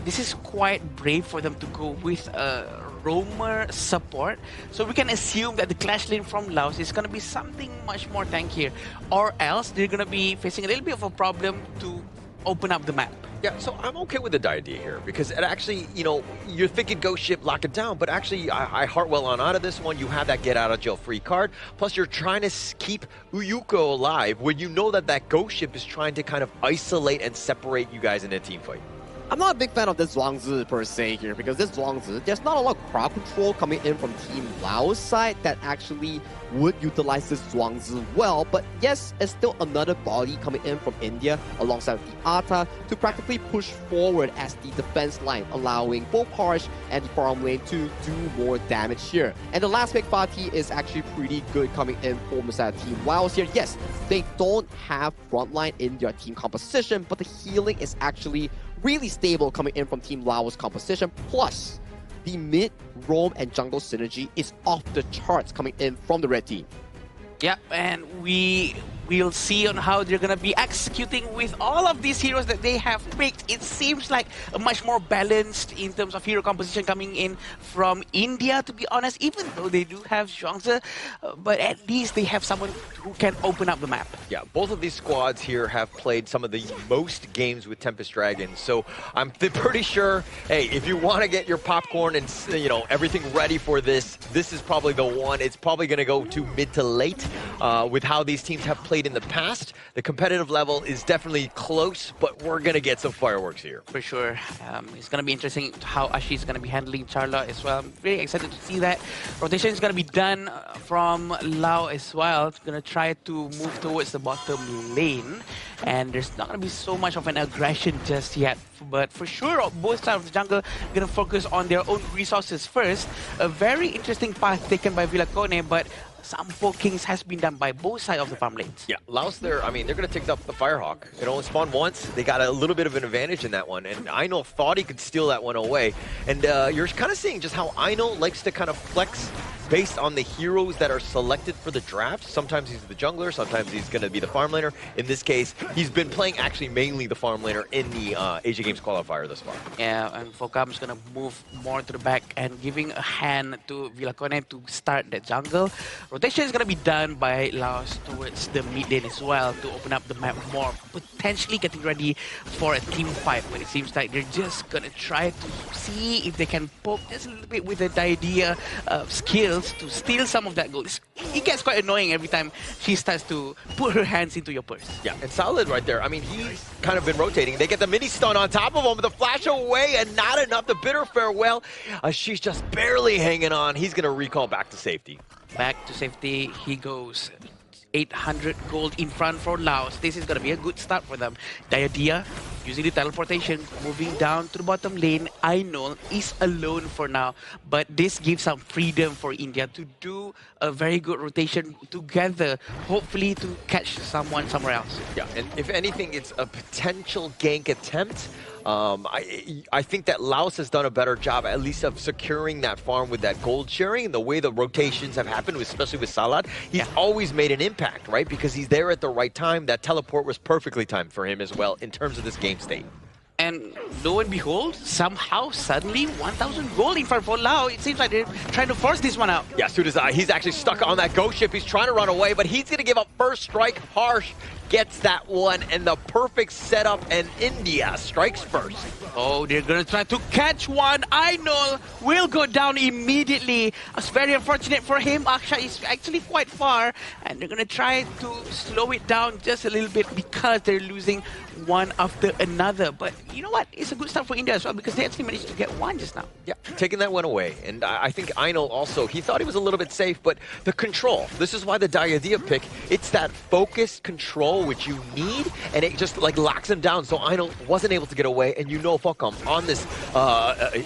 This is quite brave for them to go with a roamer support, so we can assume that the clash lane from Laos is going to be something much more tankier, or else they're going to be facing a little bit of a problem to open up the map. Yeah, so I'm okay with the idea here because it actually, you know, you're thinking ghost ship, lock it down, but actually I Heartwell on out of this one. You have that get out of jail free card. Plus you're trying to keep Uyuko alive when you know that that ghost ship is trying to kind of isolate and separate you guys in a team fight. I'm not a big fan of this Zhuangzi per se here because this Zhuangzi, there's not a lot of crowd control coming in from Team Lao's side that actually would utilize this Zhuangzi well. But yes, it's still another body coming in from India alongside the Ata to practically push forward as the defense line, allowing both Harsh and the farm lane to do more damage here. And the last pick, Fatih, is actually pretty good coming in for Team Laos here. Yes, they don't have frontline in their team composition, but the healing is actually really stable coming in from Team Lao's composition. Plus, the mid, roam, and jungle synergy is off the charts coming in from the red team. Yeah, and we'll see on how they're gonna be executing with all of these heroes that they have picked. It seems like a much more balanced in terms of hero composition coming in from India, to be honest, even though they do have Zhuangzi, but at least they have someone who can open up the map. Yeah, both of these squads here have played some of the most games with Tempest Dragons, so I'm pretty sure, hey, if you want to get your popcorn and, you know, everything ready for this, this is probably the one. It's probably going to go to mid to late with how these teams have played in the past. The competitive level is definitely close, but we're going to get some fireworks here. For sure. It's going to be interesting how Ashi is going to be handling Charlotte as well. I'm very excited to see that. Rotation is going to be done from Lao as well. It's going to try to move towards the bottom lane. And there's not going to be so much of an aggression just yet. But for sure, both sides of the jungle are going to focus on their own resources first. A very interesting path taken by Villacone, but some pokings has been done by both sides of the farm lanes. Yeah, Laos there, I mean, they're going to take up the Firehawk. It only spawned once. They got a little bit of an advantage in that one. And Aino thought he could steal that one away. And you're kind of seeing just how Aino likes to kind of flex based on the heroes that are selected for the draft. Sometimes he's the jungler, sometimes he's going to be the farm laner. In this case, he's been playing actually mainly the farm laner in the Asia Games qualifier thus far. Yeah, and Focam's going to move more to the back and giving a hand to Villacone to start the jungle. Rotation is going to be done by Laos towards the mid lane as well to open up the map more, potentially getting ready for a team fight, but it seems like they're just going to try to see if they can poke just a little bit with the idea of skills to steal some of that gold. It gets quite annoying every time she starts to put her hands into your purse. Yeah, and Solid right there. I mean, he's kind of been rotating. They get the mini stun on top of him, the flash away, and not enough. The bitter farewell. She's just barely hanging on. He's going to recall back to safety. Back to safety he goes. 800 gold in front for Laos. This is going to be a good start for them. Diadea using the teleportation, moving down to the bottom lane. Ainul is alone for now, but this gives some freedom for India to do a very good rotation together, hopefully to catch someone somewhere else. Yeah, and if anything, it's a potential gank attempt. I think that Laos has done a better job, at least of securing that farm with that gold sharing. And the way the rotations have happened, especially with Salad, he's always made an impact, right? Because he's there at the right time. That teleport was perfectly timed for him as well in terms of this game state. And lo and behold, somehow, suddenly, 1,000 gold in front for Lao. It seems like they're trying to force this one out. Yeah, Sudazai, he's actually stuck on that ghost ship. He's trying to run away, but he's going to give up first strike. Harsh gets that one, and the perfect setup, and India strikes first. Oh, they're going to try to catch one. Ainul will go down immediately. It's very unfortunate for him. Aksha is actually quite far, and they're going to try to slow it down just a little bit because they're losing one after another. But you know what? It's a good start for India as well because they actually managed to get one just now. Yeah, taking that one away. And I think Ainul also, he thought he was a little bit safe, but the control, this is why the Diadea pick, it's that focused control which you need, and it just like locks him down. So Ainul wasn't able to get away, and you know Focam on this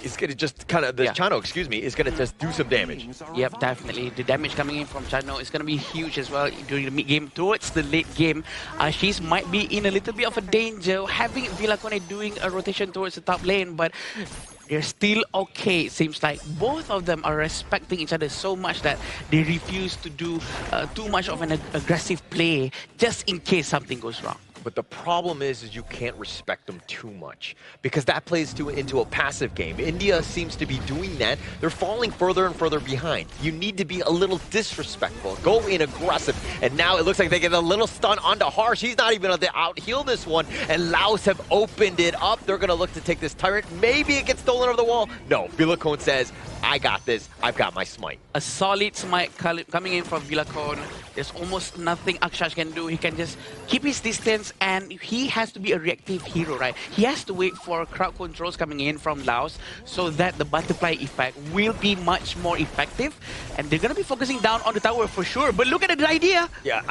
is going to just kind of, Chano, excuse me, is going to just do some damage. Yep, definitely. The damage coming in from Chano is going to be huge as well during the mid-game. Towards the late game, Ashis might be in a little bit of a danger, having Villacone doing a rotation towards the top lane, but they're still okay. It seems like both of them are respecting each other so much that they refuse to do too much of an aggressive play just in case something goes wrong. But the problem is you can't respect them too much because that plays into a passive game. India seems to be doing that. They're falling further and further behind. You need to be a little disrespectful. Go in aggressive. And now it looks like they get a little stun onto Harsh. He's not even able to out-heal this one. And Laos have opened it up. They're going to look to take this Tyrant. Maybe it gets stolen over the wall. No, Vilacone says, I got this. I've got my smite. A solid smite coming in from Vilacone. There's almost nothing Akshash can do. He can just keep his distance, and he has to be a reactive hero, right? He has to wait for crowd controls coming in from Laos so that the butterfly effect will be much more effective. And they're going to be focusing down on the tower for sure. But look at the idea. Yeah,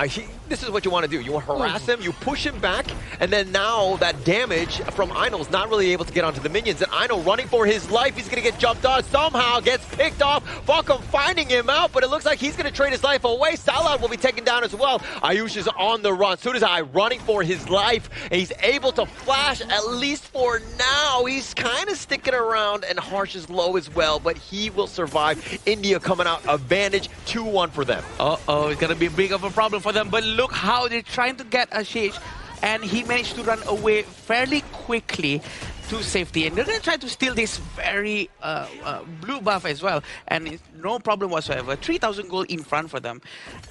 this is what you want to do. You want to harass him, you push him back, and then now that damage from Aino is not really able to get onto the minions. And Aino running for his life. He's going to get jumped on. Somehow gets picked off. Falcom finding him out, but it looks like he's going to trade his life away. Salad will be taken down as well. Ayush is on the run. Sudazai running for his life, and he's able to flash, at least for now. He's kind of sticking around, and Harsh is low as well, but he will survive. India coming out advantage, 2-1 for them. Uh-oh, it's going to be big of a problem for them, but look how they're trying to get Ashish, and he managed to run away fairly quickly to safety, and they're going to try to steal this very blue buff as well, and it's no problem whatsoever. 3,000 gold in front for them,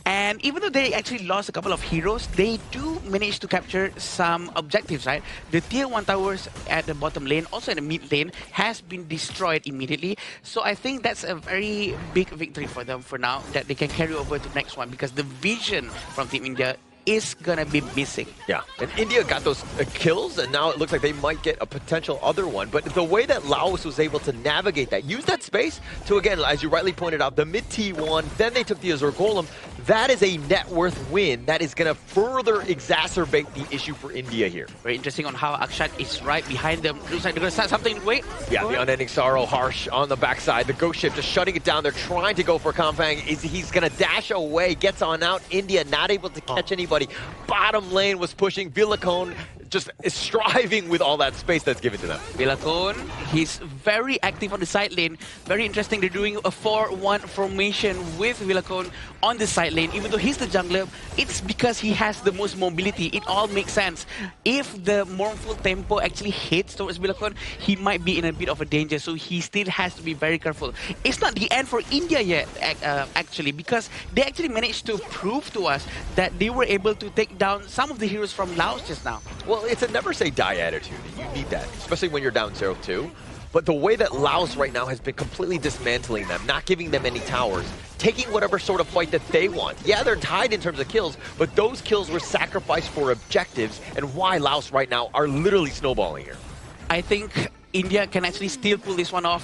and even though they actually lost a couple of heroes, they do manage to capture some objectives, right? The tier 1 towers at the bottom lane, also in the mid lane, has been destroyed immediately, so I think that's a very big victory for them for now, that they can carry over to the next one, because the vision from Team India is gonna be missing. Yeah, and India got those kills, and now it looks like they might get a potential other one. But the way that Laos was able to navigate that, use that space to, again, as you rightly pointed out, the mid T1, then they took the Azure Golem, that is a net worth win that is gonna further exacerbate the issue for India here. Very interesting on how Akshat is right behind them. Looks like they're gonna start something. Wait. Yeah, the Unending Sorrow, Harsh on the backside. The Ghost Ship just shutting it down. They're trying to go for Kampang. He's gonna dash away, gets on out. India not able to catch anybody. Bottom lane was pushing. Vilacone just is striving with all that space that's given to them. Vilacone, he's very active on the side lane. Very interesting. They're doing a 4-1 formation with Vilacone on the side lane. Even though he's the jungler, it's because he has the most mobility. It all makes sense. If the mournful tempo actually hits towards Vilacone, he might be in a bit of a danger. So he still has to be very careful. It's not the end for India yet, actually, because they actually managed to prove to us that they were able to take down some of the heroes from Laos just now. Well, it's a never say die attitude. You need that, especially when you're down 0-2. But the way that Laos right now has been completely dismantling them, not giving them any towers, taking whatever sort of fight that they want. Yeah, they're tied in terms of kills, but those kills were sacrificed for objectives, and why Laos right now are literally snowballing here. I think India can actually still pull this one off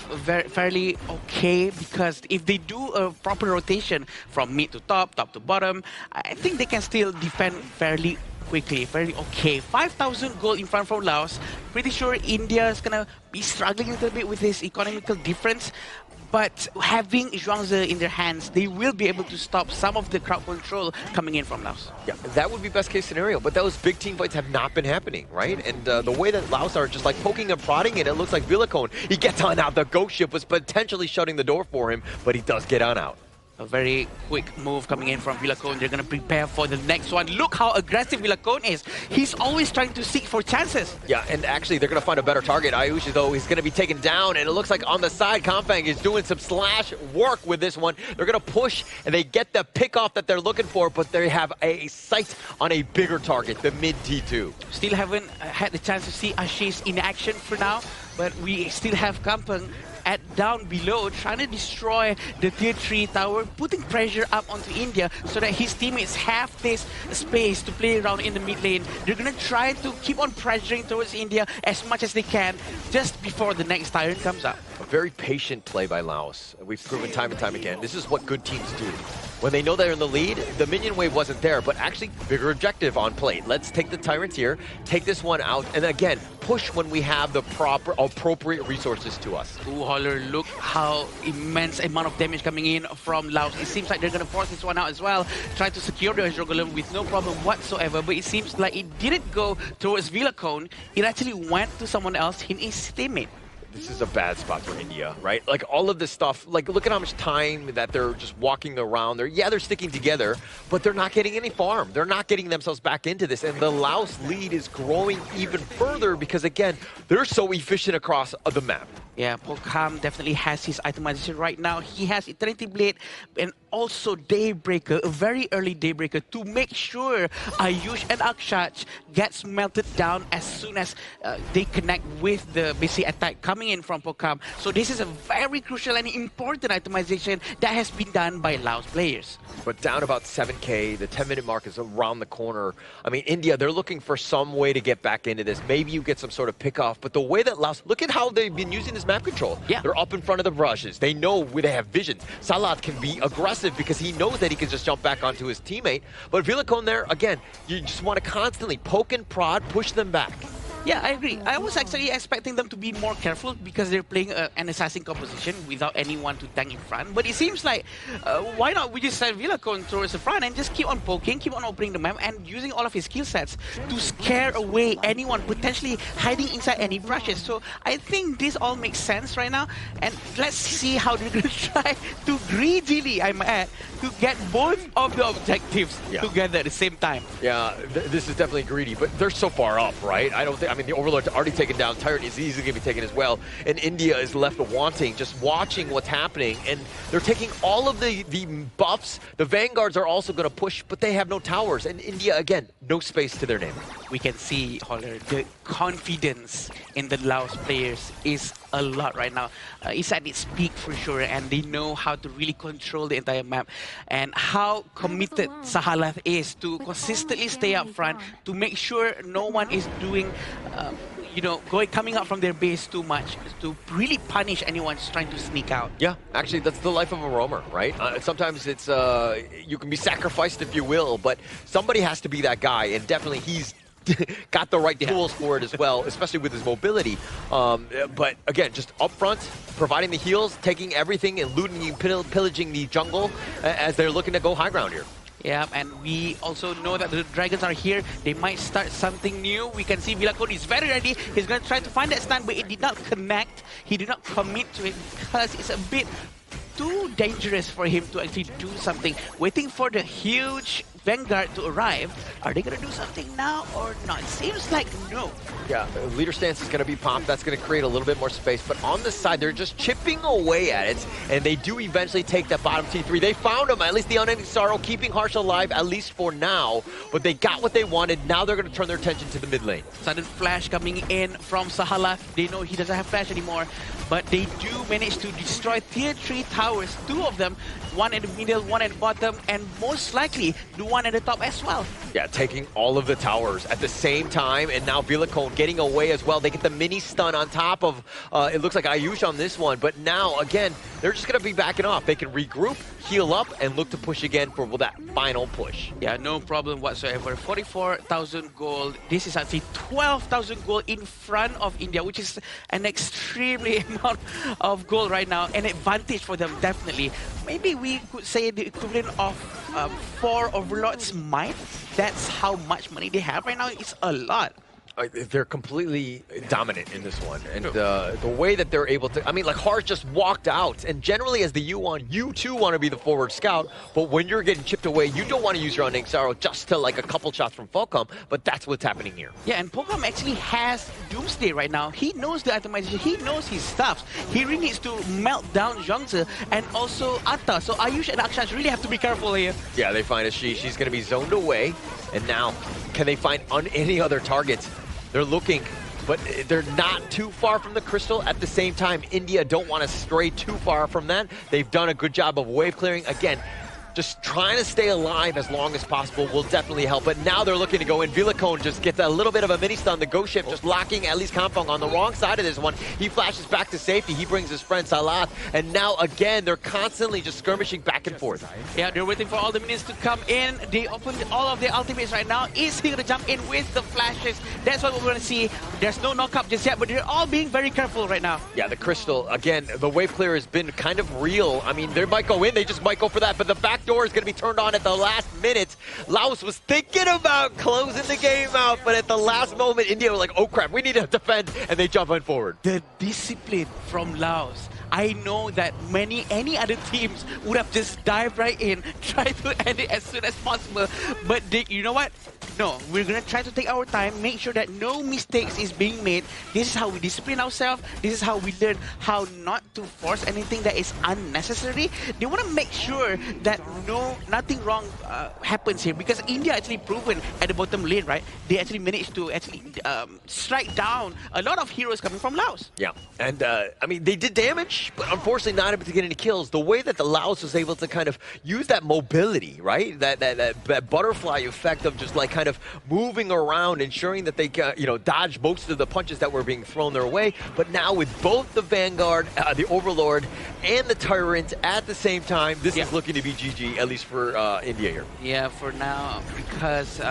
fairly okay, because if they do a proper rotation from mid to top to bottom, I think they can still defend fairly quickly, very okay. 5,000 gold in front from Laos. Pretty sure India is gonna be struggling a little bit with this economical difference, but having Zhuangzi in their hands, they will be able to stop some of the crowd control coming in from Laos. Yeah, that would be best case scenario, but those big team fights have not been happening, right? And the way that Laos are just like poking and prodding it looks like Vilacone, he gets on out. The Ghost Ship was potentially shutting the door for him, but he does get on out. A very quick move coming in from Vilacone. They're going to prepare for the next one. Look how aggressive Vilacone is. He's always trying to seek for chances. Yeah, and actually they're going to find a better target. Ayush, though, he's going to be taken down, and it looks like on the side, Kampang is doing some slash work with this one. They're going to push, and they get the pick-off that they're looking for, but they have a sight on a bigger target, the mid T2. Still haven't had the chance to see Ashish in action for now, but we still have Kampang at down below, trying to destroy the tier 3 tower, putting pressure up onto India so that his teammates have this space to play around in the mid lane. They're gonna try to keep on pressuring towards India as much as they can just before the next tyrant comes up. A very patient play by Laos. We've proven time and time again. This is what good teams do. When they know they're in the lead, the minion wave wasn't there, but actually bigger objective on plate. Let's take the tyrant here, take this one out, and again, push when we have the proper, appropriate resources to us. Ooh, Holler, look how immense amount of damage coming in from Laos. It seems like they're going to force this one out as well. Try to secure the Azure Golem with no problem whatsoever, but it seems like it didn't go towards Vilacone. It actually went to someone else in his teammate. this is a bad spot for India, right? Like all of this stuff, like look at how much time that they're just walking around. They're sticking together, but they're not getting any farm. They're not getting themselves back into this. And the Laos lead is growing even further because, again, they're so efficient across the map. Yeah, Pokam definitely has his itemization right now. He has Eternity Blade and also Daybreaker, a very early Daybreaker to make sure Ayush and Akshaj gets melted down as soon as they connect with the basic attack coming in from Pokam. So this is a very crucial and important itemization that has been done by Laos players. But down about 7K, the 10-minute mark is around the corner. I mean, India, they're looking for some way to get back into this. Maybe you get some sort of pick-off, but the way that Laos, look at how they've been using this map control. Yeah. They're up in front of the brushes. They know where they have vision. Salat can be aggressive because he knows that he can just jump back onto his teammate. But Vilacon there, again, you just want to constantly poke and prod, push them back. Yeah, I agree. I was actually expecting them to be more careful because they're playing an assassin composition without anyone to tank in front. But it seems like, why not we just send Vilacon towards the front and just keep on poking, keep on opening the map and using all of his skill sets to scare away anyone potentially hiding inside any brushes. So I think this all makes sense right now. And let's see how they're going to try to greedily, I might add, to get both of the objectives together at the same time. Yeah, this is definitely greedy, but they're so far up, right? I mean, the Overlord's already taken down. Tyrant is easily going to be taken as well. And India is left wanting, just watching what's happening. And they're taking all of the buffs. The Vanguards are also going to push, but they have no towers. And India, again, no space to their name. We can see, Holler, the confidence in the Laos players is a lot right now. It's at its peak for sure, and they know how to really control the entire map and how committed Sahalath is to consistently stay up front to make sure no one is doing coming out from their base too much to really punish anyone who's trying to sneak out. Yeah, actually, that's the life of a roamer, right? Sometimes it's you can be sacrificed, if you will, but somebody has to be that guy, and definitely he's got the right tools for it as well, especially with his mobility. But again, just up front, providing the heals, taking everything and looting and pillaging the jungle as they're looking to go high ground here. Yeah, and we also know that the dragons are here. They might start something new. We can see Vilacon is very ready. He's going to try to find that stun, but it did not connect. He did not commit to it because it's a bit too dangerous for him to actually do something. Waiting for the huge Vanguard to arrive. Are they going to do something now or not? Seems like no. Yeah, leader stance is going to be popped. That's going to create a little bit more space. But on the side, they're just chipping away at it. And they do eventually take that bottom T3. They found him, at least the Unending Sorrow, keeping Harsh alive, at least for now. But they got what they wanted. Now they're going to turn their attention to the mid lane. Sudden flash coming in from Sahala. They know he doesn't have flash anymore. But they do manage to destroy tier 3 towers. 2 of them. One at the middle, one at the bottom. And most likely, the one at the top as well. Yeah, taking all of the towers at the same time. And now Vilacon getting away as well. They get the mini stun on top of, it looks like Ayush on this one. But now, again, they're just going to be backing off. They can regroup, heal up, and look to push again for that final push. Yeah, no problem whatsoever. 44,000 gold. This is actually 12,000 gold in front of India, which is an extremely amount of gold right now. An advantage for them, definitely. Maybe we could say the equivalent of 4 Overlords might. That's how much money they have right now. It's a lot. They're completely dominant in this one. And the way that they're able to, I mean, like Harsh just walked out. And generally as the U1, you too want to be the forward scout. But when you're getting chipped away, you don't want to use your Unending Sorrow just to like a couple shots from Falcom. But that's what's happening here. Yeah, and Pokemon actually has Doomsday right now. He knows the itemization. He knows his stuff. He really needs to melt down Zhongzi and also Atta. So Ayush and Akshaj really have to be careful here. Yeah, they find a She's going to be zoned away. And now, can they find any other targets? They're looking, but they're not too far from the crystal. At the same time, India don't want to stray too far from that. They've done a good job of wave clearing. Again, just trying to stay alive as long as possible will definitely help. But now they're looking to go in. Vilacon just gets a little bit of a mini stun. The Ghost Ship just locking at least Kampong on the wrong side of this one. He flashes back to safety. He brings his friend Salat. And now again, they're constantly just skirmishing back and forth. Yeah, they're waiting for all the minions to come in. They opened all of their ultimates right now. Is he going to jump in with the flashes? That's what we're going to see. There's no knock-up just yet, but they're all being very careful right now. Yeah, the crystal, again, the wave clear has been kind of real. I mean, they might go in, they just might go for that. But the fact backdoor is going to be turned on at the last minute. Laos was thinking about closing the game out, but at the last moment, India were like, oh crap, we need to defend, and they jump on forward. The discipline from Laos. I know that any other teams would have just dived right in, tried to end it as soon as possible. But you know what? No, we're gonna try to take our time, make sure that no mistakes is being made. This is how we discipline ourselves. This is how we learn how not to force anything that is unnecessary. They want to make sure that nothing wrong happens here, because India actually proven at the bottom lane, right? They actually managed to strike down a lot of heroes coming from Laos. Yeah, and I mean, they did damage, but unfortunately not able to get any kills. The way that the Laos was able to kind of use that mobility, right? That butterfly effect of just like kind of moving around, ensuring that they dodge most of the punches that were being thrown their way. But now with both the Vanguard, the Overlord, and the Tyrant at the same time, this is looking to be GG, at least for India here. Yeah, for now, because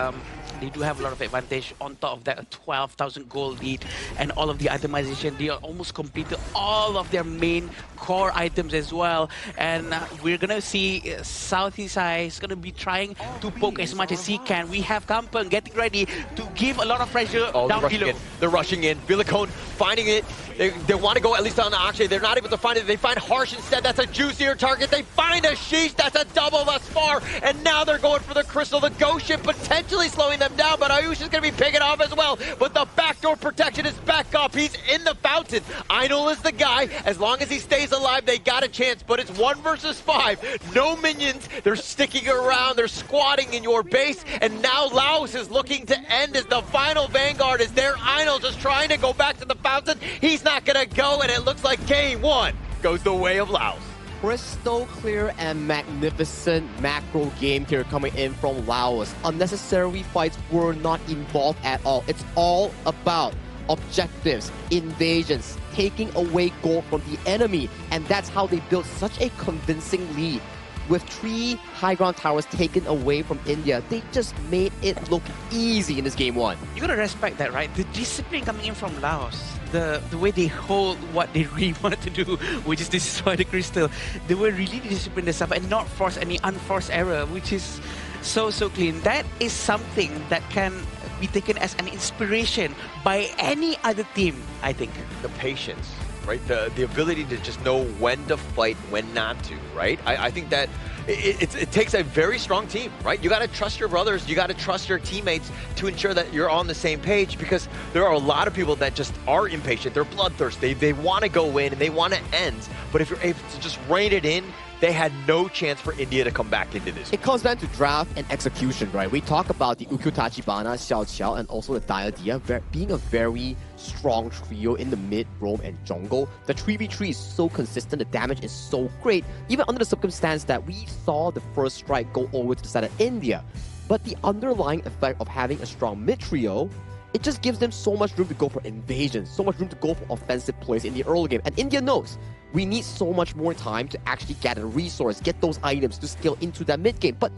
they do have a lot of advantage on top of that 12,000 gold lead and all of the itemization. They are almost completed all of their main core items as well. And we're going to see Southeast Eye is going to be trying to poke as much as he can. We have Kampung getting ready to give a lot of pressure down below. They're rushing in. Villicone finding it. They want to go at least on the Akshay. They're not able to find it. They find Harsh instead. That's a juicier target. They find a Sheesh. That's a double thus far. And now they're going for the Crystal. The Ghost Ship potentially slowing them down, but Ayush is going to be picking off as well. But the backdoor protection is back up. He's in the fountain. Einol is the guy. As long as he stays alive, they got a chance, but it's 1 versus 5. No minions. They're sticking around. They're squatting in your base. And now Laos is looking to end as the final Vanguard is there. Einol just trying to go back to the fountain. He's not going to go, and it looks like game 1 goes the way of Laos. Crystal clear and magnificent macro game here coming in from Laos. Unnecessary fights were not involved at all. It's all about objectives, invasions, taking away gold from the enemy, and that's how they built such a convincing lead. With 3 high ground towers taken away from India, they just made it look easy in this game 1. You gotta respect that, right? The discipline coming in from Laos, the way they hold what they really wanted to do, which is destroy the crystal. They were really disciplined themselves and not force any unforced error, which is so clean. That is something that can be taken as an inspiration by any other team, I think. The patience, right? The ability to just know when to fight, when not to, right? I think that it takes a very strong team, right? You got to trust your brothers, you got to trust your teammates to ensure that you're on the same page, because there are a lot of people that just are impatient. They're bloodthirsty. They want to go in and they want to end. But if you're able to just rein it in, they had no chance for India to come back into this. It comes down to draft and execution, right? We talk about the Ukyu Tachibana, Xiao Qiao, and also the Diadia being a very strong trio in the mid, roam, and jungle. The 3v3 is so consistent, the damage is so great, even under the circumstance that we saw the first strike go over to the side of India. But the underlying effect of having a strong mid trio, it just gives them so much room to go for invasions, so much room to go for offensive plays in the early game. And India knows we need so much more time to actually gather resource, get those items to scale into that mid game. But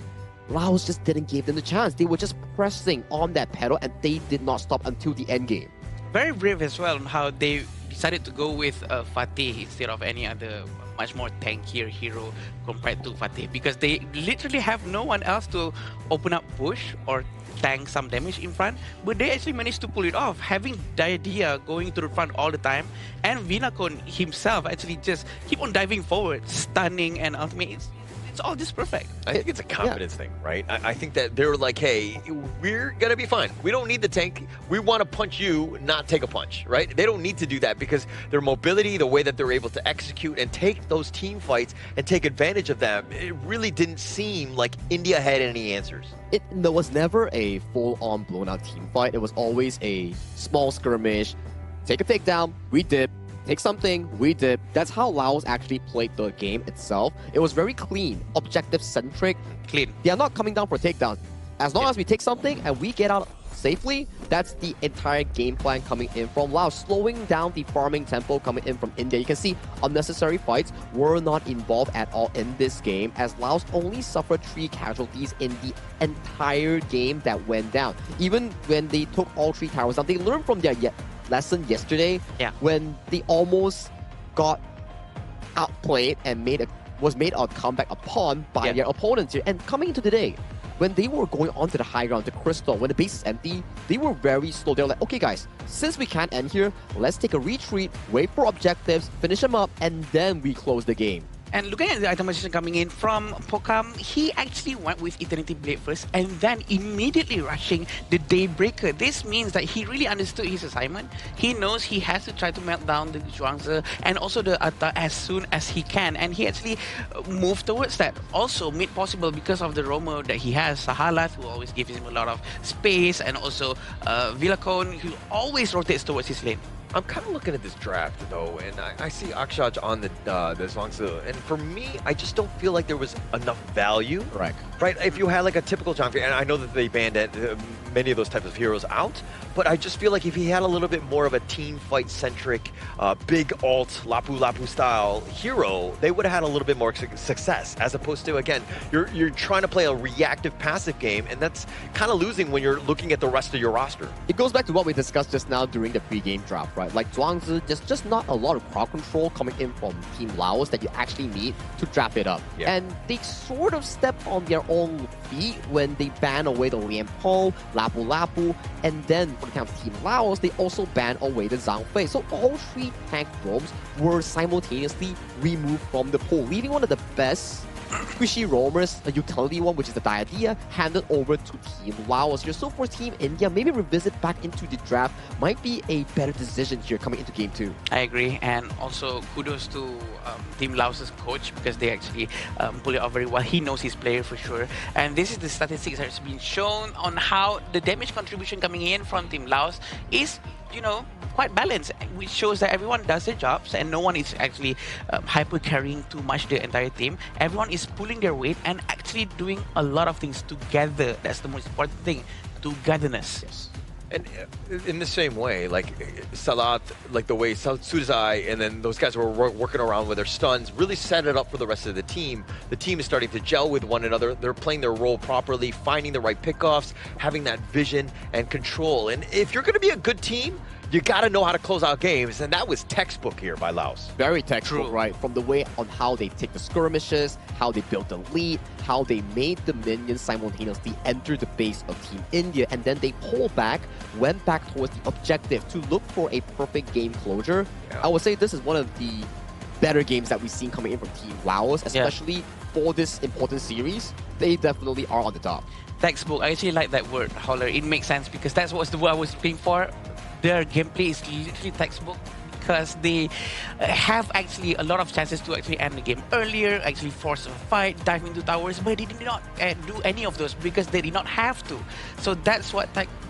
Laos just didn't give them the chance. They were just pressing on that pedal and they did not stop until the end game. Very brave as well on how they decided to go with Fatih instead of any other much more tankier hero compared to Fatih, because they literally have no one else to open up bush or tank some damage in front, but they actually managed to pull it off, having Diadia going to the front all the time, and Vinakon himself actually just keep on diving forward, stunning and ultimate. It's all just perfect. I think it's a confidence thing, right? I think that they were like, hey, we're going to be fine. We don't need the tank. We want to punch you, not take a punch, right? They don't need to do that because their mobility, the way that they're able to execute and take those team fights and take advantage of them, it really didn't seem like India had any answers. There was never a full-on blown-out team fight. It was always a small skirmish. Take a takedown, we dip. Take something, we did. That's how Laos actually played the game itself. It was very clean, objective-centric. Clean. They are not coming down for takedown. As long as we take something and we get out safely, that's the entire game plan coming in from Laos. Slowing down the farming tempo coming in from India. You can see unnecessary fights were not involved at all in this game, as Laos only suffered 3 casualties in the entire game that went down. Even when they took all 3 towers down, they learned from their lesson yesterday when they almost got outplayed and made a was made a comeback upon by their opponents here. And coming into today, when they were going onto the high ground, the Crystal, when the base is empty, they were very slow. They were like, okay guys, since we can't end here, let's take a retreat, wait for objectives, finish them up, and then we close the game. And looking at the itemization coming in from Pokam, he actually went with Eternity Blade first and then immediately rushing the Daybreaker. This means that he really understood his assignment. He knows he has to try to melt down the Zhuangzi and also the Atta as soon as he can. And he actually moved towards that. Also made possible because of the roamer that he has, Sahalat, who always gives him a lot of space, and also Villacone, who always rotates towards his lane. I'm kind of looking at this draft though, and I see Akshaj on the Zhuangzi, and for me, I just don't feel like there was enough value. Right. Right. If you had like a typical Zhuangzi, and I know that they banned many of those types of heroes out, but I just feel like if he had a little bit more of a team fight centric, big alt Lapu Lapu style hero, they would have had a little bit more success. As opposed to, again, you're trying to play a reactive passive game, and that's kind of losing when you're looking at the rest of your roster. It goes back to what we discussed just now during the pre-game draft, right? Like Zhuangzi, there's just not a lot of crowd control coming in from Team Laos that you actually need to draft it up. Yeah. And they sort of step on their own feet when they ban away the Lian Po, Lapu Lapu, and then for the count of Team Laos, they also ban away the Zhang Fei. So all three tank roams were simultaneously removed from the pool, leaving one of the best squishy roamers, a utility one, which is the Diadea, handed over to Team Laos here. So for Team India, maybe revisit back into the draft might be a better decision here coming into Game 2. I agree, and also kudos to Team Laos's coach, because they actually pull it off very well. He knows his player for sure, and this is the statistics that's been shown on how the damage contribution coming in from Team Laos is, you know, quite balanced, which shows that everyone does their jobs and no one is actually hyper carrying too much the entire team. Everyone is pulling their weight and actually doing a lot of things together. That's the most important thing, togetherness. Yes. And in the same way, like Salat, like the way Sudazai and then those guys who were working around with their stuns really set it up for the rest of the team. The team is starting to gel with one another. They're playing their role properly, finding the right pickoffs, having that vision and control. And if you're going to be a good team, you got to know how to close out games, and that was textbook here by Laos. Very textbook, right? From the way on how they take the skirmishes, how they built the lead, how they made the minions simultaneously enter the base of Team India, and then they pulled back, went back towards the objective to look for a perfect game closure. Yeah. I would say this is one of the better games that we've seen coming in from Team Laos, especially for this important series. They definitely are on the top. Textbook, I actually like that word, Holler. It makes sense because that's what the word I was looking for. Their gameplay is literally textbook because they have actually a lot of chances to actually end the game earlier, actually force a fight, dive into towers, but they did not do any of those because they did not have to. So that's what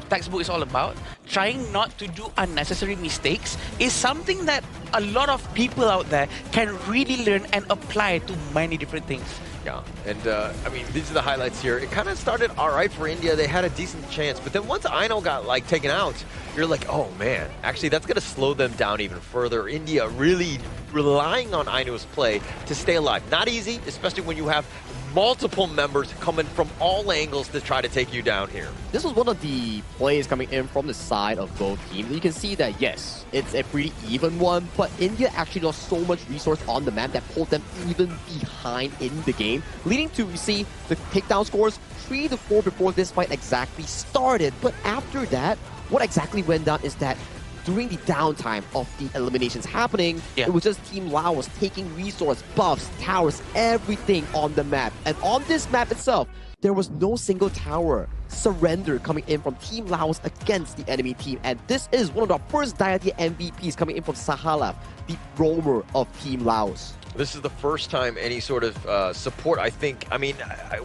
textbook is all about. Trying not to do unnecessary mistakes is something that a lot of people out there can really learn and apply to many different things. Yeah, and I mean, these are the highlights here. It kind of started all right for India. They had a decent chance, but then once Aino got like taken out, you're like, oh man, actually that's going to slow them down even further. India really relying on Aino's play to stay alive. Not easy, especially when you have multiple members coming from all angles to try to take you down here. This was one of the plays coming in from the side of both teams. You can see that, yes, it's a pretty even one, but India actually lost so much resource on the map that pulled them even behind in the game, leading to, you see, the takedown scores 3-4 before this fight exactly started. But after that, what exactly went down is that during the downtime of the eliminations happening, it was just Team Laos taking resource, buffs, towers, everything on the map. And on this map itself, there was no single tower surrender coming in from Team Laos against the enemy team. And this is one of the first Diadea MVPs coming in from Sahalaf, the roamer of Team Laos. This is the first time any sort of support, I think. I mean,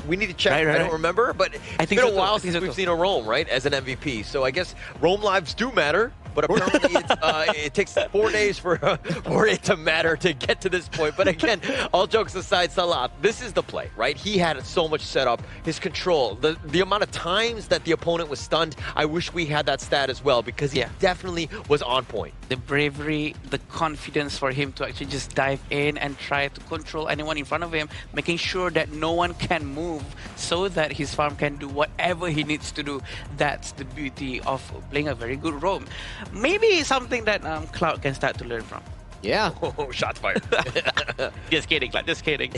we need to check. Right. I don't remember, but it's been a while since we've seen a roam, right, as an MVP. So I guess roam lives do matter, but apparently it takes 4 days for it to matter to get to this point. But again, all jokes aside, Salat, this is the play, right? He had so much set up, his control, the amount of times that the opponent was stunned. I wish we had that stat as well because he definitely was on point. The bravery, the confidence for him to actually just dive in and try to control anyone in front of him, making sure that no one can move so that his farm can do whatever he needs to do. That's the beauty of playing a very good roam. Maybe something that Cloud can start to learn from. Yeah. Oh, shots fired. Just kidding, like, just kidding.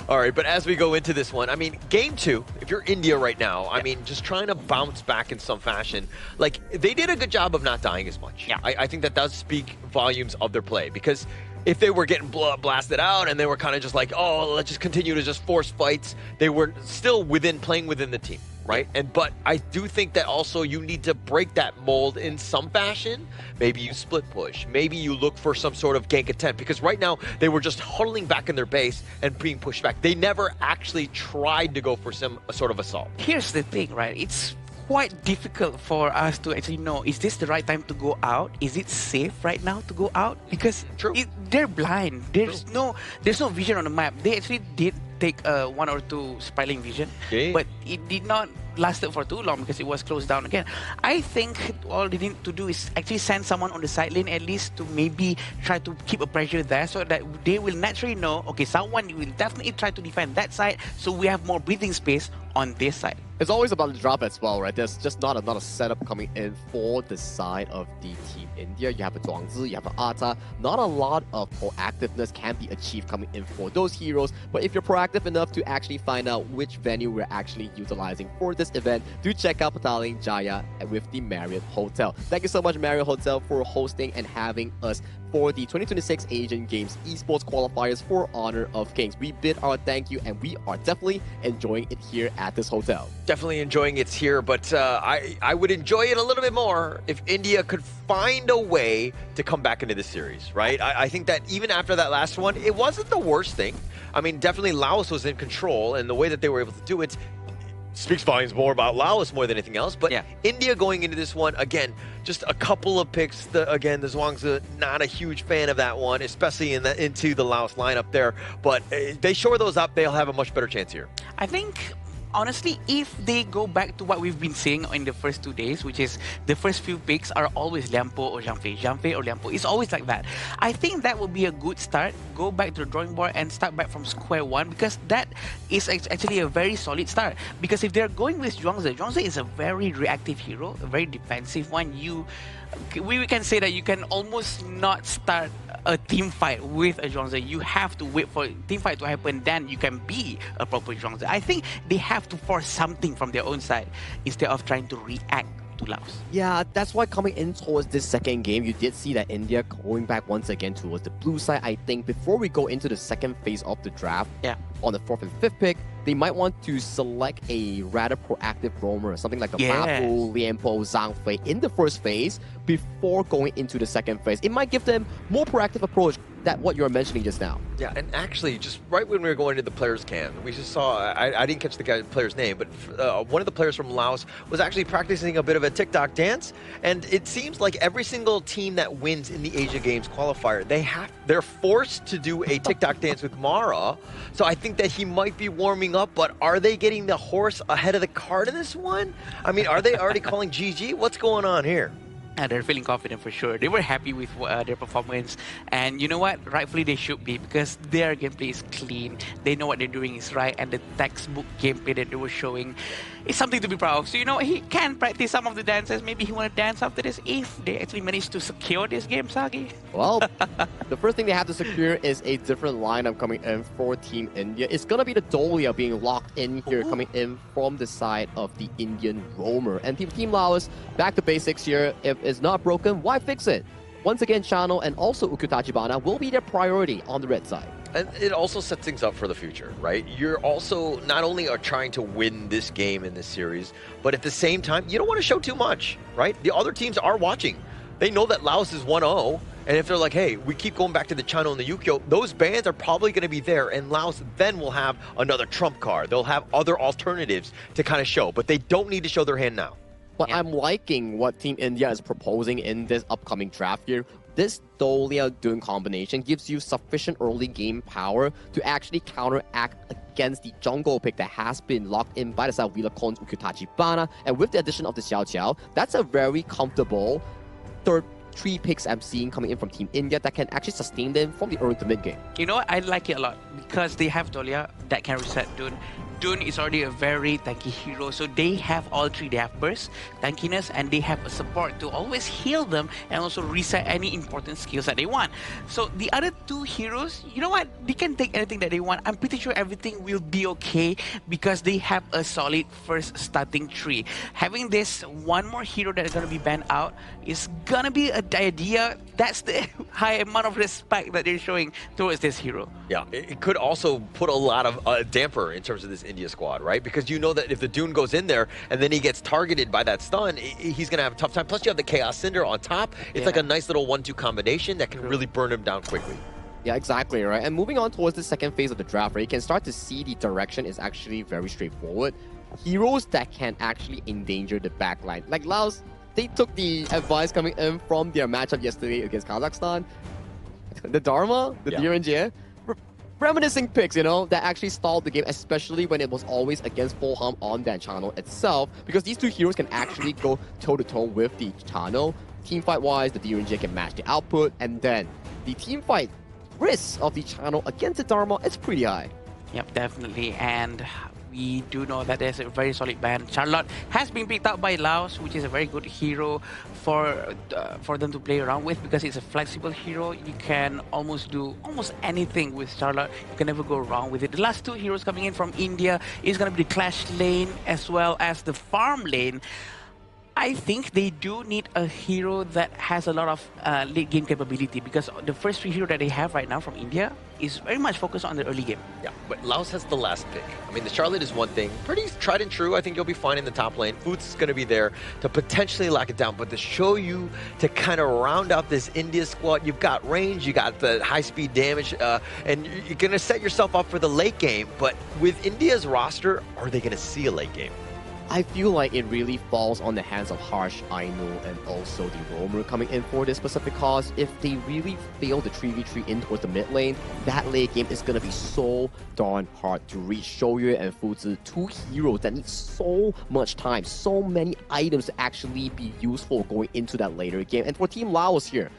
All right, but as we go into this one, I mean, game 2, if you're India right now, I mean, just trying to bounce back in some fashion, like, they did a good job of not dying as much. Yeah. I think that does speak volumes of their play, because if they were getting blasted out and they were kind of just like, oh, let's just continue to just force fights, they were still playing within the team, right? But I do think that also you need to break that mold in some fashion. Maybe you split push. Maybe you look for some sort of gank attempt, because right now they were just huddling back in their base and being pushed back. They never actually tried to go for some sort of assault. Here's the thing, right? It's quite difficult for us to actually know, is this the right time to go out? Is it safe right now to go out? Because they're blind. There's no vision on the map. They actually did take 1 or 2 spiraling vision, but it did not lasted for too long because it was closed down again. I think all they need to do is actually send someone on the side lane at least to maybe try to keep a pressure there, so that they will naturally know, okay, someone will definitely try to defend that side, so we have more breathing space on this side. It's always about the drop as well, right? There's just not another setup coming in for the side of the Team India. You have a Zhuangzi, you have an Ata. Not a lot of proactiveness can be achieved coming in for those heroes. But if you're proactive enough to actually find out which venue we're actually utilizing for this event, do check out Petaling Jaya with the Marriott Hotel. Thank you so much, Marriott Hotel, for hosting and having us for the 2026 Asian Games Esports Qualifiers for Honor of Kings. We bid our thank you, and we are definitely enjoying it here at this hotel. Definitely enjoying it here, but I would enjoy it a little bit more if India could find a way to come back into the series, right? I think that even after that last one, it wasn't the worst thing. I mean, definitely Laos was in control, and the way that they were able to do it speaks volumes more about Laos more than anything else. But India going into this one, again, just a couple of picks. Again, the Zhuangzi, not a huge fan of that one, especially into the Laos lineup there. But they shore those up, they'll have a much better chance here. I think, honestly, if they go back to what we've been seeing in the first 2 days, which is the first few picks are always Liampo or Zhangfei or Liampo. It's always like that. I think that would be a good start. Go back to the drawing board and start back from square one, because that is actually a very solid start. Because if they're going with Zhuangzi is a very reactive hero, a very defensive one. We can say that you can almost not start a team fight with a Zhuangzi. You have to wait for a team fight to happen, then you can be a proper Zhuangzi. I think they have to force something from their own side instead of trying to react to Laos. Yeah, that's why coming in towards this second game, you did see that India going back once again towards the blue side. I think before we go into the second phase of the draft, on the 4th and 5th pick, they might want to select a rather proactive roamer, something like a Mapu, Liampo, Zhangfei in the first phase before going into the second phase. It might give them more proactive approach than what you're mentioning just now. Yeah, and actually, just right when we were going to the players' camp, we just saw, I didn't catch the player's name, but one of the players from Laos was actually practicing a bit of a TikTok dance, and it seems like every single team that wins in the Asia Games qualifier, they're forced to do a TikTok dance with Mara, so I think that he might be warming up, but are they getting the horse ahead of the cart in this one? I mean, are they already calling GG? What's going on here? They're feeling confident for sure. They were happy with their performance, and you know what? Rightfully they should be, because their gameplay is clean. They know what they're doing is right, and the textbook gameplay that they were showing is something to be proud of. So you know, he can practice some of the dances. Maybe he want to dance after this if they actually manage to secure this game, Sagi. Well, the first thing they have to secure is a different lineup coming in for Team India. It's gonna be the Dolia being locked in here, coming in from the side of the Indian roamer. And Team Laos, back to basics here. If it's not broken, why fix it? Once again, Channel and also Ukutachibana will be their priority on the red side. And it also sets things up for the future, right? You're also not only are trying to win this game in this series, but at the same time, you don't want to show too much, right? The other teams are watching. They know that Laos is 1-0, and if they're like, hey, we keep going back to the Chano and the Yukio, those bans are probably going to be there, and Laos then will have another trump card. They'll have other alternatives to kind of show, but they don't need to show their hand now. But I'm liking what Team India is proposing in this upcoming draft here. This Dolia Dune combination gives you sufficient early game power to actually counteract against the jungle pick that has been locked in by the side of Wheeler Cone's Ukutachibana. And with the addition of the Xiao Xiao, that's a very comfortable third 3 picks I'm seeing coming in from Team India that can actually sustain them from the early to mid game. You know what? I like it a lot because they have Dolia that can reset Dune. Dune is already a very tanky hero, so they have all three. They have burst, tankiness, and they have a support to always heal them and also reset any important skills that they want. So the other two heroes, you know what? They can take anything that they want. I'm pretty sure everything will be okay because they have a solid first starting tree. Having this one more hero that is going to be banned out is going to be a idea. That's the high amount of respect that they're showing towards this hero. Yeah, it could also put a lot of damper in terms of this India squad, right? Because you know that if the Dune goes in there and then he gets targeted by that stun, he's going to have a tough time. Plus, you have the Chaos Cinder on top. It's like a nice little 1-2 combination that can really burn him down quickly. Yeah, exactly, right? And moving on towards the second phase of the draft, right, you can start to see the direction is actually very straightforward. Heroes that can actually endanger the backline. Like Laos, they took the advice coming in from their matchup yesterday against Kazakhstan. The Dharma, the Direnjie, reminiscing picks, you know, that actually stalled the game, especially when it was always against full harm on that channel itself, because these two heroes can actually go toe-to-toe with the channel. Teamfight-wise, the Direnjie can match the output, and then the teamfight risk of the channel against the Dharma is pretty high. Yep, definitely. And we do know that there's a very solid ban. Charlotte has been picked up by Laos, which is a very good hero for them to play around with because it's a flexible hero. You can almost do almost anything with Charlotte. You can never go wrong with it. The last two heroes coming in from India is going to be the Clash lane as well as the farm lane. I think they do need a hero that has a lot of late game capability because the first three heroes that they have right now from India is very much focused on the early game. Yeah, but Laos has the last pick. I mean, the Charlotte is one thing. Pretty tried and true. I think you'll be fine in the top lane. Foods is going to be there to potentially lock it down. But to show you, to kind of round out this India squad, you've got range, you got the high-speed damage, and you're going to set yourself up for the late game. But with India's roster, are they going to see a late game? I feel like it really falls on the hands of Harsh, Ainu, and also the Roamer coming in for this specific cause. If they really fail the 3v3 in towards the mid lane, that late game is going to be so darn hard to reach. Shoyu and Fuzi, two heroes that need so much time, so many items to actually be useful going into that later game. And for Team Laos here,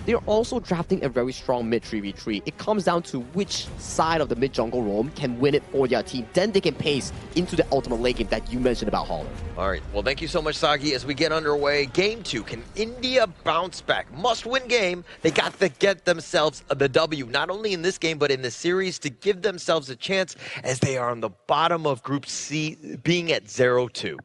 they're also drafting a very strong mid 3v3. It comes down to which side of the mid jungle roam can win it for their team. Then they can pace into the ultimate late game that you mentioned about Holler. All right. Well, thank you so much, Sagi. As we get underway, game 2. Can India bounce back? Must-win game. They got to get themselves the W, not only in this game, but in the series to give themselves a chance as they are on the bottom of Group C, being at 0-2.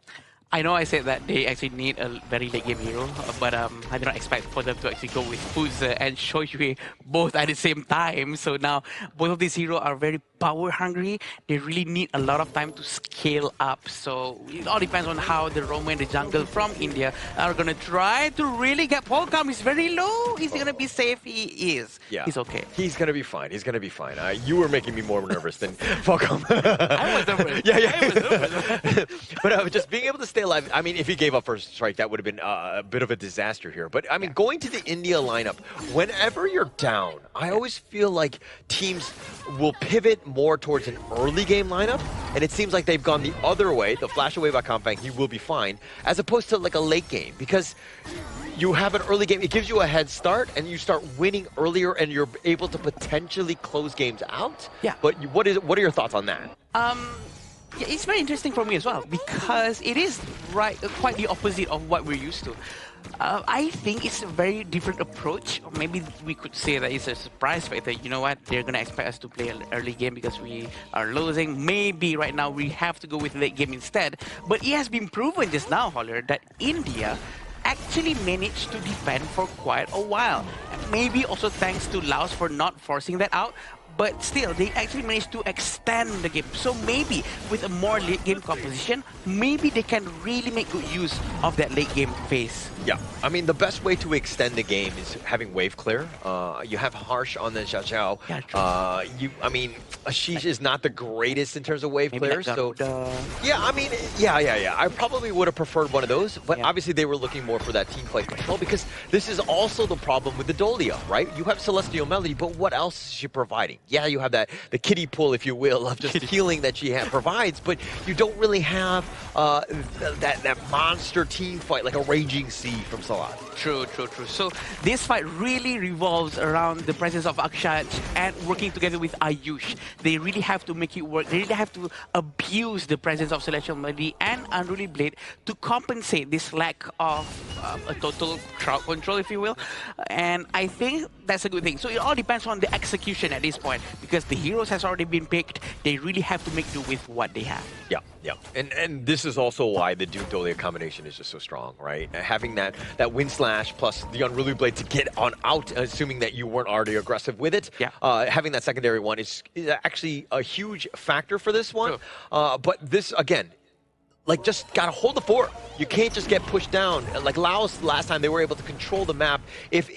I know I said that they actually need a very late game hero, but I did not expect for them to actually go with Fuzi and Shoyu both at the same time. So now both of these heroes are very power hungry. They really need a lot of time to scale up. So it all depends on how the Roamer and the jungle from India are going to try to really get Polkam. He's very low. Is he going to be safe? He is. Yeah. He's okay. He's going to be fine. He's going to be fine. You were making me more nervous than Polkam. I was nervous. I was nervous. But just being able to stay alive. I mean, if he gave up first strike, that would have been a bit of a disaster here. But I mean, going to the India lineup, whenever you're down, I always feel like teams will pivot more towards an early game lineup. And it seems like they've gone the other way. The flash away by Kampang, he will be fine. As opposed to like a late game. Because you have an early game, it gives you a head start, and you start winning earlier, and you're able to potentially close games out. Yeah. But what are your thoughts on that? Yeah, it's very interesting for me as well because it is quite the opposite of what we're used to. I think it's a very different approach, or maybe we could say that it's a surprise factor. You know what? They're gonna expect us to play an early game because we are losing. Maybe right now we have to go with late game instead. But it has been proven just now, Holler, that India actually managed to defend for quite a while. Maybe also thanks to Laos for not forcing that out. But still, they actually managed to extend the game. So maybe with a more late game composition, maybe they can really make good use of that late game phase. Yeah, I mean, the best way to extend the game is having wave clear. You have Harsh on the Xiao Xiao. Yeah, I mean, Ashish is not the greatest in terms of wave maybe clear. So, yeah, I mean, yeah. I probably would have preferred one of those, but obviously they were looking more for that team fight control because this is also the problem with the Dolia, right? You have Celestial Melody, but what else is she providing? yeah, you have the kiddie pool, if you will, of just healing that she provides, but you don't really have that monster team fight like a Raging Sea from Salat. True. So this fight really revolves around the presence of Akshaj and working together with Ayush. They really have to make it work. They really have to abuse the presence of Celestial Melody and Unruly Blade to compensate this lack of a total crowd control, if you will. And I think that's a good thing. So it all depends on the execution at this point, because the heroes has already been picked. They really have to make do with what they have. Yeah. And this is also why the Doom Dolia combination is just so strong, right? Having that Wind Slash plus the Unruly Blade to get on out, assuming that you weren't already aggressive with it. Yeah. Having that secondary one is actually a huge factor for this one. But this, again, like, just gotta hold the fort. You can't just get pushed down. Like Laos last time, they were able to control the map. If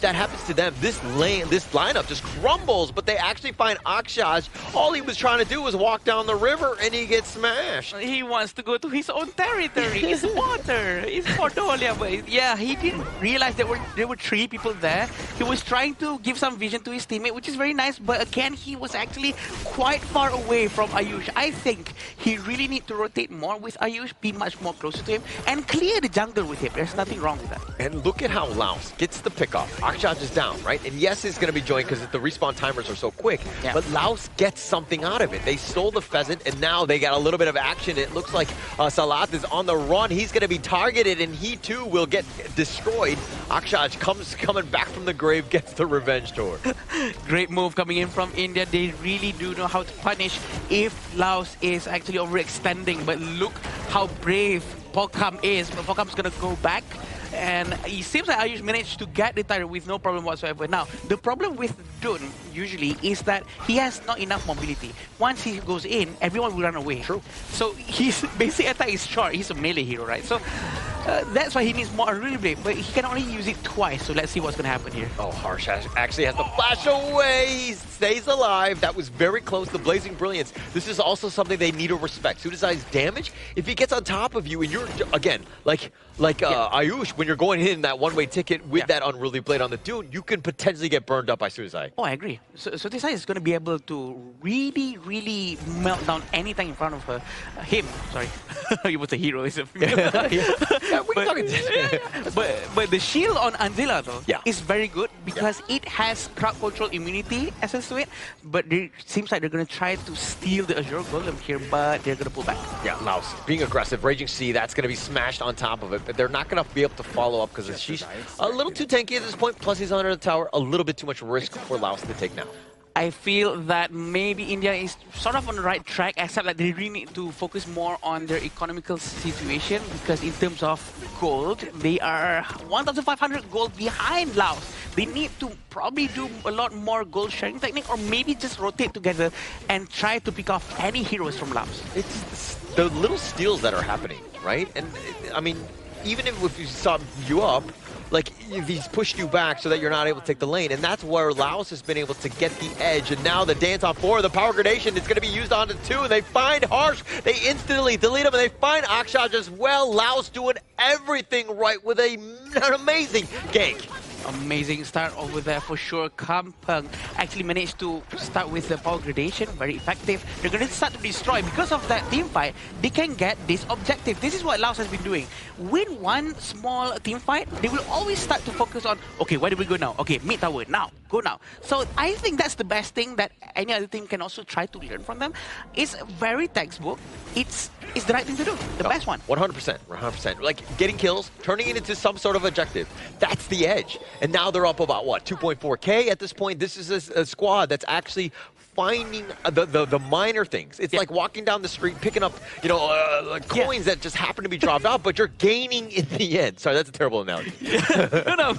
that happens to them, this lineup just crumbles, but they actually find Akshaj. All he was trying to do was walk down the river and he gets smashed. He wants to go to his own territory. It's water. It's Portolia. But yeah, he didn't realize there were 3 people there. He was trying to give some vision to his teammate, which is very nice, but again, he was actually quite far away from Ayush. I think he really need to rotate more with Ayush, be much more closer to him, and clear the jungle with him. There's nothing wrong with that. And look at how Laos gets the pick off. Akshaj is down, right? And yes, it's going to be joined because the respawn timers are so quick, but Laos gets something out of it. They stole the pheasant, and now they got a little bit of action. It looks like Salat is on the run. He's going to be targeted, and he too will get destroyed. Akshaj coming back from the grave, gets the revenge tour. Great move coming in from India. They really do know how to punish if Laos is actually overextending, but look how brave Pokam is. But Pokam's gonna go back, and it seems like Ayush managed to get the turret with no problem whatsoever. Now, the problem with Dun usually is that he has not enough mobility. Once he goes in, everyone will run away. True. So his basic attack is short. He's a melee hero, right? So that's why he needs more Unruly Blade, but he can only use it twice. So let's see what's gonna happen here. Oh, Harsh actually has to flash away. He stays alive. That was very close. The Blazing Brilliance. This is also something they need to respect. Sudazai's damage, if he gets on top of you and you're, again, like Ayush, when you're going in that one-way ticket with that Unruly Blade on the Dune, you can potentially get burned up by Sudazai. Oh, I agree. So Sudazai is going to be able to really melt down anything in front of him. Sorry. He was a hero. He's a but the shield on Anzila, though, is very good because it has crowd control immunity access to it, but it seems like they're going to try to steal the Azure Golem here, but they're going to pull back. Yeah, Laos being aggressive. Raging Sea, that's going to be smashed on top of it, but they're not going to be able to follow up because she's a little too tanky at this point, plus he's under the tower. A little bit too much risk for Laos to take now. I feel that maybe India is sort of on the right track, except that they really need to focus more on their economical situation, because in terms of gold, they are 1,500 gold behind Laos. They need to probably do a lot more gold sharing technique, or maybe just rotate together and try to pick off any heroes from Laos. It's the little steals that are happening, right? And I mean, even if you saw you up, like, if he's pushed you back so that you're not able to take the lane, and that's where Laos has been able to get the edge, and now the dance on 4, the power gradation is going to be used on the 2, and they find Harsh, they instantly delete him, and they find Akshaj as well. Laos doing everything right with an amazing gank. Amazing start over there for sure. Kampung actually managed to start with the power gradation, very effective. They're going to start to destroy. Because of that team fight, they can get this objective. This is what Laos has been doing. Win one small team fight, they will always start to focus on, okay, where do we go now? Okay, mid tower, now, go now. So I think that's the best thing that any other team can also try to learn from them. It's very textbook. It's the right thing to do, the best one. 100%, 100%. Like, getting kills, turning it into some sort of objective. That's the edge. And now they're up about, what, 2.4K at this point? This is a squad that's actually finding the minor things. It's like walking down the street, picking up, you know, coins that just happen to be dropped out, but you're gaining in the end. Sorry, that's a terrible analogy. No,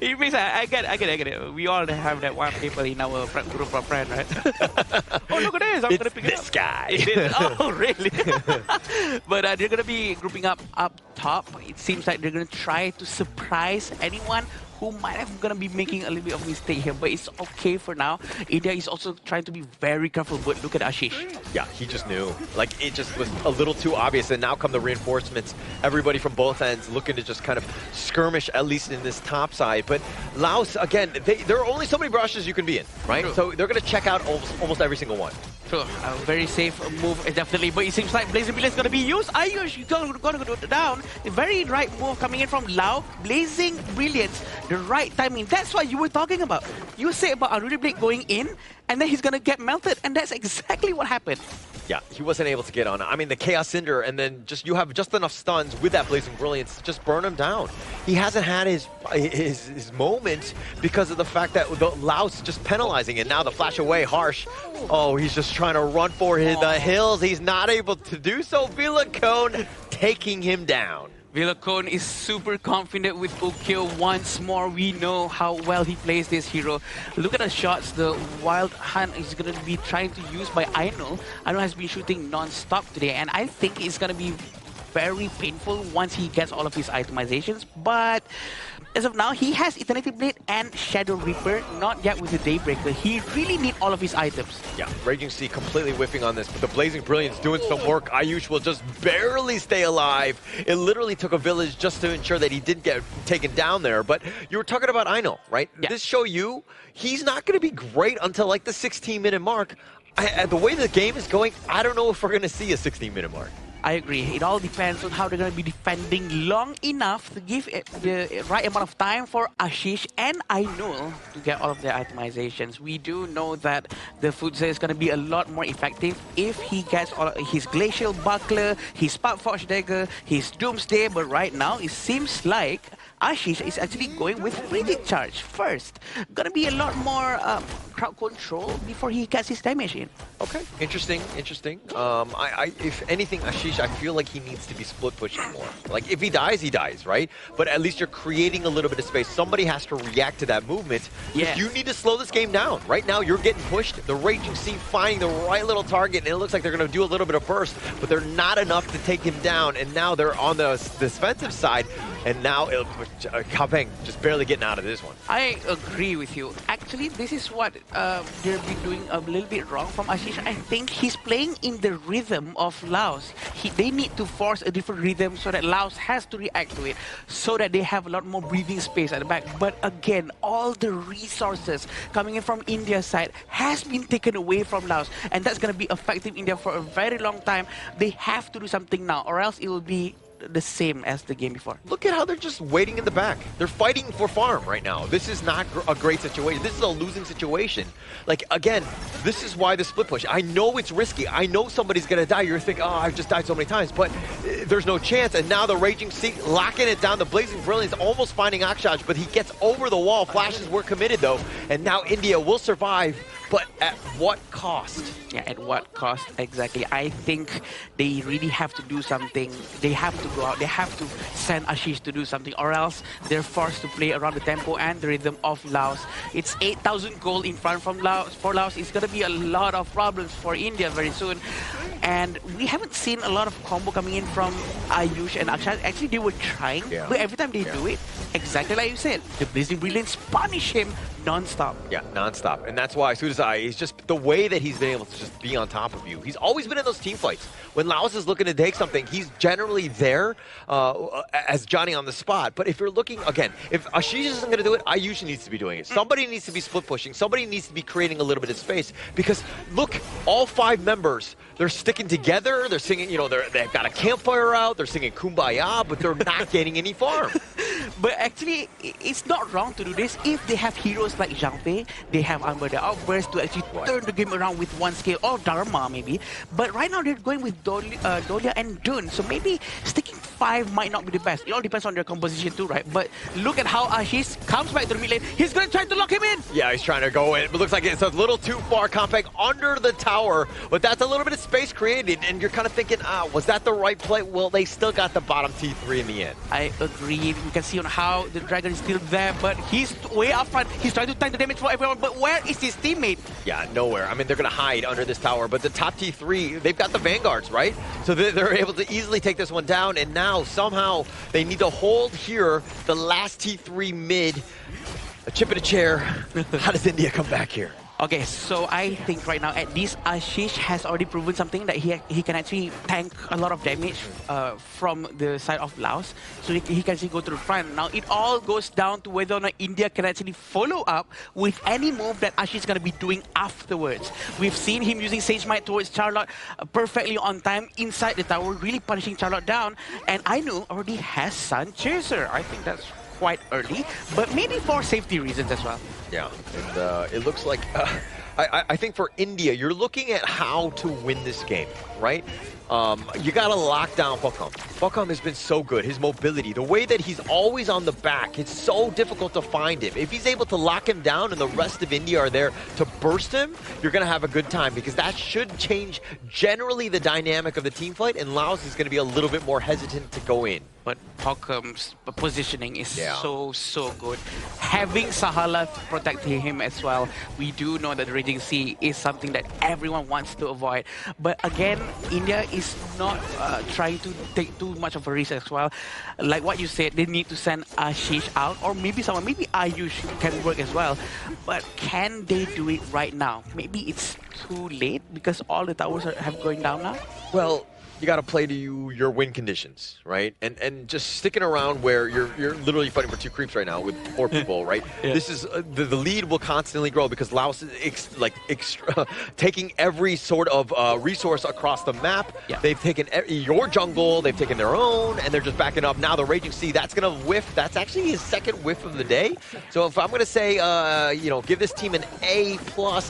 it means I get it. We all have that one people in our group of friends, right? Oh, look at this. I'm going to pick this guy. Oh, really? But they're going to be grouping up top. It seems like they're going to try to surprise anyone who might have gonna be making a little bit of mistake here, but it's okay for now. India is also trying to be very careful, but look at Ashish. Yeah, he just knew. Like, it just was a little too obvious, and now come the reinforcements. Everybody from both ends looking to just kind of skirmish, at least in this top side. But Laos, again, there are only so many brushes you can be in, right? True. So they're going to check out almost every single one. True, a very safe move, definitely. But it seems like Blazing Brilliance is going to be used. Ayush, you're going to go down. The very right move coming in from Lao. Blazing Brilliance, the right timing. That's what you were talking about. You said about Unruly Blade going in, and then he's going to get melted, and that's exactly what happened. Yeah, he wasn't able to get on. I mean, the Chaos Cinder, and then you have just enough stuns with that Blazing Brilliance to just burn him down. He hasn't had his moment because of the fact that the Laos just penalizing it. Now the flash away, Harsh. Oh, he's just trying to run for the hills. He's not able to do so. Vilacone taking him down. Vilacone is super confident with Ukyo once more. We know how well he plays this hero. Look at the shots the Wild Hunt is going to be trying to use by Aino. Aino has been shooting non-stop today, and I think it's going to be very painful once he gets all of his itemizations. But as of now, he has Eternity Blade and Shadow Reaper, not yet with the Daybreaker. He really needs all of his items. Yeah, Raging Sea completely whiffing on this, but the Blazing Brilliance doing some work. Ayush will just barely stay alive. It literally took a village just to ensure that he didn't get taken down there. But you were talking about Aino, right? Yeah. This show you, he's not going to be great until like the 16-minute mark. The way the game is going, I don't know if we're going to see a 16-minute mark. I agree. It all depends on how they're going to be defending long enough to give it the right amount of time for Ashish and Ainul to get all of their itemizations. We do know that the Futse is going to be a lot more effective if he gets all of his Glacial Buckler, his Sparkforge Dagger, his Doomsday, but right now it seems like Ashish is actually going with Frigid Charge first. Gonna be a lot more crowd control before he gets his damage in. Okay, interesting. If anything, Ashish, I feel like he needs to be split pushing more. Like, if he dies, right? But at least you're creating a little bit of space. Somebody has to react to that movement. Yeah. You need to slow this game down. Right now, you're getting pushed. The Raging Sea finding the right little target, and it looks like they're going to do a little bit of burst, but they're not enough to take him down. And now they're on the defensive side, and now Kapeng just barely getting out of this one. I agree with you. Actually, this is what they've been doing a little bit wrong from Ashish. I think he's playing in the rhythm of Laos. They need to force a different rhythm so that Laos has to react to it, so that they have a lot more breathing space at the back. But again, all the resources coming in from India's side has been taken away from Laos, and that's going to be affecting India for a very long time. They have to do something now, or else it will be the same as the game before. Look at how they're just waiting in the back. They're fighting for farm right now. This is not a great situation. This is a losing situation. Like, again, this is why the split push. I know it's risky. I know somebody's going to die. You're thinking, oh, I've just died so many times, but there's no chance. And now the Raging Sea locking it down. The Blazing Brilliance almost finding Akshaj, but he gets over the wall. Flashes were committed, though. And now India will survive, but at what cost? Yeah, at what cost exactly? I think they really have to do something. They have to go out. They have to send Ashish to do something, or else they're forced to play around the tempo and the rhythm of Laos. It's 8,000 gold in front from Laos. For Laos, it's going to be a lot of problems for India very soon. And we haven't seen a lot of combo coming in from Ayush and Akshad. Actually, they were trying, but every time they do it, exactly like you said, the Blazing Brilliance punish him non-stop. Yeah, non-stop. And that's why Sudasai is just the way that he's been able to just be on top of you. He's always been in those team fights. When Laos is looking to take something, he's generally there as Johnny on the spot. But if you're looking, again, if Ashish isn't going to do it, Ayush needs to be doing it. Somebody needs to be split pushing. Somebody needs to be creating a little bit of space. Because look, all 5 members, they're sticking together. They're singing, you know, they've got a campfire out. They're singing Kumbaya, but they're not getting any farm. But actually, it's not wrong to do this if they have heroes like Zhang Fei. They have Amber the Outburst to actually turn the game around with 1 scale, or Dharma maybe. But right now they're going with Dolia and Dun. So maybe sticking 5 might not be the best. It all depends on their composition too, right? But look at how Ashish comes back to the mid lane. He's going to try to lock him in. Yeah, he's trying to go in. It looks like it's a little too far. Compact under the tower. But that's a little bit of space created. And you're kind of thinking, was that the right play? Well, they still got the bottom T3 in the end. I agree. You can see on how the Dragon is still there, but he's way up front. He's trying to tank the damage for everyone, but where is his teammate? Yeah, nowhere. I mean, they're going to hide under this tower, but the top T3, they've got the Vanguards, right? So they're able to easily take this one down, and now now somehow they need to hold here the last T3 mid. A chip in a chair. How does India come back here? Okay, so I think right now at least Ashish has already proven something that he can actually tank a lot of damage from the side of Laos. So he can actually go to the front. Now it all goes down to whether or not India can actually follow up with any move that Ashish is going to be doing afterwards. We've seen him using Sage Might towards Charlotte perfectly on time inside the tower, really punishing Charlotte down. And Ainu already has Sun Chaser. I think that's quite early, but maybe for safety reasons as well. Yeah, and it looks like, I think for India, you're looking at how to win this game, right? You gotta lock down Bokam. Bokam has been so good, his mobility, the way that he's always on the back, it's so difficult to find him. If he's able to lock him down and the rest of India are there to burst him, you're gonna have a good time because that should change generally the dynamic of the team fight, and Laos is gonna be a little bit more hesitant to go in. But Pokam's positioning is so good. Having Sahala protecting him as well, we do know that the Raging Sea is something that everyone wants to avoid. But again, India is not trying to take too much of a risk as well. Like what you said, they need to send Ashish out, or maybe someone, maybe Ayush can work as well. But can they do it right now? Maybe it's too late because all the towers have going down now? Well, you got to play to your win conditions, right? And just sticking around where you're literally fighting for 2 creeps right now with 4 people, right? Yeah. This is the lead will constantly grow because Laos is taking every sort of resource across the map. Yeah. They've taken your jungle, they've taken their own, and they're just backing up. Now the Raging Sea, that's gonna whiff. That's actually his second whiff of the day. So if I'm gonna say, give this team an A+,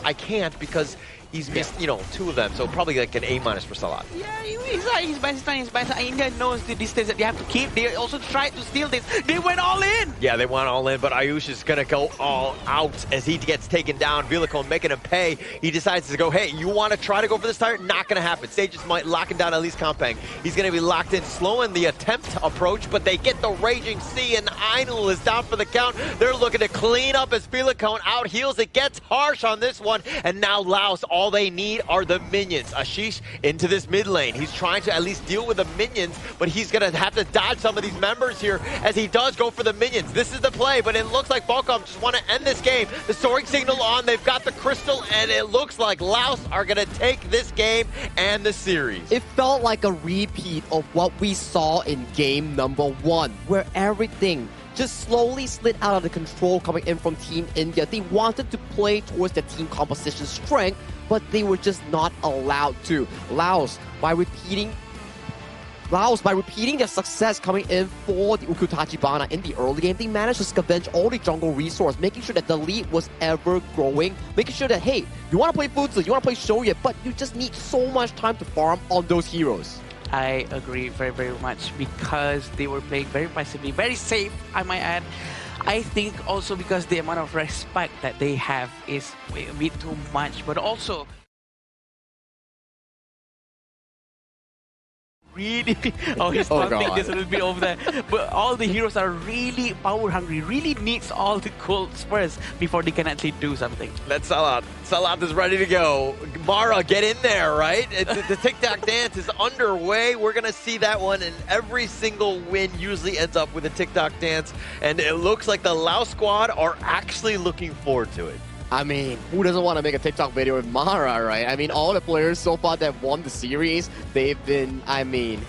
I can't because he's missed, 2 of them, so probably like an A- for Salah. Yeah, he's best. India knows the distance that they have to keep. They also tried to steal this. They went all in. Yeah, they went all in, but Ayush is going to go all out as he gets taken down. Vilacone making him pay. He decides to go, hey, you want to try to go for this tire? Not going to happen. Sages might locking down at least Kampang. He's going to be locked in, slowing the attempt approach, but they get the Raging Sea, and Ainul is down for the count. They're looking to clean up as Vilacone out heals. It gets harsh on this one, and now Laos, all they need are the minions. Ashish into this mid lane. He's trying to at least deal with the minions, but he's going to have to dodge some of these members here as he does go for the minions. This is the play, but it looks like Bokam just want to end this game. The soaring signal on, they've got the crystal, and it looks like Laos are going to take this game and the series. It felt like a repeat of what we saw in game number 1, where everything just slowly slid out of the control coming in from Team India. They wanted to play towards the team composition strength, but they were just not allowed to. Laos, by repeating their success coming in for the Ukutachibana in the early game, they managed to scavenge all the jungle resource, making sure that the lead was ever growing, making sure that, hey, you want to play Futsu, you want to play Shoya, but you just need so much time to farm on those heroes. I agree very, very much because they were playing very passively, very safe, I might add. I think also because the amount of respect that they have is a bit too much, but also really, he's pumping this a little bit over there. But all the heroes are really power hungry, really needs all the gold spurs before they can actually do something. Let's Salat. Salat is ready to go. Mara, get in there, right? The tic-tac dance is underway. We're going to see that one, and every single win usually ends up with a tic-tac dance, and it looks like the Laos squad are actually looking forward to it. I mean, who doesn't want to make a TikTok video with Mara, right? I mean, all the players so far that won the series, they've been eyeing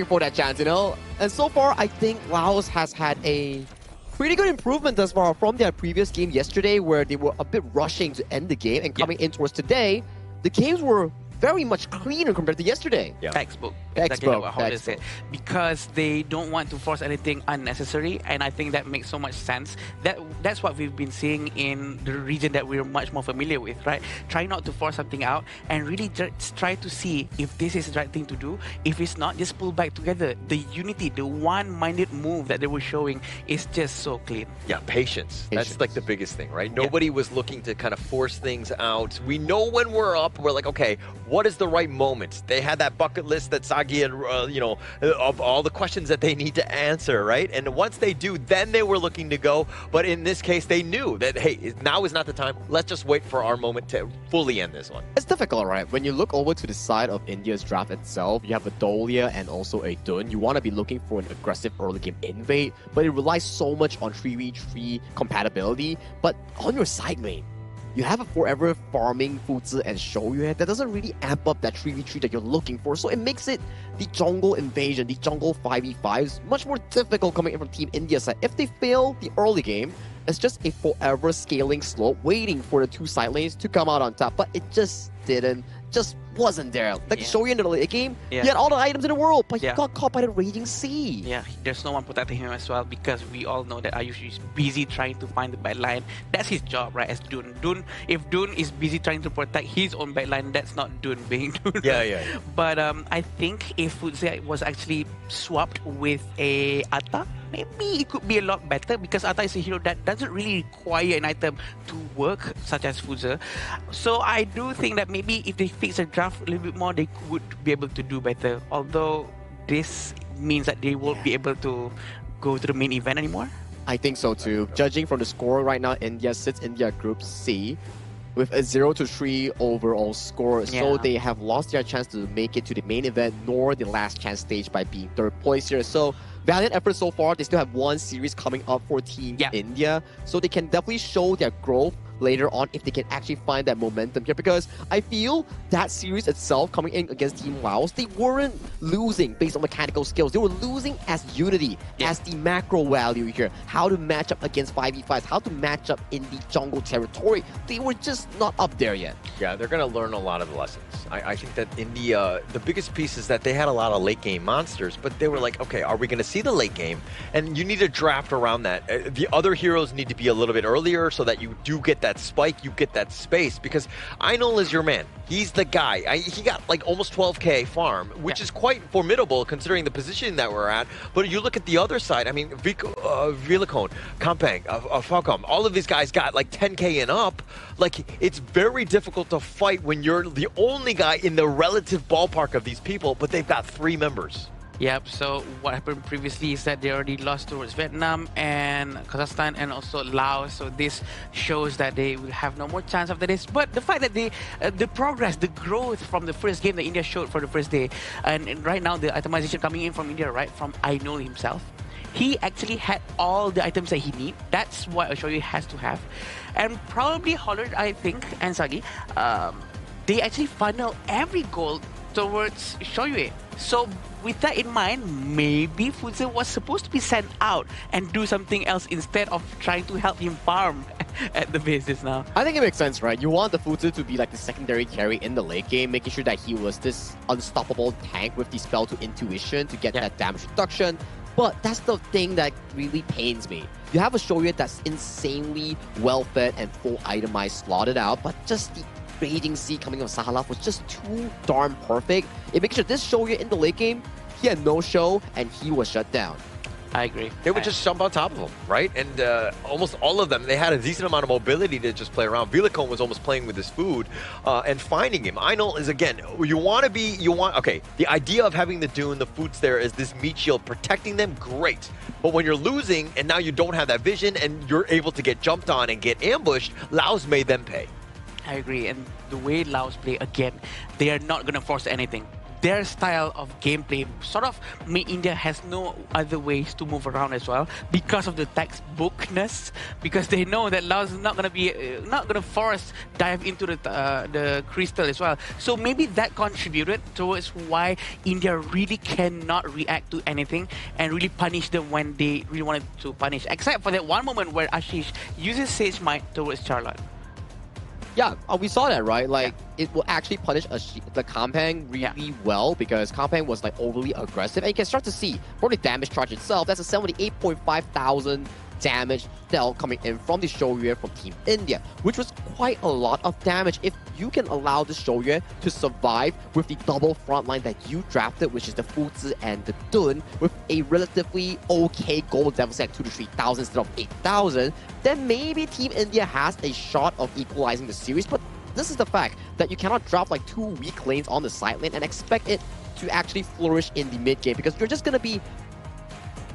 for that chance, And so far, I think Laos has had a pretty good improvement thus far from their previous game yesterday, where they were a bit rushing to end the game, and coming in towards today, the games were very much cleaner compared to yesterday. Yeah. Textbook. Exactly what Holder said. Because they don't want to force anything unnecessary, and I think that makes so much sense. That's what we've been seeing in the region that we're much more familiar with, right? Try not to force something out and really just try to see if this is the right thing to do. If it's not, just pull back together. The unity, the one-minded move that they were showing is just so clean. Yeah, patience. That's like the biggest thing, right? Nobody was looking to kind of force things out. We know when we're up, we're like, okay, What is the right moment? They had that bucket list that Sagi and, of all the questions that they need to answer, right? And once they do, then they were looking to go. But in this case, they knew that, hey, now is not the time. Let's just wait for our moment to fully end this one. It's difficult, right? When you look over to the side of India's draft itself, you have a Dolia and also a Dun. You want to be looking for an aggressive early game invade, but it relies so much on 3v3 compatibility. But on your side lane, you have a forever farming Fuzi and Shoryue that doesn't really amp up that 3v3 that you're looking for. So it makes it the jungle invasion, the jungle 5v5s much more difficult coming in from Team India's side. If they fail the early game, it's just a forever scaling slope waiting for the two side lanes to come out on top. But it just didn't, just wasn't there. Like Shoryue in the late game, he had all the items in the world, but he got caught by the Raging Sea. Yeah, there's no one protecting him as well because we all know that Ayush is busy trying to find the backline. That's his job, right? As Dun. If Dun is busy trying to protect his own backline, that's not Dun being Dun. Yeah. But I think if Fuzi was actually swapped with a Atta, maybe it could be a lot better because Atta is a hero that doesn't really require an item to work, such as Fuzi. So I do think that maybe if they fix the draft a little bit more, they would be able to do better. Although this means that they won't be able to go to the main event anymore. I think so too. Judging from the score right now, India sits in their Group C with a 0-3 overall score. So they have lost their chance to make it to the main event, nor the last chance stage by being third place here. So valiant effort so far. They still have one series coming up for Team India. So they can definitely show their growth later on if they can actually find that momentum here, because I feel that series itself coming in against Team Laos, they weren't losing based on mechanical skills. They were losing as unity, as the macro value here, how to match up against 5v5s, how to match up in the jungle territory. They were just not up there yet. Yeah, they're going to learn a lot of lessons. I think that India, the biggest piece is that they had a lot of late game monsters, but they were like, okay, are we going to see the late game? And you need to draft around that. The other heroes need to be a little bit earlier so that you do get that spike, you get that space, because Einol is your man. He's the guy. He got like almost 12k farm, which is quite formidable considering the position that we're at. But you look at the other side, I mean, Villicone, Kampang, Falcom, all of these guys got like 10k and up. Like, it's very difficult to fight when you're the only guy in the relative ballpark of these people, but they've got 3 members. Yep, so what happened previously is that they already lost towards Vietnam and Kazakhstan and also Laos. So this shows that they will have no more chance after this. But the fact that the progress, the growth from the first game that India showed for the first day, and right now the itemization coming in from India, right, from Ainul himself, he actually had all the items that he needs. That's what Shoryue has to have. And probably Hollard, I think, and Sagi, they actually funnel every goal towards Shoryue. So with that in mind, maybe Fuzi was supposed to be sent out and do something else instead of trying to help him farm at the bases now. I think it makes sense, right? You want the Fuzi to be like the secondary carry in the late game, making sure that he was this unstoppable tank with the spell to intuition to get that damage reduction. But that's the thing that really pains me. You have a Shoryue that's insanely well-fed and full itemized, slotted out, but just the Raging Sea coming of Sahalaf was just too darn perfect. It makes sure this Shoryue in the late game, he had no show and he was shut down. I agree. They would just jump on top of him, right? And almost all of them, they had a decent amount of mobility to just play around. Villicone was almost playing with his food and finding him. Einol is, again, okay, the idea of having the Dune, the foods there is this meat shield protecting them, great. But when you're losing and now you don't have that vision and you're able to get jumped on and get ambushed, Laos made them pay. I agree, and the way Laos play, again, they are not going to force anything. Their style of gameplay sort of made India has no other ways to move around as well because of the textbookness, because they know that Laos is not going to be force dive into the crystal as well. So maybe that contributed towards why India really cannot react to anything and really punish them when they really wanted to punish, except for that one moment where Ashish uses Sage Might towards Charlotte. Yeah, we saw that, right? Like, it will actually punish the Kampang really well because Kampang was like overly aggressive. And you can start to see for the damage charge itself, that's a 78.5 thousand damage dealt coming in from the Shoryue from Team India, which was quite a lot of damage. If you can allow the Shoryue to survive with the double front line that you drafted, which is the Fuzi and the Dun, with a relatively okay gold deficit at 2,000 to 3,000 instead of 8,000, then maybe Team India has a shot of equalizing the series. But this is the fact that you cannot drop like 2 weak lanes on the side lane and expect it to actually flourish in the mid game, because you're just going to be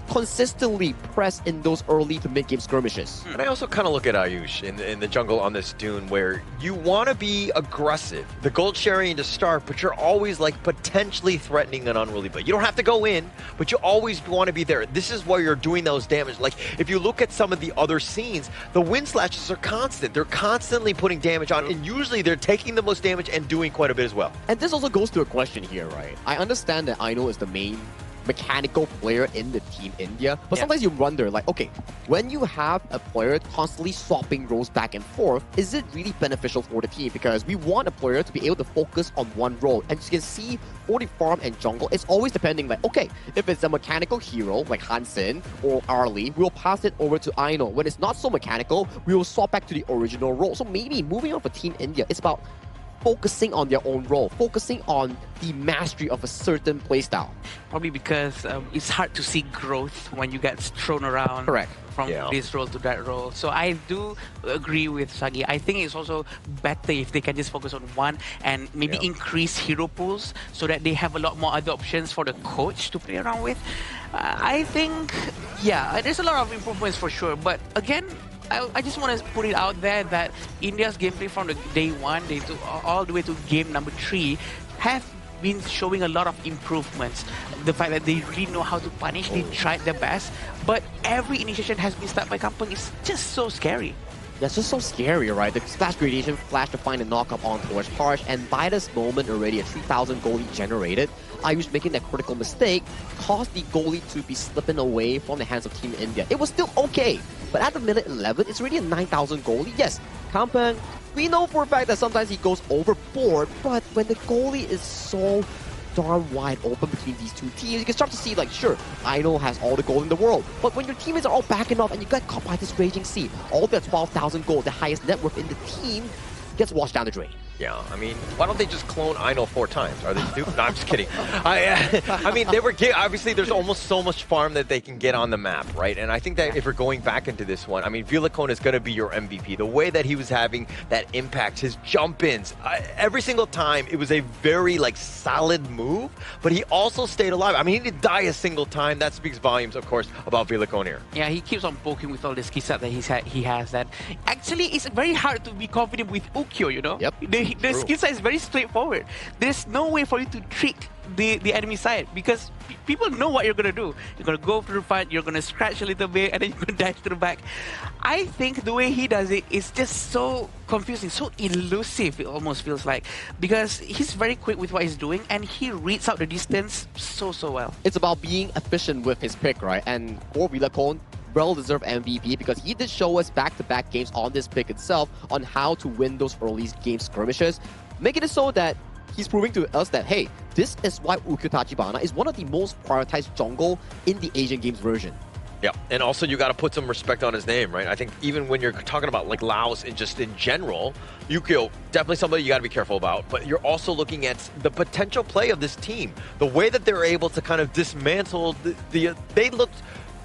consistently pressed in those early to mid game skirmishes. And I also kind of look at Ayush in the jungle on this dune, where you want to be aggressive, the gold sharing to start, but you're always like potentially threatening an unruly play. You don't have to go in, but you always want to be there. This is where you're doing those damage. Like if you look at some of the other scenes, the wind slashes are constant. They're constantly putting damage on, and usually they're taking the most damage and doing quite a bit as well. And this also goes to a question here, right? I understand that Aino is the main mechanical player in the Team India, but sometimes you wonder, like, okay, when you have a player constantly swapping roles back and forth, is it really beneficial for the team? Because we want a player to be able to focus on one role. And you can see for the farm and jungle, it's always depending, like, okay, if it's a mechanical hero like Hansen or Arlie, we'll pass it over to Aino. When it's not so mechanical, we will swap back to the original role. So maybe moving on for Team India, it's about focusing on their own role, focusing on the mastery of a certain playstyle. Probably because it's hard to see growth when you get thrown around. Correct. From this role to that role. So I do agree with Sagi. I think it's also better if they can just focus on one and maybe increase hero pools so that they have a lot more other options for the coach to play around with. I think, there's a lot of improvements for sure. But again, I just want to put it out there that India's gameplay from the day 1 all the way to game number 3 have been showing a lot of improvements. The fact that they really know how to punish, they tried their best, but every initiation has been started by Kampung is just so scary. Yeah, it's just so scary, right? The splash gradation flash to find a knock-up on towards Harsh, and by this moment already a 3,000 goalie generated. Ayush making that critical mistake caused the goalie to be slipping away from the hands of Team India. It was still okay, but at the minute 11, it's already a 9,000 goalie. Yes, Kampung, we know for a fact that sometimes he goes overboard, but when the goalie is so darn wide open between these two teams, you can start to see, like, sure, Idol has all the gold in the world, but when your teammates are all backing off and you get caught by this raging sea, all their 12,000 gold, the highest net worth in the team, gets washed down the drain. Yeah, I mean, why don't they just clone Aino 4 times? Are they stupid? No, I'm just kidding. I mean, they were obviously there's almost so much farm that they can get on the map, right? And I think that if we're going back into this one, I mean, Vilacone is going to be your MVP. The way that he was having that impact, his jump-ins, every single time, it was a very, like, solid move, but he also stayed alive. I mean, he didn't die a single time. That speaks volumes, of course, about Vilacone here. Yeah, he keeps on poking with all the skill set that he has. That actually, it's very hard to be confident with Ukyo, you know? Yep. The skill set is very straightforward. There's no way for you to trick the enemy side because people know what you're going to do. You're going to go through the front, you're going to scratch a little bit, and then you're going to dash to the back. I think the way he does it is just so confusing, so elusive, it almost feels like, because he's very quick with what he's doing, and he reads out the distance so well. It's about being efficient with his pick, right? And for Vilacone, well-deserved MVP because he did show us back-to-back games on this pick itself on how to win those early game skirmishes, making it so that he's proving to us that, hey, this is why Ukyo Tachibana is one of the most prioritized jungle in the Asian Games version. Yeah, and also you got to put some respect on his name, right? I think even when you're talking about like Laos and just in general, Ukyo, definitely somebody you got to be careful about, but you're also looking at the potential play of this team. The way that they're able to kind of dismantle they looked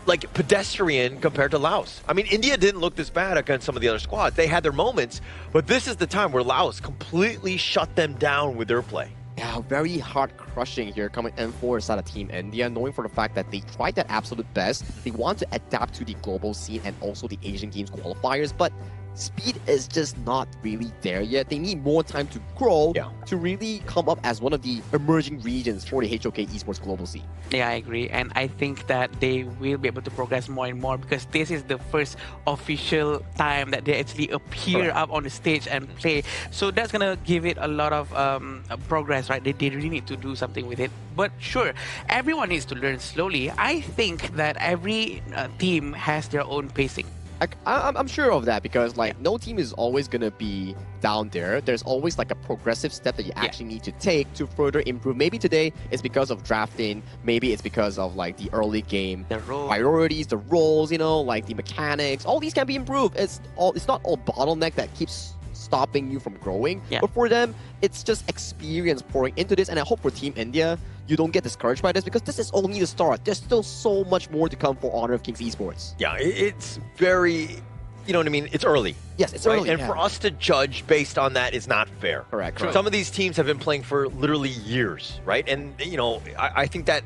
like pedestrian compared to Laos. I mean, India didn't look this bad against some of the other squads. They had their moments, but this is the time where Laos completely shut them down with their play. Yeah, very hard crushing here coming in for side of Team India, knowing for the fact that they tried their absolute best. They want to adapt to the global scene and also the Asian Games qualifiers, but speed is just not really there yet. They need more time to grow to really come up as one of the emerging regions for the HOK Esports global scene. Yeah, I agree. And I think that they will be able to progress more and more because this is the first official time that they actually appear up on the stage and play. So that's going to give it a lot of progress, right? They really need to do something with it. But sure, everyone needs to learn slowly. I think that every team has their own pacing. I'm sure of that because like no team is always going to be down there. There's always like a progressive step that you actually need to take to further improve. Maybe today it's because of drafting. Maybe it's because of like the early game priorities, the roles, you know, like the mechanics. All these can be improved. It's not all bottleneck that keeps stopping you from growing. But for them, it's just experience pouring into this. And I hope for Team India, you don't get discouraged by this because this is only the start. There's still so much more to come for Honor of Kings Esports. Yeah, it's very you know what I mean? It's early. Yes, it's right? early. And yeah. for us to judge based on that is not fair. Correct. Some of these teams have been playing for literally years, right? And, you know, I think that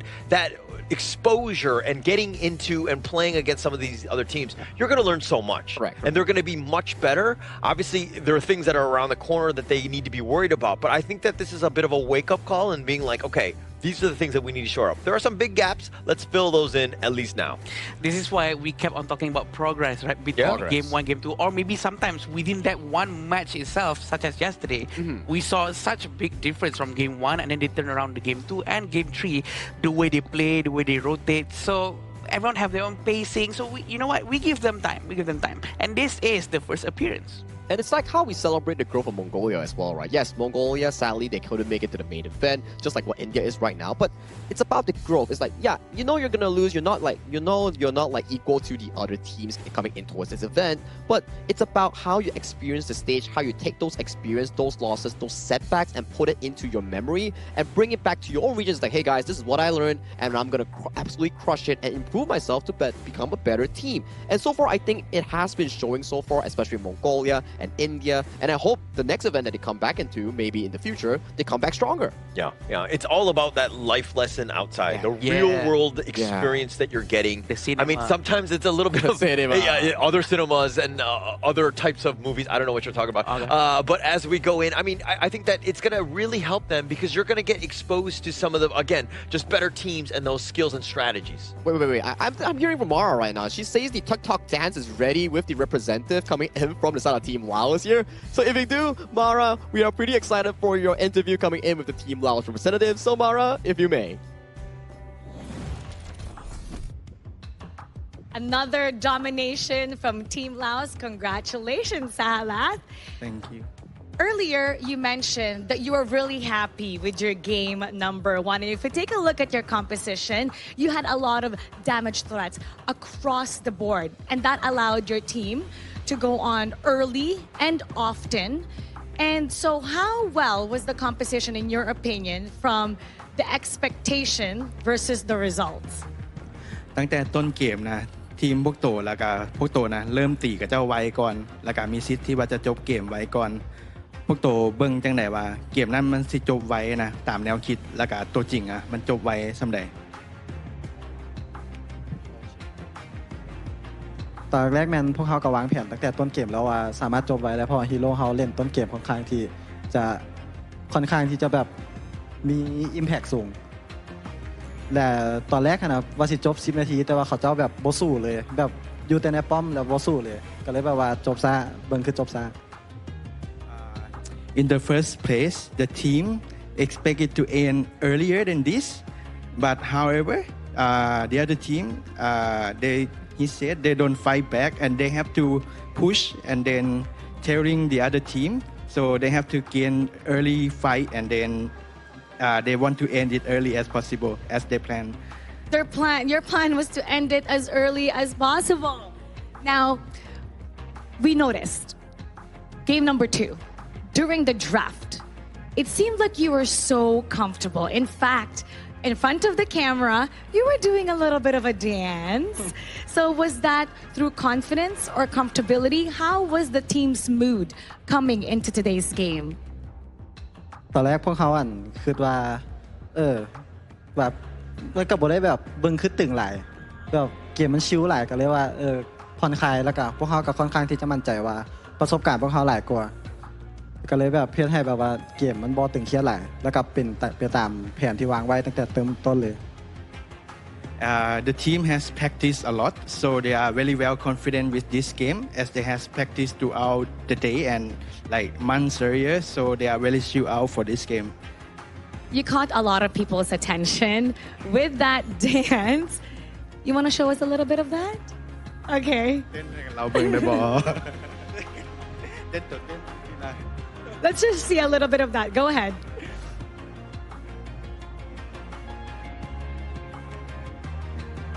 exposure and getting into and playing against some of these other teams, you're going to learn so much. Correct. And they're going to be much better. Obviously, there are things that are around the corner that they need to be worried about. But I think that this is a bit of a wake-up call and being like, okay, these are the things that we need to shore up. There are some big gaps. Let's fill those in at least now. This is why we kept on talking about progress, right? Between game 1, game 2, or maybe sometimes within that one match itself, such as yesterday, we saw such a big difference from game 1 and then they turn around to game 2 and game 3, the way they play, the way they rotate. So everyone have their own pacing. So you know what? We give them time. And this is the first appearance. And it's like how we celebrate the growth of Mongolia as well, right? Yes, Mongolia, sadly, they couldn't make it to the main event, just like what India is right now. But it's about the growth. It's like, yeah, you know you're gonna lose. You're not like equal to the other teams coming in towards this event. But it's about how you experience the stage, how you take those experience, those losses, those setbacks, and put it into your memory and bring it back to your own regions. Like, hey guys, this is what I learned, and I'm gonna absolutely crush it and improve myself to become a better team. And so far, I think it has been showing so far, especially Mongolia and India, and I hope the next event that they come back into, maybe in the future, they come back stronger. Yeah. It's all about that life lesson outside, the real world experience that you're getting. I mean, sometimes it's a little bit of other cinemas and other types of movies. I don't know what you're talking about. But as we go in, I mean, I think that it's going to really help them because you're going to get exposed to some of the, again, just better teams and those skills and strategies. Wait. I'm hearing from Mara right now. She says the tuk-tuk dance is ready with the representative coming in from the side of Team Laos here. So if you do, Mara, we are pretty excited for your interview coming in with the Team Laos representative. So Mara, if you may. Another domination from Team Laos. Congratulations, Sahalat. Thank you. Earlier, you mentioned that you were really happy with your game number 1. And if you take a look at your composition, you had a lot of damage threats across the board. And that allowed your team to go on early and often. And so how well was the composition, in your opinion, from the expectation versus the results? ตั้งแต่ต้นเกมนะทีมพวกโตแล้วก็พวกโตนะเริ่มตีกับเจ้าไว้ก่อนแล้วก็มีสิทธิ์ที่ว่าจะจบเกมไว้ก่อนพวกโตเบิ่งจังได๋ว่าเกมนั้นมันสิจบไว้นะตามแนวคิดแล้วก็ตัวจริงอ่ะมันจบไว้ส่ำใดตอนแรกนั้นพวกเขาก็วางแผนตั้งแต่ต้นเกมแล้วว่าสามารถจบไว้แล้วเพราะฮีโร่เขาเล่นต้นเกมค่อนข้างที่จะแบบมี impact สูงและตอนแรกนะว่าสิจบ10นาทีแต่ว่าเขาเจ้าแบบบ่สู้เลยแบบอยู่แต่ในป้อมแล้วบ่สู้เลยก็เลยแบบว่าจบซะเบิ่งคือจบซะ In the first place the team expected to end earlier than this but however the other team he said they don't fight back and they have to push and then telling the other team so they have to gain early fight and then they want to end it early as possible as they plan. Your plan was to end it as early as possible. Now, we noticed game number 2 during the draft. It seemed like you were so comfortable. In fact, in front of the camera, you were doing a little bit of a dance. So was that through confidence or comfortability? How was the team's mood coming into today's game? ตอนแรกพวกเขาคิดว่าแบบมันก็บ่ได้แบบเบิ่งคือตึงหลายแบบเกมมันชิลหลายก็เลยว่าผ่อนคลายแล้วก็พวกเขาก็ค่อนข้างที่จะมั่นใจว่าประสบการณ์พวกเขาหลายกว่าก็เลยแบบเพื่อให้แบบว่าเกมมันบ่ตึงเครียดหลายแล้วก็เป็นไปตามแผนที่วางไว้ตั้งแต่ต้นเลย The team has practiced a lot, so they are very well confident with this game as they has practiced throughout the day and like months earlier, so they are really chill out for this game. You caught a lot of people's attention with that dance. You want to show us a little bit of that? Okay. Let's just see a little bit of that. Go ahead.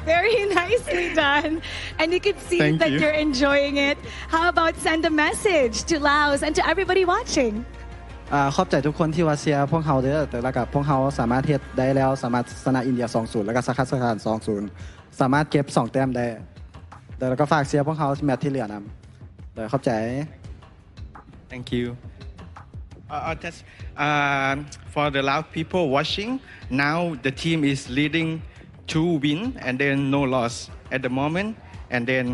Very nicely done. And you can see that you're enjoying it. How about send a message to Laos and to everybody watching? ขอบใจทุกคนที่ว่าเชียร์พวกเขาเด้อแต่แล้วก็พวกเขาสามารถเฮ็ดได้แล้วสามารถชนะอินเดีย 2-0 แล้วก็คาซัคสถาน 2-0 สามารถเก็บ2แต้มได้แล้วก็ฝากเชียร์พวกเขาแมตช์ที่เหลือนำ เข้าใจ Thank you. Just for the loud people watching, now the team is leading 2 win and then no loss at the moment, and then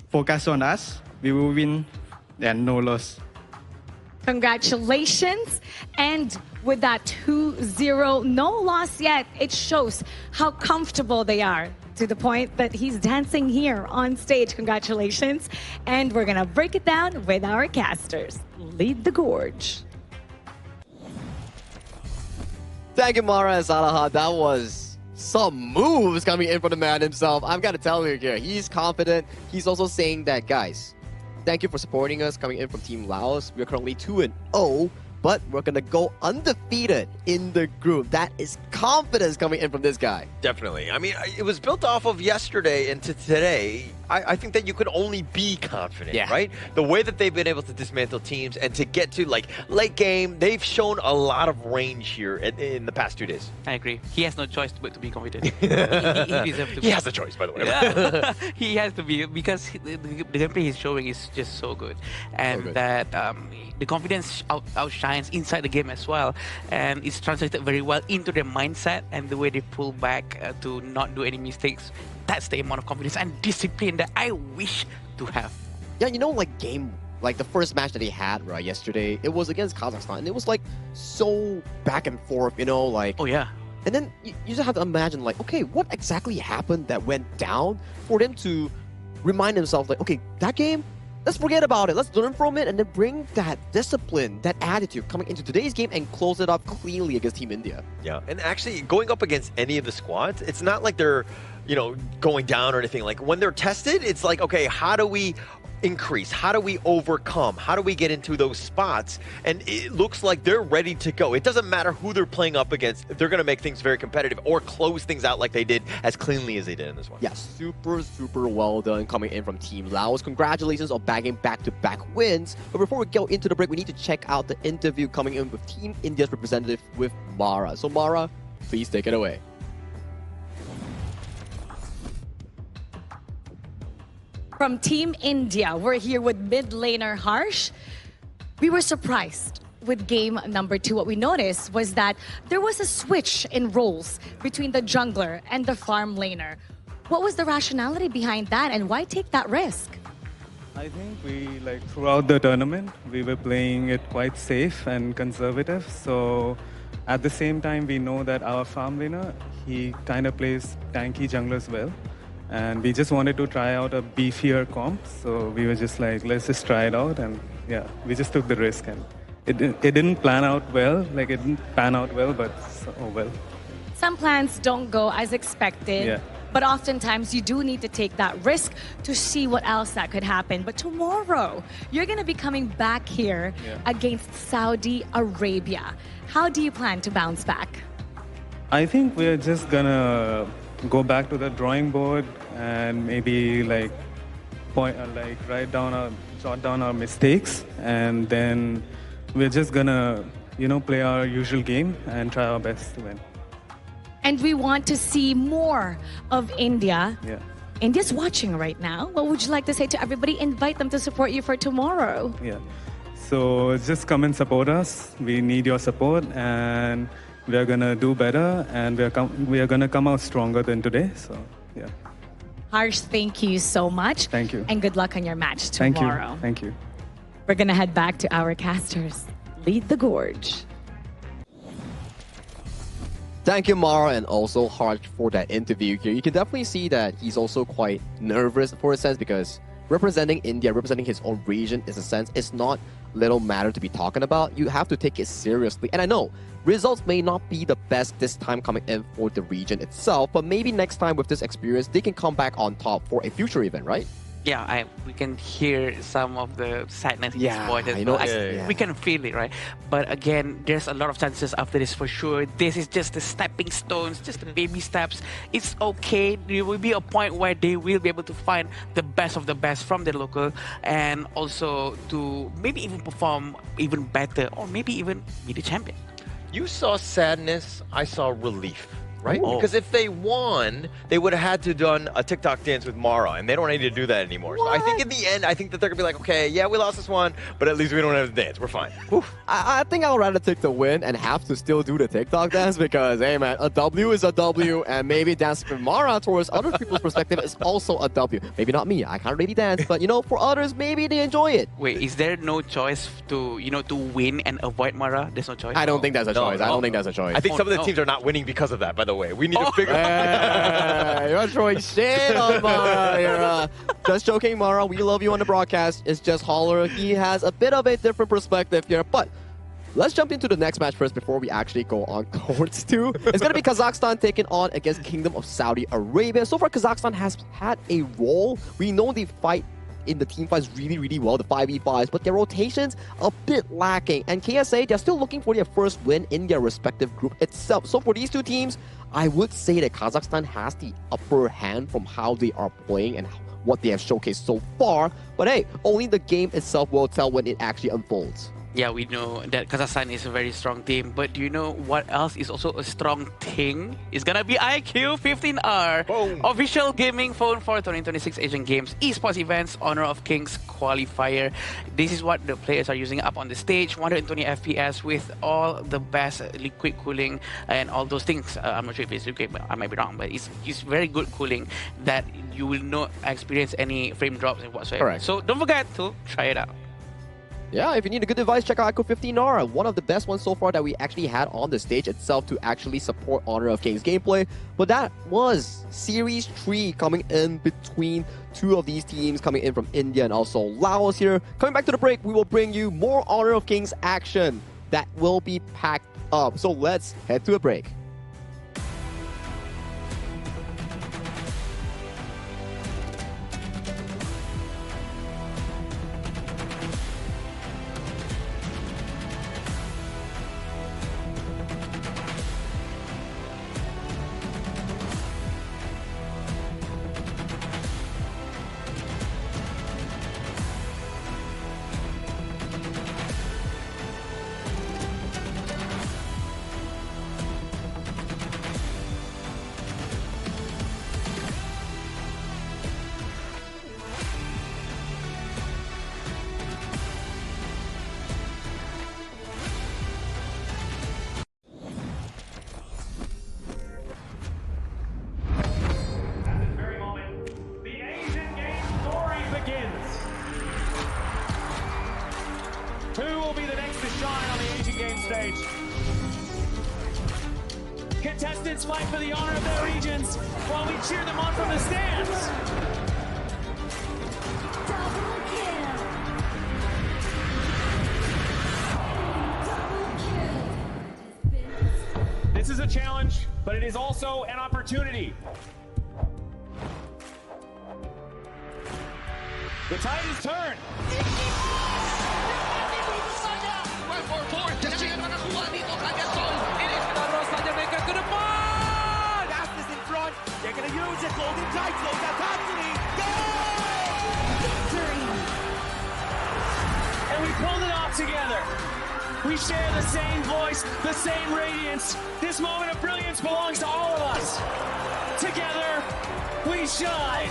focus on us. We will win and no loss. Congratulations. And with that 2-0, no loss yet, it shows how comfortable they are, to the point that he's dancing here on stage. Congratulations. And we're going to break it down with our casters. Lead the gorge. Thank you, Mara and Salaha. That was some moves coming in from the man himself. I'm going to tell you here, he's confident. He's also saying that, guys, thank you for supporting us coming in from Team Laos. We're currently 2-0, but we're going to go undefeated in the group. That is confidence coming in from this guy. Definitely. I mean, it was built off of yesterday and to today. I think that you could only be confident, right? The way that they've been able to dismantle teams and to get to like late game, they've shown a lot of range here in the past 2 days. I agree. He has no choice but to be confident. he deserves to He be. has a choice, by the way. Yeah. He has to be, because the gameplay he's showing is just so good, and that the confidence outshines inside the game as well, and it's translated very well into their mindset and the way they pull back to not do any mistakes. That's the amount of confidence and discipline that I wish to have. Yeah, you know, like the first match that they had right yesterday, it was against Kazakhstan, and it was like so back and forth, you know, like. Oh yeah. And then you just have to imagine, like, okay, what exactly happened that went down for them to remind themselves, like, okay, that game, let's forget about it. Let's learn from it and then bring that discipline, that attitude coming into today's game and close it up cleanly against Team India. Yeah, and actually going up against any of the squads, it's not like they're, you know, going down or anything. Like when they're tested, it's like, okay, how do we increase? How do we overcome? How do we get into those spots? And it looks like they're ready to go. It doesn't matter who they're playing up against. They're going to make things very competitive or close things out like they did as cleanly as they did in this one. Yeah, super well done coming in from Team Laos. Congratulations on bagging back-to-back wins. But before we go into the break, we need to check out the interview coming in with Team India's representative with Mara. So Mara, please take it away. From Team India, we're here with mid laner Harsh. We were surprised with game number 2. What we noticed was that there was a switch in roles between the jungler and the farm laner. What was the rationality behind that, and why take that risk? I think we, like, throughout the tournament, we were playing it quite safe and conservative. So at the same time, we know that our farm laner, he kind of plays tanky junglers well. And we just wanted to try out a beefier comp. So we were just like, let's just try it out. And yeah, we just took the risk. And it didn't plan out well. Like, it didn't pan out well, but oh well. Some plans don't go as expected. Yeah. But oftentimes you do need to take that risk to see what else that could happen. But tomorrow, you're going to be coming back here against Saudi Arabia. How do you plan to bounce back? I think we're just going to go back to the drawing board and maybe like jot down our mistakes, and then we're just going to, you know, play our usual game and try our best to win. And we want to see more of India. Yeah. India's watching right now. What would you like to say to everybody? Invite them to support you for tomorrow. Yeah. So just come and support us. We need your support, and we're going to do better, and we are going to come out stronger than today. So, yeah. Harsh, thank you so much. Thank you. And good luck on your match Thank tomorrow. you. Thank you. We're going to head back to our casters. Lead the gorge. Thank you, Mara, and also Harsh for that interview here. You can definitely see that he's also quite nervous for a sense, because representing India, representing his own region, is a sense, it's not little matter to be talking about. You have to take it seriously. And I know results may not be the best this time coming in for the region itself, but maybe next time with this experience, they can come back on top for a future event, right? Yeah, we can hear some of the sadness in his voice as well. We can feel it, right? But again, there's a lot of chances after this for sure. This is just the stepping stones, just the baby steps. It's okay. There will be a point where they will be able to find the best of the best from the local, and also to maybe even perform even better, or maybe even be the champion. You saw sadness, I saw relief. right? Oh. Because if they won, they would have had to done a TikTok dance with Mara, and they don't need to do that anymore. So I think in the end, I think that they're gonna be like, okay, yeah, we lost this one, but at least we don't have to dance. We're fine. I think I'll rather take the win and have to still do the TikTok dance because, hey man, a W is a W, and maybe dancing with Mara towards other people's perspective is also a W. Maybe not me, I can't really dance, but you know, for others, maybe they enjoy it. Wait, is there no choice to, you know, to win and avoid Mara? There's no choice? I don't think that's a choice. I don't think that's a choice. I think some of the teams are not winning because of that, by the way. We need to figure Hey, you're throwing shit on Mara here. Just joking, Mara. We love you on the broadcast. It's just Holler. He has a bit of a different perspective here, but let's jump into the next match first before we actually go on towards 2. It's going to be Kazakhstan taking on against Kingdom of Saudi Arabia. So far, Kazakhstan has had a role. We know they fight in the team fights really well, the 5v5s, but their rotations a bit lacking. And KSA, they're still looking for their first win in their respective group itself. So for these two teams, I would say that Kazakhstan has the upper hand from how they are playing and what they have showcased so far. But hey, only the game itself will tell when it actually unfolds. Yeah, we know that Kazakhstan is a very strong team, but do you know what else is also a strong thing? It's gonna be IQ 15R, official gaming phone for 2026 Asian Games Esports Events Honor of Kings Qualifier. This is what the players are using up on the stage, 120 FPS with all the best liquid cooling and all those things. I'm not sure if it's liquid, I might be wrong, but it's very good cooling that you will not experience any frame drops whatsoever. Correct. So don't forget to try it out. Yeah, if you need a good device, check out IQ 15R, one of the best ones so far that we actually had on the stage itself to actually support Honor of Kings gameplay. But that was Series 3 coming in between two of these teams coming in from India and also Laos here. Coming back to the break, we will bring you more Honor of Kings action that will be packed up. So let's head to a break. Who will be the next to shine on the Asian Games stage? Contestants fight for the honor of their regions while we cheer them on from the stands. This is a challenge, but it is also an opportunity. The tide is turned. Aspas in front. They're going to use it. Golden Tide slows that Tatsumi. And we pulled it off together. We share the same voice, the same radiance. This moment of brilliance belongs to all of us. Together, we shine.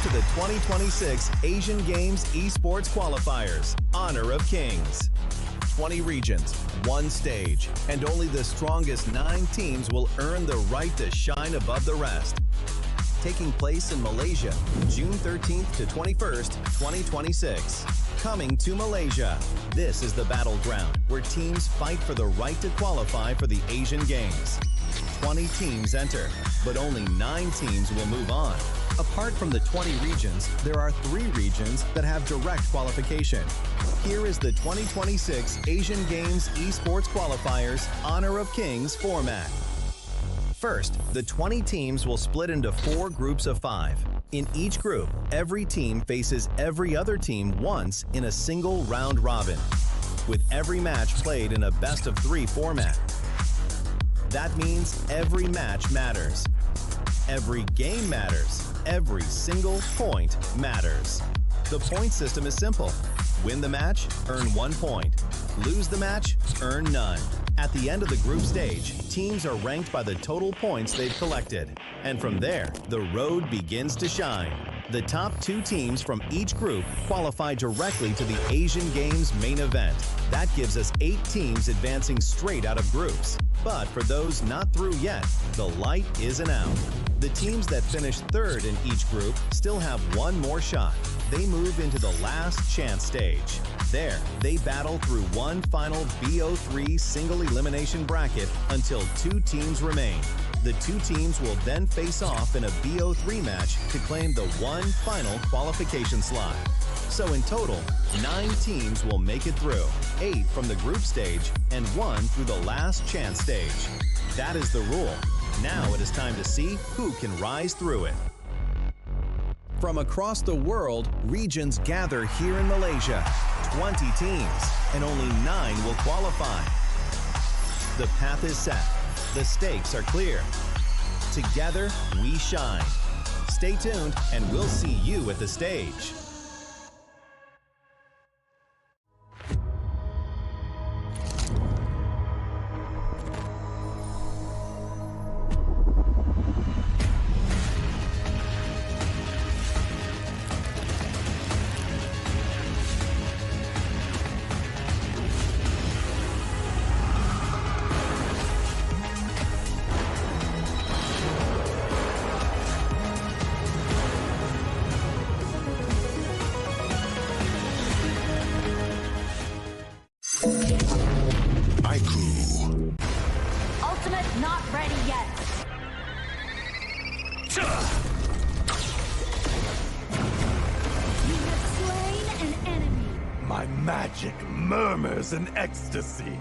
to the 2026 Asian Games Esports Qualifiers, Honor of Kings. 20 regions, one stage, and only the strongest 9 teams will earn the right to shine above the rest. Taking place in Malaysia, June 13th to 21st, 2026. Coming to Malaysia, this is the battleground where teams fight for the right to qualify for the Asian Games. 20 teams enter, but only 9 teams will move on. Apart from the 20 regions, there are 3 regions that have direct qualification. Here is the 2026 Asian Games Esports Qualifiers Honor of Kings format. First, the 20 teams will split into 4 groups of 5. In each group, every team faces every other team once in a single round robin, with every match played in a best-of-3 format. That means every match matters. Every game matters. Every single point matters. The point system is simple. Win the match, earn 1 point. Lose the match, earn none. At the end of the group stage, teams are ranked by the total points they've collected. And from there, the road begins to shine. The top 2 teams from each group qualify directly to the Asian Games main event. That gives us 8 teams advancing straight out of groups. But for those not through yet, the light isn't out. The teams that finish 3rd in each group still have 1 more shot. They move into the last chance stage. There, they battle through one final BO3 single elimination bracket until 2 teams remain. The 2 teams will then face off in a BO3 match to claim the one final qualification slot. So in total, 9 teams will make it through, 8 from the group stage and 1 through the last chance stage. That is the rule. Now it is time to see who can rise through it. From across the world, regions gather here in Malaysia. 20 teams, and only 9 will qualify. The path is set. The stakes are clear. Together, we shine. Stay tuned, and we'll see you at the stage. Ultimate not ready yet. You have slain an enemy. My magic murmurs in ecstasy.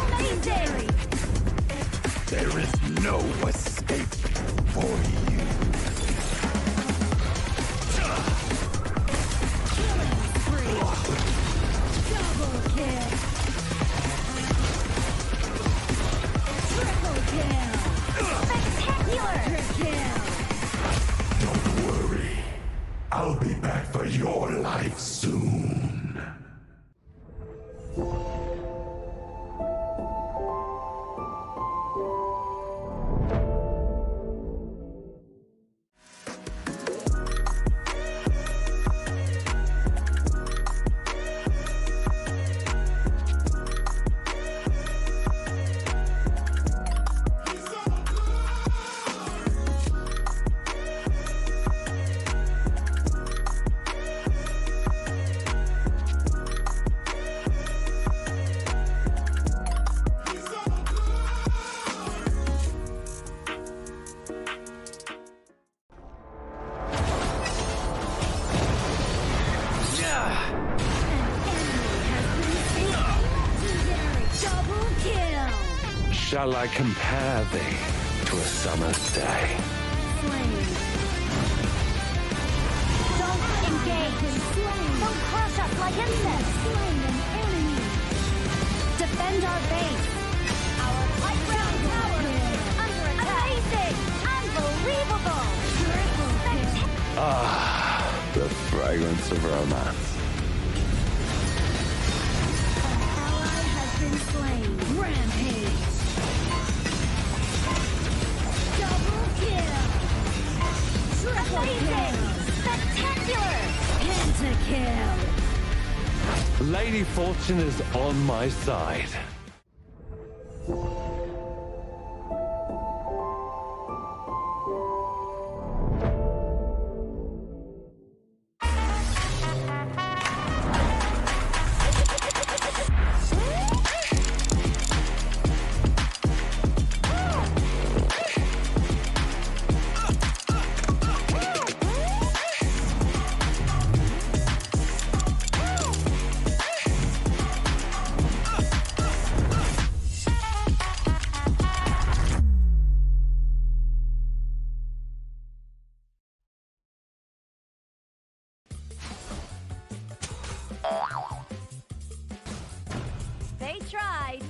Amazing! There is no escape for you. Killing spree. Double kill. Triple kill. Spectacular kill. Don't worry. I'll be back for your life soon. Double kill. Shall I compare thee to a summer's day? Slain. Don't engage. Slain. Don't crush us like insects. Slain an enemy. Defend our base. Our high ground tower under attack. Amazing. Unbelievable. Triple kill. Ah, the fragrance of romance. Lady Fortune is on my side. They tried.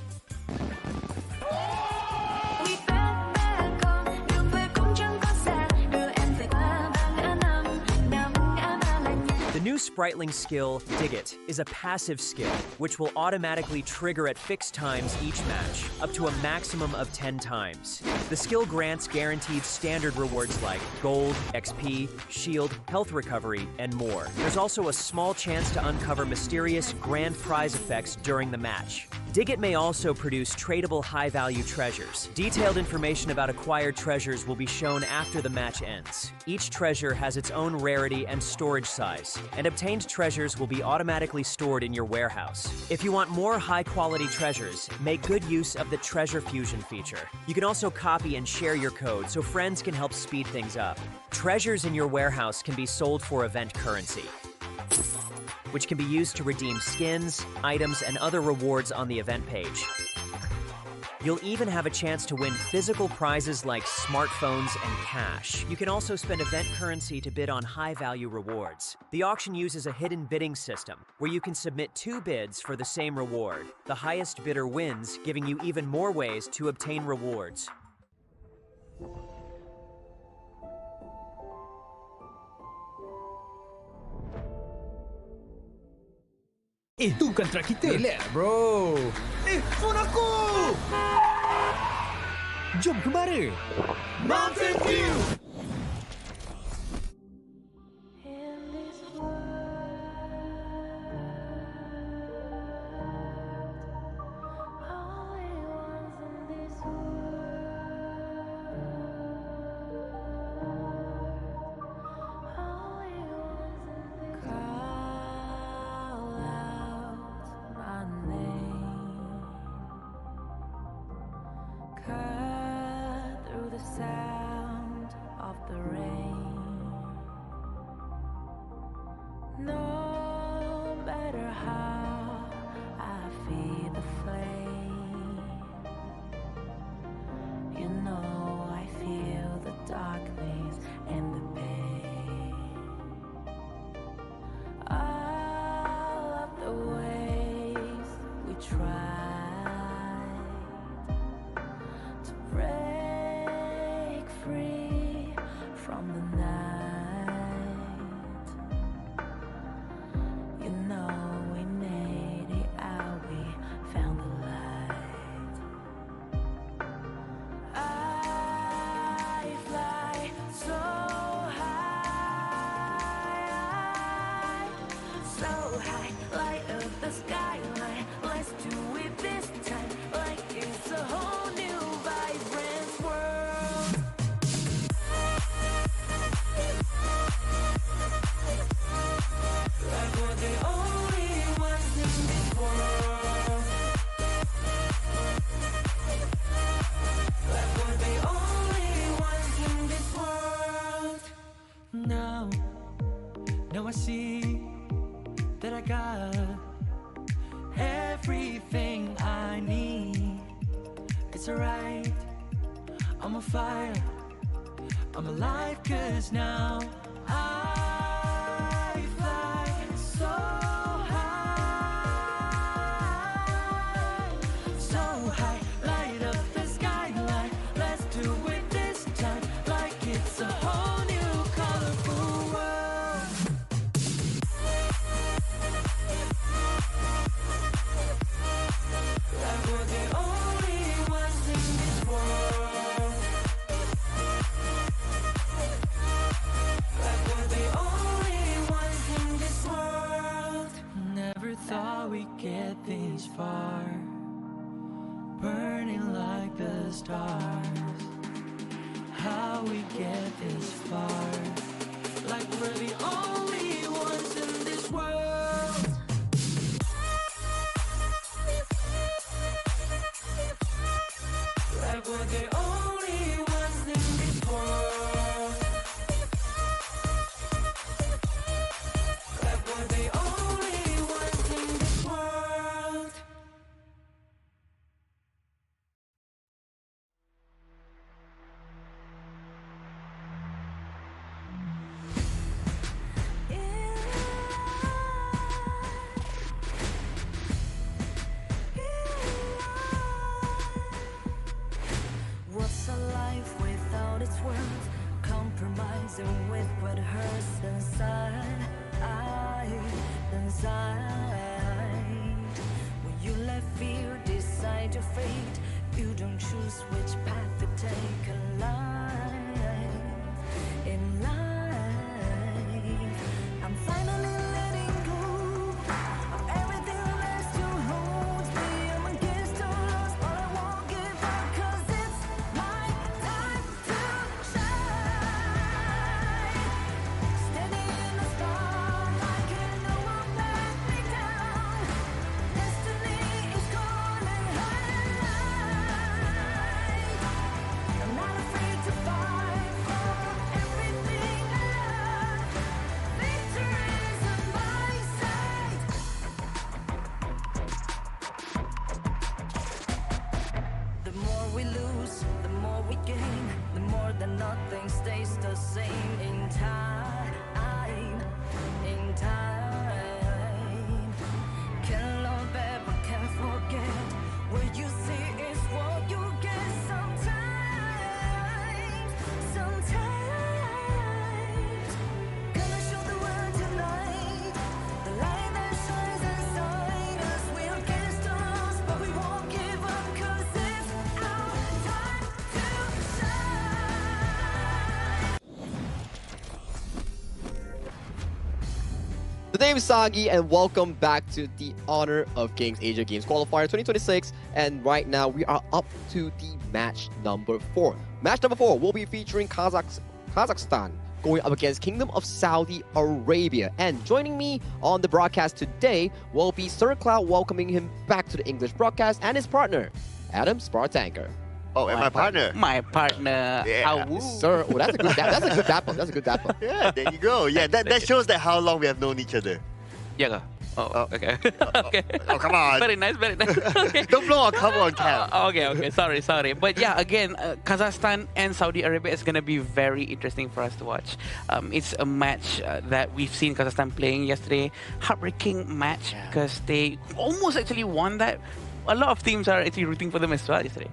The new Spritling skill, Dig It, is a passive skill, which will automatically trigger at fixed times each match, up to a maximum of 10 times. The skill grants guaranteed standard rewards like gold, XP, shield, health recovery, and more. There's also a small chance to uncover mysterious grand prize effects during the match. Dig It may also produce tradable high-value treasures. Detailed information about acquired treasures will be shown after the match ends. Each treasure has its own rarity and storage size, and obtained treasures will be automatically stored in your warehouse. If you want more high-quality treasures, make good use of the Treasure Fusion feature. You can also copy and share your code so friends can help speed things up. Treasures in your warehouse can be sold for event currency, which can be used to redeem skins, items, and other rewards on the event page. You'll even have a chance to win physical prizes like smartphones and cash. You can also spend event currency to bid on high-value rewards. The auction uses a hidden bidding system, where you can submit 2 bids for the same reward. The highest bidder wins, giving you even more ways to obtain rewards. Itu kontra kita. Relax, bro. Phone aku! Jom kembara. Mountain View! I see that I got everything I need. It's alright, I'm on fire, I'm alive, 'cause now I fly so high, so high, light up the skyline. Let's do it this time, like it's a whole new colorful world. Like we're the only ones in this world. Like we're the only stars. How we get this far, like we're the only ones in this world. Like we're the only ones in this world. Like we're the only ones in this world. What's a life without its words? Compromising with what hurts inside. When you let fear decide your fate, you don't choose which path to take in life. In life, I'm finally letting go of everything that still holds me. I'm against all odds, but I won't give up, 'cause it's my time to shine. Standing in the spotlight, and no one let me down. Destiny is calling high. I'm not afraid to fight for everything I love. Victory's on my side. The more we lose, the more we gain. The more that nothing stays the same in time. In time. Can't love ever, can't forget. What you see is what you get sometimes. Sometimes. Gonna show the world tonight. The light that shines inside us. We're against the odds, but we won't give up, 'cause it's our time to shine. The name is Sagi, and welcome back to the Honor of Kings Asia Games Qualifier 2026. And right now, we are up to the match number 4. Match number 4 will be featuring Kazakhstan going up against Kingdom of Saudi Arabia. And joining me on the broadcast today will be Sir Cloud, welcoming him back to the English broadcast, and his partner, Adam Spartanker. Oh, and my partner. My partner. Yeah. Awoo. Sir, oh, that's a good dap up. That's a good dap up. Yeah, there you go. Yeah, that shows that how long we have known each other. Yeah. Oh, okay. Okay. Oh, come on. Very nice, very nice. Okay. Don't blow our cover on cam. Okay. Sorry. But yeah, again, Kazakhstan and Saudi Arabia is going to be very interesting for us to watch. It's a match that we've seen Kazakhstan playing yesterday. Heartbreaking match because they almost actually won that. A lot of teams are actually rooting for them as well yesterday.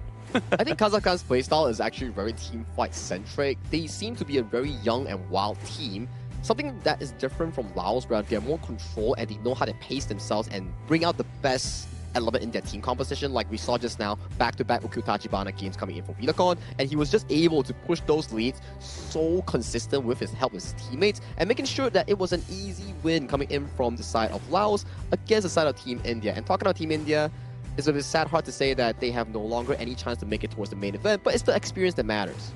I think Kazakhstan's playstyle is actually very team fight centric. They seem to be a very young and wild team. Something that is different from Laos, where they're more controlled and they know how to pace themselves and bring out the best element in their team composition, like we saw just now, back-to-back Ukyu-Tachibana games coming in for Vidacon, and he was just able to push those leads so consistent with his help with his teammates, and making sure that it was an easy win coming in from the side of Laos against the side of Team India. And talking about Team India, it's a bit sad heart to say that they have no longer any chance to make it towards the main event, but it's the experience that matters.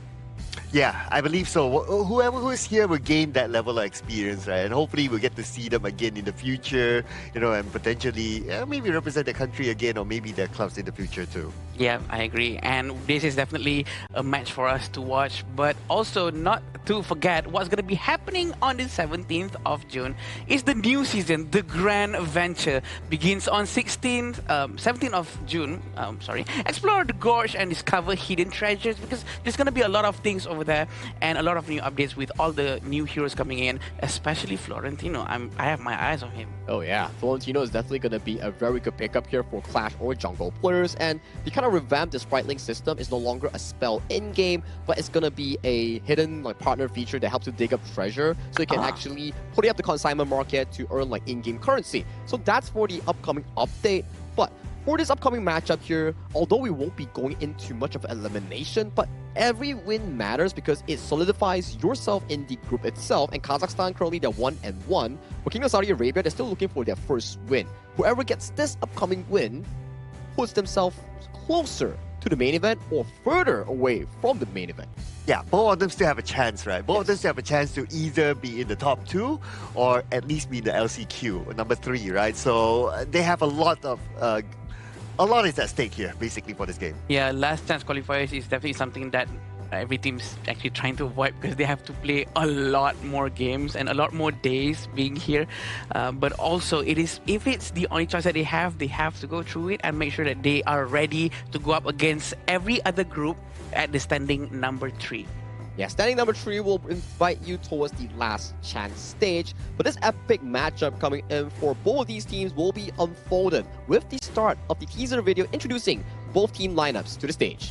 Yeah, I believe so. Whoever who is here will gain that level of experience, right? And hopefully we'll get to see them again in the future, and potentially maybe represent the country again, or maybe their clubs in the future too. Yeah, I agree. And this is definitely a match for us to watch, but also not to forget what's going to be happening on the 17th of June. It's the new season, the Grand Venture, begins on 17th of June. Explore the gorge and discover hidden treasures, because there's going to be a lot of things over there and a lot of new updates with all the new heroes coming in, especially Florentino. I have my eyes on him. Oh yeah, Florentino is definitely going to be a very good pickup here for Clash or Jungle players, and the kind of revamped the sprite link system is no longer a spell in-game, but it's going to be a hidden partner feature that helps you dig up treasure, so you can actually put it up the consignment market to earn in-game currency. So that's for the upcoming update. But for this upcoming matchup here, although we won't be going into much of elimination, but every win matters because it solidifies yourself in the group itself. And Kazakhstan currently they're 1-1. For Kingdom of Saudi Arabia, they're still looking for their first win. Whoever gets this upcoming win puts themselves closer to the main event or further away from the main event. Yeah, both of them still have a chance, right? Both of them still have a chance to either be in the top 2 or at least be in the LCQ, number 3, right? So they have a lot is at stake here, basically, for this game. Yeah, last chance qualifiers is definitely something that every team's actually trying to avoid because they have to play a lot more games and a lot more days being here. But also, if it's the only choice that they have to go through it and make sure that they are ready to go up against every other group at the standing number 3. Yeah, standing number 3 will invite you towards the last chance stage. But this epic matchup coming in for both of these teams will be unfolded with the start of the teaser video introducing both team lineups to the stage.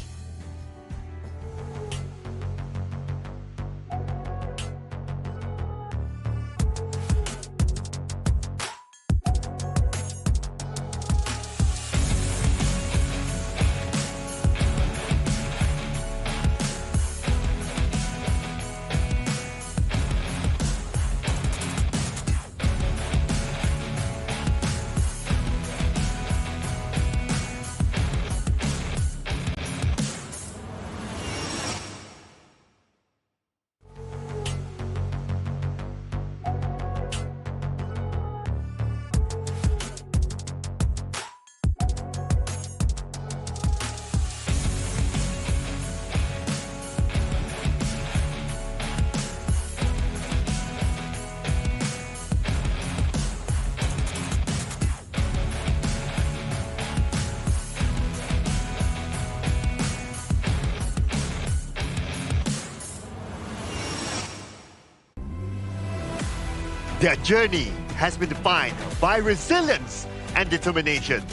Their journey has been defined by resilience and determination.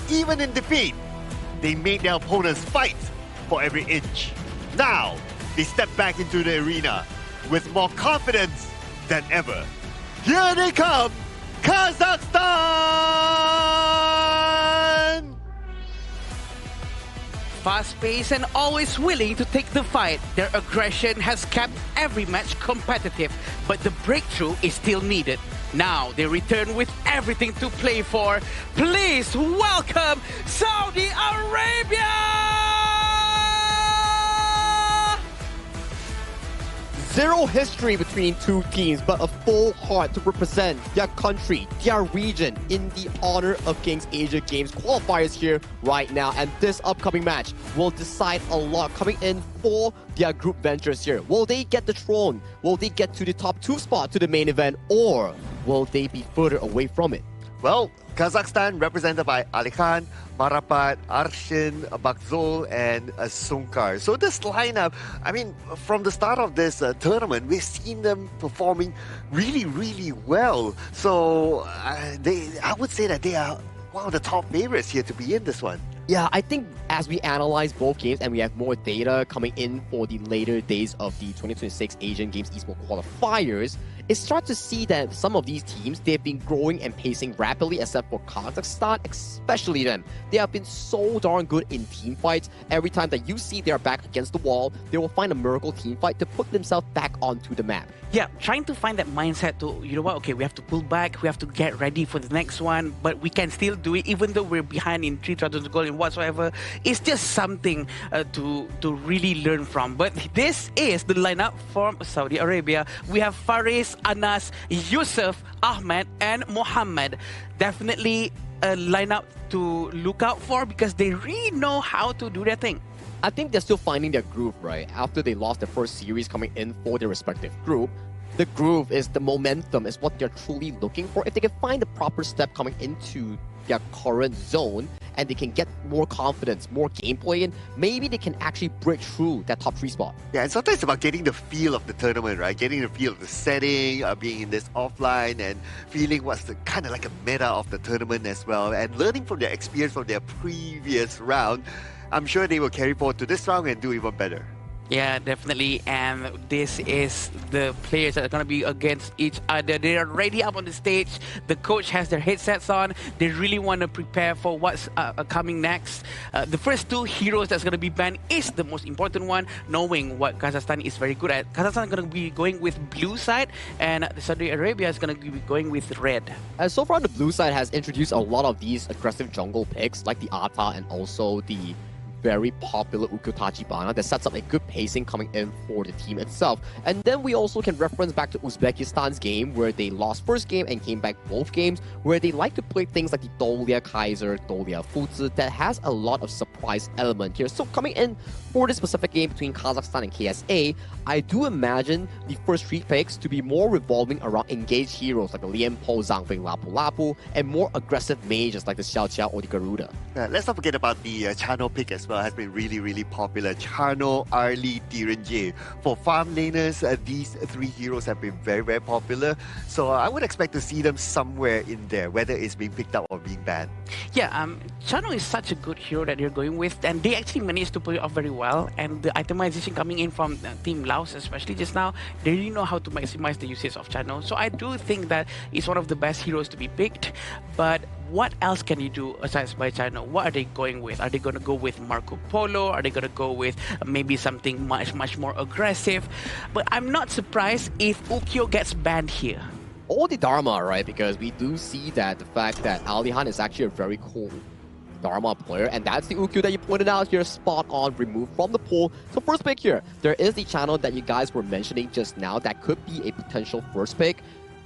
Even in defeat, they made their opponents fight for every inch. Now, they step back into the arena with more confidence than ever. Here they come, Kazakhstan! Fast-paced and always willing to take the fight, their aggression has kept every match competitive, but the breakthrough is still needed. Now they return with everything to play for. Please welcome Saudi Arabia! Zero history between two teams, but a full heart to represent their country, their region in the honor of Kings Asia Games qualifiers here right now. And this upcoming match will decide a lot coming in for their group ventures here. Will they get the throne? Will they get to the top 2 spot to the main event? Or will they be further away from it? Well, Kazakhstan represented by Ali Khan, Marapat, Arshin, Bakzol, and Sunkar. So this lineup, I mean, from the start of this tournament, we've seen them performing really, really well. So I would say that they are one of the top favorites here to be in this one. Yeah, I think as we analyze both games and we have more data coming in for the later days of the 2026 Asian Games Esports qualifiers, it starts to see that some of these teams, they've been growing and pacing rapidly, except for Kazakhstan, especially them. They have been so darn good in team fights. Every time that you see their back against the wall, they will find a miracle team fight to put themselves back onto the map. Yeah, trying to find that mindset to, you know what, okay, we have to pull back, we have to get ready for the next one, but we can still do it even though we're behind in 3,000 goals and whatsoever. It's just something to really learn from. But this is the lineup from Saudi Arabia. We have Faris, Anas, Yusuf, Ahmed, and Mohammed. Definitely a lineup to look out for because they really know how to do their thing. I think they're still finding their groove, right? After they lost their first series coming in for their respective group, the groove is the momentum, is what they're truly looking for. If they can find the proper step coming into their current zone and they can get more confidence, more gameplay in, maybe they can actually break through that top 3 spot. Yeah, and sometimes it's about getting the feel of the tournament, right? Getting the feel of the setting, being in this offline and feeling what's the kind of like a meta of the tournament as well, and learning from their experience from their previous round. I'm sure they will carry forward to this round and do even better. Yeah, definitely. And this is the players that are going to be against each other. They are already up on the stage. The coach has their headsets on. They really want to prepare for what's coming next. The first 2 heroes that's going to be banned is the most important one, knowing what Kazakhstan is very good at. Kazakhstan is going to be going with blue side, and Saudi Arabia is going to be going with red. And so far, the blue side has introduced a lot of these aggressive jungle picks, like the Ata and also the very popular Ukyo Tachibana that sets up a good pacing coming in for the team itself. And then we also can reference back to Uzbekistan's game where they lost first game and came back both games, where they like to play things like the Dolia Kaiser, Dolia Futsu that has a lot of surprise element here. So coming in for this specific game between Kazakhstan and KSA, I do imagine the first three picks to be more revolving around engaged heroes like the Lian Po, Zhangfeng, Lapu Lapu, and more aggressive mages like the Xiao Qiao or the Garuda. Let's not forget about the Chano pick as well. Has been really popular. Chano, Arlie, Direnje. For farm laners, these three heroes have been very popular. So I would expect to see them somewhere in there, whether it's being picked up or being banned. Yeah, Chano is such a good hero that they're going with, and they actually managed to pull it off very well. And the itemization coming in from Team Laos, especially just now, they really know how to maximize the usage of Chano. So I do think that it's one of the best heroes to be picked. But what else can you do aside by Chano? What are they going with? Are they going to go with Marco Polo? Are they going to go with maybe something much more aggressive? But I'm not surprised if Ukyo gets banned here. Or the Dharma, right? Because we do see that the fact that Alihan is actually a very cool Dharma player, and that's the Ukyo that you pointed out here, spot on, removed from the pool. So first pick here, there is the channel that you guys were mentioning just now that could be a potential first pick.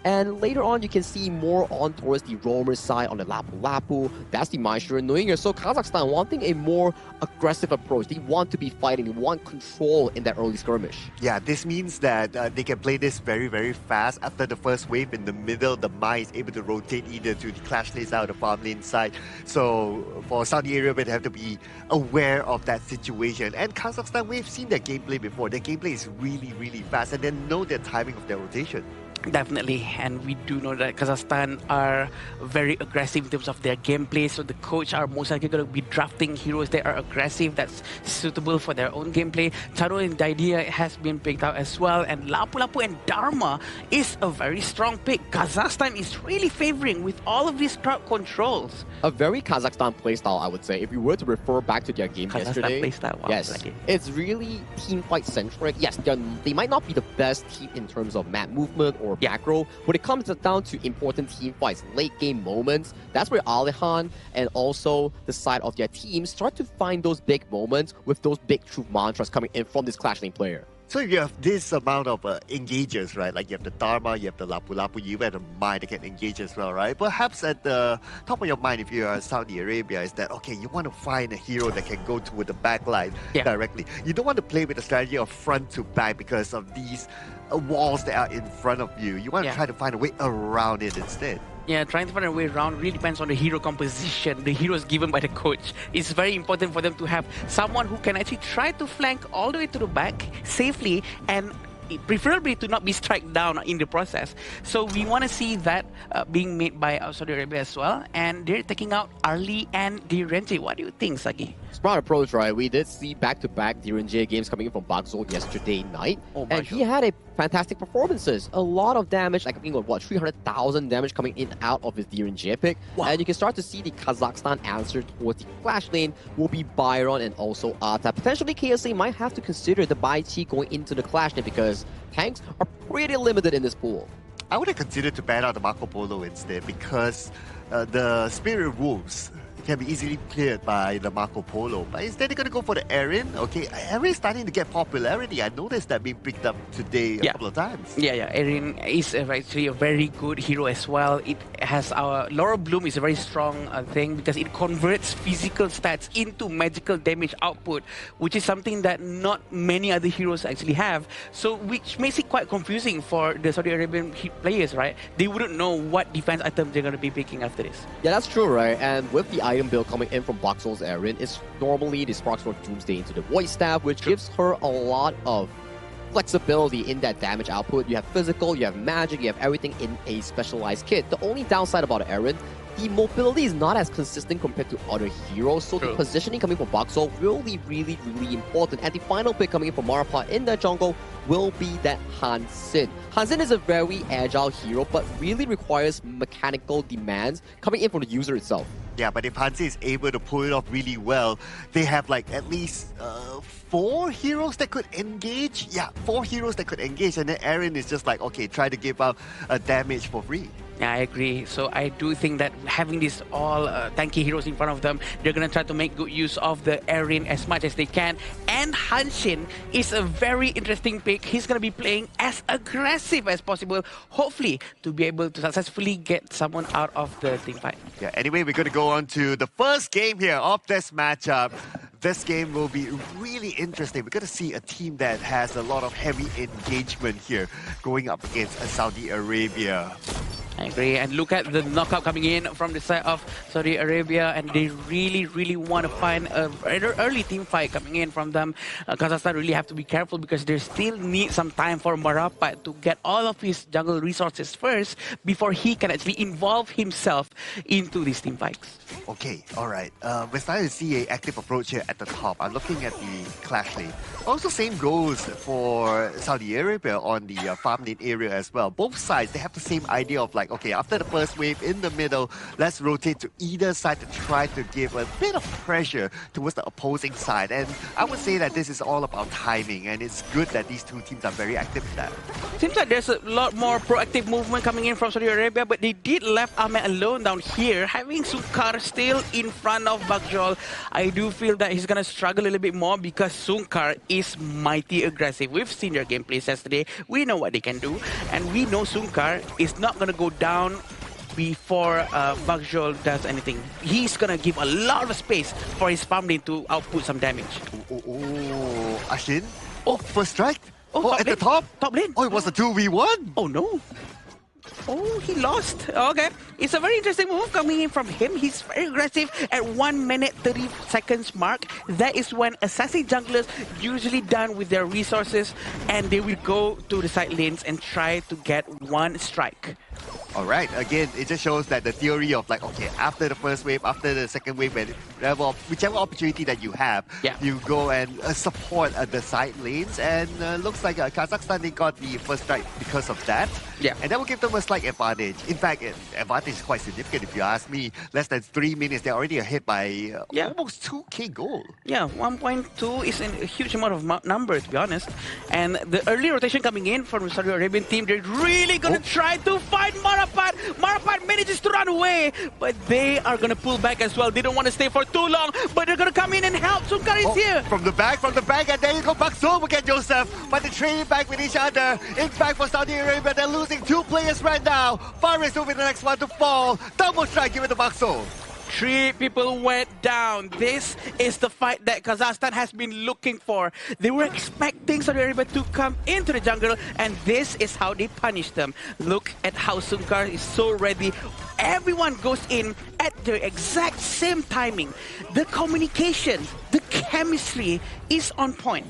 And later on, you can see more on towards the roamer side on the Lapu Lapu. That's the Maestro Neuinger. So Kazakhstan wanting a more aggressive approach. They want to be fighting. They want control in that early skirmish. Yeah, this means that they can play this very fast. After the first wave in the middle, the Mai is able to rotate either to the clash lanes out of the farm lane side. So for Saudi Arabia, they have to be aware of that situation. And Kazakhstan, we've seen their gameplay before. Their gameplay is really fast, and they know the timing of their rotation. Definitely, and we do know that Kazakhstan are very aggressive in terms of their gameplay, so the coach are most likely going to be drafting heroes that are aggressive, that's suitable for their own gameplay. Charo and Daidia has been picked out as well, and Lapu Lapu and Dharma is a very strong pick. Kazakhstan is really favoring with all of these crowd controls. A very Kazakhstan playstyle, I would say. If you were to refer back to their game Kazakhstan yesterday, playstyle, wow, yes, like it. it's really team fight centric. Yes, they might not be the best team in terms of map movement or macro. When it comes down to important team fights, late game moments, that's where Alihan and also the side of their team start to find those big moments with those big truth mantras coming in from this Clash Lane player. So if you have this amount of engagers, right? Like you have the Dharma, you have the Lapu Lapu, you have the Mai that can engage as well, right? Perhaps at the top of your mind, if you are Saudi Arabia, is that, okay, you want to find a hero that can go to the back line directly. You don't want to play with the strategy of front to back because of these walls that are in front of you. You want to try to find a way around it instead. Yeah, trying to find a way around really depends on the hero composition, the heroes given by the coach. It's very important for them to have someone who can actually try to flank all the way to the back safely and preferably to not be struck down in the process. So we want to see that being made by Saudi Arabia as well. And they're taking out Arlie and Direnje. What do you think, Sagi? Smart approach, right? We did see back-to-back Direnje games coming in from Bakzol yesterday night. And he had a fantastic performances. A lot of damage, like I think what, 300,000 damage coming in out of his Direnje pick. Wow. And you can start to see the Kazakhstan answer towards the Clash Lane will be Byron and also Ata. Potentially KSA might have to consider the Bai Chi going into the Clash Lane because tanks are pretty limited in this pool. I would have considered to ban out the Marco Polo instead because the Spirit Wolves can be easily cleared by the Marco Polo. But instead they're going to go for the Erin. Okay, Erin is starting to get popularity. I noticed that being picked up today a couple of times. Yeah, Erin is actually a very good hero as well. It has our Laura Bloom is a very strong thing because it converts physical stats into magical damage output, which is something that not many other heroes actually have. So which makes it quite confusing for the Saudi Arabian players, right? They wouldn't know what defense items they're going to be picking after this. Yeah, that's true, right? And with the item build coming in from Bakzol's Erin, it's normally the Sparksword Doomsday into the Void Staff, which gives her a lot of flexibility in that damage output. You have physical, you have magic, you have everything in a specialized kit. The only downside about Erin, the mobility is not as consistent compared to other heroes, so the positioning coming from Bakzol will be really important. And the final pick coming in from Marappa in the jungle will be that Hansin. Hansin is a very agile hero, but really requires mechanical demands coming in from the user itself. Yeah, but if Hansin is able to pull it off really well, they have like at least 4 heroes that could engage. Yeah, 4 heroes that could engage, and then Erin is just like, okay, try to give out damage for free. Yeah, I agree. So I do think that having these all tanky heroes in front of them, they're going to try to make good use of the Erin as much as they can. And Hanshin is a very interesting pick. He's going to be playing as aggressive as possible, hopefully to be able to successfully get someone out of the team fight. Yeah, anyway, we're going to go on to the first game here of this matchup. This game will be really interesting. We're going to see a team that has a lot of heavy engagement here going up against Saudi Arabia. I agree. And look at the knockout coming in from the side of Saudi Arabia, and they really want to find an early team fight coming in from them. Kazakhstan really have to be careful because they still need some time for Marapat to get all of his jungle resources first before he can actually involve himself into these team fights. Okay, all right. We're starting to see an active approach here at the top. I'm looking at the clash lane. Also, same goes for Saudi Arabia on the farm lane area as well. Both sides, they have the same idea of like, okay, after the first wave in the middle, let's rotate to either side to try to give a bit of pressure towards the opposing side. And I would say that this is all about timing, and it's good that these two teams are very active in that. Seems like there's a lot more proactive movement coming in from Saudi Arabia, but they did left Ahmed alone down here, having Sunkar still in front of Bakjol. I do feel that he's gonna struggle a little bit more because Sunkar is mighty aggressive. We've seen their gameplays yesterday. We know what they can do, and we know Sunkar is not gonna go down before Bakjol does anything. He's gonna give a lot of space for his farm lane to output some damage. Oh, Ashin? Oh, first strike? Oh, at the top? Top lane. Oh, it was a 2v1? Oh, no. Oh, he lost. Okay. It's a very interesting move coming in from him. He's very aggressive at 1 minute 30 seconds mark. That is when assassin junglers usually done with their resources, and they will go to the side lanes and try to get one strike. All right, again, it just shows that the theory of like, okay, after the first wave, after the second wave, whichever opportunity that you have, you go and support the side lanes. And looks like Kazakhstan, they got the first strike because of that. Yeah. And that will give them a slight advantage. In fact, advantage is quite significant if you ask me. Less than 3 minutes, they're already ahead by almost 2k gold. Yeah, 1.2 is a huge amount of number, to be honest. And the early rotation coming in from the Saudi Arabian team, they're really going to try to find Marapat. Marapat manages to run away, but they are going to pull back as well. They don't want to stay for too long, but they're going to come in and help. Sunkar is here. From the back, and there you go, Bakso will get Joseph. But they're trading back with each other. In fact, for Saudi Arabia, they're losing 2 players right now. Faris will be the next one to fall. Double strike, give it to Bakso. 3 people went down. This is the fight that Kazakhstan has been looking for. They were expecting Saudi Arabia to come into the jungle, and this is how they punish them. Look at how Sunkar is so ready. Everyone goes in at the exact same timing. The communication, the chemistry is on point.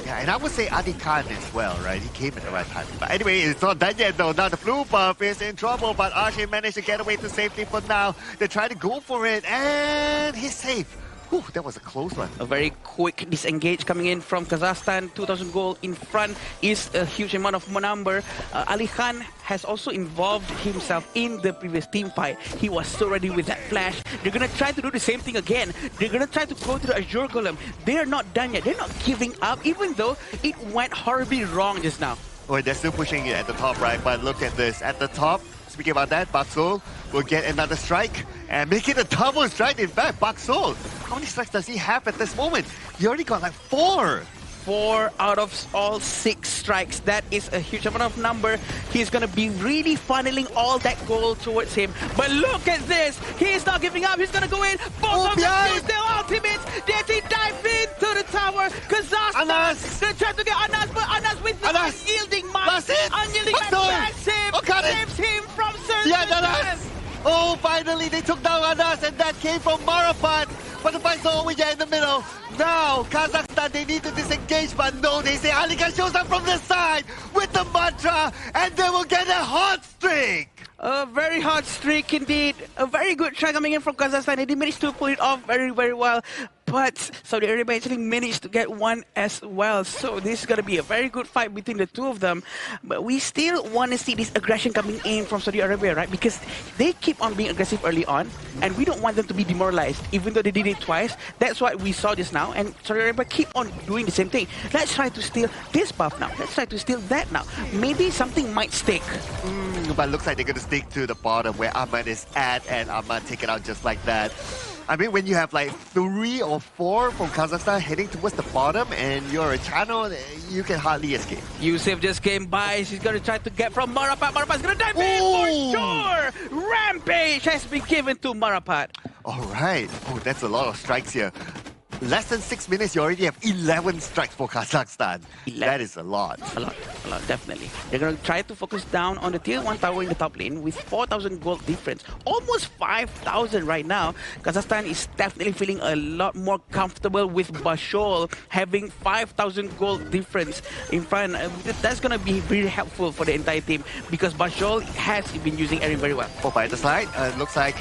Yeah, and I would say Adi Khan as well, right? He came at the right time. But anyway, it's not done yet though. Now the blue buff is in trouble, but Arshay managed to get away to safety for now. They try to go for it, and he's safe. Whew, that was a close one. A very quick disengage coming in from Kazakhstan. 2,000 gold in front is a huge amount of number. Ali Khan has also involved himself in the previous team fight. He was so ready with that flash. They're going to try to do the same thing again. They're going to try to go to the Azure Golem. They are not done yet. They're not giving up, even though it went horribly wrong just now. Oh, they're still pushing it at the top, right? But look at this. At the top, speaking about that, Bakso will get another strike and make it a double strike. In fact, Bakso, how many strikes does he have at this moment? He already got like 4. 4 out of all 6 strikes. That is a huge amount of number. He's going to be really funneling all that gold towards him. But look at this. He is not giving up. He's going to go in. Both of them use their ultimates. They dive into the tower. Kazakhstan. They try to get Anas, but Anas with the unyielding mass. Unyielding mass backs him. Saves him from certain death. Oh, finally they took down Anas, and that came from Marapat. But the fight's over here in the middle. Now, Kazakhstan, they need to disengage, but no, they say Alika shows up from the side with the mantra, and they will get a hot streak. A very hot streak indeed. A very good try coming in from Kazakhstan. They managed to pull it off very well. but Saudi Arabia actually managed to get one as well. So this is going to be a very good fight between the two of them. But we still want to see this aggression coming in from Saudi Arabia, right? Because they keep on being aggressive early on, and we don't want them to be demoralized, even though they did it twice. That's what we saw just now, and Saudi Arabia keep on doing the same thing. Let's try to steal this buff now. Let's try to steal that now. Maybe something might stick. But looks like they're going to stick to the bottom where Ahmad is at, and Ahmad take it out just like that. I mean, when you have like 3 or 4 from Kazakhstan heading towards the bottom and you're a channel, you can hardly escape. Yusuf just came by. She's going to try to get from Marapat. Marapat's going to dive in for sure. Rampage has been given to Marapat. All right. Oh, that's a lot of strikes here. Less than 6 minutes, you already have 11 strikes for Kazakhstan. That is a lot. A lot, definitely. They're going to try to focus down on the tier 1 tower in the top lane with 4,000 gold difference. Almost 5,000 right now. Kazakhstan is definitely feeling a lot more comfortable with Bashol having 5,000 gold difference in front. That's going to be very helpful for the entire team because Bashol has been using Eren very well. Oh, by the side, looks like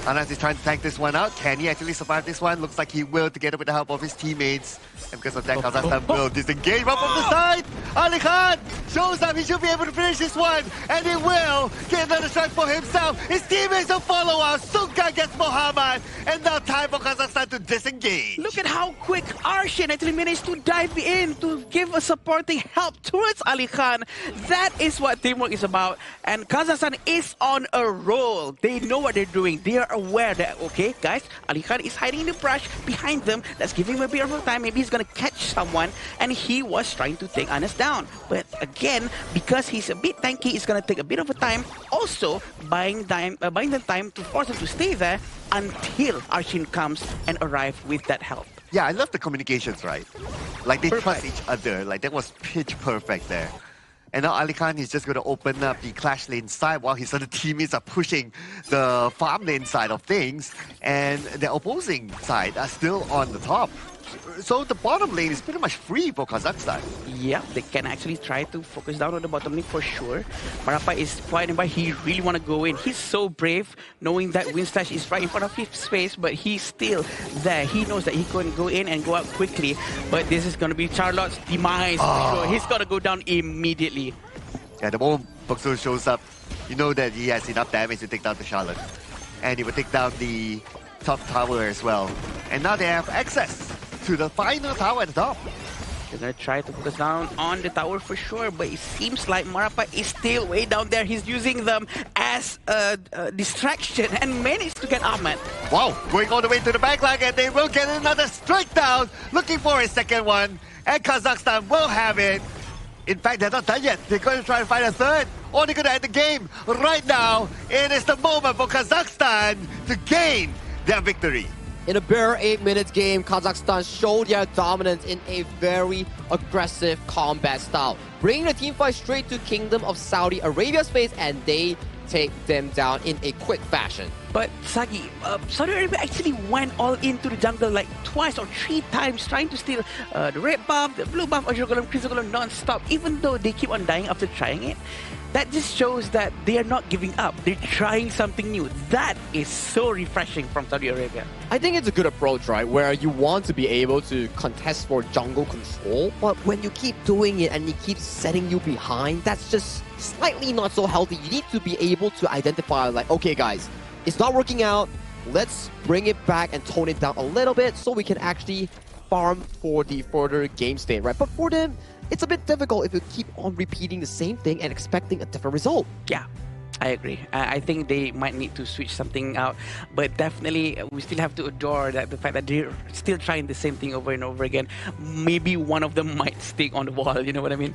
Anas is trying to tank this one out. Can he actually survive this one? Looks like he will, together with the help of his teammates. And because of that, Kazakhstan will disengage up from the side. Ali Khan shows up. He should be able to finish this one. And he will get another strike for himself. His teammates will follow up. Sunka gets Mohammad. And now time for Kazakhstan to disengage. Look at how quick Arshin actually managed to dive in to give a supporting help towards Ali Khan. That is what teamwork is about. And Kazakhstan is on a roll. They know what they're doing. They are aware that, okay, guys, Ali Khan is hiding in the brush behind them. Let's give him a bit of time. Maybe he's going to catch someone. And he was trying to take Anas down. But again, because he's a bit tanky, it's going to take a bit of a time. Also, buying them time to force them to stay there until Arshin comes and arrives with that help. Yeah, I love the communications, right? Like they trust each other. Like that was pitch perfect there. And now Ali Khan is just going to open up the clash lane side while his other teammates are pushing the farm lane side of things. And the opposing side are still on the top. So the bottom lane is pretty much free for Kazakhstan. Yeah, they can actually try to focus down on the bottom lane for sure. Marapa is quiet nearby. He really want to go in. He's so brave knowing that Winstash is right in front of his face, but he's still there. He knows that he can go in and go out quickly. But this is going to be Charlotte's demise for sure. He's got to go down immediately. Yeah, the moment Bokso shows up, you know that he has enough damage to take down the Charlotte. And he will take down the top tower as well. And now they have access to the final tower at the top. They're going to try to focus down on the tower for sure, but it seems like Marapa is still way down there. He's using them as a distraction and managed to get Ahmed. Wow, going all the way to the backline, and they will get another strike down, looking for a second one. And Kazakhstan will have it. In fact, they're not done yet. They're going to try and find a third, or they're going to end the game. Right now, it is the moment for Kazakhstan to gain their victory. In a bare 8-minute game, Kazakhstan showed their dominance in a very aggressive combat style, bringing the teamfight straight to Kingdom of Saudi Arabia's face, and they take them down in a quick fashion. But Sagi, Saudi Arabia actually went all into the jungle like twice or 3 times, trying to steal the red buff, the blue buff, Ajurgolem, Chrysogolem non-stop, even though they keep on dying after trying it. That just shows that they are not giving up. They're trying something new. That is so refreshing from Saudi Arabia. I think it's a good approach, right? Where you want to be able to contest for jungle control, but when you keep doing it and it keeps setting you behind, that's just slightly not so healthy. You need to be able to identify like, okay guys, it's not working out. Let's bring it back and tone it down a little bit so we can actually farm for the further game state, right? But for them, it's a bit difficult if you keep on repeating the same thing and expecting a different result. Yeah, I agree. I think they might need to switch something out, but definitely we still have to adore that the fact that they're still trying the same thing over and over again. Maybe one of them might stick on the wall, you know what I mean?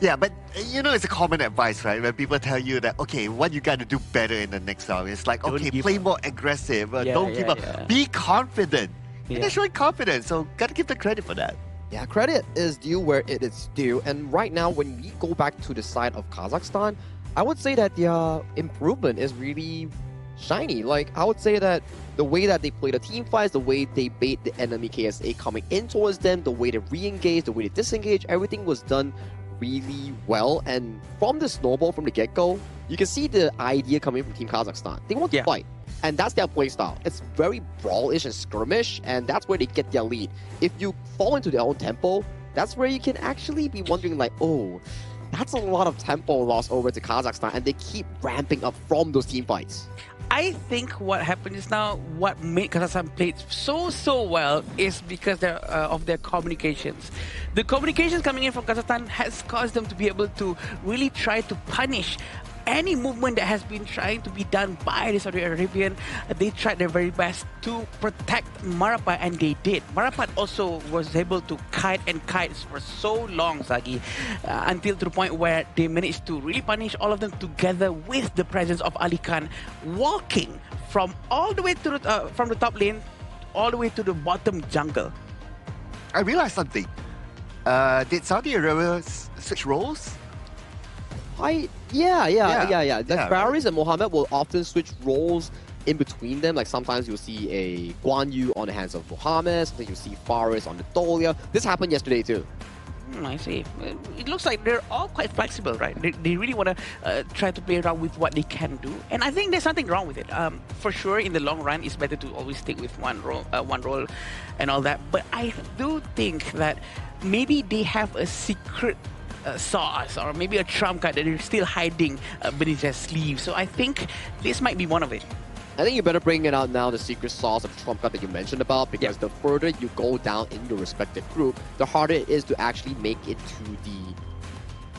Yeah, but you know, it's a common advice, right? When people tell you that, okay, what you got to do better in the next round, it's like, okay, play more aggressive, don't give up, be confident. And they're showing confidence, so got to give the credit for that. Yeah, credit is due where it is due. And right now, when we go back to the side of Kazakhstan, I would say that their improvement is really shiny. Like, I would say that the way that they play the team fights, the way they bait the enemy KSA coming in towards them, the way they re-engage, the way they disengage, everything was done really well. And from the snowball from the get-go, you can see the idea coming from Team Kazakhstan. They want to fight. And that's their playstyle. It's very brawlish and skirmish, and that's where they get their lead. If you fall into their own tempo, that's where you can actually be wondering like, oh, that's a lot of tempo lost over to Kazakhstan, and they keep ramping up from those team fights. I think what happened is now what made Kazakhstan play so well is because of their communications. The communications coming in from Kazakhstan has caused them to be able to really try to punish any movement that has been trying to be done by the Saudi Arabian. They tried their very best to protect Marapat, and they did. Marapat also was able to kite for so long, Zagi, until to the point where they managed to really punish all of them together with the presence of Ali Khan walking from all the way to the, from the top lane all the way to the bottom jungle. I realized something. Did Saudi Arabia switch roles? Yeah. The Faris and Mohammed will often switch roles in between them. Like sometimes you'll see a Guan Yu on the hands of Mohammed, sometimes you'll see Faris on Natolia. This happened yesterday too. I see. It looks like they're all quite flexible, right? They really want to try to play around with what they can do, and I think there's nothing wrong with it. For sure, in the long run, it's better to always stick with one role, and all that. But I do think that maybe they have a secret sauce or maybe a trump card that they're still hiding beneath their sleeve. So I think this might be one of it. I think you better bring it out now, the secret sauce of trump card that you mentioned about, because the further you go down in your respective group, the harder it is to actually make it to the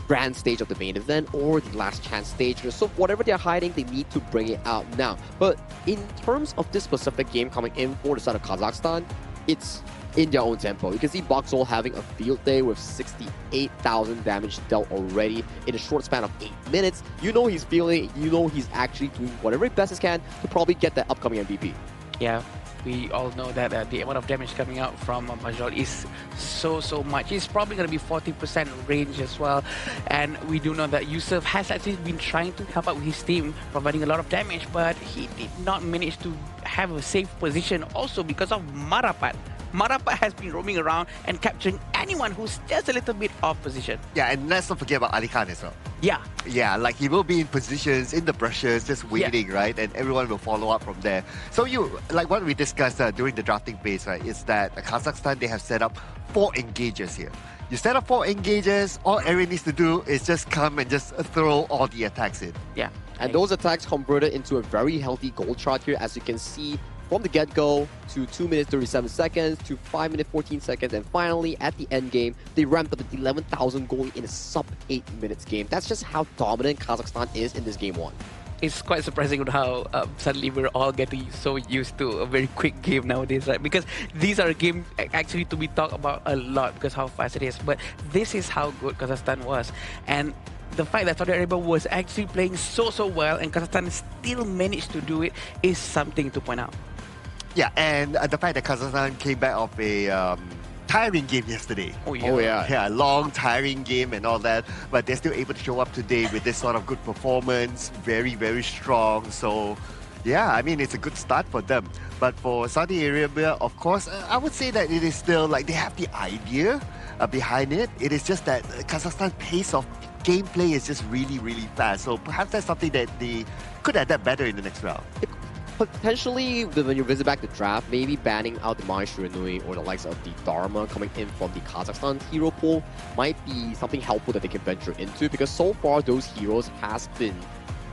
grand stage of the main event or the last chance stage. So whatever they're hiding, they need to bring it out now. But in terms of this specific game coming in for the side of Kazakhstan, it's in their own tempo. You can see Boxall having a field day with 68,000 damage dealt already in a short span of 8 minutes. You know he's feeling it. You know he's actually doing whatever best he can to probably get that upcoming MVP. Yeah, we all know that the amount of damage coming out from Majol is so much. It's probably going to be 40% range as well. And we do know that Yusuf has actually been trying to help out with his team, providing a lot of damage, but he did not manage to have a safe position also because of Marapat. Marapat has been roaming around and capturing anyone who's just a little bit off position. Yeah, and let's not forget about Ali Khan as well. Yeah, like he will be in positions, in the brushes, just waiting, right? And everyone will follow up from there. So like what we discussed during the drafting phase, right, is that Kazakhstan, they have set up 4 engagers here. You set up 4 engagers, all everyone needs to do is just come and just throw all the attacks in. Yeah. And those attacks converted into a very healthy goal chart here, as you can see, from the get-go to 2 minutes 37 seconds to 5 minutes 14 seconds, and finally at the end game they ramped up to 11,000 goal in a sub 8 minutes game. That's just how dominant Kazakhstan is in this game 1. It's quite surprising how suddenly we're all getting so used to a very quick game nowadays, right? Because these are games actually to be talked about a lot because how fast it is. But this is how good Kazakhstan was, and the fact that Saudi Arabia was actually playing so well and Kazakhstan still managed to do it is something to point out. Yeah, and the fact that Kazakhstan came back off a tiring game yesterday. Oh yeah. Yeah, long, tiring game and all that. But they're still able to show up today with this sort of good performance. Very, very strong. So, yeah, I mean, it's a good start for them. But for Saudi Arabia, of course, I would say that it is still like they have the idea behind it. It is just that Kazakhstan's pace of gameplay is just really, really fast. So perhaps that's something that they could adapt better in the next round. Potentially, when you visit back the draft, maybe banning out the Maestro Nui or the likes of the Dharma coming in from the Kazakhstan hero pool might be something helpful that they can venture into, because so far those heroes has been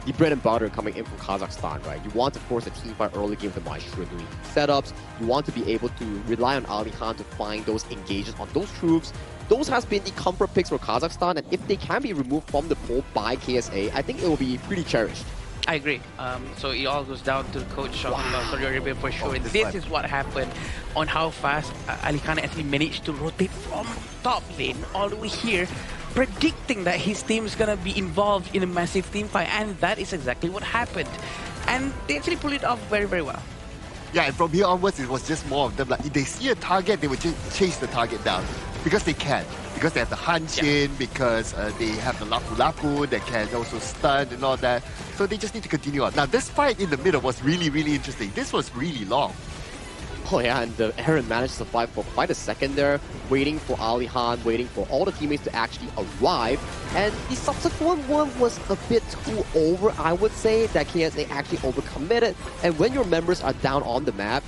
the bread and butter coming in from Kazakhstan, right? You want to force a team fight early game with the Maestro Nui setups. You want to be able to rely on Ali Khan to find those engages on those troops. Those has been the comfort picks for Kazakhstan, and if they can be removed from the pool by KSA, I think it will be pretty cherished. I agree. So it all goes down to the coach of Saudi Arabia for sure. And this is what happened on how fast Ali Khan actually managed to rotate from top lane all the way here, predicting that his team is going to be involved in a massive team fight. And that is exactly what happened. And they actually pulled it off very, very well. Yeah, and from here onwards, it was just more of them. Like, if they see a target, they would just chase the target down. Because they can. Because they have the Hanshin, because they have the Laku that can also stun and all that. So they just need to continue on. Now, this fight in the middle was really, really interesting. This was really long. Oh yeah, and the Aaron managed to survive for quite a second there, waiting for Ali Han, waiting for all the teammates to actually arrive. And the subsequent one was a bit too over, I would say, that KSA actually overcommitted. And when your members are down on the map,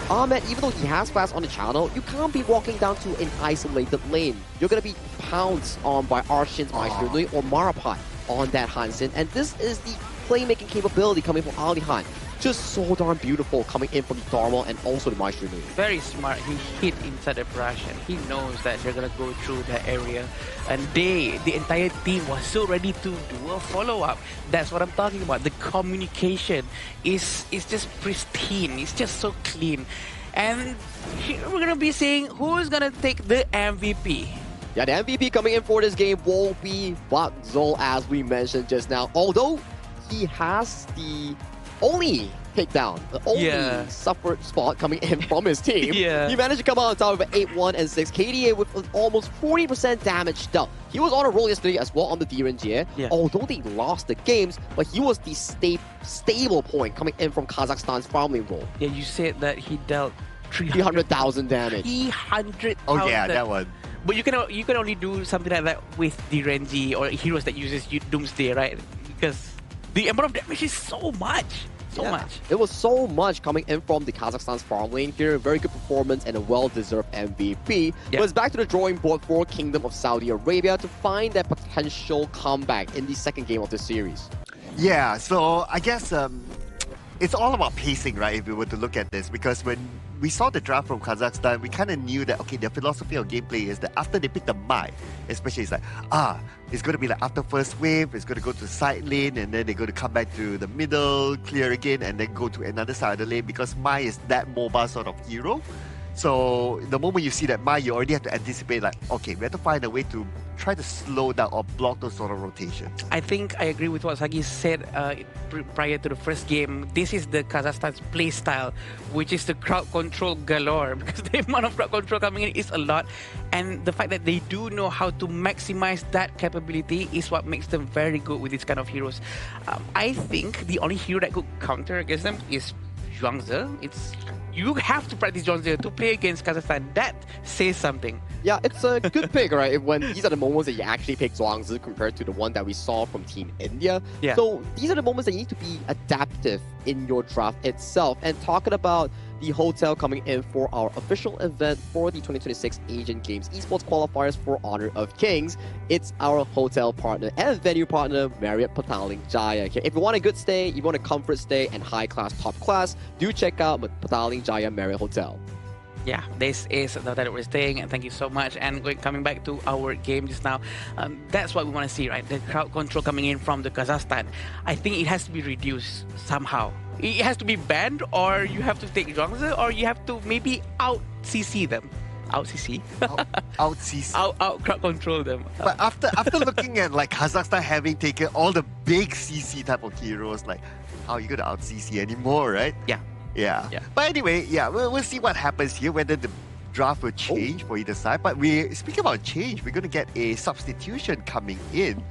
Ahmed, even though he has fast on the channel, you can't be walking down to an isolated lane. You're gonna be pounced on by Arshin's Maestro or Marapat on that Hansen. And this is the playmaking capability coming from Ali Han. Just so darn beautiful coming in from the Dharma and also the Maestro. Very smart. He hit inside the brush and he knows that they're gonna go through that area. And the entire team was so ready to do a follow-up. That's what I'm talking about. The communication is just pristine. It's just so clean. And here we're gonna be seeing who's gonna take the MVP. Yeah, the MVP coming in for this game will be Benzol, as we mentioned just now. Although he has the only takedown, the only suffered spot coming in from his team. He managed to come out on top of 8-1 and 6. KDA with almost 40% damage dealt. He was on a roll yesterday as well on the DRNG. Although they lost the games, but he was the stable point coming in from Kazakhstan's farming role. Yeah, you said that he dealt 300,000 damage. 300,000. Oh yeah, that one. But you can only do something like that with the Renji or heroes that uses Doomsday, right? Because the amount of damage is so much. So much. It was so much coming in from the Kazakhstan's farm lane here. Very good performance and a well-deserved MVP. But it's back to the drawing board for Kingdom of Saudi Arabia to find that potential comeback in the second game of the series. Yeah, so I guess it's all about pacing, right, if we were to look at this, because when we saw the draft from Kazakhstan, we kind of knew that, okay, their philosophy of gameplay is that after they pick the Mai, especially it's like, it's going to be like after first wave, it's going to go to the side lane, and then they're going to come back to the middle, clear again, and then go to another side of the lane, because Mai is that mobile sort of hero. So the moment you see that Mai, you already have to anticipate like, okay, we have to find a way to try to slow down or block those sort of rotations. I think I agree with what Sagi said prior to the first game. This is the Kazakhstan's play style, which is the crowd control galore, because the amount of crowd control coming in is a lot. And the fact that they do know how to maximize that capability is what makes them very good with this kind of heroes. I think the only hero that could counter against them is Zhuangzi. You have to practice Zhuangzi to play against Kazakhstan. That says something. Yeah, it's a good pick, right? When these are the moments that you actually pick Zhuangzi compared to the one that we saw from Team India. So these are the moments that you need to be adaptive in your draft itself. And talking about the hotel coming in for our official event for the 2026 Asian Games Esports Qualifiers for Honor of Kings, it's our hotel partner and venue partner, Marriott Petaling Jaya. Okay, if you want a good stay, you want a comfort stay and high class, top class, do check out Petaling Jaya Marriott Hotel. Yeah, this is the hotel that we're staying, and thank you so much. And coming back to our game just now, that's what we want to see, right? The crowd control coming in from the Kazakhstan. I think it has to be reduced somehow. It has to be banned, or you have to take Zhuangzi, or you have to maybe out-CC them. Out-CC? Out-CC. Out crowd control them. But after looking at like Kazakhstan having taken all the big CC type of heroes, like how are you going to out-CC anymore, right? Yeah. But anyway, we'll see what happens here, whether the draft will change for either side. But speaking about change, we're going to get a substitution coming in.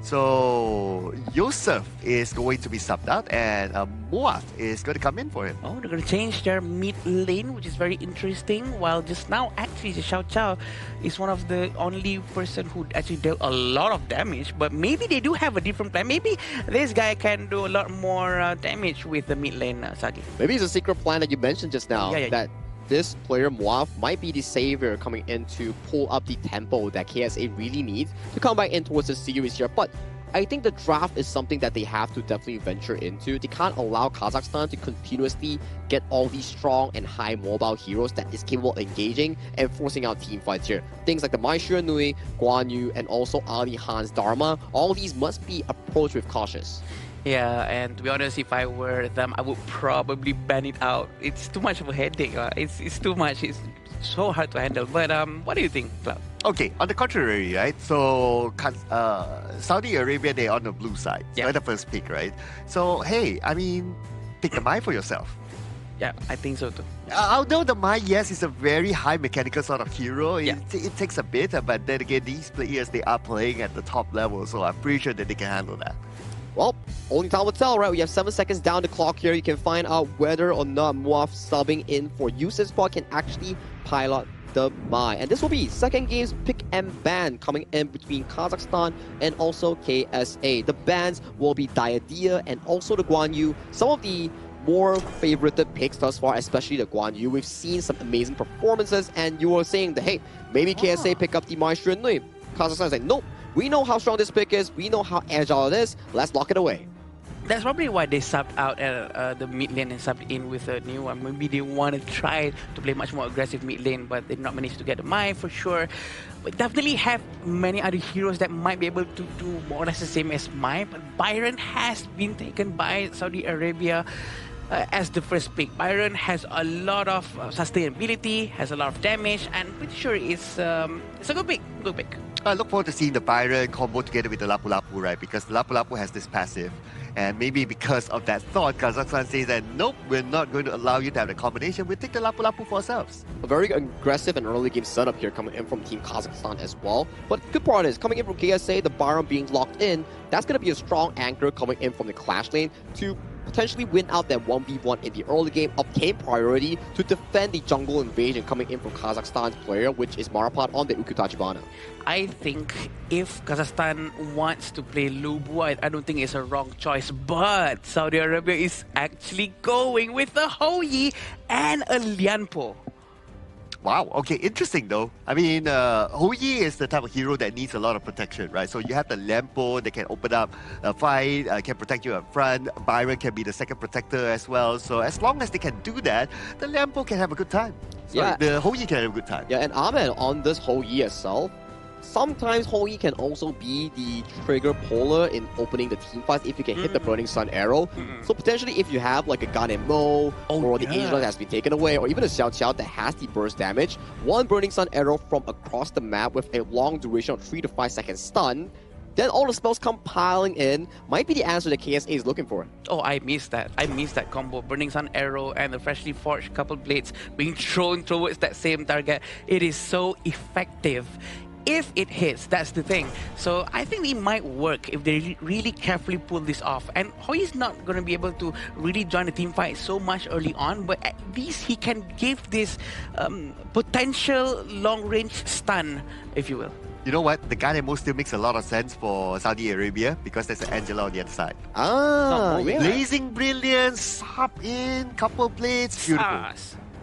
So Yosef is going to be subbed out, and Muaf is going to come in for him. Oh, they're going to change their mid lane, which is very interesting. While just now, actually, Xiao Chao is one of the only person who actually dealt a lot of damage. But maybe they do have a different plan. Maybe this guy can do a lot more damage with the mid lane, Sagi. Maybe it's a secret plan that you mentioned just now. That this player, Muaf, might be the savior coming in to pull up the tempo that KSA really needs to come back in towards the series here. But I think the draft is something that they have to definitely venture into. They can't allow Kazakhstan to continuously get all these strong and high mobile heroes that is capable of engaging and forcing out team fights here. Things like the Mai Nui, Guan Yu, and also Ali Han's Dharma, all these must be approached with cautious. Yeah, and to be honest, if I were them, I would probably ban it out. It's too much of a headache. It's too much. It's so hard to handle. But what do you think, Cloud? Okay, on the contrary, right? So Saudi Arabia, they're on the blue side. So they're the first pick, right? So hey, I mean, pick the Mai for yourself. Yeah, I think so too. Although the Mai, yes, is a very high mechanical sort of hero, it takes a bit, but then again, these players, they are playing at the top level, so I'm pretty sure that they can handle that. Well, only time will tell, right? We have 7 seconds down the clock here. You can find out whether or not Muaf subbing in for Yusuf's squad can actually pilot the Mai. And this will be second game's pick and ban coming in between Kazakhstan and also KSA. The bans will be Diadia and also the Guan Yu. Some of the more favorited picks thus far, especially the Guan Yu. We've seen some amazing performances, and you were saying that, hey, maybe KSA pick up the Mai Nui. Kazakhstan is like, nope, we know how strong this pick is, we know how agile it is, let's lock it away. That's probably why they subbed out the mid lane and subbed in with a new one. Maybe they want to try to play much more aggressive mid lane, but they did not manage to get the Mai for sure. But definitely have many other heroes that might be able to do more or less the same as Mai. But Byron has been taken by Saudi Arabia as the first pick. Byron has a lot of sustainability, has a lot of damage, and pretty sure it's a good pick. Good pick. I look forward to seeing the Byron combo together with the Lapu Lapu, right? Because the Lapu Lapu has this passive. And maybe because of that thought, Kazakhstan says that, nope, we're not going to allow you to have the combination. We'll take the Lapu Lapu for ourselves. A very aggressive and early game setup here coming in from Team Kazakhstan as well. But good part is, coming in from KSA, the Byron being locked in, that's going to be a strong anchor coming in from the Clash lane to potentially win out that 1v1 in the early game, obtain priority to defend the jungle invasion coming in from Kazakhstan's player, which is Marapat on the Ukutachibana. I think if Kazakhstan wants to play Lubu, I don't think it's a wrong choice. But Saudi Arabia is actually going with a Houyi and a Lianpo. Wow, okay, interesting though. I mean, Houyi is the type of hero that needs a lot of protection, right? So you have the Lampo that can open up a fight, can protect you up front. Byron can be the second protector as well. So as long as they can do that, the Lampo can have a good time. Sorry, the Houyi can have a good time. Yeah, and Ahmed, on this Houyi itself, sometimes Houyi can also be the trigger puller in opening the team fights if you can hit the Burning Sun arrow. So potentially if you have like a Gan and Mo, or the Angel that has been taken away, or even a Xiao Qiao that has the burst damage, one Burning Sun arrow from across the map with a long duration of 3 to 5 second stun, then all the spells come piling in, might be the answer that KSA is looking for. Oh, I missed that. I missed that combo. Burning Sun Arrow and the freshly forged couple blades being thrown towards that same target. It is so effective. If it hits, that's the thing. So I think it might work if they really carefully pull this off. And Houyi is not going to be able to really join the team fight so much early on, but at least he can give this potential long-range stun, if you will. You know what? The Ganemo still makes a lot of sense for Saudi Arabia because there's an Angela on the other side. Blazing Brilliance, hop in, couple blades, beautiful.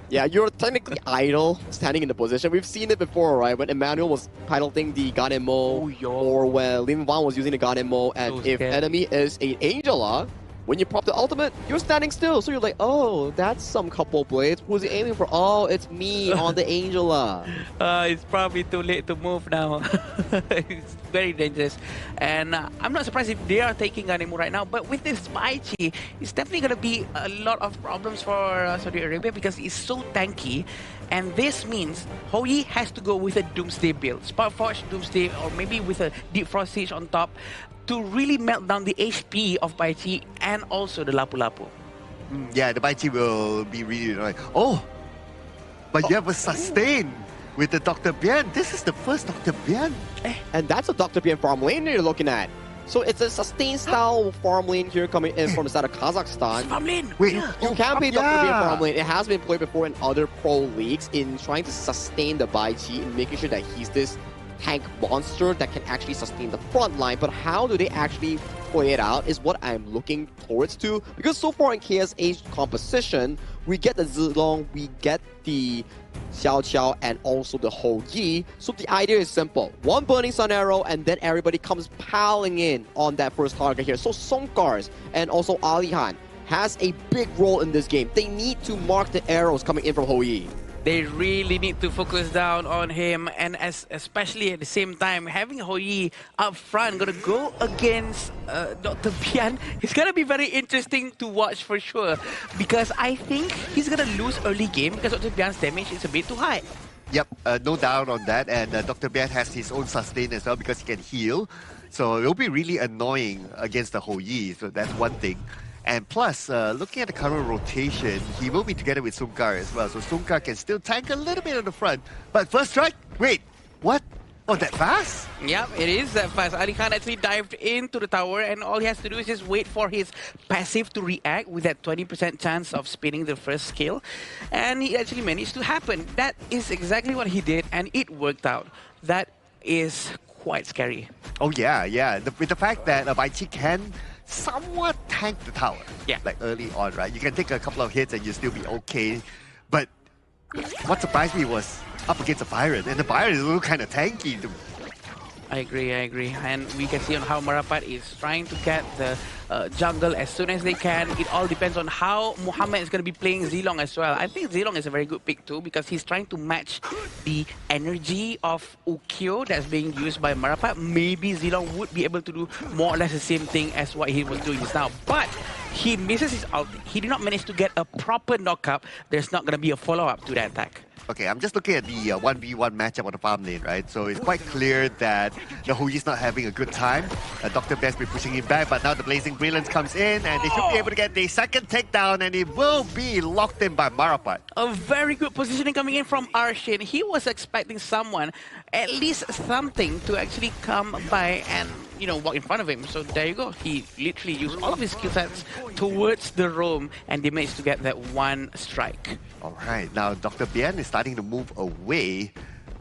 Yeah, you're technically idle, standing in the position. We've seen it before, right? When Emmanuel was piloting the Ganemo, or when Lim Van was using the Ganemo, and if enemy is an Angela, when you pop the ultimate, you're standing still. So you're like, oh, that's some couple blades. Who's he aiming for? Oh, it's me on the Angela. It's probably too late to move now. It's very dangerous. And I'm not surprised if they are taking Ganemo right now. But with this Bai Chi, it's definitely going to be a lot of problems for Saudi Arabia because it's so tanky. And this means Houyi has to go with a Doomsday build. Sparkforge Doomsday, or maybe with a Deep Frost Siege on top, to really melt down the HP of Bai Chi and also the Lapu Lapu. Yeah, the Bai Chi will be really annoying. Oh, but you have a sustain with the Dr. Bian. This is the first Dr. Bian. And that's a Dr. Bian farm lane you're looking at. So it's a sustained style farm lane here coming in from the side of Kazakhstan. Farm lane! Wait, you can play Dr. Bian farm lane. It has been played before in other pro leagues in trying to sustain the Bai Chi and making sure that he's this tank monster that can actually sustain the front line. But how do they actually play it out is what I'm looking towards to. Because so far in KSA's composition, we get the Zilong, we get the Xiao Qiao, and also the Houyi. So the idea is simple. One Burning Sun Arrow, and then everybody comes piling in on that first target here. So Songkars and also Alihan has a big role in this game. They need to mark the arrows coming in from Houyi. They really need to focus down on him, and especially at the same time, having Houyi up front, gonna go against Dr. Bian. It's gonna be very interesting to watch for sure, because I think he's gonna lose early game because Dr. Bian's damage is a bit too high. Yep, no doubt on that, and Dr. Bian has his own sustain as well because he can heal. So it'll be really annoying against the Houyi, so that's one thing. And plus, looking at the current rotation, he will be together with Sungkar as well. So Sungkar can still tank a little bit on the front. But first strike? Wait, what? Oh, that fast? Yep, it is that fast. Ali Khan actually dived into the tower, and all he has to do is just wait for his passive to react with that 20% chance of spinning the first skill. And he actually managed to happen. That is exactly what he did, and it worked out. That is quite scary. Oh, yeah. With the fact that YT can somewhat tank the tower. Yeah. Like early on, right? You can take a couple of hits and you'll still be okay. But what surprised me was up against a Byron, and the Byron is a little kind of tanky. I agree. And we can see on how Marapat is trying to get the jungle as soon as they can. It all depends on how Muhammad is going to be playing Zilong as well. I think Zilong is a very good pick too, because he's trying to match the energy of Ukyo that's being used by Marapat. Maybe Zilong would be able to do more or less the same thing as what he was doing just now. But he misses his ulti. He did not manage to get a proper knockup. There's not going to be a follow-up to that attack. Okay, I'm just looking at the 1v1 matchup on the farm lane, right? So it's quite clear that the Huyi's not having a good time. Dr. Best be pushing him back, but now the Blazing Brilliance comes in, and they should be able to get the second takedown, and it will be locked in by Marapat. A very good positioning coming in from Arshin. He was expecting someone, at least something, to actually come by and, you know, walk in front of him. So there you go. He literally used all of his skill sets towards the roam, and they managed to get that one strike. All right, now Dr. Bien is starting to move away.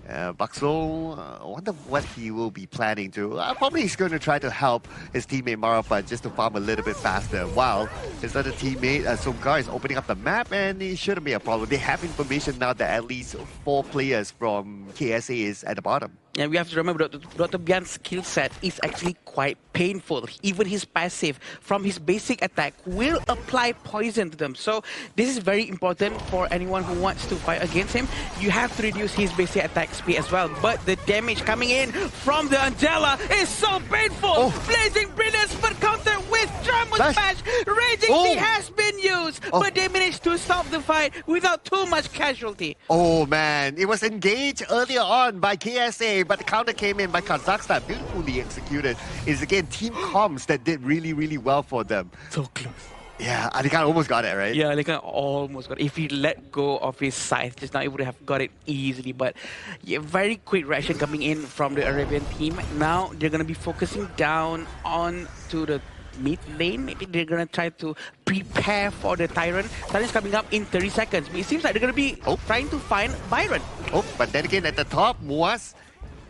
Bakso, I wonder what he will be planning to. Probably he's going to try to help his teammate Marapat just to farm a little bit faster, while his other teammate Sumkar is opening up the map, and it shouldn't be a problem. They have information now that at least 4 players from KSA is at the bottom. And we have to remember Dr. Bian's skill set is actually quite painful. Even his passive from his basic attack will apply poison to them. So this is very important for anyone who wants to fight against him. You have to reduce his basic attack speed as well. But the damage coming in from the Angela is so painful. Blazing Brilliance, but countered with Dramus Smash. Raging Sea has been used, but they managed to stop the fight without too much casualty. Oh man, it was engaged earlier on by KSA, but the counter came in by Kazakhstan. Beautifully executed. It's again Team Comms that did really, really well for them. So close. Yeah, Alikan almost got it, right? Yeah, Alikan almost got it. If he let go of his scythe just now, he would have got it easily. But yeah, very quick reaction coming in from the Arabian team. Now they're going to be focusing down on to the mid lane. Maybe they're going to try to prepare for the Tyrant. Tyrant's coming up in 30 seconds. But it seems like they're going to be trying to find Byron. Oh, but then again at the top, Muaz,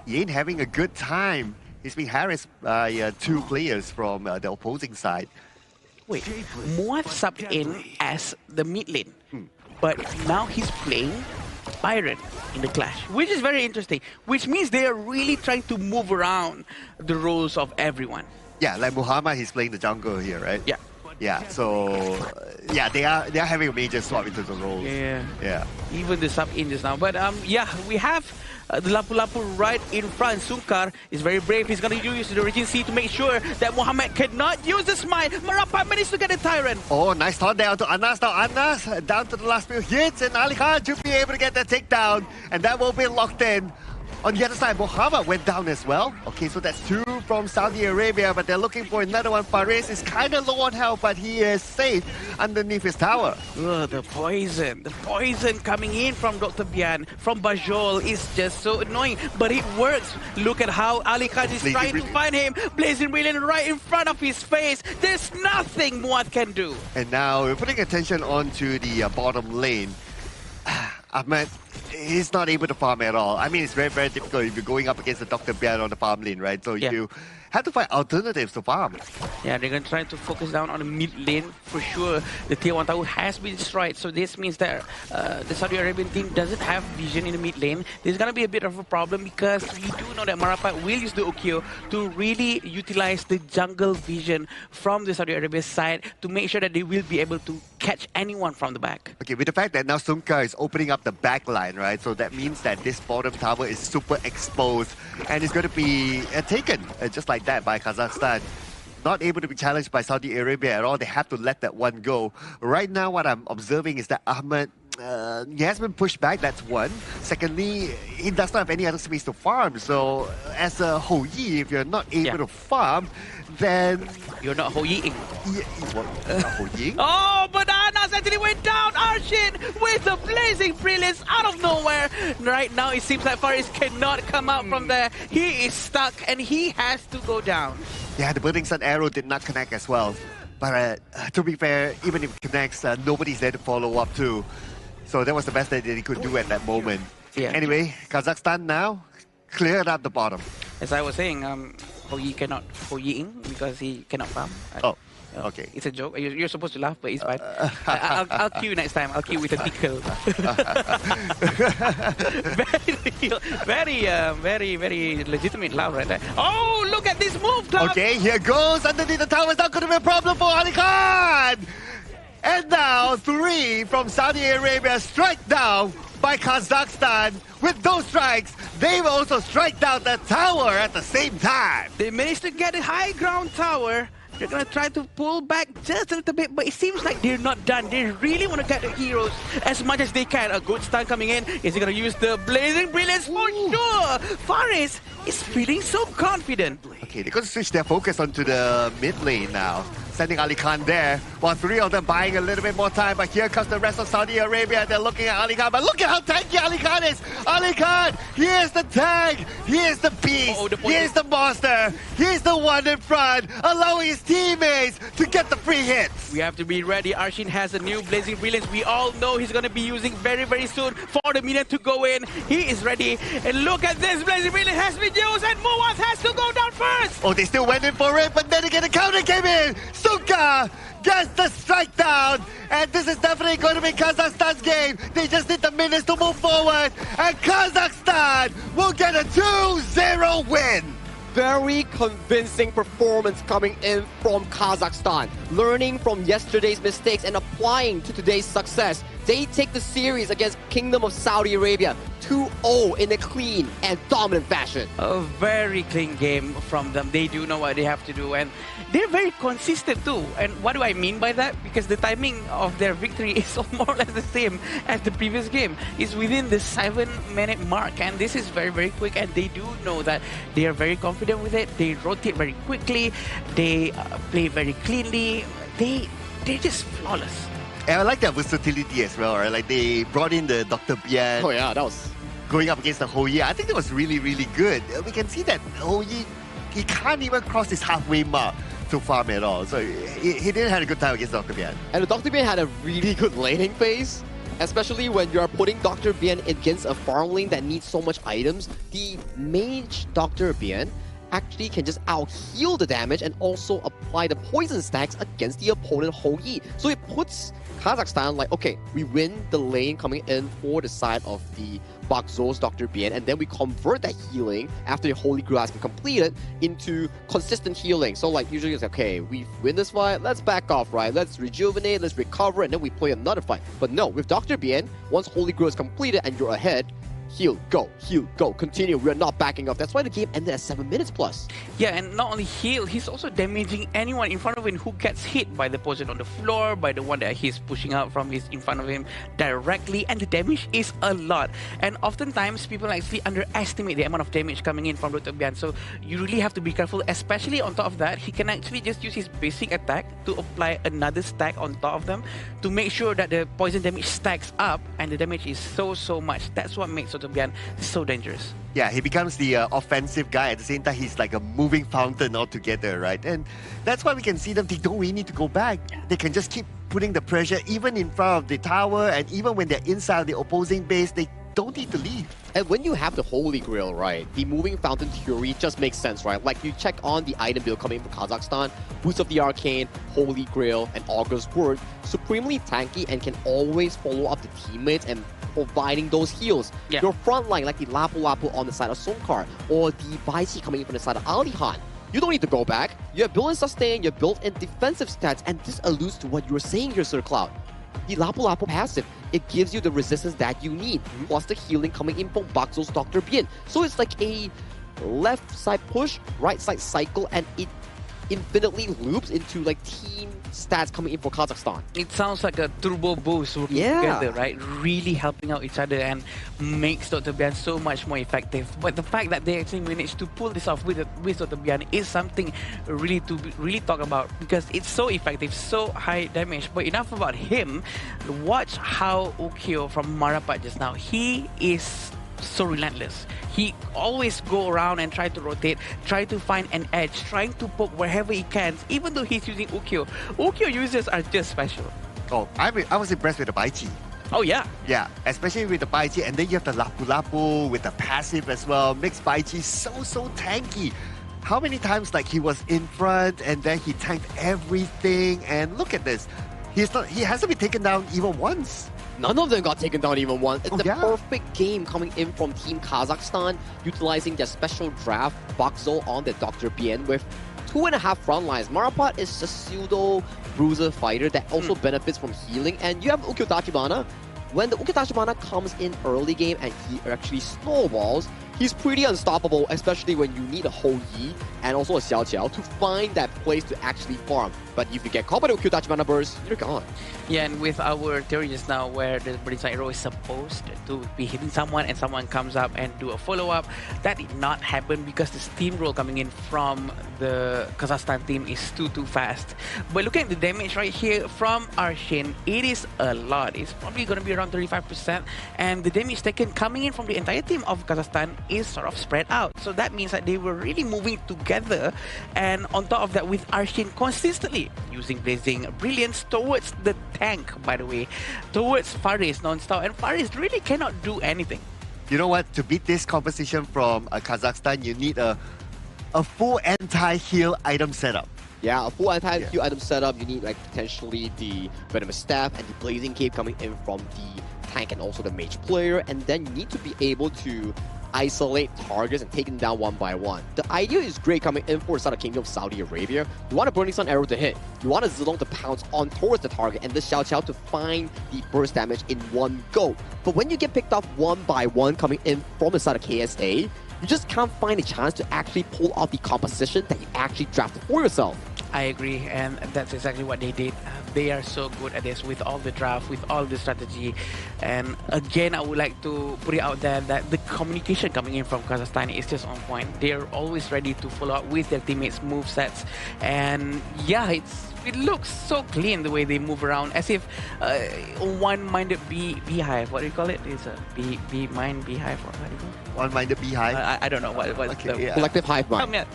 he ain't having a good time. He's being harassed by 2 players from the opposing side. Wait, Muaz subbed in as the mid lane, but now he's playing Byron in the clash, which is very interesting, which means they are really trying to move around the roles of everyone. Yeah, like Muhammad, he's playing the jungle here, right? Yeah. Yeah, so yeah, they are having a major swap into the roles. Yeah. Even the sub in just now. But yeah, we have the Lapu-Lapu right in front. Sunkar is very brave. He's going to use the Origin C to make sure that Muhammad cannot use the smite. Marapat managed to get a Tyrant. Oh, nice thought down to Anas. Now Anas down to the last few hits, and Ali Khan should be able to get that takedown, and that will be locked in. On the other side, Muhammad went down as well. Okay, so that's 2 from Saudi Arabia, but they're looking for another one. Faris is kind of low on health, but he is safe underneath his tower. Ugh, the poison coming in from Dr. Bian, from Bajol is just so annoying, but it works. Look at how Ali Khan is trying to find him. Blazing Brilliant right in front of his face. There's nothing Muad can do. And now we're putting attention onto the bottom lane. Ahmed, he's not able to farm at all. I mean, it's very, very difficult if you're going up against the Dr. Bian on the farm lane, right? So you have to find alternatives to farm. Yeah, they're going to try to focus down on the mid lane for sure. The tier 1 tower has been destroyed, so this means that the Saudi Arabian team doesn't have vision in the mid lane. This is going to be a bit of a problem because we do know that Marapat will use the Ukyo to really utilize the jungle vision from the Saudi Arabia side to make sure that they will be able to catch anyone from the back. Okay, with the fact that now Sunkar is opening up the back line, right? So that means that this bottom tower is super exposed and it's going to be taken just like that by Kazakhstan. Not able to be challenged by Saudi Arabia at all. They have to let that one go. Right now, what I'm observing is that Ahmed, he has been pushed back, that's one. Secondly, he does not have any other space to farm. So as a Hou Yi, if you're not able to farm, then... You're not Hou Yi-ing. Not Hou Yi? Oh, banana does, and then he went down. Arshin with the blazing brilliance out of nowhere. Right now, it seems like Faris cannot come out from there. He is stuck, and he has to go down. Yeah, the Burning Sun arrow did not connect as well. But to be fair, even if it connects, nobody's there to follow up too. So that was the best that he could do at that moment. Yeah. Anyway, Kazakhstan now cleared up the bottom. As I was saying, Hoyi cannot Hoyiing because he cannot farm. Oh, okay. It's a joke. You're supposed to laugh, but it's fine. I'll cue you next time. I'll cue with a tickle. very legitimate laugh right there. Oh, look at this move, Cloud. Okay, here goes underneath the tower. It's not going to be a problem for Ali Khan. And now 3 from Saudi Arabia strike down by Kazakhstan. With those strikes, they will also strike down the tower at the same time. They managed to get a high ground tower. They're going to try to pull back just a little bit, but it seems like they're not done. They really want to get the heroes as much as they can. A good stun coming in. Is he going to use the blazing brilliance? For sure. Faris is feeling so confident. Okay, they're going to switch their focus onto the mid lane now. Sending Ali Khan there, while 3 of them buying a little bit more time. But here comes the rest of Saudi Arabia. They're looking at Ali Khan. But look at how tanky Ali Khan is. Ali Khan, here's the tank. Here's the beast. Here's the monster. He's the one in front, allowing his teammates to get the free hits. We have to be ready. Arshin has a new blazing brilliance. We all know he's going to be using very soon for the minion to go in. He is ready. And look at this. Blazing brilliance has been used, and Muaz has to go down first. Oh, they still went in for it, but then again the counter came in. Suka gets the strike down, and this is definitely going to be Kazakhstan's game. They just need the minutes to move forward, and Kazakhstan will get a 2-0 win. Very convincing performance coming in from Kazakhstan. Learning from yesterday's mistakes and applying to today's success. They take the series against Kingdom of Saudi Arabia 2-0 in a clean and dominant fashion. A very clean game from them. They do know what they have to do, and they're very consistent too. And what do I mean by that? Because the timing of their victory is more or less the same as the previous game. It's within the 7-minute mark, and this is very quick, and they do know that they are very confident with it. They rotate very quickly. They play very cleanly. They're just flawless. And I like their versatility as well, right? Like they brought in the Dr. Bian. Oh yeah, that was going up against the Hoyi. I think that was really good. We can see that Hoyi, he can't even cross his halfway mark to farm at all. So he didn't have a good time against Dr. Bian. And the Dr. Bian had a really good laning phase, especially when you're putting Dr. Bian against a farm lane that needs so much items. The mage Dr. Bian actually can just out-heal the damage and also apply the poison stacks against the opponent Hoyi. So it puts Kazakhstan like, okay, we win the lane coming in for the side of the Bakzo's Dr. Bian, and then we convert that healing after the Holy Grail has been completed into consistent healing. So like usually it's like, okay, we win this fight, let's back off, right? Let's rejuvenate, let's recover, and then we play another fight. But no, with Dr. Bian, once Holy Grail is completed and you're ahead, heal, go, continue. We're not backing off. That's why the game ended at 7 minutes plus. Yeah, and not only heal, he's also damaging anyone in front of him who gets hit by the poison on the floor, by the one that he's pushing out from his in front of him directly, and the damage is a lot. And oftentimes people actually underestimate the amount of damage coming in from Dr. Bian, so you really have to be careful, especially on top of that, he can actually just use his basic attack to apply another stack on top of them to make sure that the poison damage stacks up and the damage is so much. That's what makes Dr. Bian so dangerous. Yeah, he becomes the offensive guy. At the same time, he's like a moving fountain altogether, right? And that's why we can see them. They don't really need to go back. They can just keep putting the pressure even in front of the tower, and even when they're inside the opposing base, they don't need to leave. And when you have the Holy Grail, right, the moving fountain theory just makes sense, right? Like you check on the item build coming from Kazakhstan, Boots of the Arcane, Holy Grail, and Augur's Word, supremely tanky and can always follow up the teammates and providing those heals. Yeah. Your front line, like the Lapu Lapu on the side of Sunkar, or the Baisi coming in from the side of Alihan, you don't need to go back. You're built-in sustain, you're built-in defensive stats, and this alludes to what you were saying here, Sir Cloud. The Lapu Lapu passive, it gives you the resistance that you need, plus the healing coming in from Bakzo's Dr. Bian. So it's like a left side push, right side cycle, and it infinitely loops into like team stats coming in for Kazakhstan. It sounds like a turbo boost working together, right? Really helping out each other and makes Dr. Bian so much more effective. But the fact that they actually managed to pull this off with Dr. Bian is something really to really talk about, because it's so effective, so high damage. But enough about him. Watch how Ukyo from Marapat just now, he is so relentless. He always go around and try to rotate, try to find an edge, trying to poke wherever he can, even though he's using Ukyo. Ukyo users are just special. Oh, I was impressed with the Baichi. Oh yeah. Yeah, especially with the Baichi, and then you have the Lapu Lapu with the passive as well. Makes Baichi so tanky. How many times like he was in front and then he tanked everything, and look at this. He hasn't been taken down even once. None of them got taken down even once. It's the perfect game coming in from Team Kazakhstan, utilizing their special draft Bakzo on the Dr. Bien with 2.5 front lines. Marapat is a pseudo bruiser fighter that also benefits from healing, and you have Ukyo Tachibana. When the Ukyo Tachibana comes in early game and he actually snowballs, he's pretty unstoppable, especially when you need a Ho Yi and also a Xiao Qiao to find that place to actually farm. But if you get caught by the Ukyo Tachibana burst, you're gone. Yeah, and with our theory just now where the British hero is supposed to be hitting someone and someone comes up and do a follow-up, that did not happen because the steamroll coming in from the Kazakhstan team is too fast. But looking at the damage right here from Arshin, it is a lot. It's probably going to be around 35%, and the damage taken coming in from the entire team of Kazakhstan is sort of spread out. So that means that they were really moving together, and on top of that with Arshin consistently using Blazing Brilliance towards the tank, by the way, towards Faris non-stop, and Faris really cannot do anything. You know what? To beat this composition from Kazakhstan, you need a full anti-heal item setup. Yeah, a full anti-heal item setup. You need like potentially the Venomous Staff and the Blazing Cape coming in from the tank and also the mage player, and then you need to be able to isolate targets and take them down one by one. The idea is great coming in for Sada Kingdom of Saudi Arabia. You want a Burning Sun arrow to hit. You want a Zilong to pounce on towards the target and the Xiao Qiao to find the burst damage in one go. But when you get picked off one by one coming in from the side of KSA, you just can't find a chance to actually pull off the composition that you actually drafted for yourself. I agree, and that's exactly what they did. They are so good at this with all the draft, with all the strategy. And again, I would like to put it out there that the communication coming in from Kazakhstan is just on point. They're always ready to follow up with their teammates' movesets. And yeah, it looks so clean the way they move around, as if one-minded beehive. What do you call it? It's a beehive. What do you call it? One-minded beehive? I don't know what okay, the collective hive mind.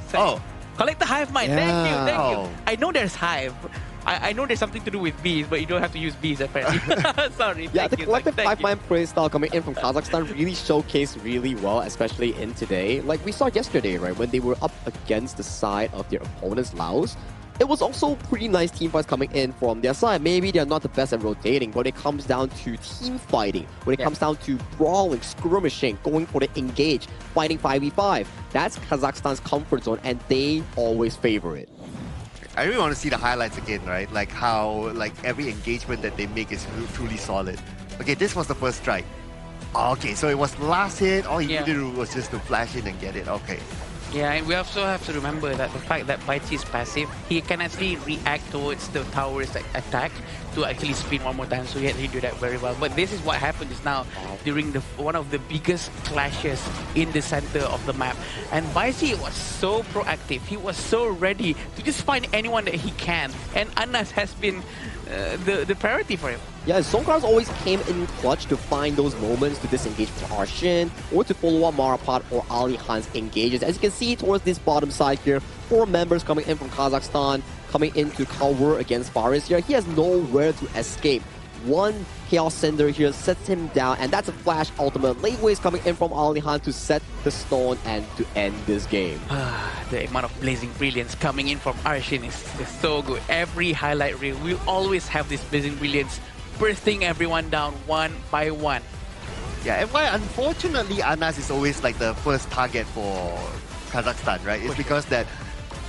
Collective hive mind. Thank you. Oh. I know there's hive. I know there's something to do with bees, but you don't have to use bees apparently. Sorry. Yeah, the collective hive mind play style coming in from Kazakhstan really showcased really well, especially in today. Like we saw yesterday, right, when they were up against the side of their opponents, Laos. It was also pretty nice team fights coming in from their side. Maybe they're not the best at rotating, but it comes down to team fighting. When it comes down to brawling, skirmishing, going for the engage, fighting 5v5. That's Kazakhstan's comfort zone, and they always favor it. I really want to see the highlights again, right? Like how every engagement that they make is truly solid. Okay, this was the first strike. Okay, so it was last hit. All he needed to do was just to flash in and get it. Okay. Yeah, and we also have to remember that the fact that Baichi is passive, he can actually react towards the tower's attack to actually spin one more time, so he do that very well. But this is what happened just now during one of the biggest clashes in the center of the map. And Baichi was so proactive, he was so ready to just find anyone that he can. And Anas has been the priority for him. Yeah, Songkran's always came in clutch to find those moments to disengage with Arshin or to follow up Marapat or Ali Khan's engages. As you can see towards this bottom side here, 4 members coming in from Kazakhstan, coming in to cover against Faris here. He has nowhere to escape. One Chaos Cinder here sets him down, and that's a flash ultimate. Late waves coming in from Ali Khan to set the stone and to end this game. The amount of Blazing Brilliance coming in from Arshin is so good. Every highlight reel will always have this Blazing Brilliance bursting everyone down one by one. Yeah, and why unfortunately Anas is always like the first target for Kazakhstan, right? It's because that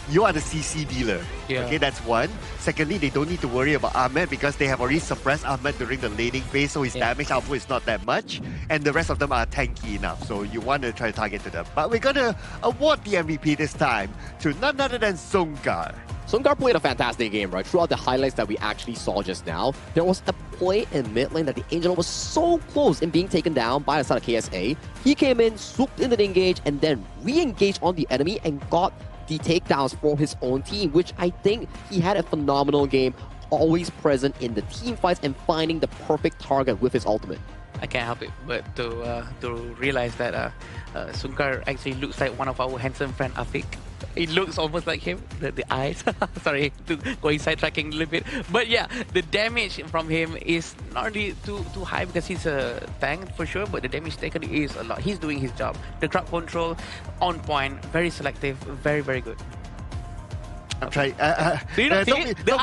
you are the CC dealer. Yeah. Okay, that's one. Secondly, they don't need to worry about Ahmed because they have already suppressed Ahmed during the laning phase, so his damage output is not that much. And the rest of them are tanky enough, so you want to try to target to them. But we're going to award the MVP this time to none other than Songkran. Sunkar played a fantastic game, right? Throughout the highlights that we actually saw just now, there was a play in mid lane that the Angel was so close in being taken down by the side of KSA. He came in, swooped into the engage, and then re-engaged on the enemy and got the takedowns for his own team, which I think he had a phenomenal game, always present in the team fights and finding the perfect target with his ultimate. I can't help it but to realize that Sunkar actually looks like one of our handsome friend Afik. It looks almost like him, the eyes. Sorry, going sidetracking a little bit. But yeah, the damage from him is not really too high because he's a tank for sure, but the damage taken is a lot. He's doing his job. The crowd control, on point, very selective, very, very good. Try. Do you not see it? The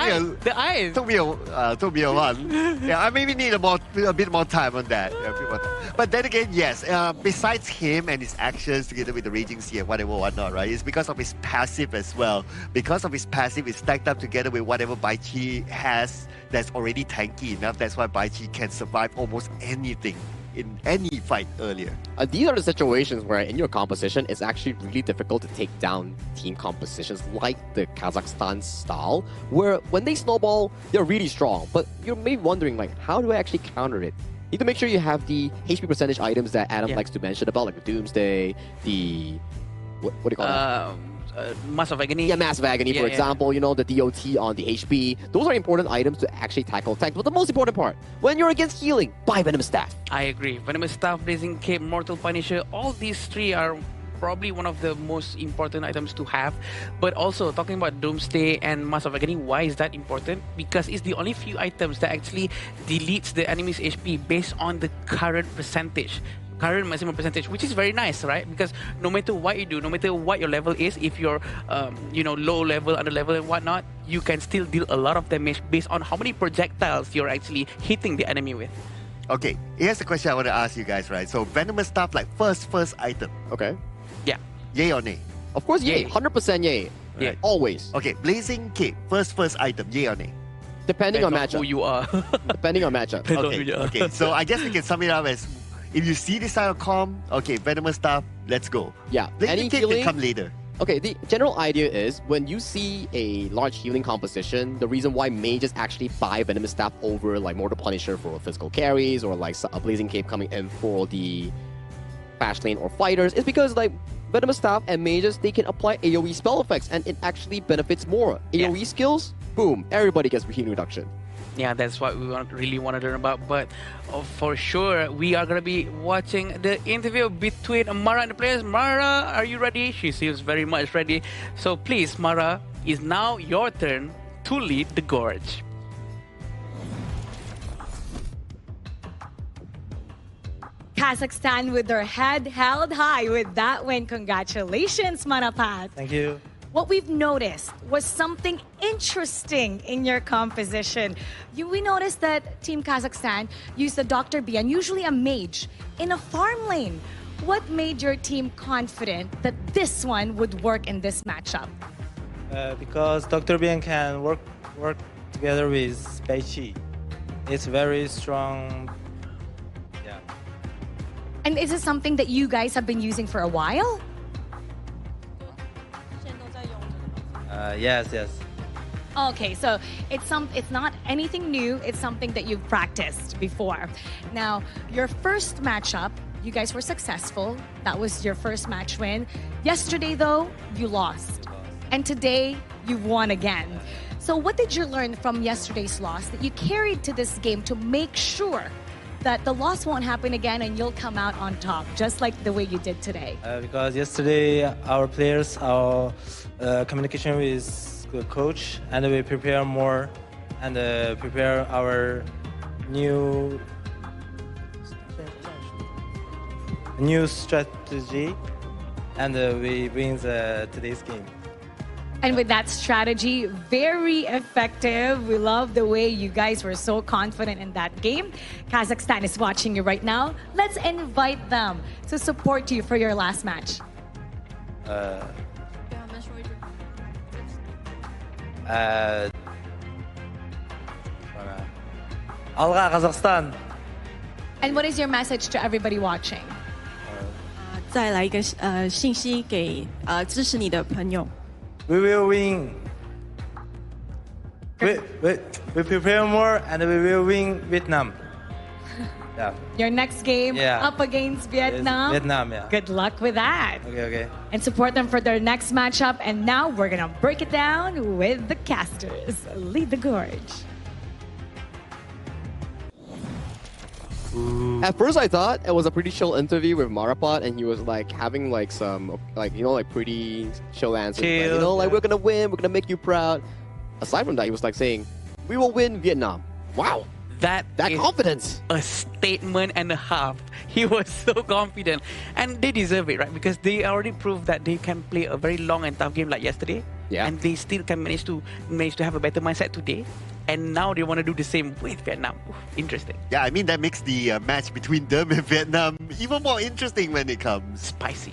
eyes. Took me a while. Yeah, I maybe need a bit more time on that. Yeah, a bit more time. But then again, yes. Besides him and his actions together with the Raging Sea and whatnot, right? It's because of his passive as well. Because of his passive, it's stacked up together with whatever Baichi has that's already tanky enough. That's why Baichi can survive almost anything in any fight earlier. These are the situations where in your composition, it's actually really difficult to take down team compositions like the Kazakhstan style, where when they snowball, they're really strong. But you're maybe wondering, like, how do I actually counter it? You need to make sure you have the HP percentage items that Adam likes to mention about, like the Doomsday, the... What do you call it? Massive Agony. Yeah, Massive Agony, for example, you know, the DOT on the HP. Those are important items to actually tackle tanks. But the most important part, when you're against healing, buy Venomous Staff. I agree. Venomous Staff, Blazing Cape, Mortal Punisher, all these three are probably one of the most important items to have. But also, talking about Doomsday and Massive Agony, why is that important? Because it's the only few items that actually deletes the enemy's HP based on the current percentage. Current maximum percentage, which is very nice, right? Because no matter what you do, no matter what your level is, if you're low level, under level and whatnot, you can still deal a lot of damage based on how many projectiles you're actually hitting the enemy with. Okay, here's the question I want to ask you guys, right? So Venomous Staff, like first item. Okay. Yeah. Yay or nay? Of course, yay. 100% yay. Yeah. Always. Okay, Blazing Cape, first item, yay or nay? Depending on matchup. Who you are. Depending on matchup. Okay, so I guess we can sum it up as, if you see this style of com, okay, Venomous Staff, let's go. Yeah. Blazing Cape can come later. Okay, the general idea is when you see a large healing composition, the reason why mages actually buy Venomous Staff over like Mortal Punisher for physical carries or like a Blazing Cape coming in for the fast lane or fighters is because like Venomous Staff and mages, they can apply AoE spell effects and it actually benefits more. AoE skills, boom, everybody gets healing reduction. Yeah, that's what we really want to learn about. But for sure, we are going to be watching the interview between Mara and the players. Mara, are you ready? She seems very much ready. So please, Mara, it's now your turn to lead the Gorge. Kazakhstan with their head held high with that win. Congratulations, Manapat. Thank you. What we've noticed was something interesting in your composition. We noticed that Team Kazakhstan used a Dr. B, and usually a mage, in a farm lane. What made your team confident that this one would work in this matchup? Because Dr. Bian can work together with Baichi. It's very strong. Yeah. And is it something that you guys have been using for a while? Yes. Okay, so it's not anything new. It's something that you've practiced before. Now, your first matchup, you guys were successful. That was your first match win. Yesterday, though, you lost. And today, you've won again. So what did you learn from yesterday's loss that you carried to this game to make sure that the loss won't happen again and you'll come out on top, just like the way you did today? Because yesterday, our players, our communication with the coach, and we prepare more and prepare our new strategy, and we win today's game. And with that strategy, very effective. We love the way you guys were so confident in that game. Kazakhstan is watching you right now. Let's invite them to support you for your last match. Alga Kazakhstan. And what is your message to everybody watching? 再来一个信息给支持你的朋友。We will win. We prepare more and we will win Vietnam. Yeah. Your next game Yeah. up against Vietnam. Vietnam, yeah. Good luck with that. Okay. And support them for their next matchup. And now we're going to break it down with the casters. Lead the gorge. At first, I thought it was a pretty chill interview with Marapot, and he was like having like some pretty chill answers. Like, we're gonna win, we're gonna make you proud. Aside from that, he was like saying, "We will win Vietnam." Wow, that confidence. A statement and a half. He was so confident, and they deserve it, right? Because they already proved that they can play a very long and tough game like yesterday. Yeah. And they still can manage to have a better mindset today. And now they want to do the same with Vietnam. Oof, interesting. Yeah, I mean, that makes the match between them and Vietnam even more interesting when it comes. Spicy.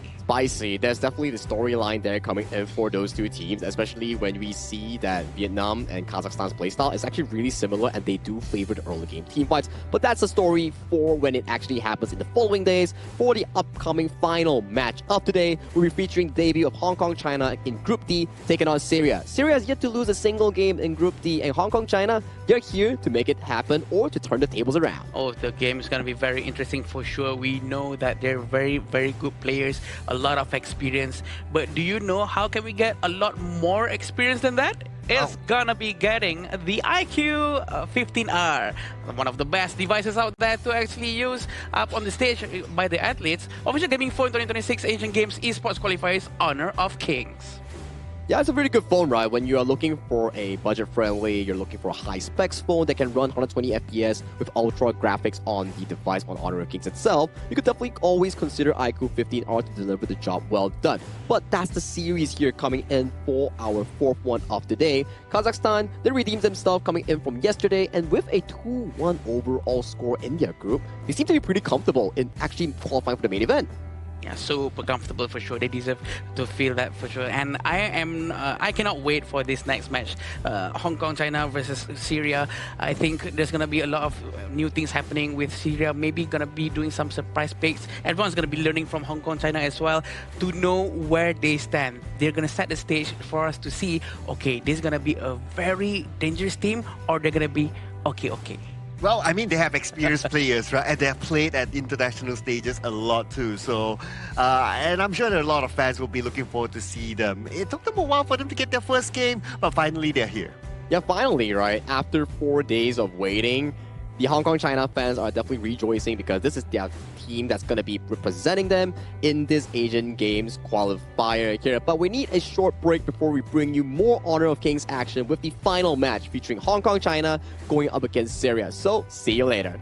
There's definitely the storyline there coming in for those two teams, especially when we see that Vietnam and Kazakhstan's playstyle is actually really similar and they do favor the early game team fights. But that's a story for when it actually happens in the following days. For the upcoming final match of today, we'll be featuring the debut of Hong Kong China in Group D, taking on Syria. Syria has yet to lose a single game in Group D, and Hong Kong China, they're here to make it happen or to turn the tables around. Oh, the game is going to be very interesting for sure. We know that they're very, very good players, a lot of experience. But do you know how can we get a lot more experience than that? It's gonna be getting the IQ 15R, one of the best devices out there to actually use up on the stage by the athletes. Official Gaming Phone 2026 Asian Games Esports Qualifiers Honor of Kings. Yeah, it's a really good phone, right? When you are looking for a budget-friendly, you're looking for a high-specs phone that can run 120 FPS with ultra graphics on the device on Honor of Kings itself, you could definitely always consider iQOO 15R to deliver the job well done. But that's the series here coming in for our fourth one of the day. Kazakhstan, they redeemed themselves coming in from yesterday, and with a 2-1 overall score in their group, they seem to be pretty comfortable in actually qualifying for the main event. Yeah, super comfortable for sure. They deserve to feel that for sure. And I cannot wait for this next match. Hong Kong, China versus Syria. I think there's going to be a lot of new things happening with Syria. Maybe going to be doing some surprise picks. Everyone's going to be learning from Hong Kong, China as well to know where they stand. They're going to set the stage for us to see, okay, this is going to be a very dangerous team, or they're going to be okay. Well, I mean, they have experienced players, right? And they have played at international stages a lot too. So, and I'm sure that a lot of fans will be looking forward to see them. It took them a while for them to get their first game, but finally they're here. Yeah, finally, right? After 4 days of waiting, the Hong Kong China fans are definitely rejoicing because this is their team that's going to be representing them in this Asian Games qualifier here. But we need a short break before we bring you more Honor of Kings action with the final match featuring Hong Kong China going up against Syria. So, see you later.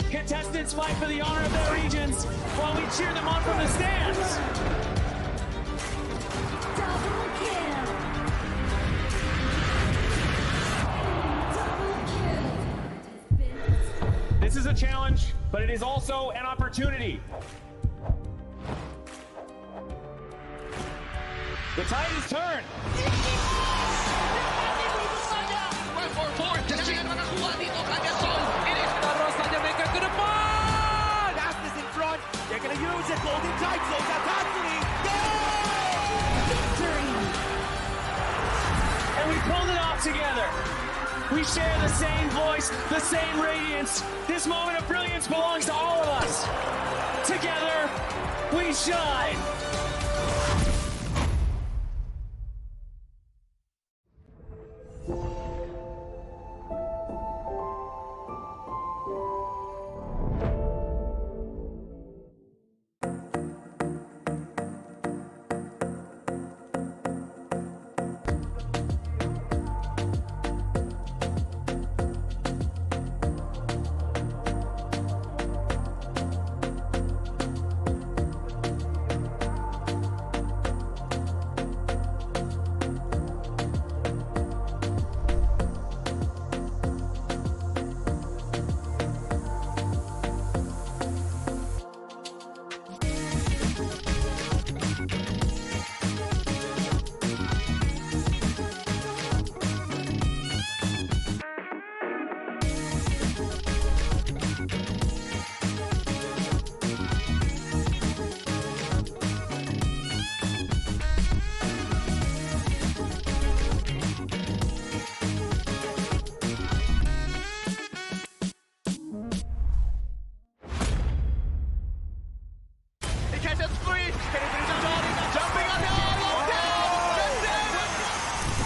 Contestants fight for the honor of their regions while we cheer them on from the stands. This is a challenge, but it is also an opportunity. The tide is turned. Fastest in front. They're going to use it. Golden tight. Close out constantly. Victory! And we pulled it off together. We share the same voice, the same radiance. This moment of brilliance belongs to all of us. Together, we shine.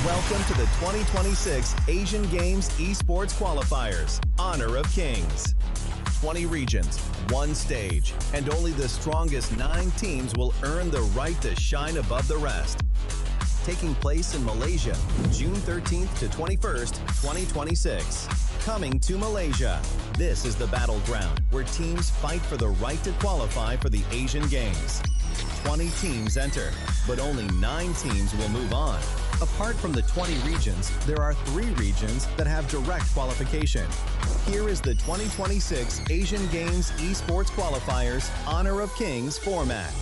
Welcome to the 2026 Asian Games Esports Qualifiers, Honor of Kings. 20 regions, one stage, and only the strongest 9 teams will earn the right to shine above the rest. Taking place in Malaysia, June 13th to 21st, 2026. Coming to Malaysia, this is the battleground where teams fight for the right to qualify for the Asian Games. 20 teams enter, but only 9 teams will move on. Apart from the 20 regions, there are 3 regions that have direct qualification. Here is the 2026 Asian Games Esports Qualifiers Honor of Kings format.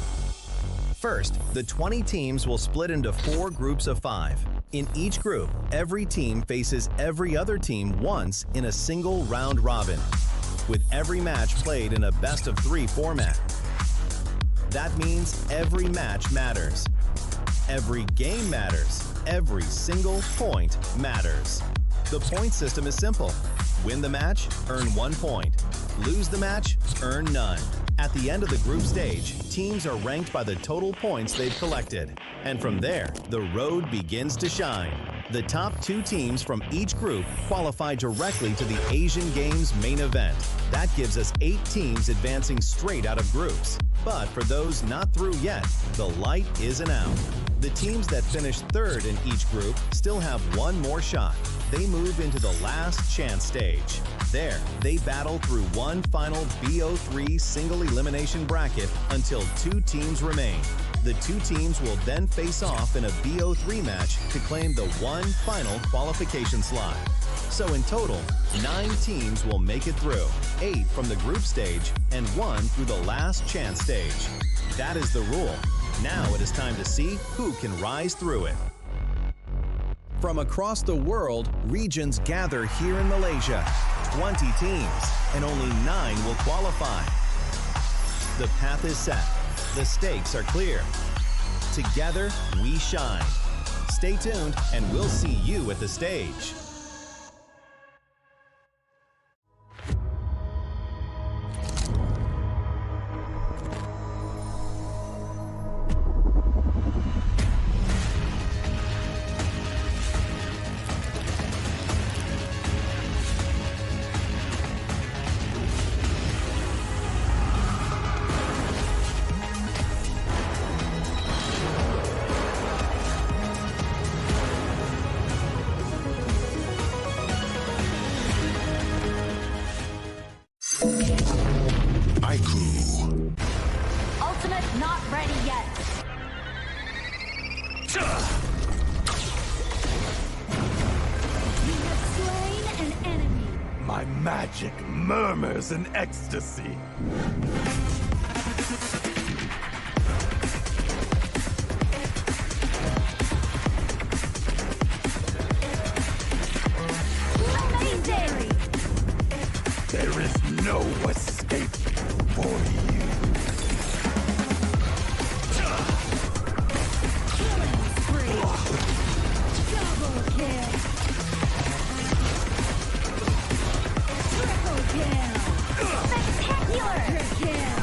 First, the 20 teams will split into 4 groups of 5. In each group, every team faces every other team once in a single round robin, with every match played in a best-of-3 format. That means every match matters. Every game matters. Every single point matters. The point system is simple. Win the match, earn 1 point. Lose the match, earn none. At the end of the group stage, teams are ranked by the total points they've collected. And from there, the road begins to shine. The top 2 teams from each group qualify directly to the Asian Games main event. That gives us 8 teams advancing straight out of groups. But for those not through yet, the light isn't out. The teams that finish 3rd in each group still have 1 more shot. They move into the last chance stage. There, they battle through one final BO3 single elimination bracket until 2 teams remain. The 2 teams will then face off in a BO3 match to claim the one final qualification slot. So in total, 9 teams will make it through, 8 from the group stage and 1 through the last chance stage. That is the rule. Now it is time to see who can rise through it. From across the world, regions gather here in Malaysia. 20 teams, and only 9 will qualify. The path is set. The stakes are clear. Together, we shine. Stay tuned, and we'll see you at the stage. Ultimate not ready yet. You have slain an enemy. My magic murmurs in ecstasy. Amazing! There is no escape for you. Killing spree. Double kill. Triple kill. Spectacular. Kill.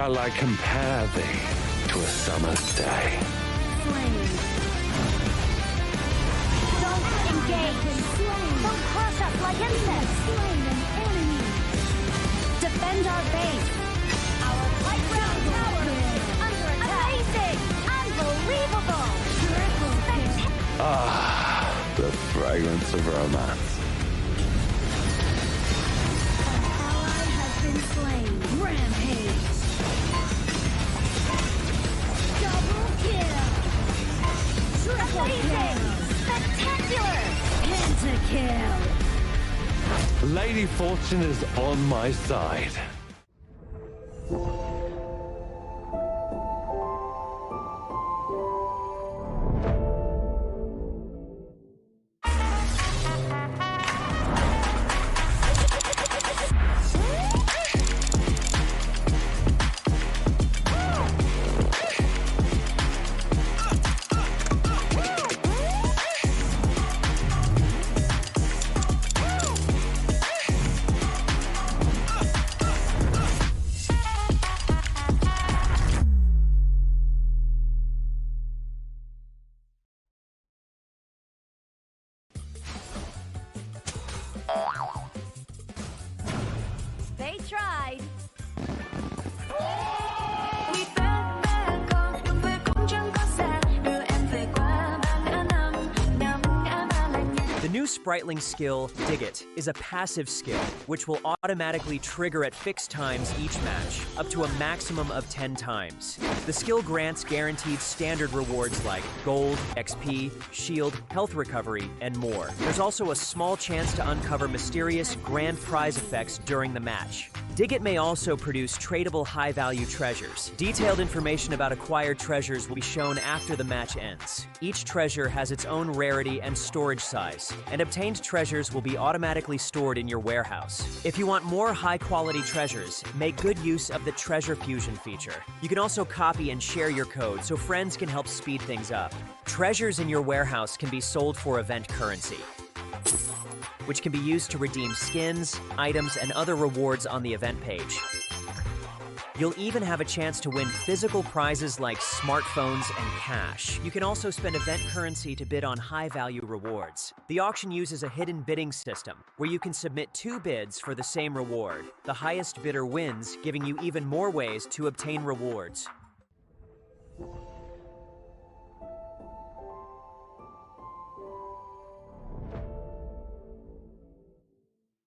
Shall I compare thee to a summer's day? Don't engage. Don't crush us like insects. Slain an enemy. Defend our base. Our playground tower is under attack. Amazing. Unbelievable. Ah, the fragrance of romance. Ally has been slain. Rampage. Double kill. Triple kill. Spectacular. Pentakill. Lady Fortune is on my side. They tried. The new Spritling skill, Dig It, is a passive skill, which will automatically trigger at fixed times each match, up to a maximum of 10 times. The skill grants guaranteed standard rewards like gold, XP, shield, health recovery, and more. There's also a small chance to uncover mysterious grand prize effects during the match. Dig It may also produce tradable high-value treasures. Detailed information about acquired treasures will be shown after the match ends. Each treasure has its own rarity and storage size, and obtained treasures will be automatically stored in your warehouse. If you want more high-quality treasures, make good use of the Treasure Fusion feature. You can also copy and share your code so friends can help speed things up. Treasures in your warehouse can be sold for event currency, which can be used to redeem skins, items, and other rewards on the event page. You'll even have a chance to win physical prizes like smartphones and cash. You can also spend event currency to bid on high-value rewards. The auction uses a hidden bidding system, where you can submit 2 bids for the same reward. The highest bidder wins, giving you even more ways to obtain rewards.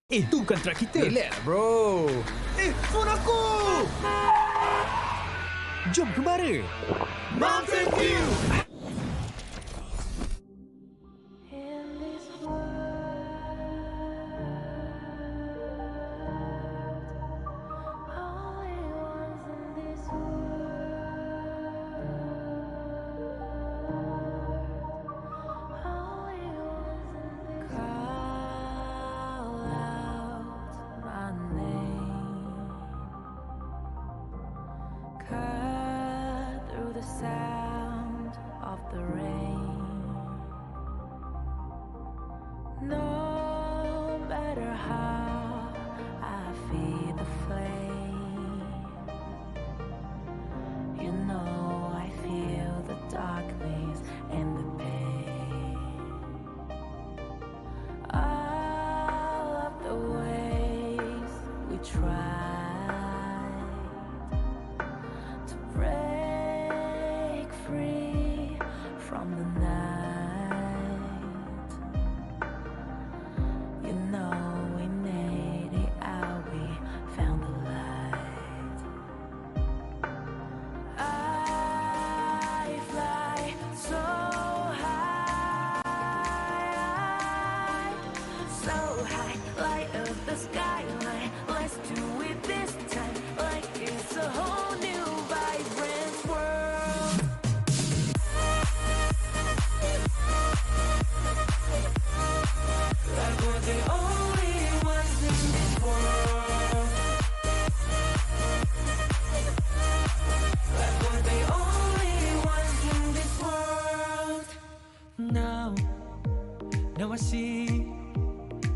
Itu kan track kita. Relax, bro. Phone aku! Jom kembali. Mountain View! Now I see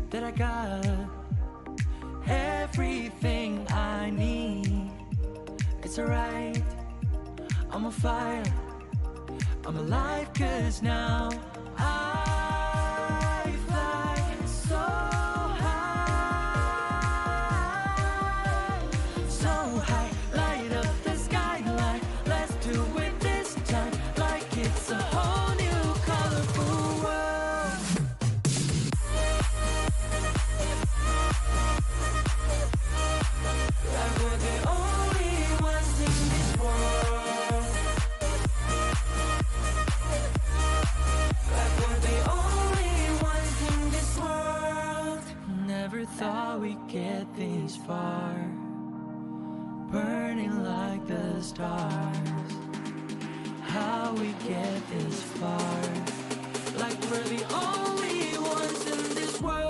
that I got everything I need. It's feels right. I'm on fire, I'm alive, cause now I fly so high, so high, light up the skyline. Let's do it this time, like it's a whole new colorful world. Like we're the only ones in this world. Like we're the only ones in this world. Never thought we'd get this far, burning like the stars. How we get this far? Like we're the only ones in this world.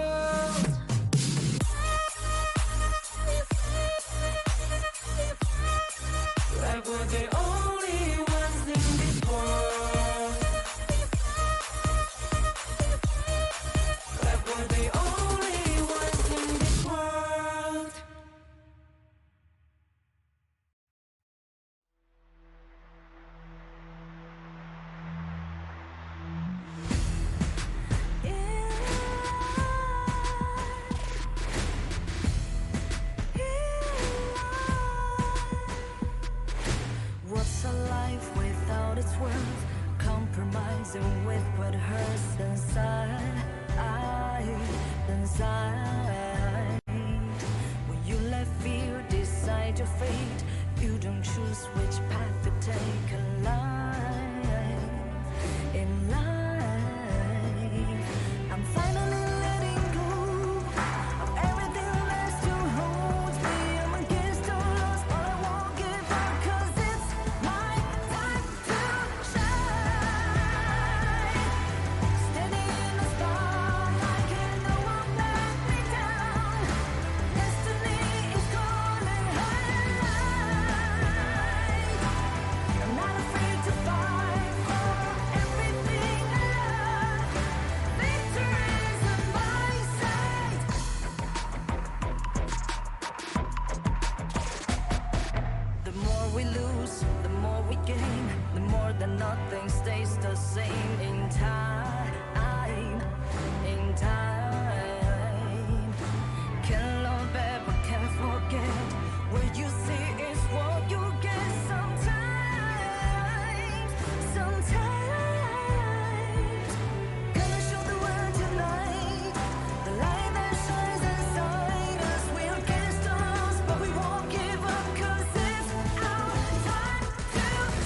Like we're the only ones in this world. Like we're the only ones in this world. What's a life without its worth? Compromising with what hurts inside. When you let fear decide your fate, you don't choose which path to take in life. In life, I'm finally letting go of everything that still holds me. I'm against all odds, but I won't give up, 'cause it's my time to shine. Standing in the spotlight, can't no one let me down. Destiny is calling high. I'm not afraid to fight for everything I love. Victory's on my side. The more we lose, the more we gain. The more that nothing stays the same. In time, in time. Can't love ever, can't forget. What you see is what you get sometimes. Sometimes. Gonna show the world tonight. The light that shines inside us. We'll get stars, but we won't give up, 'cause it's our time to shine.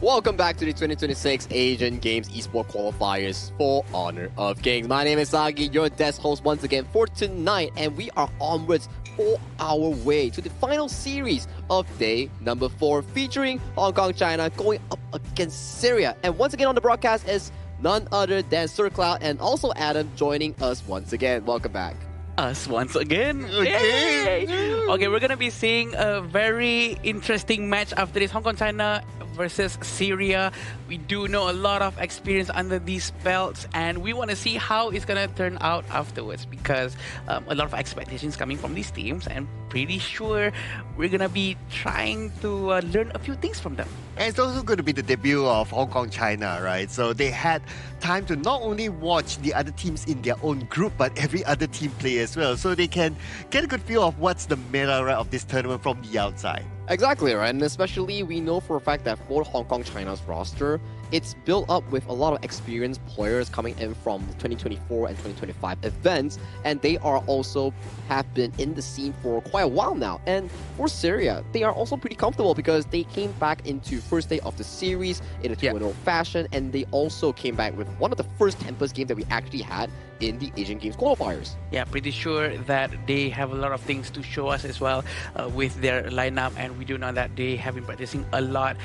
Welcome back to the 2026 Asian Games Esports Qualifiers for Honor of Kings. My name is Sagi, your desk host once again for tonight, and we are onwards for our way to the final series of day number 4, featuring Hong Kong, China going up against Syria. And once again on the broadcast is none other than Sir Cloud and also Adam joining us once again. Welcome back. Us once again. Yay! Okay, we're gonna be seeing a very interesting match after this. Hong Kong, China versus Syria. We do know a lot of experience under these belts, and we want to see how it's gonna turn out afterwards, because a lot of expectations coming from these teams, and pretty sure we're gonna be trying to learn a few things from them. And it's also going to be the debut of Hong Kong, China, right? So they had time to not only watch the other teams in their own group, but every other team play as well. So they can get a good feel of what's the meta right, of this tournament from the outside. Exactly, right? And especially we know for a fact that for Hong Kong China's roster, it's built up with a lot of experienced players coming in from 2024 and 2025 events, and they are also have been in the scene for quite a while now. And for Syria, they are also pretty comfortable because they came back into first day of the series in a 2-0 fashion, and they also came back with one of the first Tempest games that we actually had in the Asian Games qualifiers. Yeah, pretty sure that they have a lot of things to show us as well with their lineup, and we do know that they have been practicing a lot.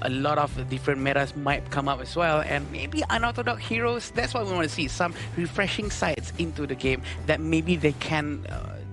A lot of different metas might come up as well, and maybe unorthodox heroes. That's why we want to see some refreshing sides into the game that maybe they can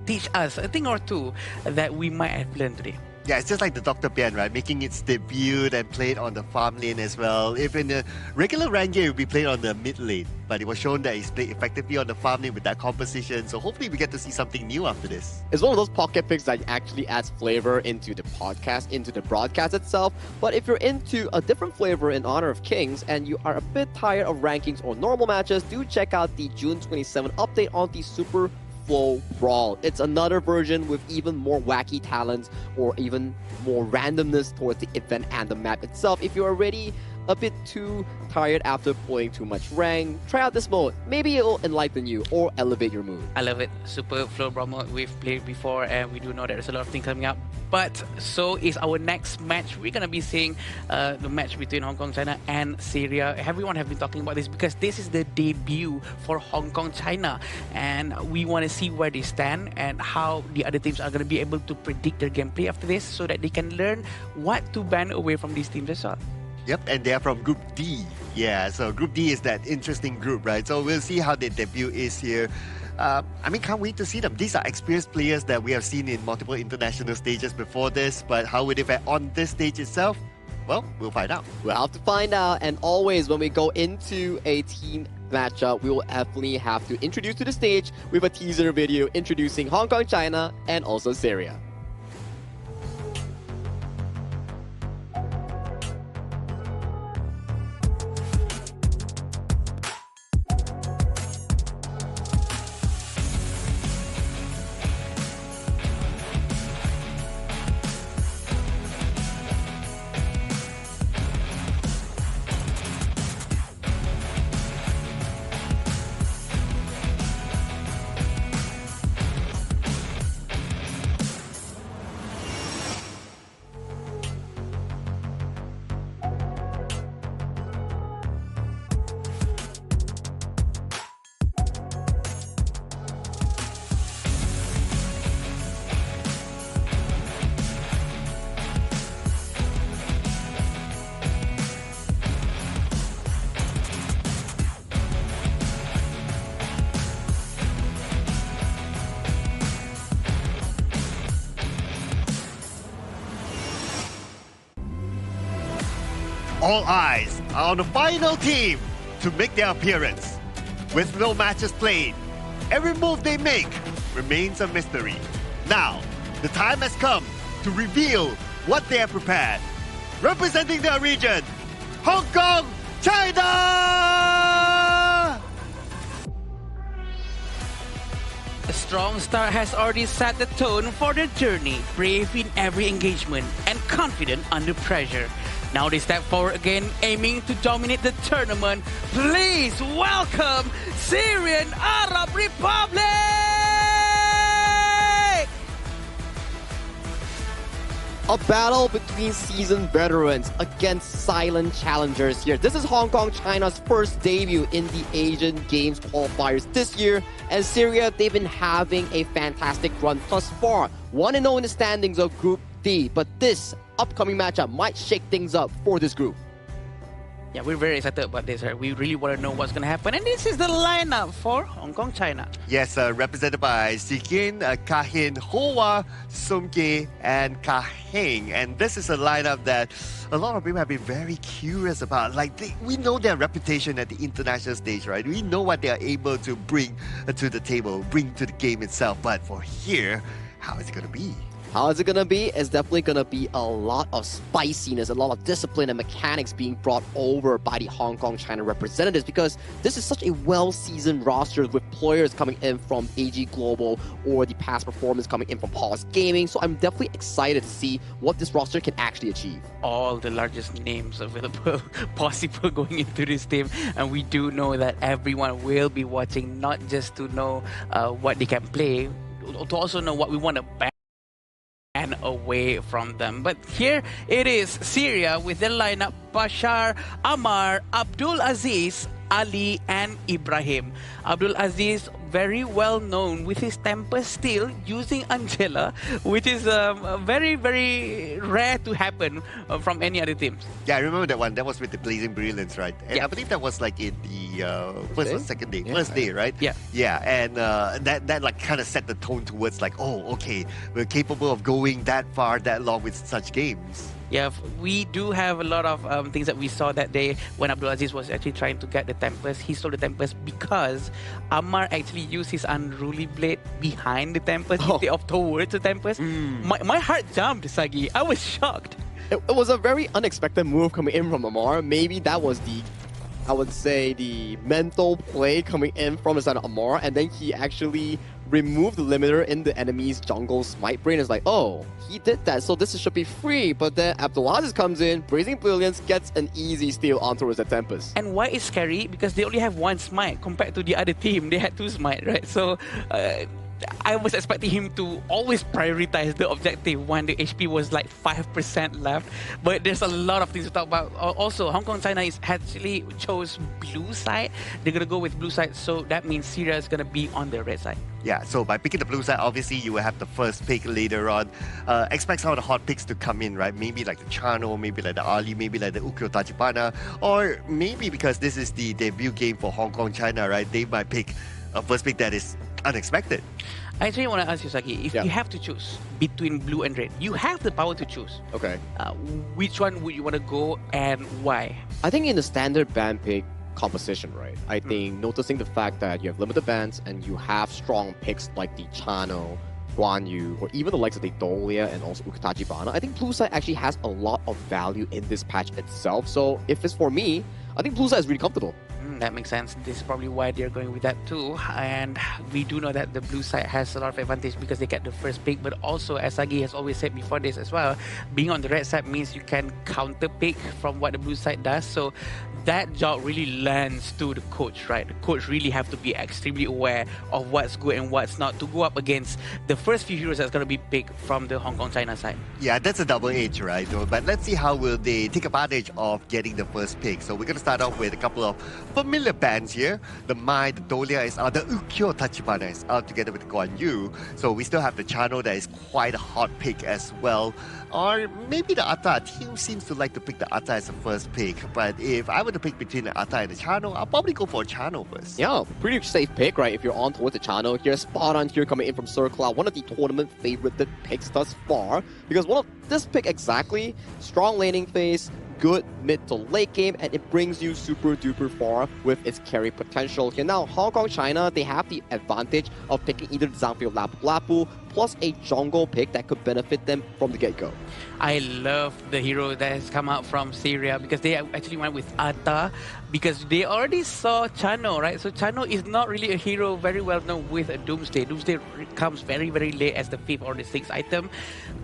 teach us a thing or two that we might have learned today. Yeah, it's just like the Dr. Pian, right? Making its debut and played on the farm lane as well. If in the regular rank game, it would be played on the mid lane. But it was shown that he's played effectively on the farm lane with that composition. So hopefully we get to see something new after this. It's one of those pocket picks that actually adds flavor into the podcast, into the broadcast itself. But if you're into a different flavor in Honor of Kings and you are a bit tired of rankings or normal matches, do check out the June 27 update on the Super Flow Brawl. It's another version with even more wacky talents or even more randomness towards the event and the map itself. If you're already a bit too tired after playing too much rank, try out this mode. Maybe it'll enlighten you or elevate your mood. I love it. Super Flow Brawl mode. We've played before and we do know there's a lot of things coming up. But so is our next match. We're going to be seeing the match between Hong Kong, China and Syria. Everyone have been talking about this because this is the debut for Hong Kong, China. And we want to see where they stand and how the other teams are going to be able to predict their gameplay after this so that they can learn what to ban away from these teams as well. Yep, and they're from Group D. Yeah, so Group D is that interesting group, right? So we'll see how their debut is here. I mean, can't wait to see them. These are experienced players that we have seen in multiple international stages before this, but how would they fare on this stage itself? Well, we'll find out. We'll have to find out, and always when we go into a team matchup, we will definitely have to introduce to the stage with a teaser video introducing Hong Kong, China, and also Syria. All eyes are on the final team to make their appearance. With no matches played, every move they make remains a mystery. Now, the time has come to reveal what they have prepared. Representing their region, Hong Kong, China! A strong start has already set the tone for their journey, brave in every engagement and confident under pressure. Now they step forward again, aiming to dominate the tournament. Please welcome Syrian Arab Republic! A battle between seasoned veterans against silent challengers here. This is Hong Kong, China's first debut in the Asian Games qualifiers this year. And Syria, they've been having a fantastic run thus far. 1-0 in the standings of Group D. But this upcoming matchup might shake things up for this group. Yeah, we're very excited about this. Right? We really want to know what's going to happen. And this is the lineup for Hong Kong, China. Yes, represented by Sikin, Kahin, Hoa, Sumke, and Kaheng. And this is a lineup that a lot of people have been very curious about. Like, we know their reputation at the international stage, right? We know what they are able to bring to the table, bring to the game itself. But for here, how is it going to be? How is it going to be? It's definitely going to be a lot of spiciness, a lot of discipline and mechanics being brought over by the Hong Kong China representatives because this is such a well-seasoned roster with players coming in from AG Global or the past performance coming in from Pulse Gaming. So I'm definitely excited to see what this roster can actually achieve. All the largest names available possible going into this team. And we do know that everyone will be watching, not just to know what they can play, to also know what we want to ban away from them. But here it is, Syria with their lineup: Bashar, Ammar, Abdul Aziz, Ali, and Ibrahim. Abdul Aziz, very well known with his temper still, using Angela, which is very, very rare to happen from any other teams. Yeah, I remember that one. That was with the Blazing Brilliance, right? And I believe that was like in the first or second day. First day, right? Yeah. Yeah, and that like kind of set the tone towards like, oh, okay, we're capable of going that far, that long with such games. Yeah, we do have a lot of things that we saw that day when Abdulaziz was actually trying to get the tempers. He stole the tempers because Ammar actually used his unruly blade behind the tempers instead of towards the tempers. My heart jumped, Sagi. I was shocked. It was a very unexpected move coming in from Ammar. Maybe that was the, I would say, the mental play coming in from the side of Ammar, and then he actually removed the limiter in the enemy's jungle smite brain. It's like, oh, he did that, so this should be free. But then Abdulaziz comes in, Blazing Brilliance gets an easy steal on towards the Tempest. And why is scary? Because they only have one smite compared to the other team. They had two smite, right? So I was expecting him to always prioritize the objective when the HP was like 5% left. But there's a lot of things to talk about. Also, Hong Kong China is actually chose blue side. They're going to go with blue side. So that means Syria is going to be on the red side. Yeah, so by picking the blue side, obviously you will have the first pick later on. Expect some of the hot picks to come in, right? Maybe like the Chano, maybe like the Ali, maybe like the Ukyo Tachibana. Or maybe because this is the debut game for Hong Kong China, right? They might pick a first pick that is unexpected. I actually want to ask you, Saki, if you have to choose between blue and red, you have the power to choose. Okay. Which one would you want to go and why? I think in the standard ban pick composition, right? I think noticing the fact that you have limited bans and you have strong picks like the Chano, Guan Yu, or even the likes of the Dolia and also Uktajibana, I think blue side actually has a lot of value in this patch itself. So if it's for me, I think blue side is really comfortable. That makes sense. This is probably why they're going with that too. And we do know that the blue side has a lot of advantage because they get the first pick. But also, as Sagi has always said before this as well, being on the red side means you can counter pick from what the blue side does. So that job really lands to the coach, right? The coach really have to be extremely aware of what's good and what's not to go up against the first few heroes that's going to be picked from the Hong Kong China side. Yeah, that's a double edge, right? But let's see how will they take advantage of getting the first pick. So we're going to start off with a couple of familiar bands here. The Mai, the Dolia is out, the Ukyo Tachibana is out together with Guan Yu. So we still have the Chano that is quite a hot pick as well. Or maybe the Atta. Team seems to like to pick the Atta as the first pick. But if I were to pick between the Atta and the Chano, I'll probably go for Chano first. Yeah, pretty safe pick, right? If you're on towards the Chano here, spot on here coming in from Circloud, one of the tournament favorited picks thus far. Because one of this pick exactly, strong laning phase, good mid to late game, and it brings you super duper far with its carry potential. Here now, Hong Kong China, they have the advantage of picking either the Zhangfei Lapu Lapu plus a jungle pick that could benefit them from the get-go. I love the hero that has come out from Syria because they actually went with Atta because they already saw Chano, right? So Chano is not really a hero very well known with a Doomsday. Doomsday comes very, very late as the 5th or the 6th item.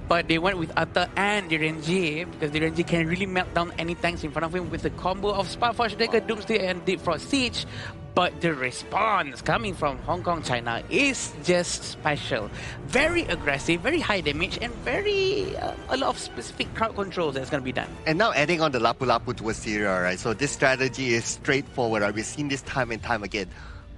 But they went with Atta and Direnji because Direnji can really melt down any tanks in front of him with the combo of Sparkforge Dagger, Doomsday, and Deep Frost Siege. But the response coming from Hong Kong China is just special. Very aggressive, very high damage, and very a lot of specific crowd controls that's going to be done. And now adding on the Lapu Lapu to Syria, right? So this strategy is straightforward, right? We've seen this time and time again.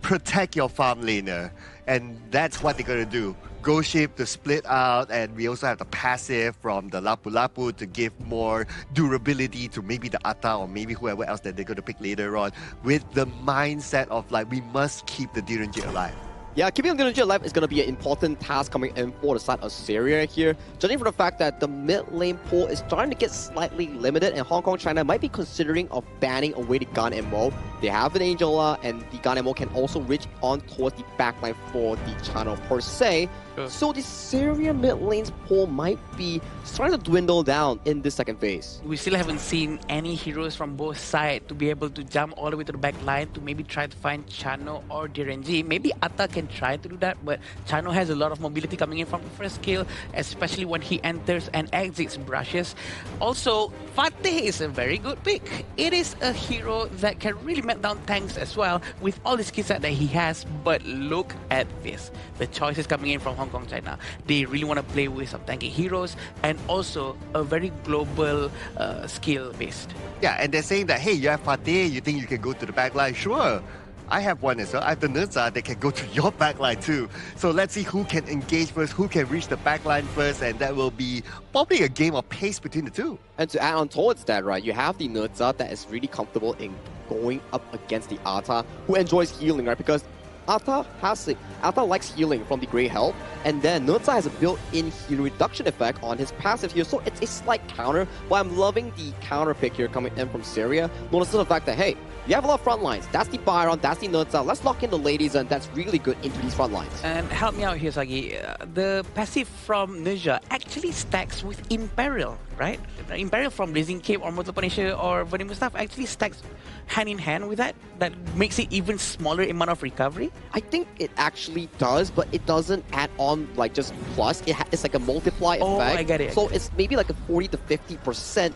Protect your farm laner. And that's what they're going to do. Go ship to split out, and we also have the passive from the Lapu Lapu to give more durability to maybe the Atta or maybe whoever else that they're going to pick later on with the mindset of like, we must keep the Direnji alive. Yeah, keeping the Direnji alive is going to be an important task coming in for the side of Syria here. Judging from the fact that the mid lane pool is starting to get slightly limited and Hong Kong China might be considering of banning away the Gun Mo. They have an Angela and the Gun Mo can also reach on towards the backline for the channel per se. So the Syria mid lane's pool might be starting to dwindle down in this second phase. We still haven't seen any heroes from both sides to be able to jump all the way to the back line to maybe try to find Chano or Direnji. Maybe Atta can try to do that, but Chano has a lot of mobility coming in from the first kill, especially when he enters and exits brushes. Also, Fateh is a very good pick. It is a hero that can really meltdown tanks as well with all the skill set that he has. But look at this. The choices coming in from Hong Kong, China. They really want to play with some tanky heroes and also a very global skill based. Yeah, and they're saying that, hey, you have Fateh, you think you can go to the back line? Sure. I have one as well. I have the Nurza that can go to your backline too. So let's see who can engage first, who can reach the backline first, and that will be probably a game of pace between the two. And to add on towards that, right, you have the Nurza that is really comfortable in going up against the Ata, who enjoys healing, right? Because Ata likes healing from the Grey Help, and then Nurza has a built-in heal reduction effect on his passive here, so it's a slight counter. But I'm loving the counter pick here coming in from Syria. Notice the fact that, hey, you have a lot of front lines. That's the Byron, that's the Nurza. Let's lock in the ladies, and that's really good into these front lines. And help me out here, Sagi. The passive from Ninja actually stacks with Imperial, right? Imperial from Blazing Cape or Mortal Punisher or Burning Mustafa actually stacks hand in hand with that. That makes it even smaller amount of recovery. I think it actually does, but it doesn't add on like just plus. It's like a multiply effect. Oh, I get it. So it's maybe like a 40 to 50%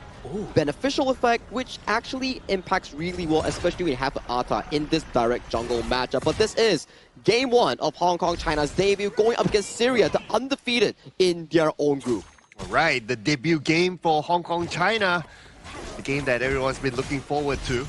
beneficial effect, which actually impacts really well, especially when you have the Ata in this direct jungle matchup. But this is game one of Hong Kong China's debut, going up against Syria, the undefeated in their own group. All right, the debut game for Hong Kong China, the game that everyone's been looking forward to.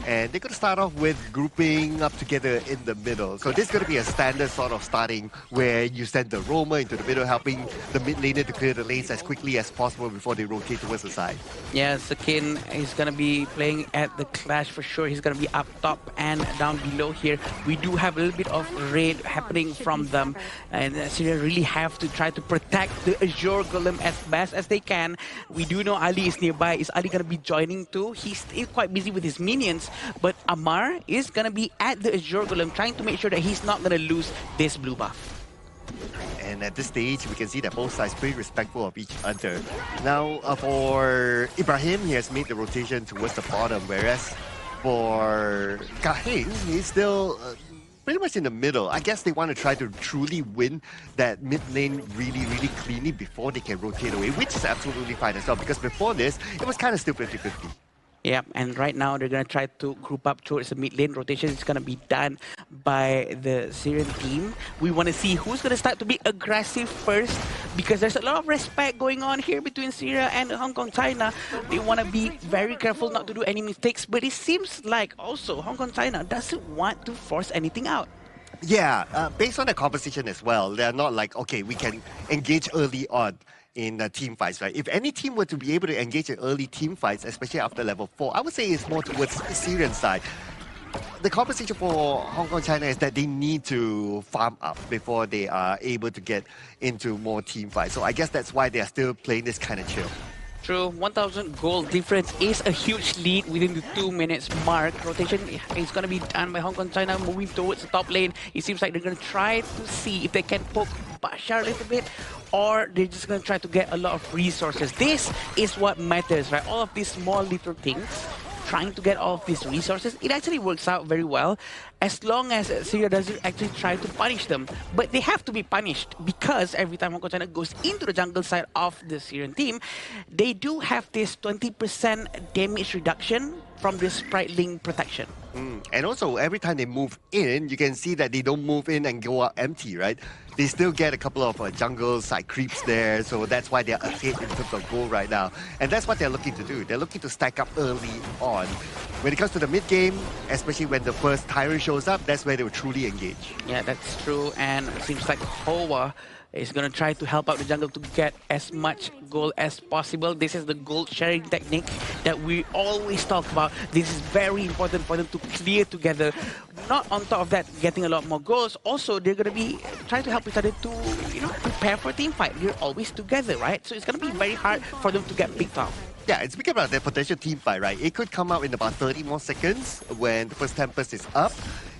And they're going to start off with grouping up together in the middle. So this is going to be a standard sort of starting where you send the roamer into the middle, helping the mid laner to clear the lanes as quickly as possible before they rotate towards the side. Yeah, Sakin is going to be playing at the Clash for sure. He's going to be up top and down below here. We do have a little bit of raid happening from them. And Syria really have to try to protect the Azure Golem as best as they can. We do know Ali is nearby. Is Ali going to be joining too? He's still quite busy with his minions. But Amar is going to be at the Azure Golem trying to make sure that he's not going to lose this blue buff. And at this stage, we can see that both sides pretty respectful of each other. Now, for Ibrahim, he has made the rotation towards the bottom, whereas for Kaheng, he's still pretty much in the middle. I guess they want to try to truly win that mid lane really, really cleanly before they can rotate away, which is absolutely fine as well, because before this, it was kind of still 50-50. Yeah, and right now they're going to try to group up towards the mid lane. Rotation is going to be done by the Syrian team. We want to see who's going to start to be aggressive first, because there's a lot of respect going on here between Syria and Hong Kong China. They want to be very careful not to do any mistakes, but it seems like also Hong Kong China doesn't want to force anything out. Yeah, based on the composition as well, they're not like, okay, we can engage early on in team fights, right? If any team were to be able to engage in early team fights, especially after level 4, I would say it's more towards the Syrian side. The composition for Hong Kong China is that they need to farm up before they are able to get into more team fights. So I guess that's why they are still playing this kind of chill. True, 1,000 gold difference is a huge lead within the 2 minutes mark. Rotation is going to be done by Hong Kong China, moving towards the top lane. It seems like they're going to try to see if they can poke Bashar a little bit, or they're just going to try to get a lot of resources. This is what matters, right? All of these small little things, trying to get all of these resources, it actually works out very well as long as Syria doesn't actually try to punish them. But they have to be punished because every time Hong Kong China goes into the jungle side of the Syrian team, they do have this 20% damage reduction from the Sprite Link protection. And also, every time they move in, you can see that they don't move in and go out empty, right? They still get a couple of jungle side creeps there, so that's why they're ahead in terms of goal right now. And that's what they're looking to do. They're looking to stack up early on. When it comes to the mid game, especially when the first Tyrant shows up, that's where they will truly engage. Yeah, that's true. And it seems like Hoa is going to try to help out the jungle to get as much gold as possible. This is the gold sharing technique that we always talk about. This is very important for them to clear together. Not on top of that, getting a lot more goals. Also, they're going to be trying to help each other to, prepare for a team fight. They're always together, right? So it's going to be very hard for them to get picked off. Yeah, and speaking about their potential team fight, right? It could come out in about 30 more seconds when the first Tempest is up.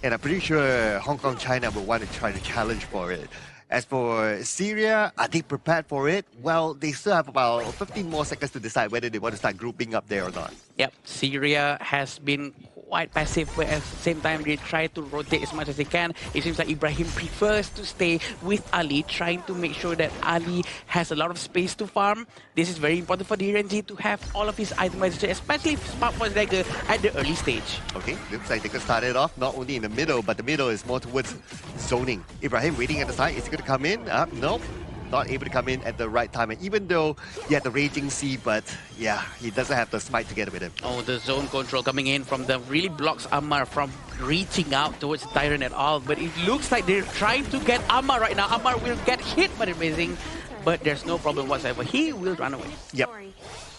And I'm pretty sure Hong Kong China will want to try to challenge for it. As for Syria, are they prepared for it? Well, they still have about 15 more seconds to decide whether they want to start grouping up there or not. Yep, Syria has been quite passive, but at the same time they try to rotate as much as they can. It seems like Ibrahim prefers to stay with Ali, trying to make sure that Ali has a lot of space to farm. This is very important for the RNG to have all of his itemization, especially Spark Force Dagger at the early stage. Okay, looks like they could start it off not only in the middle, but the middle is more towards zoning. Ibrahim waiting at the side. Is he going to come in? Nope. Not able to come in at the right time. And even though he had the Raging Sea, but yeah, he doesn't have the smite together with him. Oh, the zone control coming in from them really blocks Ammar from reaching out towards Tyrant at all. But it looks like they're trying to get Ammar right now. Ammar will get hit by the Amazing, but there's no problem whatsoever. He will run away. Yep.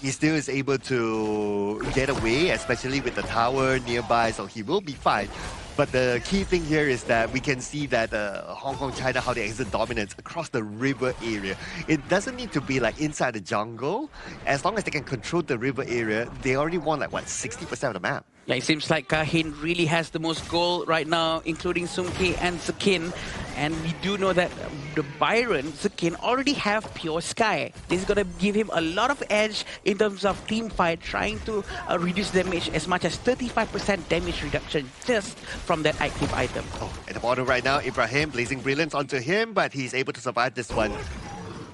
He still is able to get away, especially with the tower nearby, so he will be fine. But the key thing here is that we can see that Hong Kong, China, how they exert dominance across the river area. It doesn't need to be like inside the jungle. As long as they can control the river area, they already won like, what, 60% of the map. Yeah, it seems like Kahin really has the most goal right now, including Sumki and Zakin. And we do know that the Byron, Zakin, already have Pure Sky. This is going to give him a lot of edge in terms of team fight, trying to reduce damage as much as 35% damage reduction just from that active item. Oh, at the bottom right now, Ibrahim, Blazing Brilliance onto him, but he's able to survive this one.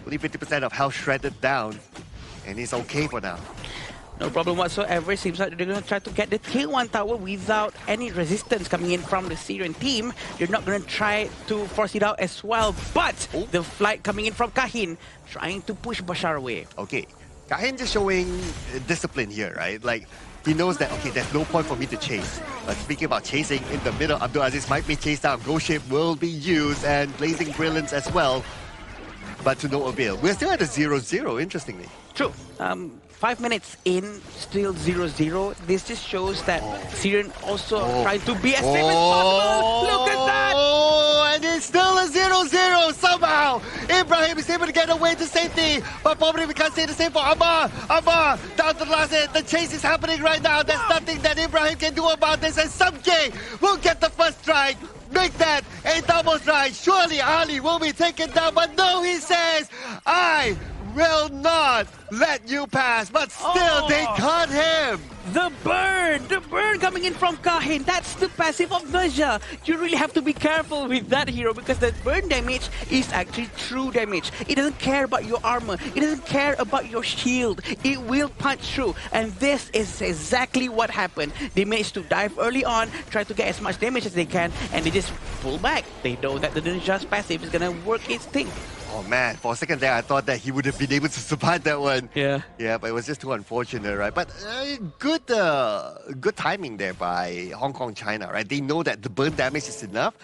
Only 50% of health shredded down, and he's okay for now. No problem whatsoever. Seems like they're going to try to get the tier 1 tower without any resistance coming in from the Syrian team. They're not going to try to force it out as well. But the flight coming in from Kahin, trying to push Bashar away. Okay, Kahin just showing discipline here, right? Like, he knows that, okay, there's no point for me to chase. But speaking about chasing in the middle, Abdul Aziz might be chased down. Ghost Ship will be used, and Blazing Brilliance as well. But to no avail. We're still at a 0-0, interestingly. True. 5 minutes in, still 0-0. This just shows that Syrian also trying to be as safe as possible. Look at that! Oh, and it's still a 0-0 somehow. Ibrahim is able to get away to safety, but probably we can't say the same for Ammar. Ammar, down to the last hit. The chase is happening right now. There's nothing that Ibrahim can do about this, and Sumke will get the first strike. Make that a double strike. Surely Ali will be taken down, but no, he says, I will not let you pass, but still they caught him. The burn coming in from Kahin. That's the passive of Veja. You really have to be careful with that hero because the burn damage is actually true damage. It doesn't care about your armor. It doesn't care about your shield. It will punch through. And this is exactly what happened. They managed to dive early on, try to get as much damage as they can, and they just pull back. They know that the Ninja's passive is gonna work its thing. Oh man, for a second there I thought that he would have been able to survive that one. Yeah. Yeah, but it was just too unfortunate, right? But good timing there by Hong Kong, China, right? They know that the burn damage is enough,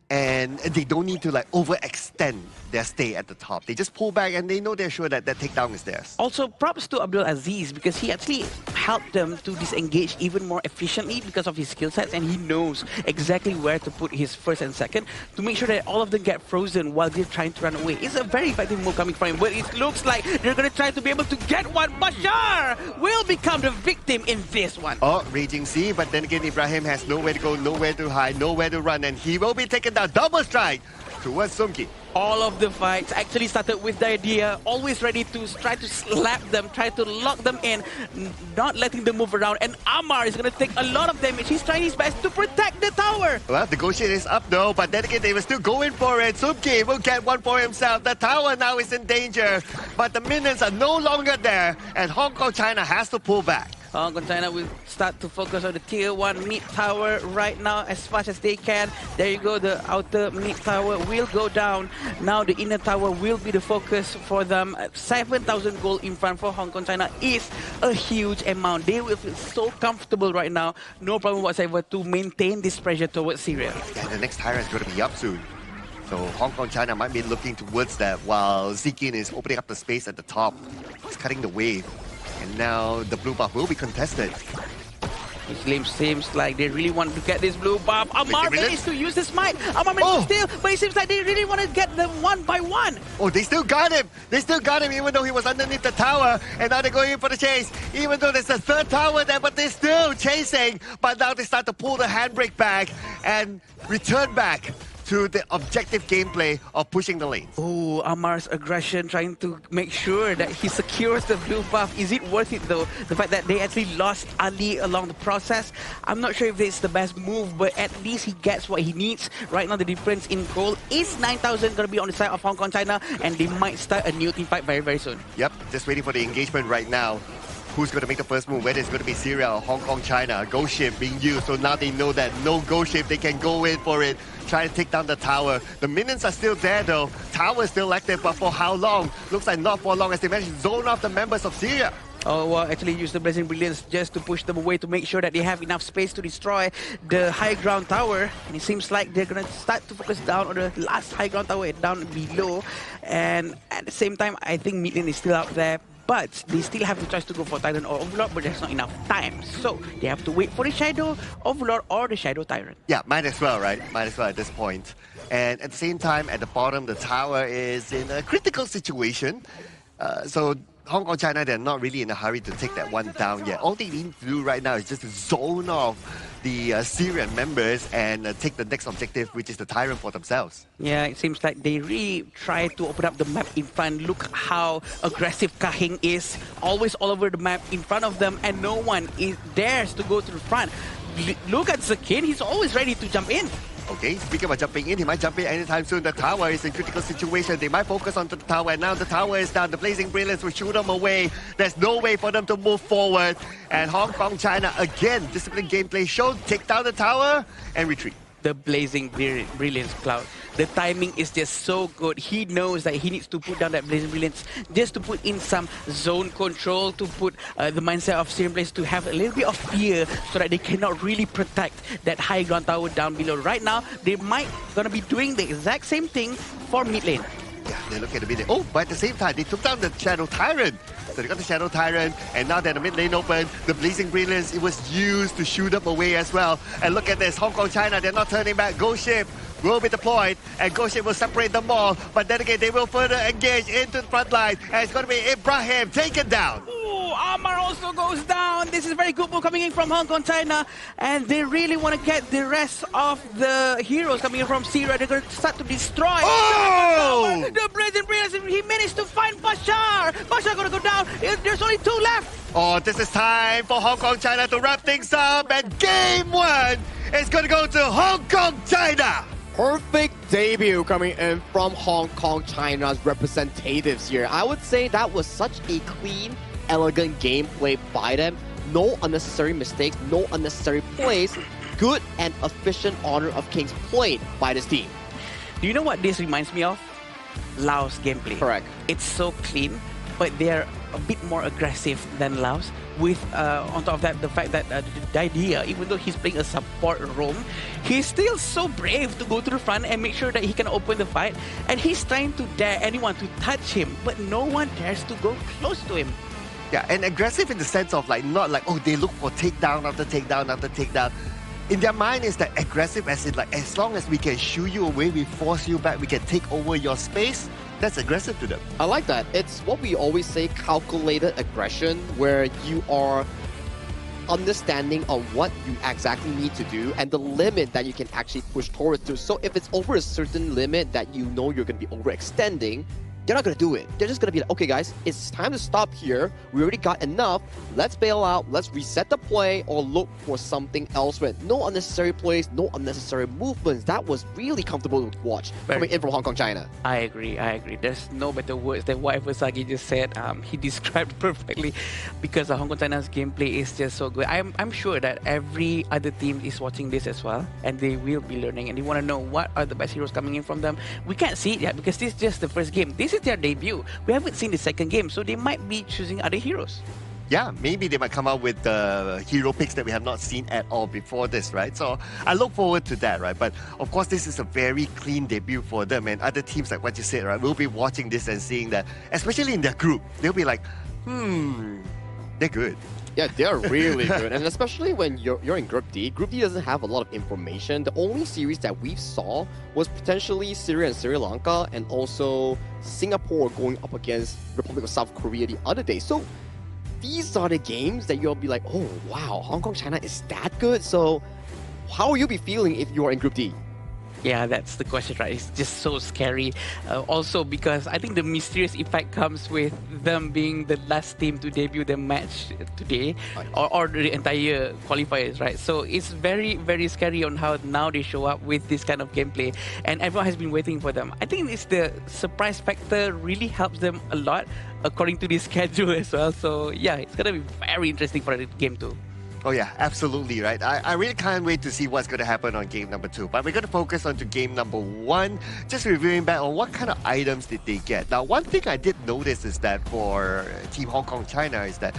and they don't need to like overextend their stay at the top. They just pull back and they know they're sure that that takedown is theirs. Also, props to Abdul Aziz because he actually helped them to disengage even more efficiently because of his skill sets, and he knows exactly where to put his first and second to make sure that all of them get frozen while they're trying to run away. It's a very effective move coming from him, but it looks like they're going to try to be able to get one. Bashar will become the victim in this one. Oh, Raging Sea, but then again, Ibrahim has nowhere to go, nowhere to hide, nowhere to run, and he will be taken down. Double strike towards Sumki. All of the fights actually started with the idea, always ready to try to slap them, try to lock them in, not letting them move around. And Ammar is going to take a lot of damage. He's trying his best to protect the tower. Well, the Ghost Ship is up though, but then again, they were still going for it. Sumki will get one for himself. The tower now is in danger, but the minions are no longer there, and Hong Kong, China has to pull back. Hong Kong, China will start to focus on the tier 1 mid tower right now as fast as they can. There you go, the outer mid tower will go down. Now the inner tower will be the focus for them. 7,000 gold in front for Hong Kong, China is a huge amount. They will feel so comfortable right now. No problem whatsoever to maintain this pressure towards Syria. Yeah, the next tyrant is going to be up soon. So Hong Kong, China might be looking towards that while Zikin is opening up the space at the top. He's cutting the wave. And now the blue buff will be contested. It seems like they really want to get this blue buff. Ammar managed to use the smite. Ammar managed to steal, but it seems like they really want to get them one by one. Oh, they still got him. They still got him even though he was underneath the tower. And now they're going in for the chase. Even though there's a third tower there, but they're still chasing. But now they start to pull the handbrake back and return back to the objective gameplay of pushing the lanes. Oh, Amar's aggression, trying to make sure that he secures the blue buff. Is it worth it though? The fact that they actually lost Ali along the process. I'm not sure if it's the best move, but at least he gets what he needs. Right now, the difference in gold is 9,000, going to be on the side of Hong Kong, China, and they might start a new team fight very, very soon. Yep, just waiting for the engagement right now. Who's going to make the first move? Whether it's going to be Syria or Hong Kong, China. Ghost ship being used, so now they know that no ghost ship, they can go in for it. Try to take down the tower. The minions are still there though. Tower is still active, but for how long? Looks like not for long as they manage to zone off the members of Syria. Oh, well, actually use the Blazing Brilliance just to push them away to make sure that they have enough space to destroy the high ground tower. And it seems like they're going to start to focus down on the last high ground tower down below. And at the same time, I think mid lane is still out there. But they still have the choice to go for Titan or Overlord, but there's not enough time. So they have to wait for the Shadow Overlord or the Shadow Tyrant. Yeah, might as well, right? Might as well at this point. And at the same time, at the bottom, the tower is in a critical situation. So Hong Kong, China, they're not really in a hurry to take that one down yet. All they need to do right now is just to zone off the Syrian members and take the next objective, which is the Tyrant for themselves. Yeah, it seems like they really try to open up the map in front. Look how aggressive Kahing is. Always all over the map in front of them, and no one dares to go to the front. Look at Zakin, he's always ready to jump in. Okay, speaking about jumping in, he might jump in anytime soon. The tower is in critical situation. They might focus on the tower, and now the tower is down. The Blazing Brilliance will shoot them away. There's no way for them to move forward. And Hong Kong, China, again, disciplined gameplay shown. Take down the tower and retreat. The Blazing Brilliance Cloud. The timing is just so good. He knows that he needs to put down that Blazing Brilliance just to put in some zone control, to put the mindset of Syrian players to have a little bit of fear so that they cannot really protect that high ground tower down below. Right now, they might gonna be doing the exact same thing for mid lane. Yeah, they look at the mid lane. Oh, but at the same time, they took down the Shadow Tyrant. So they got the Shadow Tyrant, and now that the mid lane open, the Blazing Brilliance, it was used to shoot them away as well. And look at this, Hong Kong, China, they're not turning back. Ghost Ship will be deployed, and Ghost Ship will separate them all. But then again, they will further engage into the front line, and it's going to be Ibrahim taken down. Ooh, Amar also goes down. This is a very good move coming in from Hong Kong, China, and they really want to get the rest of the heroes coming in from Syria. They're going to start to destroy. Oh! The Blazing Brilliance, he managed to find Bashar. Bashar going to go down. There's only 2 left. Oh, this is time for Hong Kong, China to wrap things up, and game 1 is going to go to Hong Kong, China. Perfect debut coming in from Hong Kong, China's representatives here. I would say that was such a clean, elegant gameplay by them. No unnecessary mistakes, no unnecessary plays. Good and efficient Honor of Kings played by this team. Do you know what this reminds me of? Laos gameplay. Correct. It's so clean, but they're a bit more aggressive than Laos. With on top of that, the fact that the idea, even though he's playing a support role, he's still so brave to go to the front and make sure that he can open the fight. And he's trying to dare anyone to touch him, but no one dares to go close to him. Yeah, and aggressive in the sense of like, not like, oh, they look for takedown after takedown after takedown. In their mind, is that aggressive as in like, as long as we can shoo you away, we force you back, we can take over your space. That's aggressive to them. I like that. It's what we always say, calculated aggression, where you are understanding on what you exactly need to do and the limit that you can actually push towards to. So if it's over a certain limit that you know you're going to be overextending, they're not going to do it. They're just going to be like, okay guys, it's time to stop here. We already got enough. Let's bail out. Let's reset the play or look for something else with no unnecessary plays, no unnecessary movements. That was really comfortable to watch coming in from Hong Kong, China. I agree. There's no better words than whatever Sagi just said. He described perfectly because Hong Kong, China's gameplay is just so good. I'm sure that every other team is watching this as well, and they will be learning, and they want to know what are the best heroes coming in from them. We can't see it yet because this is just the first game. This is their debut. We haven't seen the second game, so they might be choosing other heroes. Yeah, maybe they might come out with the hero picks that we have not seen at all before this, right? So I look forward to that, right? But of course, this is a very clean debut for them, and other teams, like what you said, right, will be watching this and seeing that, especially in their group, they'll be like, they're good. Yeah, they're really good. And especially when you're in Group D. Group D doesn't have a lot of information. The only series that we saw was potentially Syria and Sri Lanka, and also Singapore going up against Republic of South Korea the other day. So these are the games that you'll be like, oh wow, Hong Kong, China is that good. So how will you be feeling if you are in Group D? Yeah, that's the question, right? It's just so scary. Also, because I think the mysterious effect comes with them being the last team to debut their match today, or the entire qualifiers, right? So it's very, very scary on how now they show up with this kind of gameplay, and everyone has been waiting for them. I think it's the surprise factor really helps them a lot according to this schedule as well. So yeah, it's gonna be very interesting for the game too. Oh yeah, absolutely, right. I really can't wait to see what's going to happen on game number 2. But we're going to focus on to game number 1, just reviewing back on what kind of items did they get. Now, one thing I did notice is that for Team Hong Kong China is that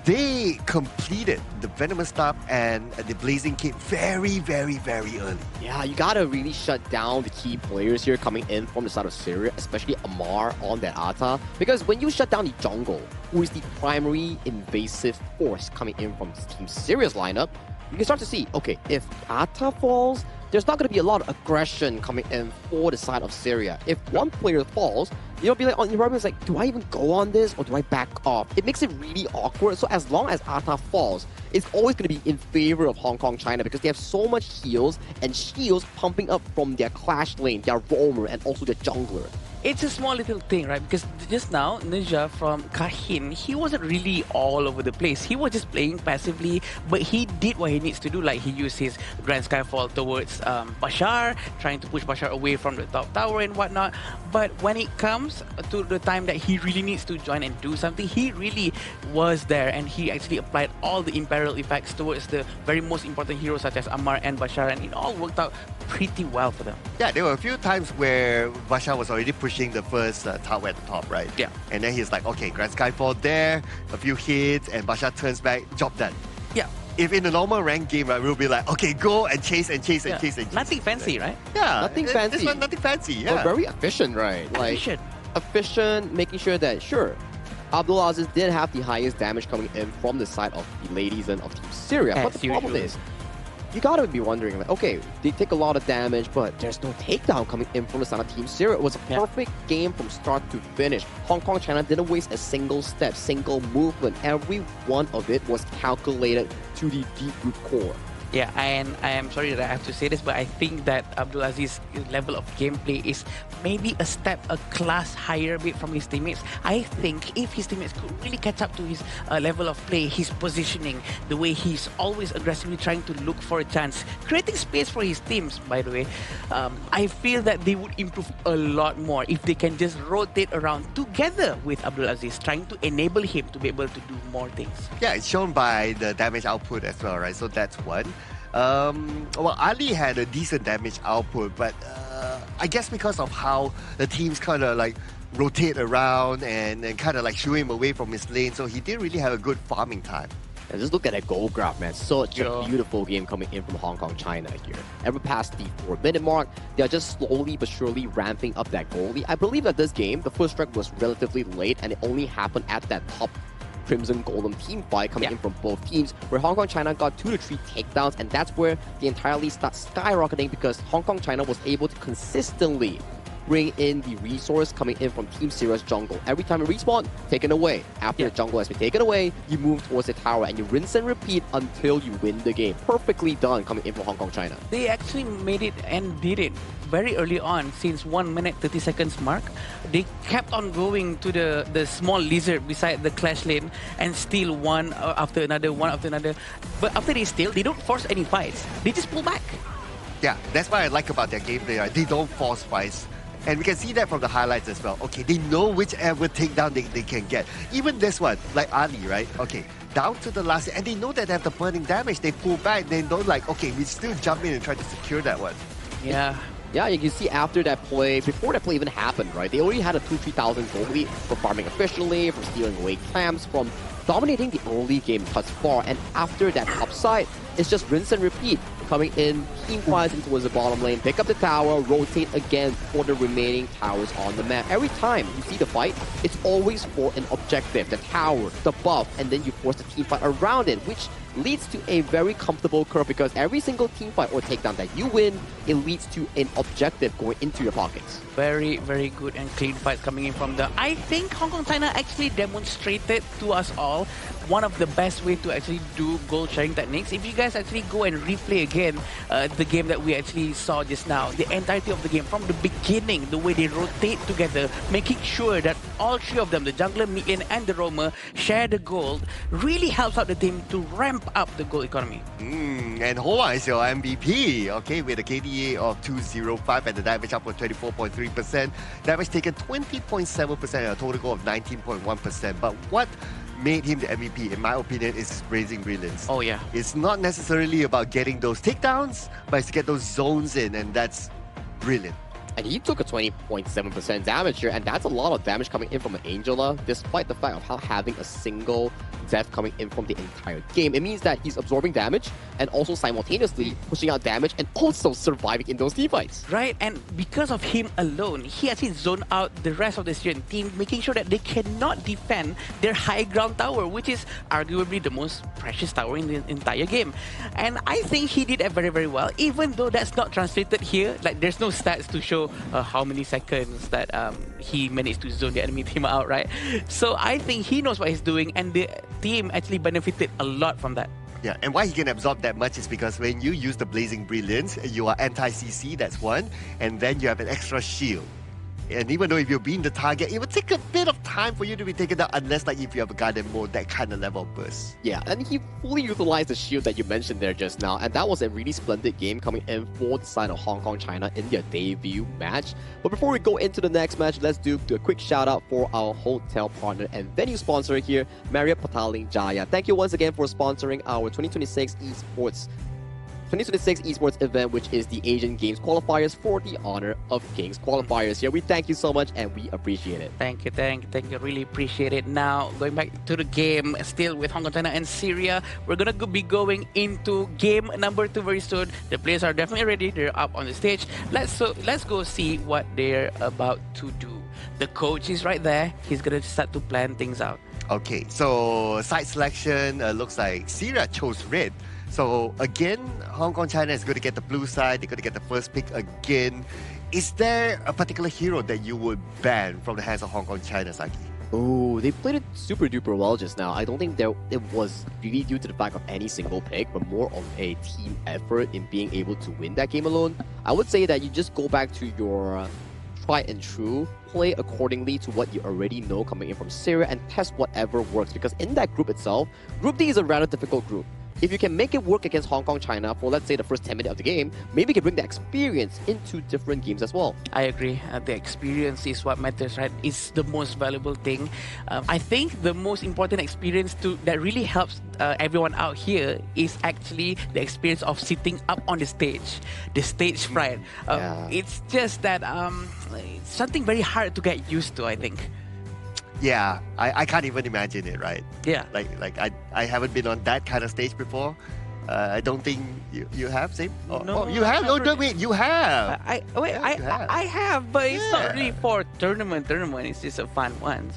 they completed the Venomous Stab and the Blazing Cape very, very, very early. Yeah, you gotta really shut down the key players here coming in from the side of Syria, especially Amar on that Ata. Because when you shut down the jungle, who is the primary invasive force coming in from Team Syria's lineup, you can start to see, okay, if Ata falls, there's not going to be a lot of aggression coming in for the side of Syria. If one player falls, you'll be like, on your it's like, do I even go on this or do I back off? It makes it really awkward. So as long as Ata falls, it's always going to be in favor of Hong Kong China because they have so much heals and shields pumping up from their clash lane, their roamer, and also their jungler. It's a small little thing, right? Because just now, Ninja from Kahin, he wasn't really all over the place. He was just playing passively, but he did what he needs to do. Like he used his Grand Skyfall towards Bashar, trying to push Bashar away from the top tower and whatnot. But when it comes to the time that he really needs to join and do something, he really was there, and he actually applied all the imperil effects towards the very most important heroes such as Ammar and Bashar, and it all worked out pretty well for them. Yeah, there were a few times where Bashar was already pushing the first tower at the top, right? Yeah. And then he's like, okay, Grand Skyfall there, a few hits, and Bashar turns back, job done. Yeah. If in a normal ranked game, right, we'll be like, okay, go and chase and chase and chase and chase. Nothing fancy, right? Yeah. Nothing fancy. This one, nothing fancy, yeah. But very efficient, right? Efficient, making sure that, sure, Abdulaziz did have the highest damage coming in from the side of the ladies and of Team Syria. But the problem is, you gotta be wondering, like, okay, they take a lot of damage, but there's no takedown coming in from the side of Team Syria. It was a perfect game from start to finish. Hong Kong China didn't waste a single step, single movement. Every one of it was calculated to the deep root core. Yeah, and I am sorry that I have to say this, but I think that Abdulaziz's level of gameplay is maybe a class higher a bit from his teammates. I think if his teammates could really catch up to his level of play, his positioning, the way he's always aggressively trying to look for a chance, creating space for his teams, by the way, I feel that they would improve a lot more if they can just rotate around together with Abdulaziz, trying to enable him to be able to do more things. Yeah, it's shown by the damage output as well, right? So that's one. Well, Ali had a decent damage output, but I guess because of how the teams kind of like rotate around and kind of like shoo him away from his lane, so he didn't really have a good farming time. And just look at that goal graph, man. Such a beautiful game coming in from Hong Kong China here. Ever past the 4-minute mark, they are just slowly but surely ramping up that goalie. I believe that this game, the first strike was relatively late, and it only happened at that top Crimson Golem team fight coming in from both teams, where Hong Kong China got 2 to 3 takedowns, and that's where they entirely start skyrocketing because Hong Kong China was able to consistently bring in the resource coming in from Team Syria's jungle. Every time you respawn, taken away. After the jungle has been taken away, you move towards the tower and you rinse and repeat until you win the game. Perfectly done coming in from Hong Kong China. They actually made it and did it very early on, since 1 minute 30 seconds mark. They kept on going to the small lizard beside the clash lane and steal one after another. But after they steal, they don't force any fights. They just pull back. Yeah, that's what I like about their gameplay, right? They don't force fights. And we can see that from the highlights as well. Okay, they know whichever takedown they can get. Even this one, like Ali, right? Okay, down to the last, and they know that they have the burning damage. They pull back, they don't like, okay, we still jump in and try to secure that one. Yeah. Yeah, you can see after that play, before that play even happened, right? They already had a 2,000-3,000 goalie for farming efficiently, for stealing away clamps, from dominating the early game thus far. And after that upside, it's just rinse and repeat. Coming in, team fighting towards the bottom lane, pick up the tower, rotate again for the remaining towers on the map. Every time you see the fight, it's always for an objective, the tower, the buff, and then you force the team fight around it, which leads to a very comfortable curve because every single team fight or takedown that you win, it leads to an objective going into your pockets. Very, very good and clean fight coming in from the... I think Hong Kong China actually demonstrated to us all one of the best way to actually do goal sharing techniques. If you guys actually go and replay again the game that we actually saw just now, the entirety of the game from the beginning, the way they rotate together, making sure that all three of them, the jungler, mid lane and the roamer, share the gold, really helps out the team to ramp up the gold economy. And Hoa is your MVP, okay, with a KDA of 205 and the damage up of 24.3%. Damage taken 20.7% and a total goal of 19.1%. But what made him the MVP, in my opinion, is his blazing brilliance. Oh yeah. It's not necessarily about getting those takedowns, but it's to get those zones in, and that's brilliant. And he took a 20.7% damage here, and that's a lot of damage coming in from an Angela, despite the fact of how having a single death coming in from the entire game. It means that he's absorbing damage and also simultaneously pushing out damage and also surviving in those team fights. Right, and because of him alone, he actually zoned out the rest of the Syrian team, making sure that they cannot defend their high ground tower, which is arguably the most precious tower in the entire game. And I think he did that very, very well, even though that's not translated here. Like, there's no stats to show how many seconds that he managed to zone the enemy team out, right? So I think he knows what he's doing, and the team actually benefited a lot from that. Yeah, and why he can absorb that much is because when you use the Blazing Brilliance, you are anti-CC, that's one, and then you have an extra shield. And even though if you're being the target, it would take a bit of time for you to be taken down, unless like if you have a Garden mode, that kind of level of burst. Yeah, and he fully utilized the shield that you mentioned there just now, and that was a really splendid game coming in for the side of Hong Kong China in their debut match. But before we go into the next match, let's do a quick shout out for our hotel partner and venue sponsor here, Marriott Petaling Jaya. Thank you once again for sponsoring our 2026 Esports event, which is the Asian Games Qualifiers for the honor of Kings Qualifiers. Here, we thank you so much and we appreciate it. Thank you, really appreciate it. Now, going back to the game, still with Hong Kong, China and Syria, we're gonna be going into game number 2 very soon. The players are definitely ready, they're up on the stage. Let's go see what they're about to do. The coach is right there, he's gonna start to plan things out. Okay, so side selection looks like Syria chose red. So again, Hong Kong China is going to get the blue side. They're going to get the first pick again. Is there a particular hero that you would ban from the hands of Hong Kong China, Saki? Oh, they played it super duper well just now. I don't think it was really due to the fact of any single pick, but more of a team effort in being able to win that game alone. I would say that you just go back to your tried and true, play accordingly to what you already know coming in from Syria, and test whatever works. Because in that group itself, Group D is a rather difficult group. If you can make it work against Hong Kong China for, let's say, the first 10 minutes of the game, maybe you can bring the experience into different games as well. I agree. The experience is what matters, right? It's the most valuable thing. I think the most important experience that really helps everyone out here is actually the experience of sitting up on the stage. The stage fright. It's just that it's something very hard to get used to, I think. Yeah, I can't even imagine it, right? Yeah. Like I haven't been on that kind of stage before. I don't think you have, same? No, you have? No, wait, you have. I have, but it's not really for tournament. It's just a fun one.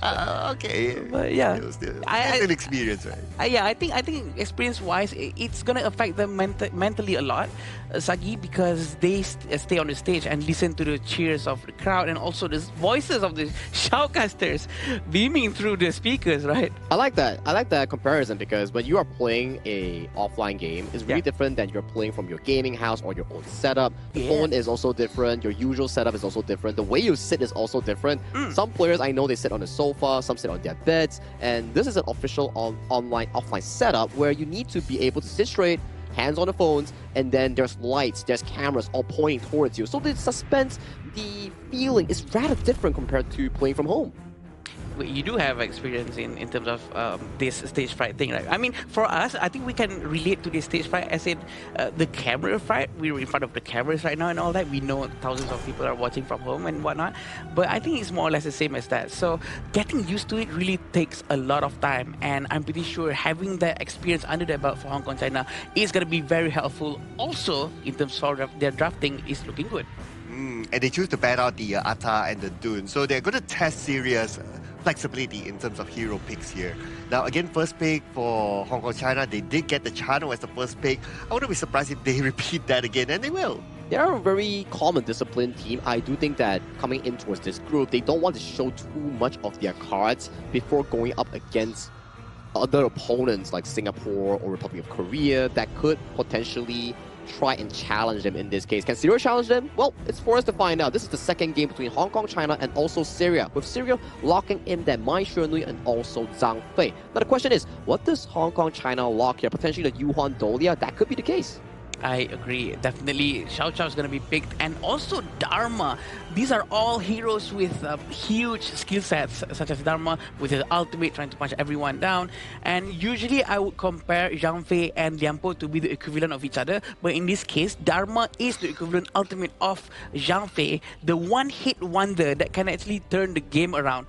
Okay. But yeah, It's an experience, right? I think experience-wise, it's gonna affect them mentally a lot, Sagi, because they stay on the stage and listen to the cheers of the crowd and also the voices of the shoutcasters beaming through the speakers, right? I like that. I like that comparison because when you are playing a offline game, it's really different than you're playing from your gaming house or your own setup. The phone is also different. Your usual setup is also different. The way you sit is also different. Some players I know they sit on the sofa, some sit on their beds, and this is an official offline setup where you need to be able to sit straight, hands on the phones, and then there's lights, there's cameras all pointing towards you. So the suspense, the feeling is rather different compared to playing from home. You do have experience in terms of this stage fright thing, right? I mean, for us, I think we can relate to this stage fright as in the camera fright. We're in front of the cameras right now and all that. We know thousands of people are watching from home and whatnot. But I think it's more or less the same as that. So getting used to it really takes a lot of time. And I'm pretty sure having that experience under their belt for Hong Kong China is going to be very helpful. Also, in terms of their drafting is looking good. And they choose to ban out the Atta and the Dune. So they're going to test Syria's flexibility in terms of hero picks here. Now, again, first pick for Hong Kong China, they did get the Chano as the first pick. I wouldn't be surprised if they repeat that again, and they will. They are a very calm and disciplined team. I do think that coming in towards this group, they don't want to show too much of their cards before going up against other opponents like Singapore or Republic of Korea that could potentially try and challenge them in this case. Can Syria challenge them? Well, it's for us to find out. This is the second game between Hong Kong, China, and also Syria, with Syria locking in that Mai Shuanui and also Zhang Fei. Now the question is, what does Hong Kong, China lock here? Potentially the Yuhuan Dolia? That could be the case. I agree. Definitely, Xiao Chao is going to be picked, and also Dharma. These are all heroes with huge skill sets, such as Dharma with his ultimate, trying to punch everyone down. And usually, I would compare Zhang Fei and Liang Po to be the equivalent of each other. But in this case, Dharma is the equivalent ultimate of Zhang Fei, the one-hit wonder that can actually turn the game around.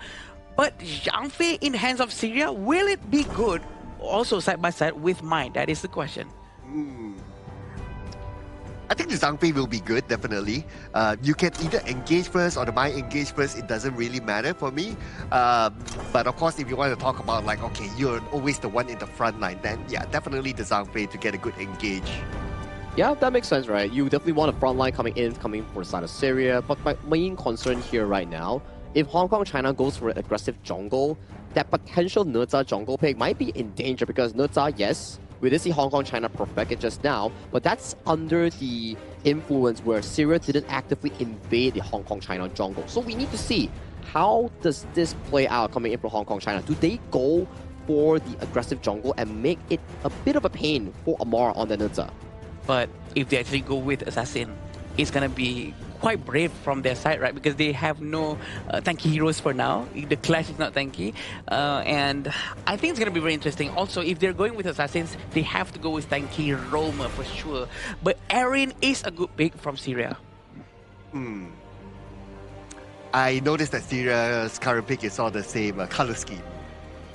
But Zhang Fei in the hands of Syria, will it be good? Also side by side with mine. That is the question. I think the Zhang Fei will be good, definitely. You can either engage first or the Mai engage first. It doesn't really matter for me. But of course, if you want to talk about like, okay, you're always the one in the front line, then yeah, definitely the Zhang Fei to get a good engage. Yeah, that makes sense, right? You definitely want a front line coming for the side of Syria. But my main concern here right now, if Hong Kong, China goes for an aggressive jungle, that potential Neza jungle pick might be in danger because Neza, yes, we did see Hong Kong, China perfect it just now, but that's under the influence where Syria didn't actively invade the Hong Kong, China jungle. So we need to see, how does this play out coming in for Hong Kong, China? Do they go for the aggressive jungle and make it a bit of a pain for Amar on the Neza? But if they actually go with Assassin, it's going to be quite brave from their side, right? Because they have no tanky heroes for now. The Clash is not tanky. And I think it's going to be very interesting. Also, if they're going with Assassins, they have to go with tanky Roma for sure. But Erin is a good pick from Syria. I noticed that Syria's current pick is all the same color scheme.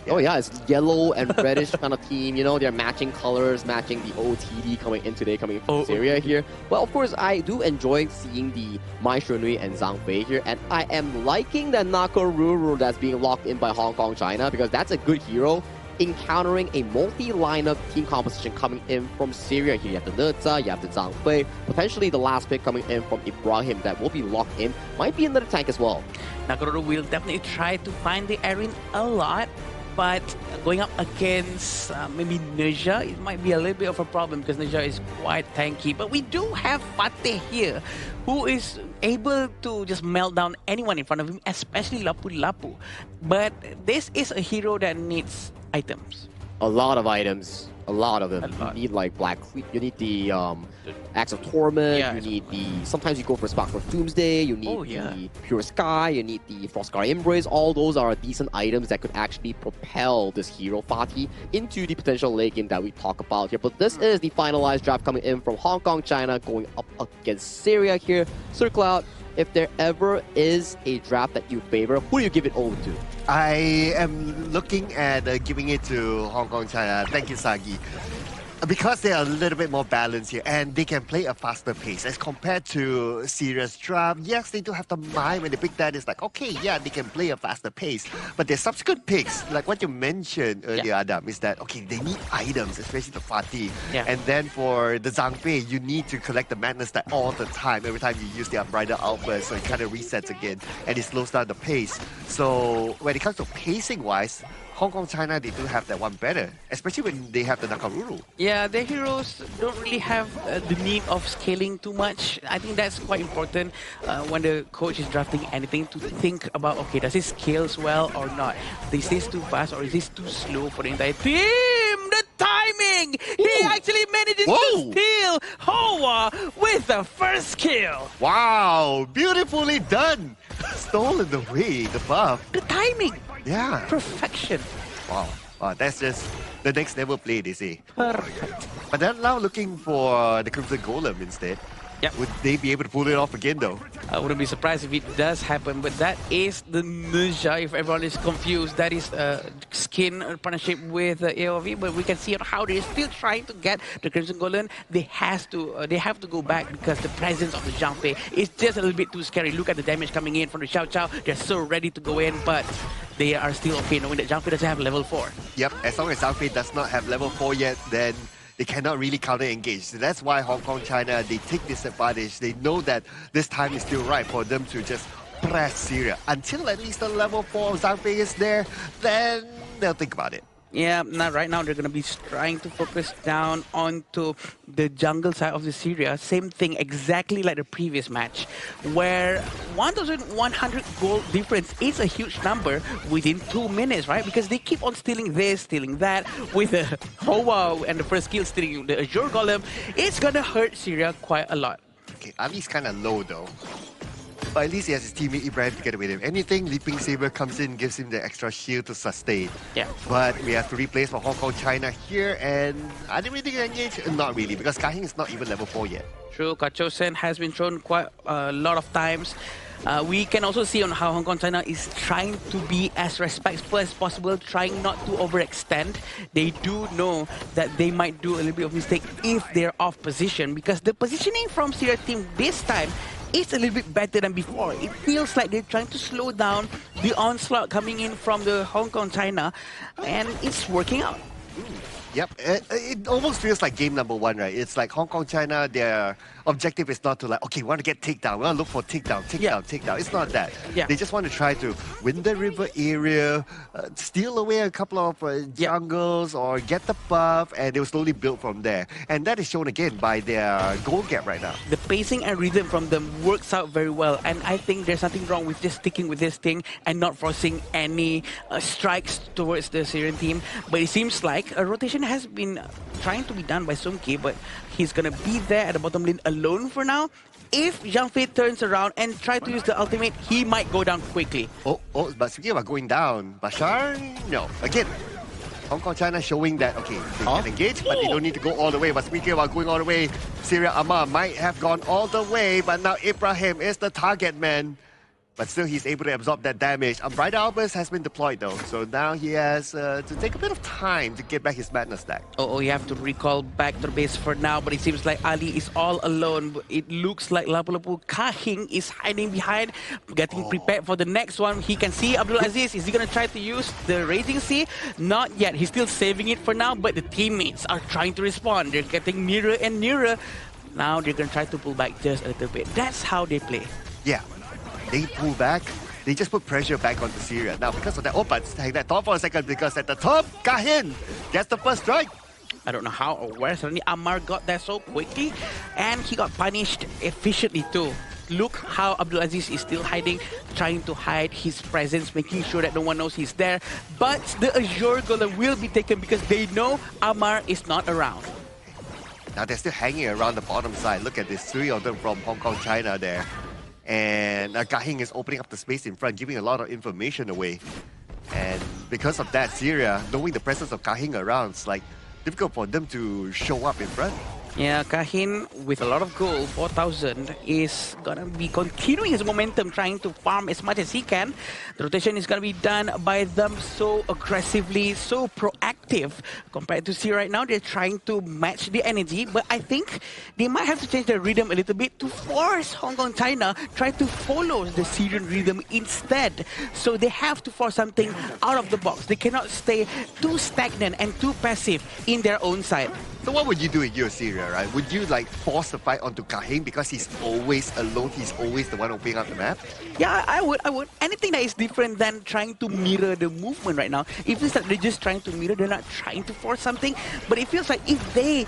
Oh yeah, it's yellow and reddish kind of team. You know, they're matching colors, matching the OTD coming in today, coming from Syria here. Well, of course, I do enjoy seeing the Mai Shuanui and Zhang Fei here, and I am liking the Nakoruru that's being locked in by Hong Kong, China, because that's a good hero encountering a multi-lineup team composition coming in from Syria here. You have the Neza, you have the Zhang Fei, potentially the last pick coming in from Ibrahim that will be locked in. Might be another tank as well. Nakoruru will definitely try to find the Erin a lot. But going up against maybe Neja, it might be a little bit of a problem because Neja is quite tanky. But we do have Fateh here, who is able to just melt down anyone in front of him, especially Lapu-Lapu. But this is a hero that needs items. A lot of items. A lot of them. You need like Black Fleet, you need the Axe of Torment, you need the, sometimes you go for Spark of Doomsday, you need the Pure Sky, you need the Frostguard Embrace. All those are decent items that could actually propel this hero, Fatih, into the potential late game that we talk about here. But this is the finalized draft coming in from Hong Kong, China, going up against Syria here. Sir Cloud, if there ever is a draft that you favor, who do you give it over to? I am looking at giving it to Hong Kong, China. Thank you, Sagi. Because they are a little bit more balanced here and they can play a faster pace as compared to Syria's draft. Yes, they do have the mind when they pick that. It's like, okay, yeah, they can play a faster pace. But their subsequent picks, like what you mentioned earlier, Adam, is that, okay, they need items, especially the Fatih. And then for the Zhang Fei, you need to collect the Madness Stat all the time. Every time you use the Unbridled Alpha, so it kind of resets again and it slows down the pace. So when it comes to pacing-wise, Hong Kong, China, they do have that one better, especially when they have the Nakoruru. Yeah, the heroes don't really have the need of scaling too much. I think that's quite important when the coach is drafting anything to think about, okay, does it scale well or not? Is this too fast or is this too slow for the entire team? The timing! He actually manages to steal Hoa with the first kill. Wow, beautifully done. Stolen away the buff. The timing. Yeah. Perfection. Wow. That's just the next level play, they say. Perfect. But they're now looking for the Crimson Golem instead. Yep. Would they be able to pull it off again, though? I wouldn't be surprised if it does happen, but that is the Ninja, if everyone is confused. That is skin partnership with AOV, but we can see how they're still trying to get the Crimson Golem. They have to go back because the presence of the Zhang Fei is just a little bit too scary. Look at the damage coming in from the Xiao Chao. They're so ready to go in, but they are still okay knowing that Zhang Fei doesn't have level 4. Yep, as long as Zhang Fei does not have level 4 yet, then they cannot really counter-engage. So that's why Hong Kong, China, they take this advantage. They know that this time is still right for them to just press Syria. Until at least the level 4 of Zhang Fei is there, then they'll think about it. Yeah, right now they're going to be trying to focus down onto the jungle side of the Syria. Same thing exactly like the previous match, where 1,100 gold difference is a huge number within 2 minutes, right? Because they keep on stealing this, stealing that, with the Hoa and the first kill stealing the Azure Golem. It's going to hurt Syria quite a lot. Okay, Ali's kind of low though. But at least he has his teammate Ibrahim together with him. Anything, Leaping Saber comes in, gives him the extra shield to sustain. Yeah. But we have 3 plays for Hong Kong, China here, and are they really going to engage? Not really, because Kahing is not even level 4 yet. True, Kachosen has been shown quite a lot of times. We can also see on how Hong Kong China is trying to be as respectful as possible, trying not to overextend. They do know that they might do a little bit of mistake if they're off position, because the positioning from Syria team this time is a little bit better than before. It feels like they're trying to slow down the onslaught coming in from the Hong Kong China, and it's working out. Yep, it almost feels like game number 1, right? It's like Hong Kong, China, their objective is not to like, okay, we want to get takedown, we want to look for takedown. It's not that. Yeah. They just want to try to win the river area, steal away a couple of jungles, or get the buff, and they will slowly build from there. And that is shown again by their goal gap right now. The pacing and rhythm from them works out very well, and I think there's nothing wrong with just sticking with this thing and not forcing any strikes towards the Syrian team. But it seems like a rotation has been trying to be done by Sumki, but he's gonna be there at the bottom lane alone for now. If Zhang Fei turns around and try to use the ultimate, he might go down quickly. But speaking about going down, Bashar, no. Again, Hong Kong, China showing that, okay, they can engage, but they don't need to go all the way. But speaking about going all the way, Syria Amar might have gone all the way, but now Ibrahim is the target man. But still, he's able to absorb that damage. Bright Albus has been deployed though, so now he has to take a bit of time to get back his madness stack. Oh, you have to recall back to the base for now, but it seems like Ali is all alone. It looks like Lapu-Lapu Kahing is hiding behind, getting prepared for the next one. He can see Abdul Aziz. Is he going to try to use the Raging Sea? Not yet. He's still saving it for now, but the teammates are trying to respond. They're getting nearer and nearer. Now they're going to try to pull back just a little bit. That's how they play. Yeah. They pull back, they just put pressure back onto Syria. Now, because of that, but hang that thought for a second, because at the top, Kahin gets the first strike. I don't know how or where suddenly Ammar got there so quickly, and he got punished efficiently too. Look how Abdul Aziz is still hiding, trying to hide his presence, making sure that no one knows he's there. But the Azure Golem will be taken because they know Ammar is not around. Now they're still hanging around the bottom side. Look at this, 3 of them from Hong Kong, China there. And Kahing is opening up the space in front, giving a lot of information away. And because of that, Syria, knowing the presence of Kahing around, it's like difficult for them to show up in front. Yeah, Kahin, with a lot of gold, 4,000, is gonna be continuing his momentum, trying to farm as much as he can. The rotation is gonna be done by them so aggressively, so proactive. Compared to Syria right now, they're trying to match the energy, but I think they might have to change their rhythm a little bit to force Hong Kong, China, try to follow the Syrian rhythm instead. So they have to force something out of the box. They cannot stay too stagnant and too passive in their own side. So what would you do in your Syria, right? Would you like force the fight onto Kahing because he's always alone, he's always the one opening up the map? Yeah, I would. Anything that is different than trying to mirror the movement right now. It feels like they're just trying to mirror, they're not trying to force something. But it feels like if they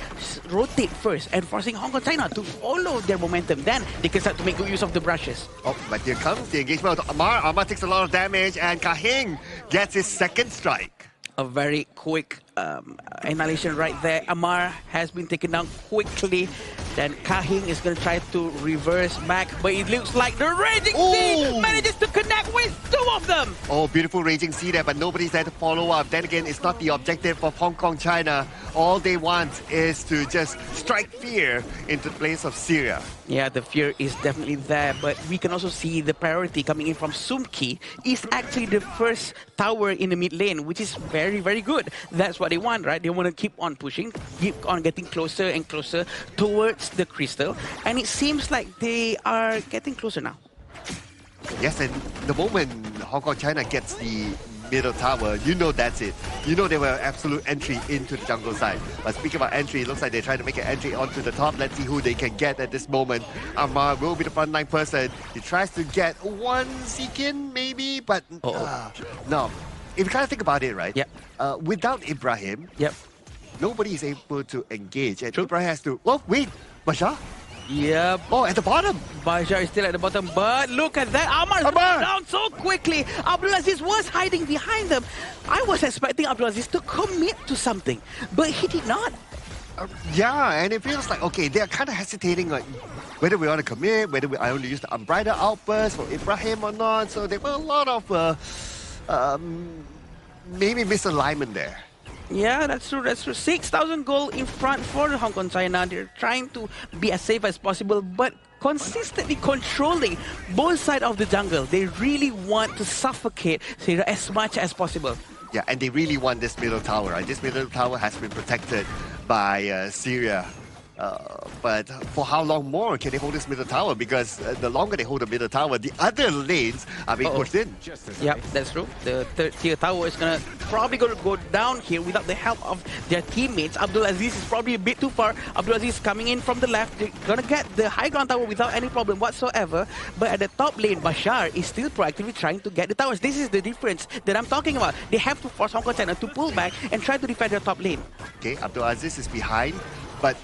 rotate first and forcing Hong Kong, China to follow their momentum, then they can start to make good use of the brushes. Oh, but here comes the engagement with Ammar. Ammar takes a lot of damage and Kahing gets his second strike. A very quick annihilation right there. Ammar has been taken down quickly. Then Kahing is going to try to reverse back, but it looks like the Raging Sea manages to connect with 2 of them. Oh, beautiful Raging Sea there, but nobody's there to follow up. Then again, it's not the objective of Hong Kong, China. All they want is to just strike fear into the place of Syria. Yeah, the fear is definitely there, but we can also see the priority coming in from Sumki is actually the first tower in the mid lane, which is very, very good. That's what they want, right? They want to keep on pushing, keep on getting closer and closer towards the crystal, and it seems like they are getting closer now. Yes, and the moment Hong Kong China gets the middle tower, you know that's it. You know they were absolute entry into the jungle side. But speaking about entry, it looks like they're trying to make an entry onto the top. Let's see who they can get at this moment. Amar will be the frontline person. He tries to get one Seekin, maybe, but no. If you kind of think about it, right? Without Ibrahim, nobody is able to engage. And Ibrahim has to, oh, wait, Bashar? Yep. Oh, at the bottom. Bashar is still at the bottom, but look at that. Amar's down so quickly. Abdulaziz was hiding behind them. I was expecting Abdulaziz to commit to something, but he did not. Yeah, and it feels like, okay, they're kind of hesitating, like, whether we want to commit, whether I only use the Umbrella outburst for Ibrahim or not. So there were a lot of maybe misalignment there. Yeah, that's true. That's true. 6,000 gold in front for Hong Kong China. They're trying to be as safe as possible, but consistently controlling both sides of the jungle. They really want to suffocate Syria as much as possible. Yeah, and they really want this middle tower. Right? This middle tower has been protected by Syria. But for how long more can they hold this middle tower? Because the longer they hold the middle tower, the other lanes are being pushed in. Yep, that's true. The third tier tower is probably going to go down here without the help of their teammates. Abdulaziz is probably a bit too far. Abdulaziz coming in from the left. They're going to get the high ground tower without any problem whatsoever. But at the top lane, Bashar is still proactively trying to get the towers. This is the difference that I'm talking about. They have to force Hong Kong China to pull back and try to defend their top lane. Okay, Abdulaziz is behind, but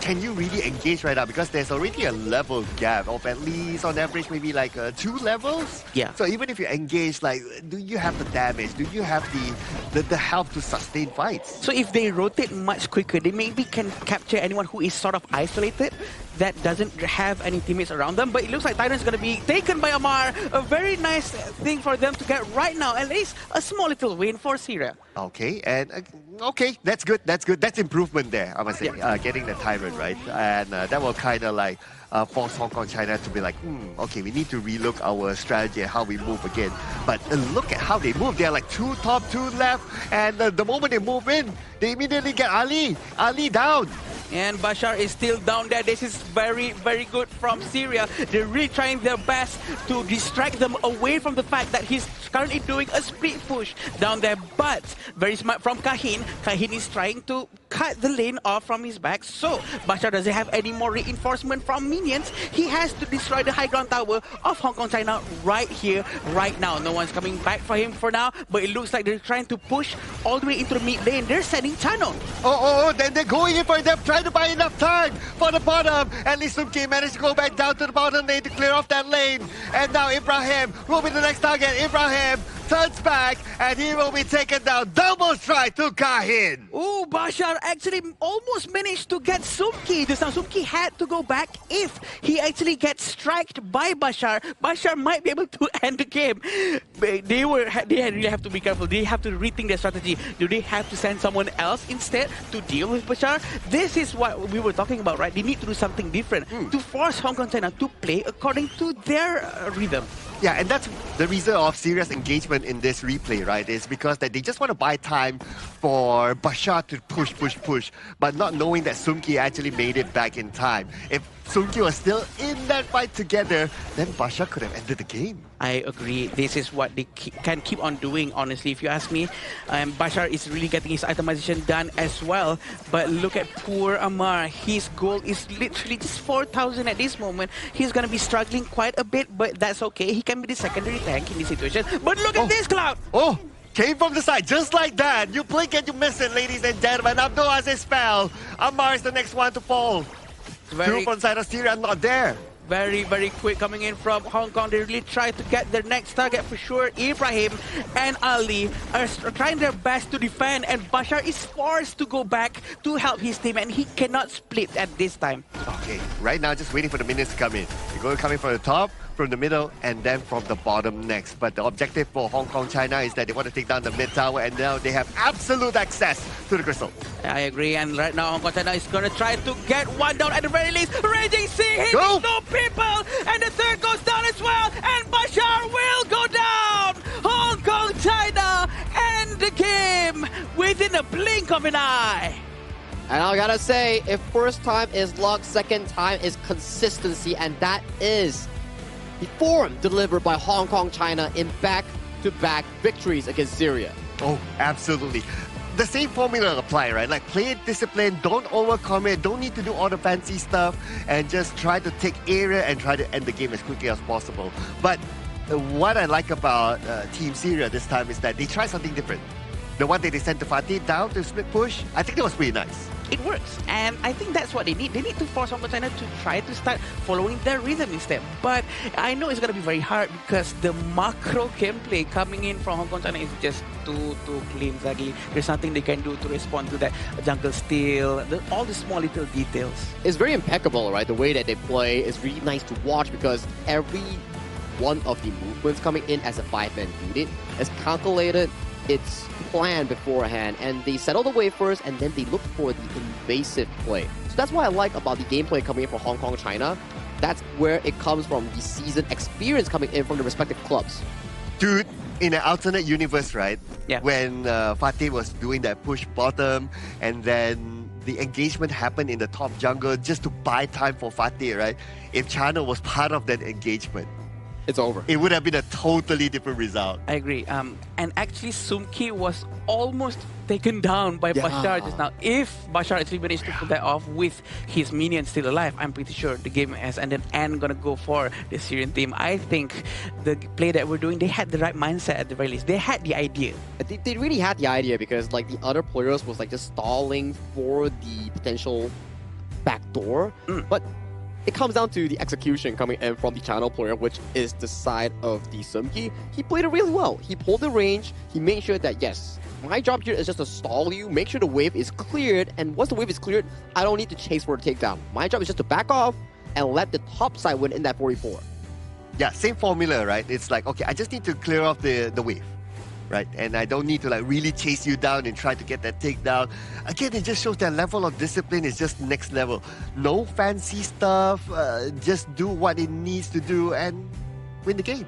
can you really engage right now? Because there's already a level gap of at least on average maybe like 2 levels. Yeah. So even if you engage, like, do you have the damage? Do you have the help to sustain fights? So if they rotate much quicker, they maybe can capture anyone who is sort of isolated, that doesn't have any teammates around them. But it looks like Titan's going to be taken by Amar. A very nice thing for them to get right now. At least a small little win for Syria. Okay, and okay, that's good. That's good. That's improvement there, I must say. Getting the tyrant right, and that will kind of like force Hong Kong China to be like, okay, we need to relook our strategy and how we move again. But look at how they move. They're like 2 top, 2 left, and the moment they move in, they immediately get Ali down. And Bashar is still down there. This is very, very good from Syria. They're really trying their best to distract them away from the fact that he's currently doing a split push down there. But very smart from Kahin. Kahin is trying to cut the lane off from his back. So Bashar doesn't have any more reinforcement from minions. He has to destroy the high ground tower of Hong Kong China right here, right now. No one's coming back for him for now, but it looks like they're trying to push all the way into the mid lane. They're sending Channel. Then they're going in for them, trying to buy enough time for the bottom. At least Sumki managed to go back down to the bottom lane to clear off that lane. And now Ibrahim will be the next target. Ibrahim turns back and he will be taken down. Double strike to Kahin. Oh, Bashar actually almost managed to get Sumki. The Sumki had to go back. If he actually gets striked by Bashar, Bashar might be able to end the game. But they really have to be careful. They have to rethink their strategy. Do they have to send someone else instead to deal with Bashar? This is what we were talking about, right? They need to do something different to force Hong Kong China to play according to their rhythm. Yeah, and that's the reason of serious engagement in this replay, right? Is because that they just want to buy time for Bashar to push, but not knowing that Sumki actually made it back in time. If Sumki was still in that fight together, then Bashar could have ended the game. I agree. This is what they can keep on doing, honestly, if you ask me. Bashar is really getting his itemization done as well. But look at poor Amar. His goal is literally just 4,000 at this moment. He's going to be struggling quite a bit, but that's okay. He can be the secondary tank in this situation. But look at this, Cloud! Oh! Came from the side, just like that. You blink and you miss it, ladies and gentlemen. Abdulaziz fell. Amar is the next one to fall. Group on side of Syria not there. Very, very quick coming in from Hong Kong. They really try to get their next target for sure. Ibrahim and Ali are trying their best to defend, and Bashar is forced to go back to help his team, and he cannot split at this time. Okay, right now just waiting for the minions to come in. They're going to come in from the top. from the middle, and then from the bottom next. But the objective for Hong Kong, China is that they want to take down the mid tower, and now they have absolute access to the crystal. I agree, and right now Hong Kong China is going to try to get one down at the very least. Raging Sea hitting Go! no people, and the third goes down as well, and Bashar will go down. Hong Kong China end the game within a blink of an eye. And I gotta say, if first time is luck, second time is consistency, and that is the form delivered by Hong Kong China in back-to-back victories against Syria. Oh, absolutely. The same formula apply, right? Like play it disciplined, don't overcommit, don't need to do all the fancy stuff, and just try to take area and try to end the game as quickly as possible. But what I like about Team Syria this time is that they try something different. The one that they sent to Fatih down to split push, I think that was pretty nice. It works, and I think that's what they need. They need to force Hong Kong China to try to start following their rhythm instead. But I know it's going to be very hard because the macro gameplay coming in from Hong Kong China is just too clean, Zagi. There's nothing they can do to respond to that jungle steal, all the small little details. It's very impeccable, right? The way that they play is really nice to watch because every one of the movements coming in as a 5-man unit is calculated, it's planned beforehand, and they settle the wave first and then they look for the invasive play. So that's what I like about the gameplay coming in from Hong Kong China. That's where it comes from, the seasoned experience coming in from the respective clubs. Dude, in an alternate universe, right? Yeah. When Fatih was doing that push bottom, and then the engagement happened in the top jungle just to buy time for Fatih, right? If China was part of that engagement, it's over. It would have been a totally different result. I agree. And actually, Sumki was almost taken down by Bashar just now. If Bashar actually managed to pull that off with his minions still alive, I'm pretty sure the game has ended and gonna go for the Syrian team. I think the play that we're doing, they had the right mindset at the very least. They had the idea. They really had the idea because like the other players was like just stalling for the potential backdoor, but it comes down to the execution coming in from the channel player, which is the side of the Sumki. He played it really well. He pulled the range. He made sure that, yes, my job here is just to stall you, make sure the wave is cleared, and once the wave is cleared, I don't need to chase for a takedown. My job is just to back off and let the top side win in that 44. Yeah, same formula, right? It's like, okay, I just need to clear off the wave, right? And I don't need to like really chase you down and try to get that takedown. Again, it just shows that level of discipline is just next level. No fancy stuff, just do what it needs to do and win the game.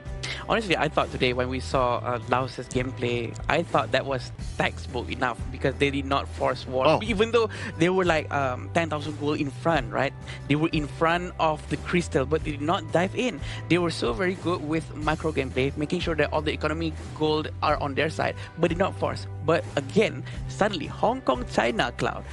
Honestly, I thought today when we saw Laos's gameplay, I thought that was textbook enough because they did not force war. Even though they were like 10,000 gold in front, right? They were in front of the crystal, but they did not dive in. They were so very good with micro gameplay, making sure that all the economy gold are on their side, but did not force. But again, suddenly Hong Kong China Cloud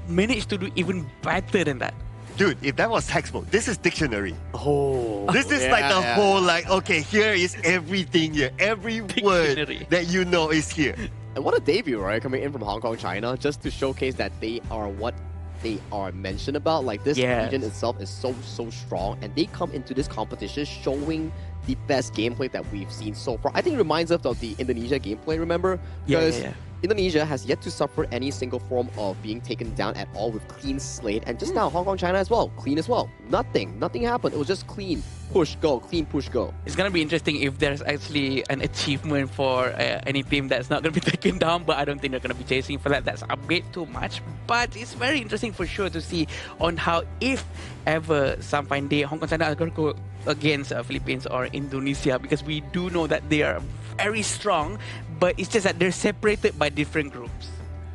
managed to do even better than that. Dude, if that was textbook, this is dictionary. Oh. This is like the whole like, okay, here is everything here. Every word that you know is here. And what a debut, right? Coming in from Hong Kong, China, just to showcase that they are what they are mentioned about. Like this region itself is so strong, and they come into this competition showing the best gameplay that we've seen so far. I think it reminds us of the Indonesia gameplay, remember? Because Indonesia has yet to suffer any single form of being taken down at all with clean slate. And just now, Hong Kong, China as well. Clean as well. Nothing happened. It was just clean, push, go, clean, push, go. It's going to be interesting if there's actually an achievement for any team that's not going to be taken down, but I don't think they're going to be chasing for that. That's a bit too much. But it's very interesting for sure to see on how, if ever some fine day, Hong Kong, China are going to go against Philippines or Indonesia, because we do know that they are very strong, but it's just that they're separated by different groups.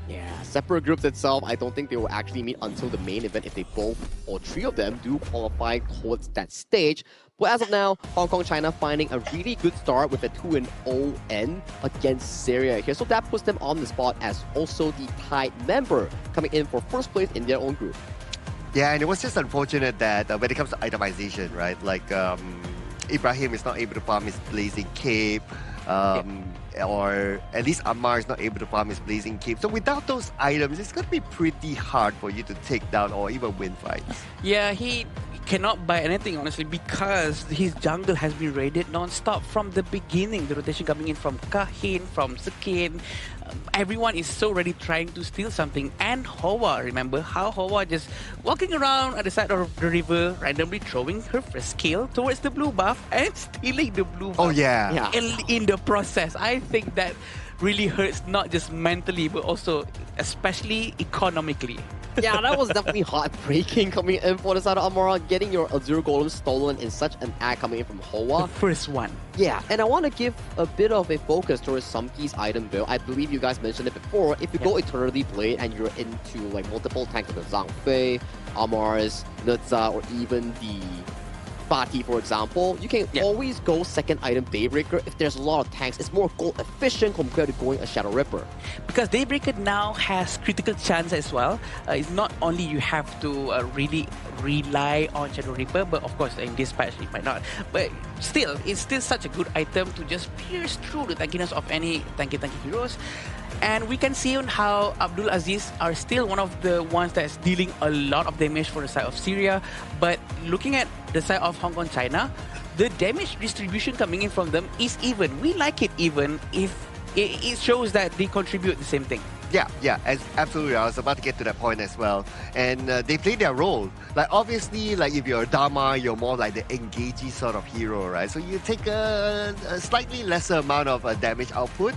Yeah, separate groups itself, I don't think they will actually meet until the main event if they both or three of them do qualify towards that stage. But as of now, Hong Kong China finding a really good start with a 2-0 end against Syria here. So that puts them on the spot as also the tied member coming in for first place in their own group. Yeah, and it was just unfortunate that when it comes to itemization, right? Like Ibrahim is not able to farm his Blazing Cape. Or at least Ammar is not able to farm his Blazing Cape. So without those items, it's going to be pretty hard for you to take down or even win fights. Yeah, he cannot buy anything, honestly, because his jungle has been raided non-stop from the beginning. The rotation coming in from Kahin, from Sekin. Everyone is so ready trying to steal something. And Hoa, remember how Hoa just walking around at the side of the river, randomly throwing her first kill towards the blue buff and stealing the blue buff. Oh, yeah. In the process. I think that really hurts, not just mentally, but also especially economically. Yeah, that was definitely heartbreaking coming in for the side of Amara, getting your Azure Golem stolen in such an act coming in from Hoa. The first one. Yeah, and I want to give a bit of a focus towards Sumki's item build. I believe you guys mentioned it before. If you go Eternity Blade and you're into like multiple tanks like the Zhang Amars, Nutza, or even the Bati, for example, you can always go second item Daybreaker if there's a lot of tanks. It's more gold efficient compared to going a Shadow Ripper. Because Daybreaker now has critical chance as well. It's not only you have to really rely on Shadow Ripper, but of course in this patch it might not. But still, it's still such a good item to just pierce through the tankiness of any tanky heroes. And we can see on how Abdul Aziz are still one of the ones that's dealing a lot of damage for the side of Syria. But looking at the side of Hong Kong, China, the damage distribution coming in from them is even. We like it even if it shows that they contribute the same thing. Yeah, absolutely. I was about to get to that point as well. And they play their role. Like, obviously, like if you're a Dharma, you're more like the engagey sort of hero, right? So you take a slightly lesser amount of damage output.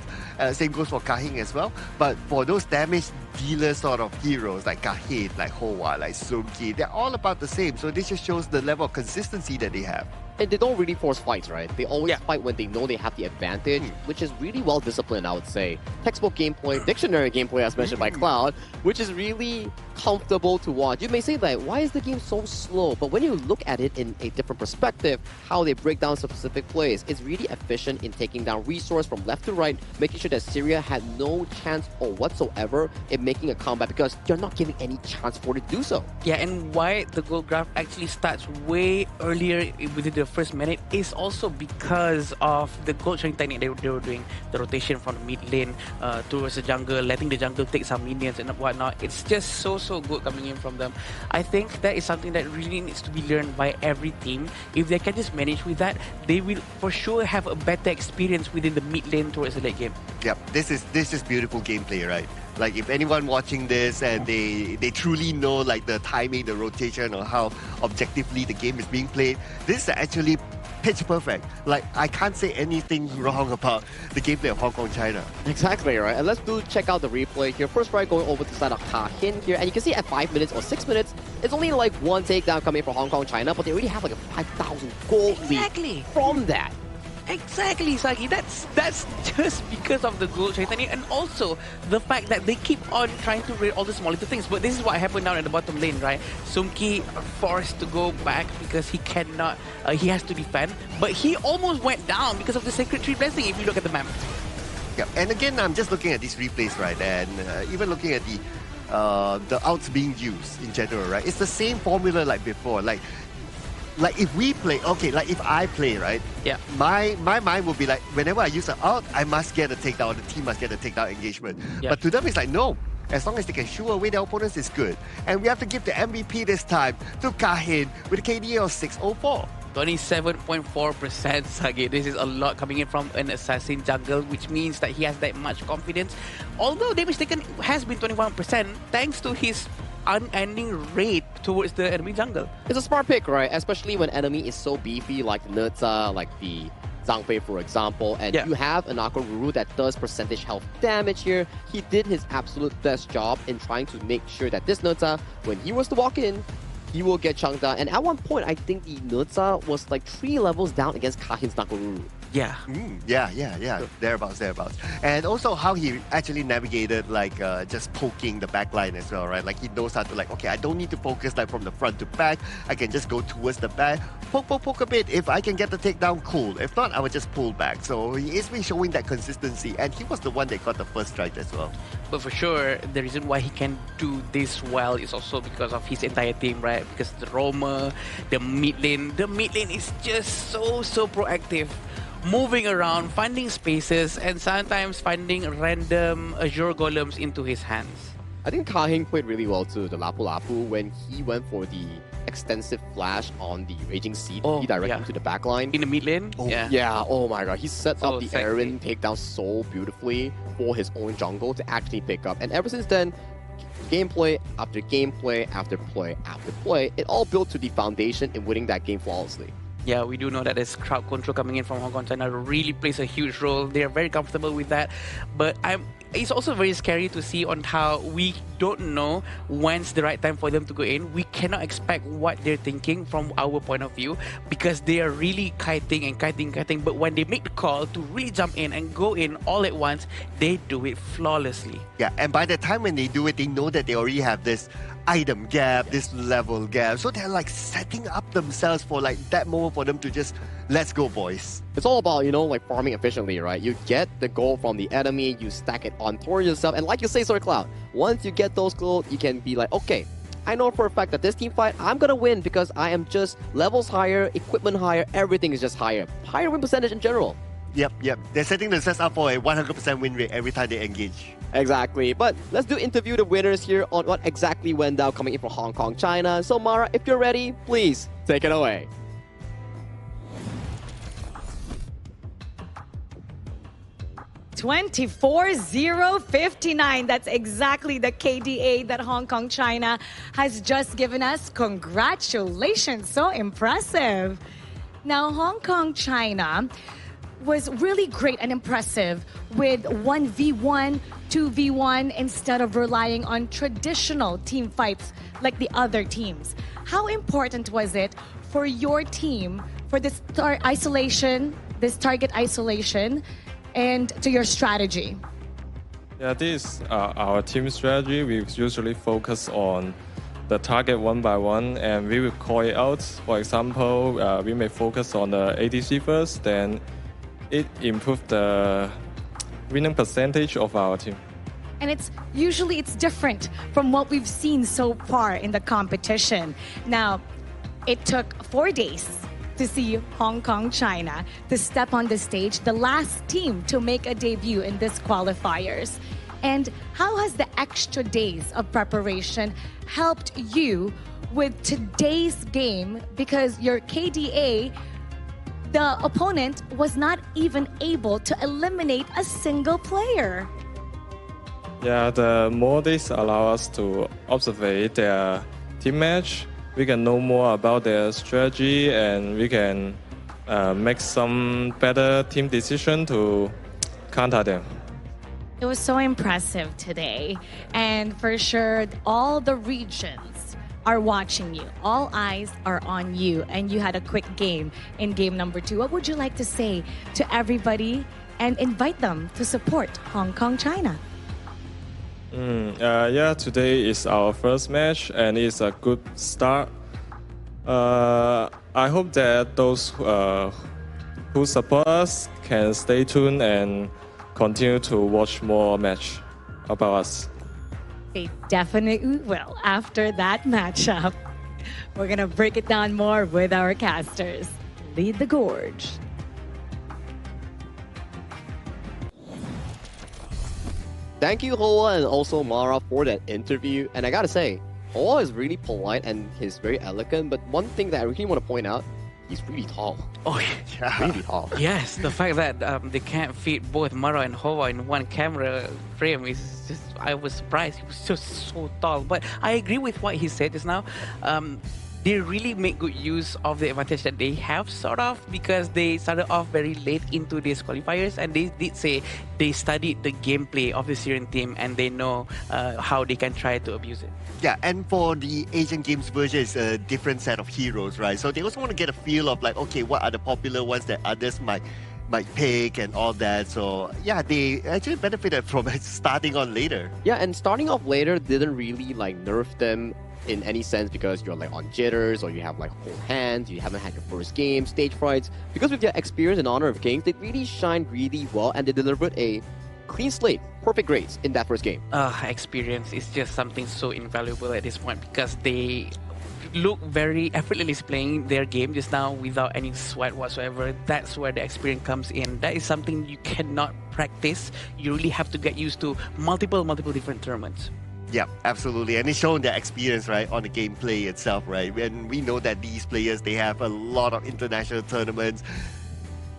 Same goes for Kahin as well. But for those damage dealer sort of heroes like Kahin, like Hoa, like Sumki, they're all about the same. So this just shows the level of consistency that they have. And they don't really force fights, right? They always fight when they know they have the advantage, which is really well disciplined, I would say. Textbook gameplay, dictionary gameplay, as mentioned by Cloud, which is really comfortable to watch. You may say that, why is the game so slow? But when you look at it in a different perspective, how they break down specific plays, it's really efficient in taking down resource from left to right, making sure that Syria had no chance or whatsoever in making a comeback because you're not giving any chance for it to do so. Yeah, and why the gold graph actually starts way earlier within the first minute is also because of the gold sharing technique they were doing, the rotation from the mid lane towards the jungle, letting the jungle take some minions and whatnot. It's just so good coming in from them. I think that is something that really needs to be learned by every team. If they can just manage with that, they will for sure have a better experience within the mid lane towards the late game. Yep, this is beautiful gameplay, right? Like if anyone watching this and they truly know like the timing, the rotation, or how objectively the game is being played, this is actually pitch perfect. Like I can't say anything wrong about the gameplay of Hong Kong, China. Exactly, right? And let's check out the replay here. First right going over to the side of Kahin here, and you can see at 5 minutes or 6 minutes, it's only like one takedown coming from Hong Kong, China, but they already have like a 5,000 gold lead from that. Exactly, Sagi. That's just because of the gold Chaitanya, and also the fact that they keep on trying to raid all the small little things. But this is what happened down at the bottom lane, right? Sumki forced to go back because he cannot. He has to defend, but he almost went down because of the Sacred Tree Blessing. If you look at the map. Yeah, and again, I'm just looking at these replays, right, and even looking at the outs being used in general, right? It's the same formula like before, like if we play, okay, like if I play, right? Yeah. My mind will be like, whenever I use an out, I must get a takedown, the team must get a takedown engagement. Yeah. But to them, it's like, no. As long as they can shoo away their opponents, it's good. And we have to give the MVP this time to Kahin with a KDA of 604. 27.4%, Sagi. This is a lot coming in from an assassin jungle, which means that he has that much confidence. Although damage taken has been 21%, thanks to his unending raid towards the enemy jungle. It's a smart pick, right? Especially when enemy is so beefy, like Nutza, like the Zhang Fei, for example, and you have an Aqua Guru that does percentage health damage here. He did his absolute best job in trying to make sure that this Nutza, when he was to walk in, he will get chunked down. And at one point, I think the Nutza was like 3 levels down against Kahin's Nakoruru. Yeah. Yeah. Thereabouts. And also how he actually navigated like just poking the back line as well, right? Like he knows how to like, okay, I don't need to focus like from the front to back. I can just go towards the back, poke a bit. If I can get the takedown, cool. If not, I would just pull back. So he is showing that consistency, and he was the one that got the first strike as well. But for sure, the reason why he can do this well is also because of his entire team, right? Because the roamer, the mid lane is just so proactive. Moving around, finding spaces, and sometimes finding random Azure Golems into his hands. I think Kahing played really well too, the Lapu Lapu, when he went for the extensive flash on the Raging Seed. He directed him to the back line. In the mid lane? Yeah, oh my god. He set So up the sexy. Aaron takedown so beautifully for his own jungle to actually pick up. And ever since then, gameplay after gameplay after play after play, it all built to the foundation in winning that game flawlessly. Yeah, we do know that this crowd control coming in from Hong Kong, China really plays a huge role. They are very comfortable with that. But it's also very scary to see on how we don't know when's the right time for them to go in. We cannot expect what they're thinking from our point of view because they are really kiting. But when they make the call to really jump in and go in all at once, they do it flawlessly. Yeah, and by the time when they do it, they know that they already have this item gap, this level gap. So they're like setting up themselves for like that moment for them to just, let's go, boys. It's all about, like farming efficiently, right? You get the gold from the enemy, you stack it on towards yourself, and like you say, Sir Cloud, once you get those gold, you can be like, okay, I know for a fact that this team fight, I'm gonna win because I am just levels higher, equipment higher, everything is just higher. Higher win percentage in general. Yep. They're setting themselves up for a 100% win rate every time they engage. Exactly. But let's interview the winners here on what exactly went down coming in from Hong Kong, China. So Mara, if you're ready, please take it away. $24,059. That's exactly the KDA that Hong Kong, China has just given us. Congratulations. So impressive. Now, Hong Kong, China was really great and impressive with 1v1, 2v1 instead of relying on traditional team fights like the other teams. How important was it for your team for this target isolation, and to your strategy? Yeah, this is our team strategy. We usually focus on the target one by one, and we will call it out. For example, we may focus on the ADC first, then it improves the winning percentage of our team. And it's different from what we've seen so far in the competition. Now, it took 4 days to see Hong Kong, China to step on the stage, the last team to make a debut in this qualifiers. And how has the extra days of preparation helped you with today's game? Because your KDA, the opponent was not even able to eliminate a single player. Yeah, the more days allow us to observe their team match. We can know more about their strategy, and we can make some better team decision to counter them. It was so impressive today. And for sure, all the regions are watching you. All eyes are on you. And you had a quick game in game number 2. What would you like to say to everybody and invite them to support Hong Kong, China? Today is our first match, and it's a good start. I hope that those who support us can stay tuned and continue to watch more match about us. They definitely will after that matchup. We're going to break it down more with our casters. Lead the gorge. Thank you, Hoa, and also Mara for that interview. And I gotta say, Hoa is really polite and he's very elegant, but one thing that I really want to point out, he's really tall. Oh, yeah. Really tall. Yes, the fact that they can't fit both Mara and Hoa in one camera frame is just, I was surprised. He was just so tall. But I agree with what he said just now. They really make good use of the advantage that they have, sort of, because they started off very late into these qualifiers, and they did say they studied the gameplay of the Syrian team and they know how they can try to abuse it. Yeah, and for the Asian Games version, it's a different set of heroes, right? So they also want to get a feel of like, okay, what are the popular ones that others might pick and all that. So yeah, they actually benefited from it starting on later. Yeah, and starting off later didn't really like nerf them in any sense because you're like on jitters or you have like whole hands, you haven't had your first game, stage frights. Because with their experience in Honor of Kings, they really shined really well and they delivered a clean slate, perfect grades in that first game. Experience is just something so invaluable at this point because they look very effortlessly playing their game just now without any sweat whatsoever. That's where the experience comes in. That is something you cannot practice. You really have to get used to multiple different tournaments. Yeah, absolutely. And it's shown their experience, right, on the gameplay itself, right? And we know that these players, they have a lot of international tournaments.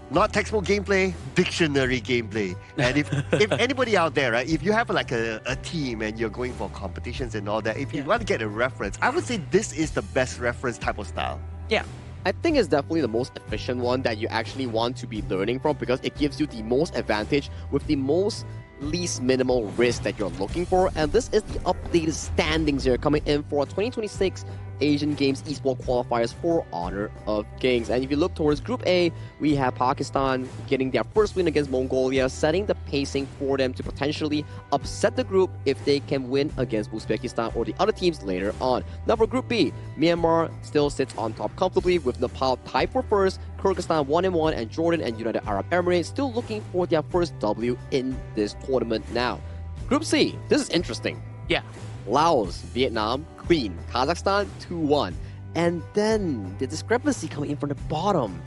Not textbook gameplay, dictionary gameplay. And if anybody out there, right, if you have like a team and you're going for competitions and all that, if you want to get a reference, I would say this is the best reference type of style. Yeah. I think it's definitely the most efficient one that you actually want to be learning from because it gives you the most advantage with the most least minimal risk that you're looking for. And this is the updated standings here coming in for 2026 Asian Games Esports Qualifiers for Honor of Kings. And if you look towards Group A, we have Pakistan getting their first win against Mongolia, setting the pacing for them to potentially upset the group if they can win against Uzbekistan or the other teams later on. Now for Group B, Myanmar still sits on top comfortably with Nepal tied for first, Kyrgyzstan 1-1, and Jordan and United Arab Emirates still looking for their first W in this tournament now. Group C, this is interesting. Yeah. Laos, Vietnam, clean. Kazakhstan 2-1. And then the discrepancy coming in from the bottom.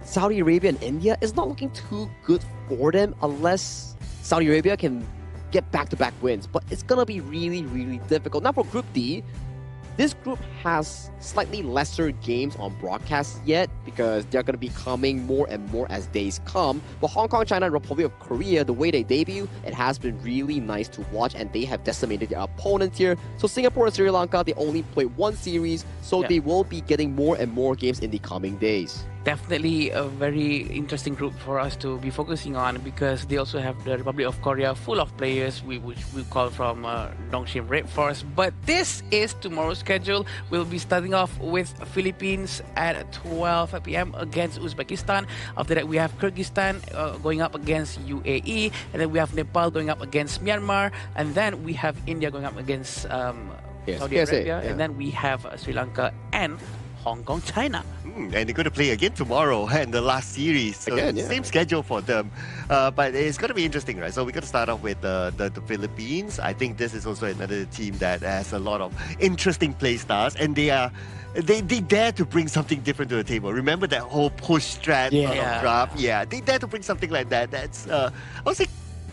Saudi Arabia and India is not looking too good for them unless Saudi Arabia can get back-to-back wins. But it's going to be really, really difficult. Now for Group D, this group has slightly lesser games on broadcast yet because they're going to be coming more and more as days come. But Hong Kong, China, and Republic of Korea, the way they debut, it has been really nice to watch and they have decimated their opponents here. So Singapore and Sri Lanka, they only played one series, so they will be getting more and more games in the coming days. Definitely a very interesting group for us to be focusing on because they also have the Republic of Korea full of players which we call from Dongshim Red Force. But this is tomorrow's schedule. We'll be starting off with Philippines at 12 p.m. against Uzbekistan. After that, we have Kyrgyzstan going up against UAE. And then we have Nepal going up against Myanmar. And then we have India going up against Saudi Arabia. And then we have Sri Lanka and Hong Kong, China. And they're going to play again tomorrow in the last series. So Again, same schedule for them. But it's going to be interesting, right? So we're going to start off with the Philippines. I think this is also another team that has a lot of interesting play styles. And they dare to bring something different to the table. Remember that whole push strat sort of draft? Yeah, they dare to bring something like that. That's, I would say,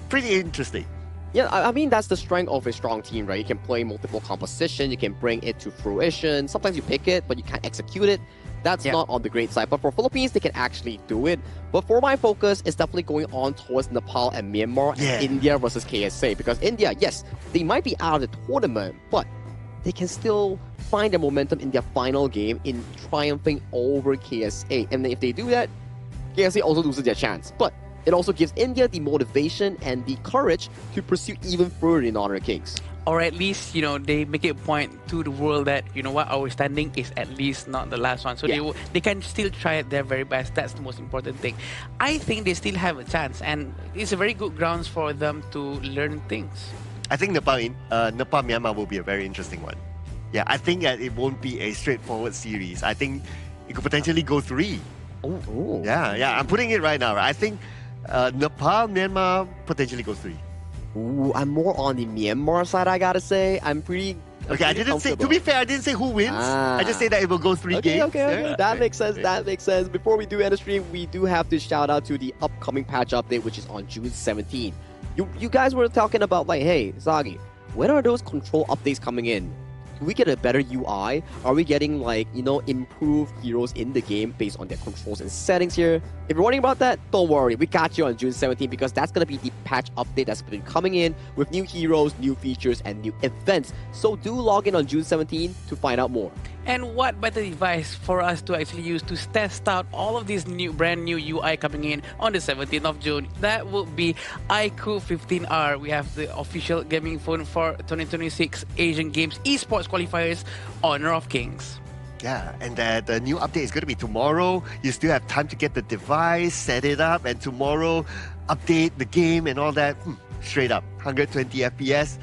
pretty interesting. Yeah, I mean, that's the strength of a strong team, right? You can play multiple composition, you can bring it to fruition. Sometimes you pick it, but you can't execute it. That's not on the great side. But for Philippines, they can actually do it. But for my focus, it's definitely going on towards Nepal and Myanmar and India versus KSA. Because India, yes, they might be out of the tournament, but they can still find their momentum in their final game in triumphing over KSA. And if they do that, KSA also loses their chance. But it also gives India the motivation and the courage to pursue even further in Honor of Kings. Or at least, they make it a point to the world that, our standing is at least not the last one. So they can still try their very best. That's the most important thing. I think they still have a chance, and it's a very good grounds for them to learn things. I think Nepal-Myanmar will be a very interesting one. Yeah, I think that it won't be a straightforward series. I think it could potentially go 3. Oh. Yeah, I'm putting it right now. Right? I think Nepal-Myanmar potentially goes 3. Ooh, I'm more on the Myanmar side, I gotta say. I'm pretty I didn't say, to be fair, I didn't say who wins. I just say that it will go 3 games. Okay. That makes sense. That makes sense. Before we do end the stream, we do have to shout out to the upcoming patch update, which is on June 17. You guys were talking about, like, hey, Zagi, when are those control updates coming in? Do we get a better UI? Are we getting, like, improved heroes in the game based on their controls and settings here? If you're wondering about that, don't worry. We got you on June 17 because that's going to be the patch update that's been coming in with new heroes, new features, and new events. So do log in on June 17 to find out more. And what better device for us to actually use to test out all of these brand new UI coming in on the 17th of June? That will be iQOO 15R. We have the official gaming phone for 2026 Asian Games Esports Qualifiers Honor of Kings. Yeah, and the new update is going to be tomorrow. You still have time to get the device, set it up, and tomorrow update the game and all that. Straight up, 120 FPS.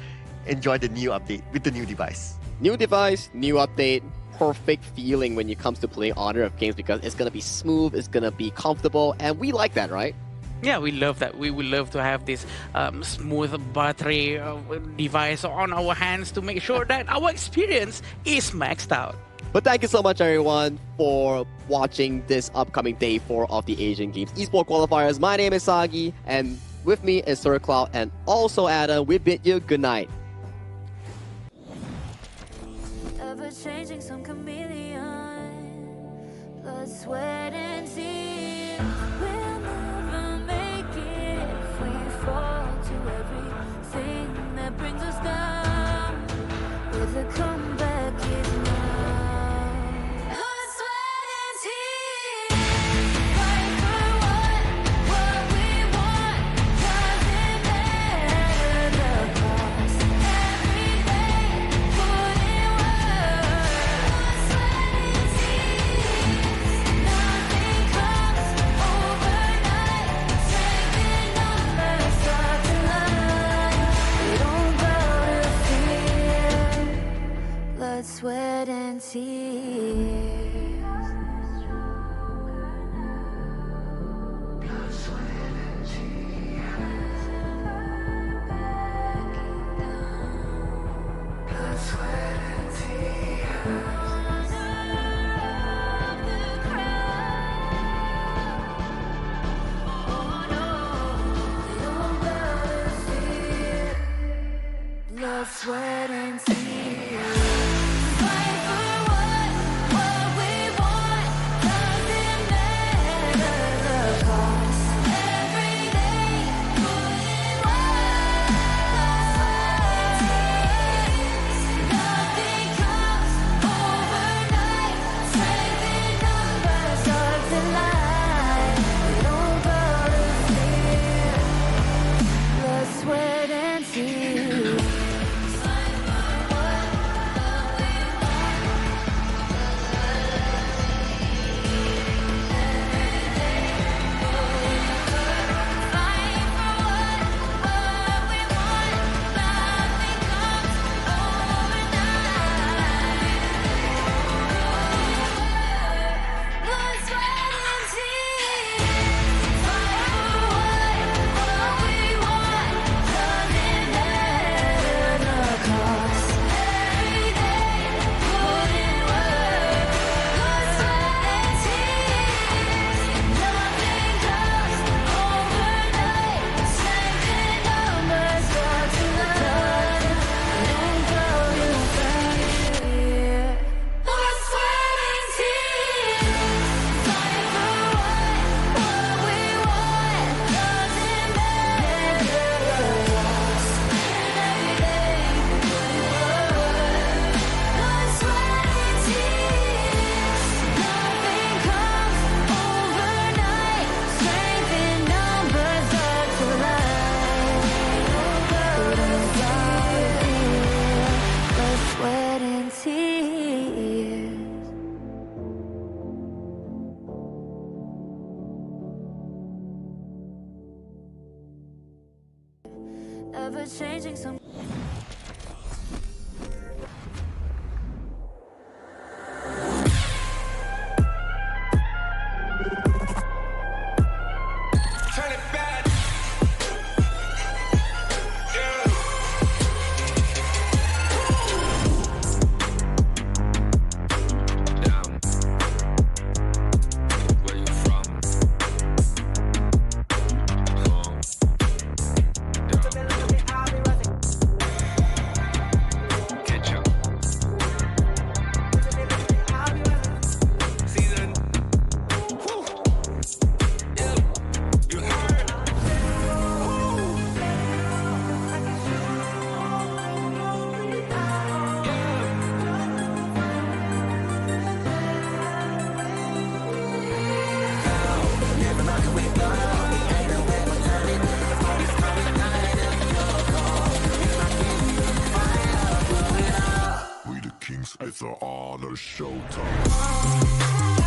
Enjoy the new update with the new device. New device, new update. Perfect feeling when it comes to playing Honor of Kings because it's going to be smooth, it's going to be comfortable, and we like that, right? Yeah, we love that. We would love to have this smooth battery device on our hands to make sure that our experience is maxed out. But thank you so much, everyone, for watching this upcoming day 4 of the Asian Games Esports Qualifiers. My name is Sagi, and with me is Sir Cloud and also Adam. We bid you good night. ever changing, some chameleon. Blood, sweat, and tears. We'll never make it if we fall to everything that brings us down. With a comeback is now. Blood, sweat, and tears. Fight for what we want. Doesn't matter the cost. Every day, put in work. Blood, sweat, and tears. Nothing comes overnight. Strength in numbers start to line. We don't bow to fear. Blood, sweat, and tears. Blood, sweat, and tears. Blood, sweat, and tears. Blood, sweat, and tears. Fight for what we want. Doesn't matter the cost. Every day, put in work. Blood, sweat, and tears. Nothing comes overnight. Strength in numbers start to line. We don't bow to fear. Blood, sweat, and tears. Sweat and tears. Ever changing some. Turn it back. Down. Where you from? Home. Catch up. Season. Yeah. You heard? We the kings, it's all a showtime.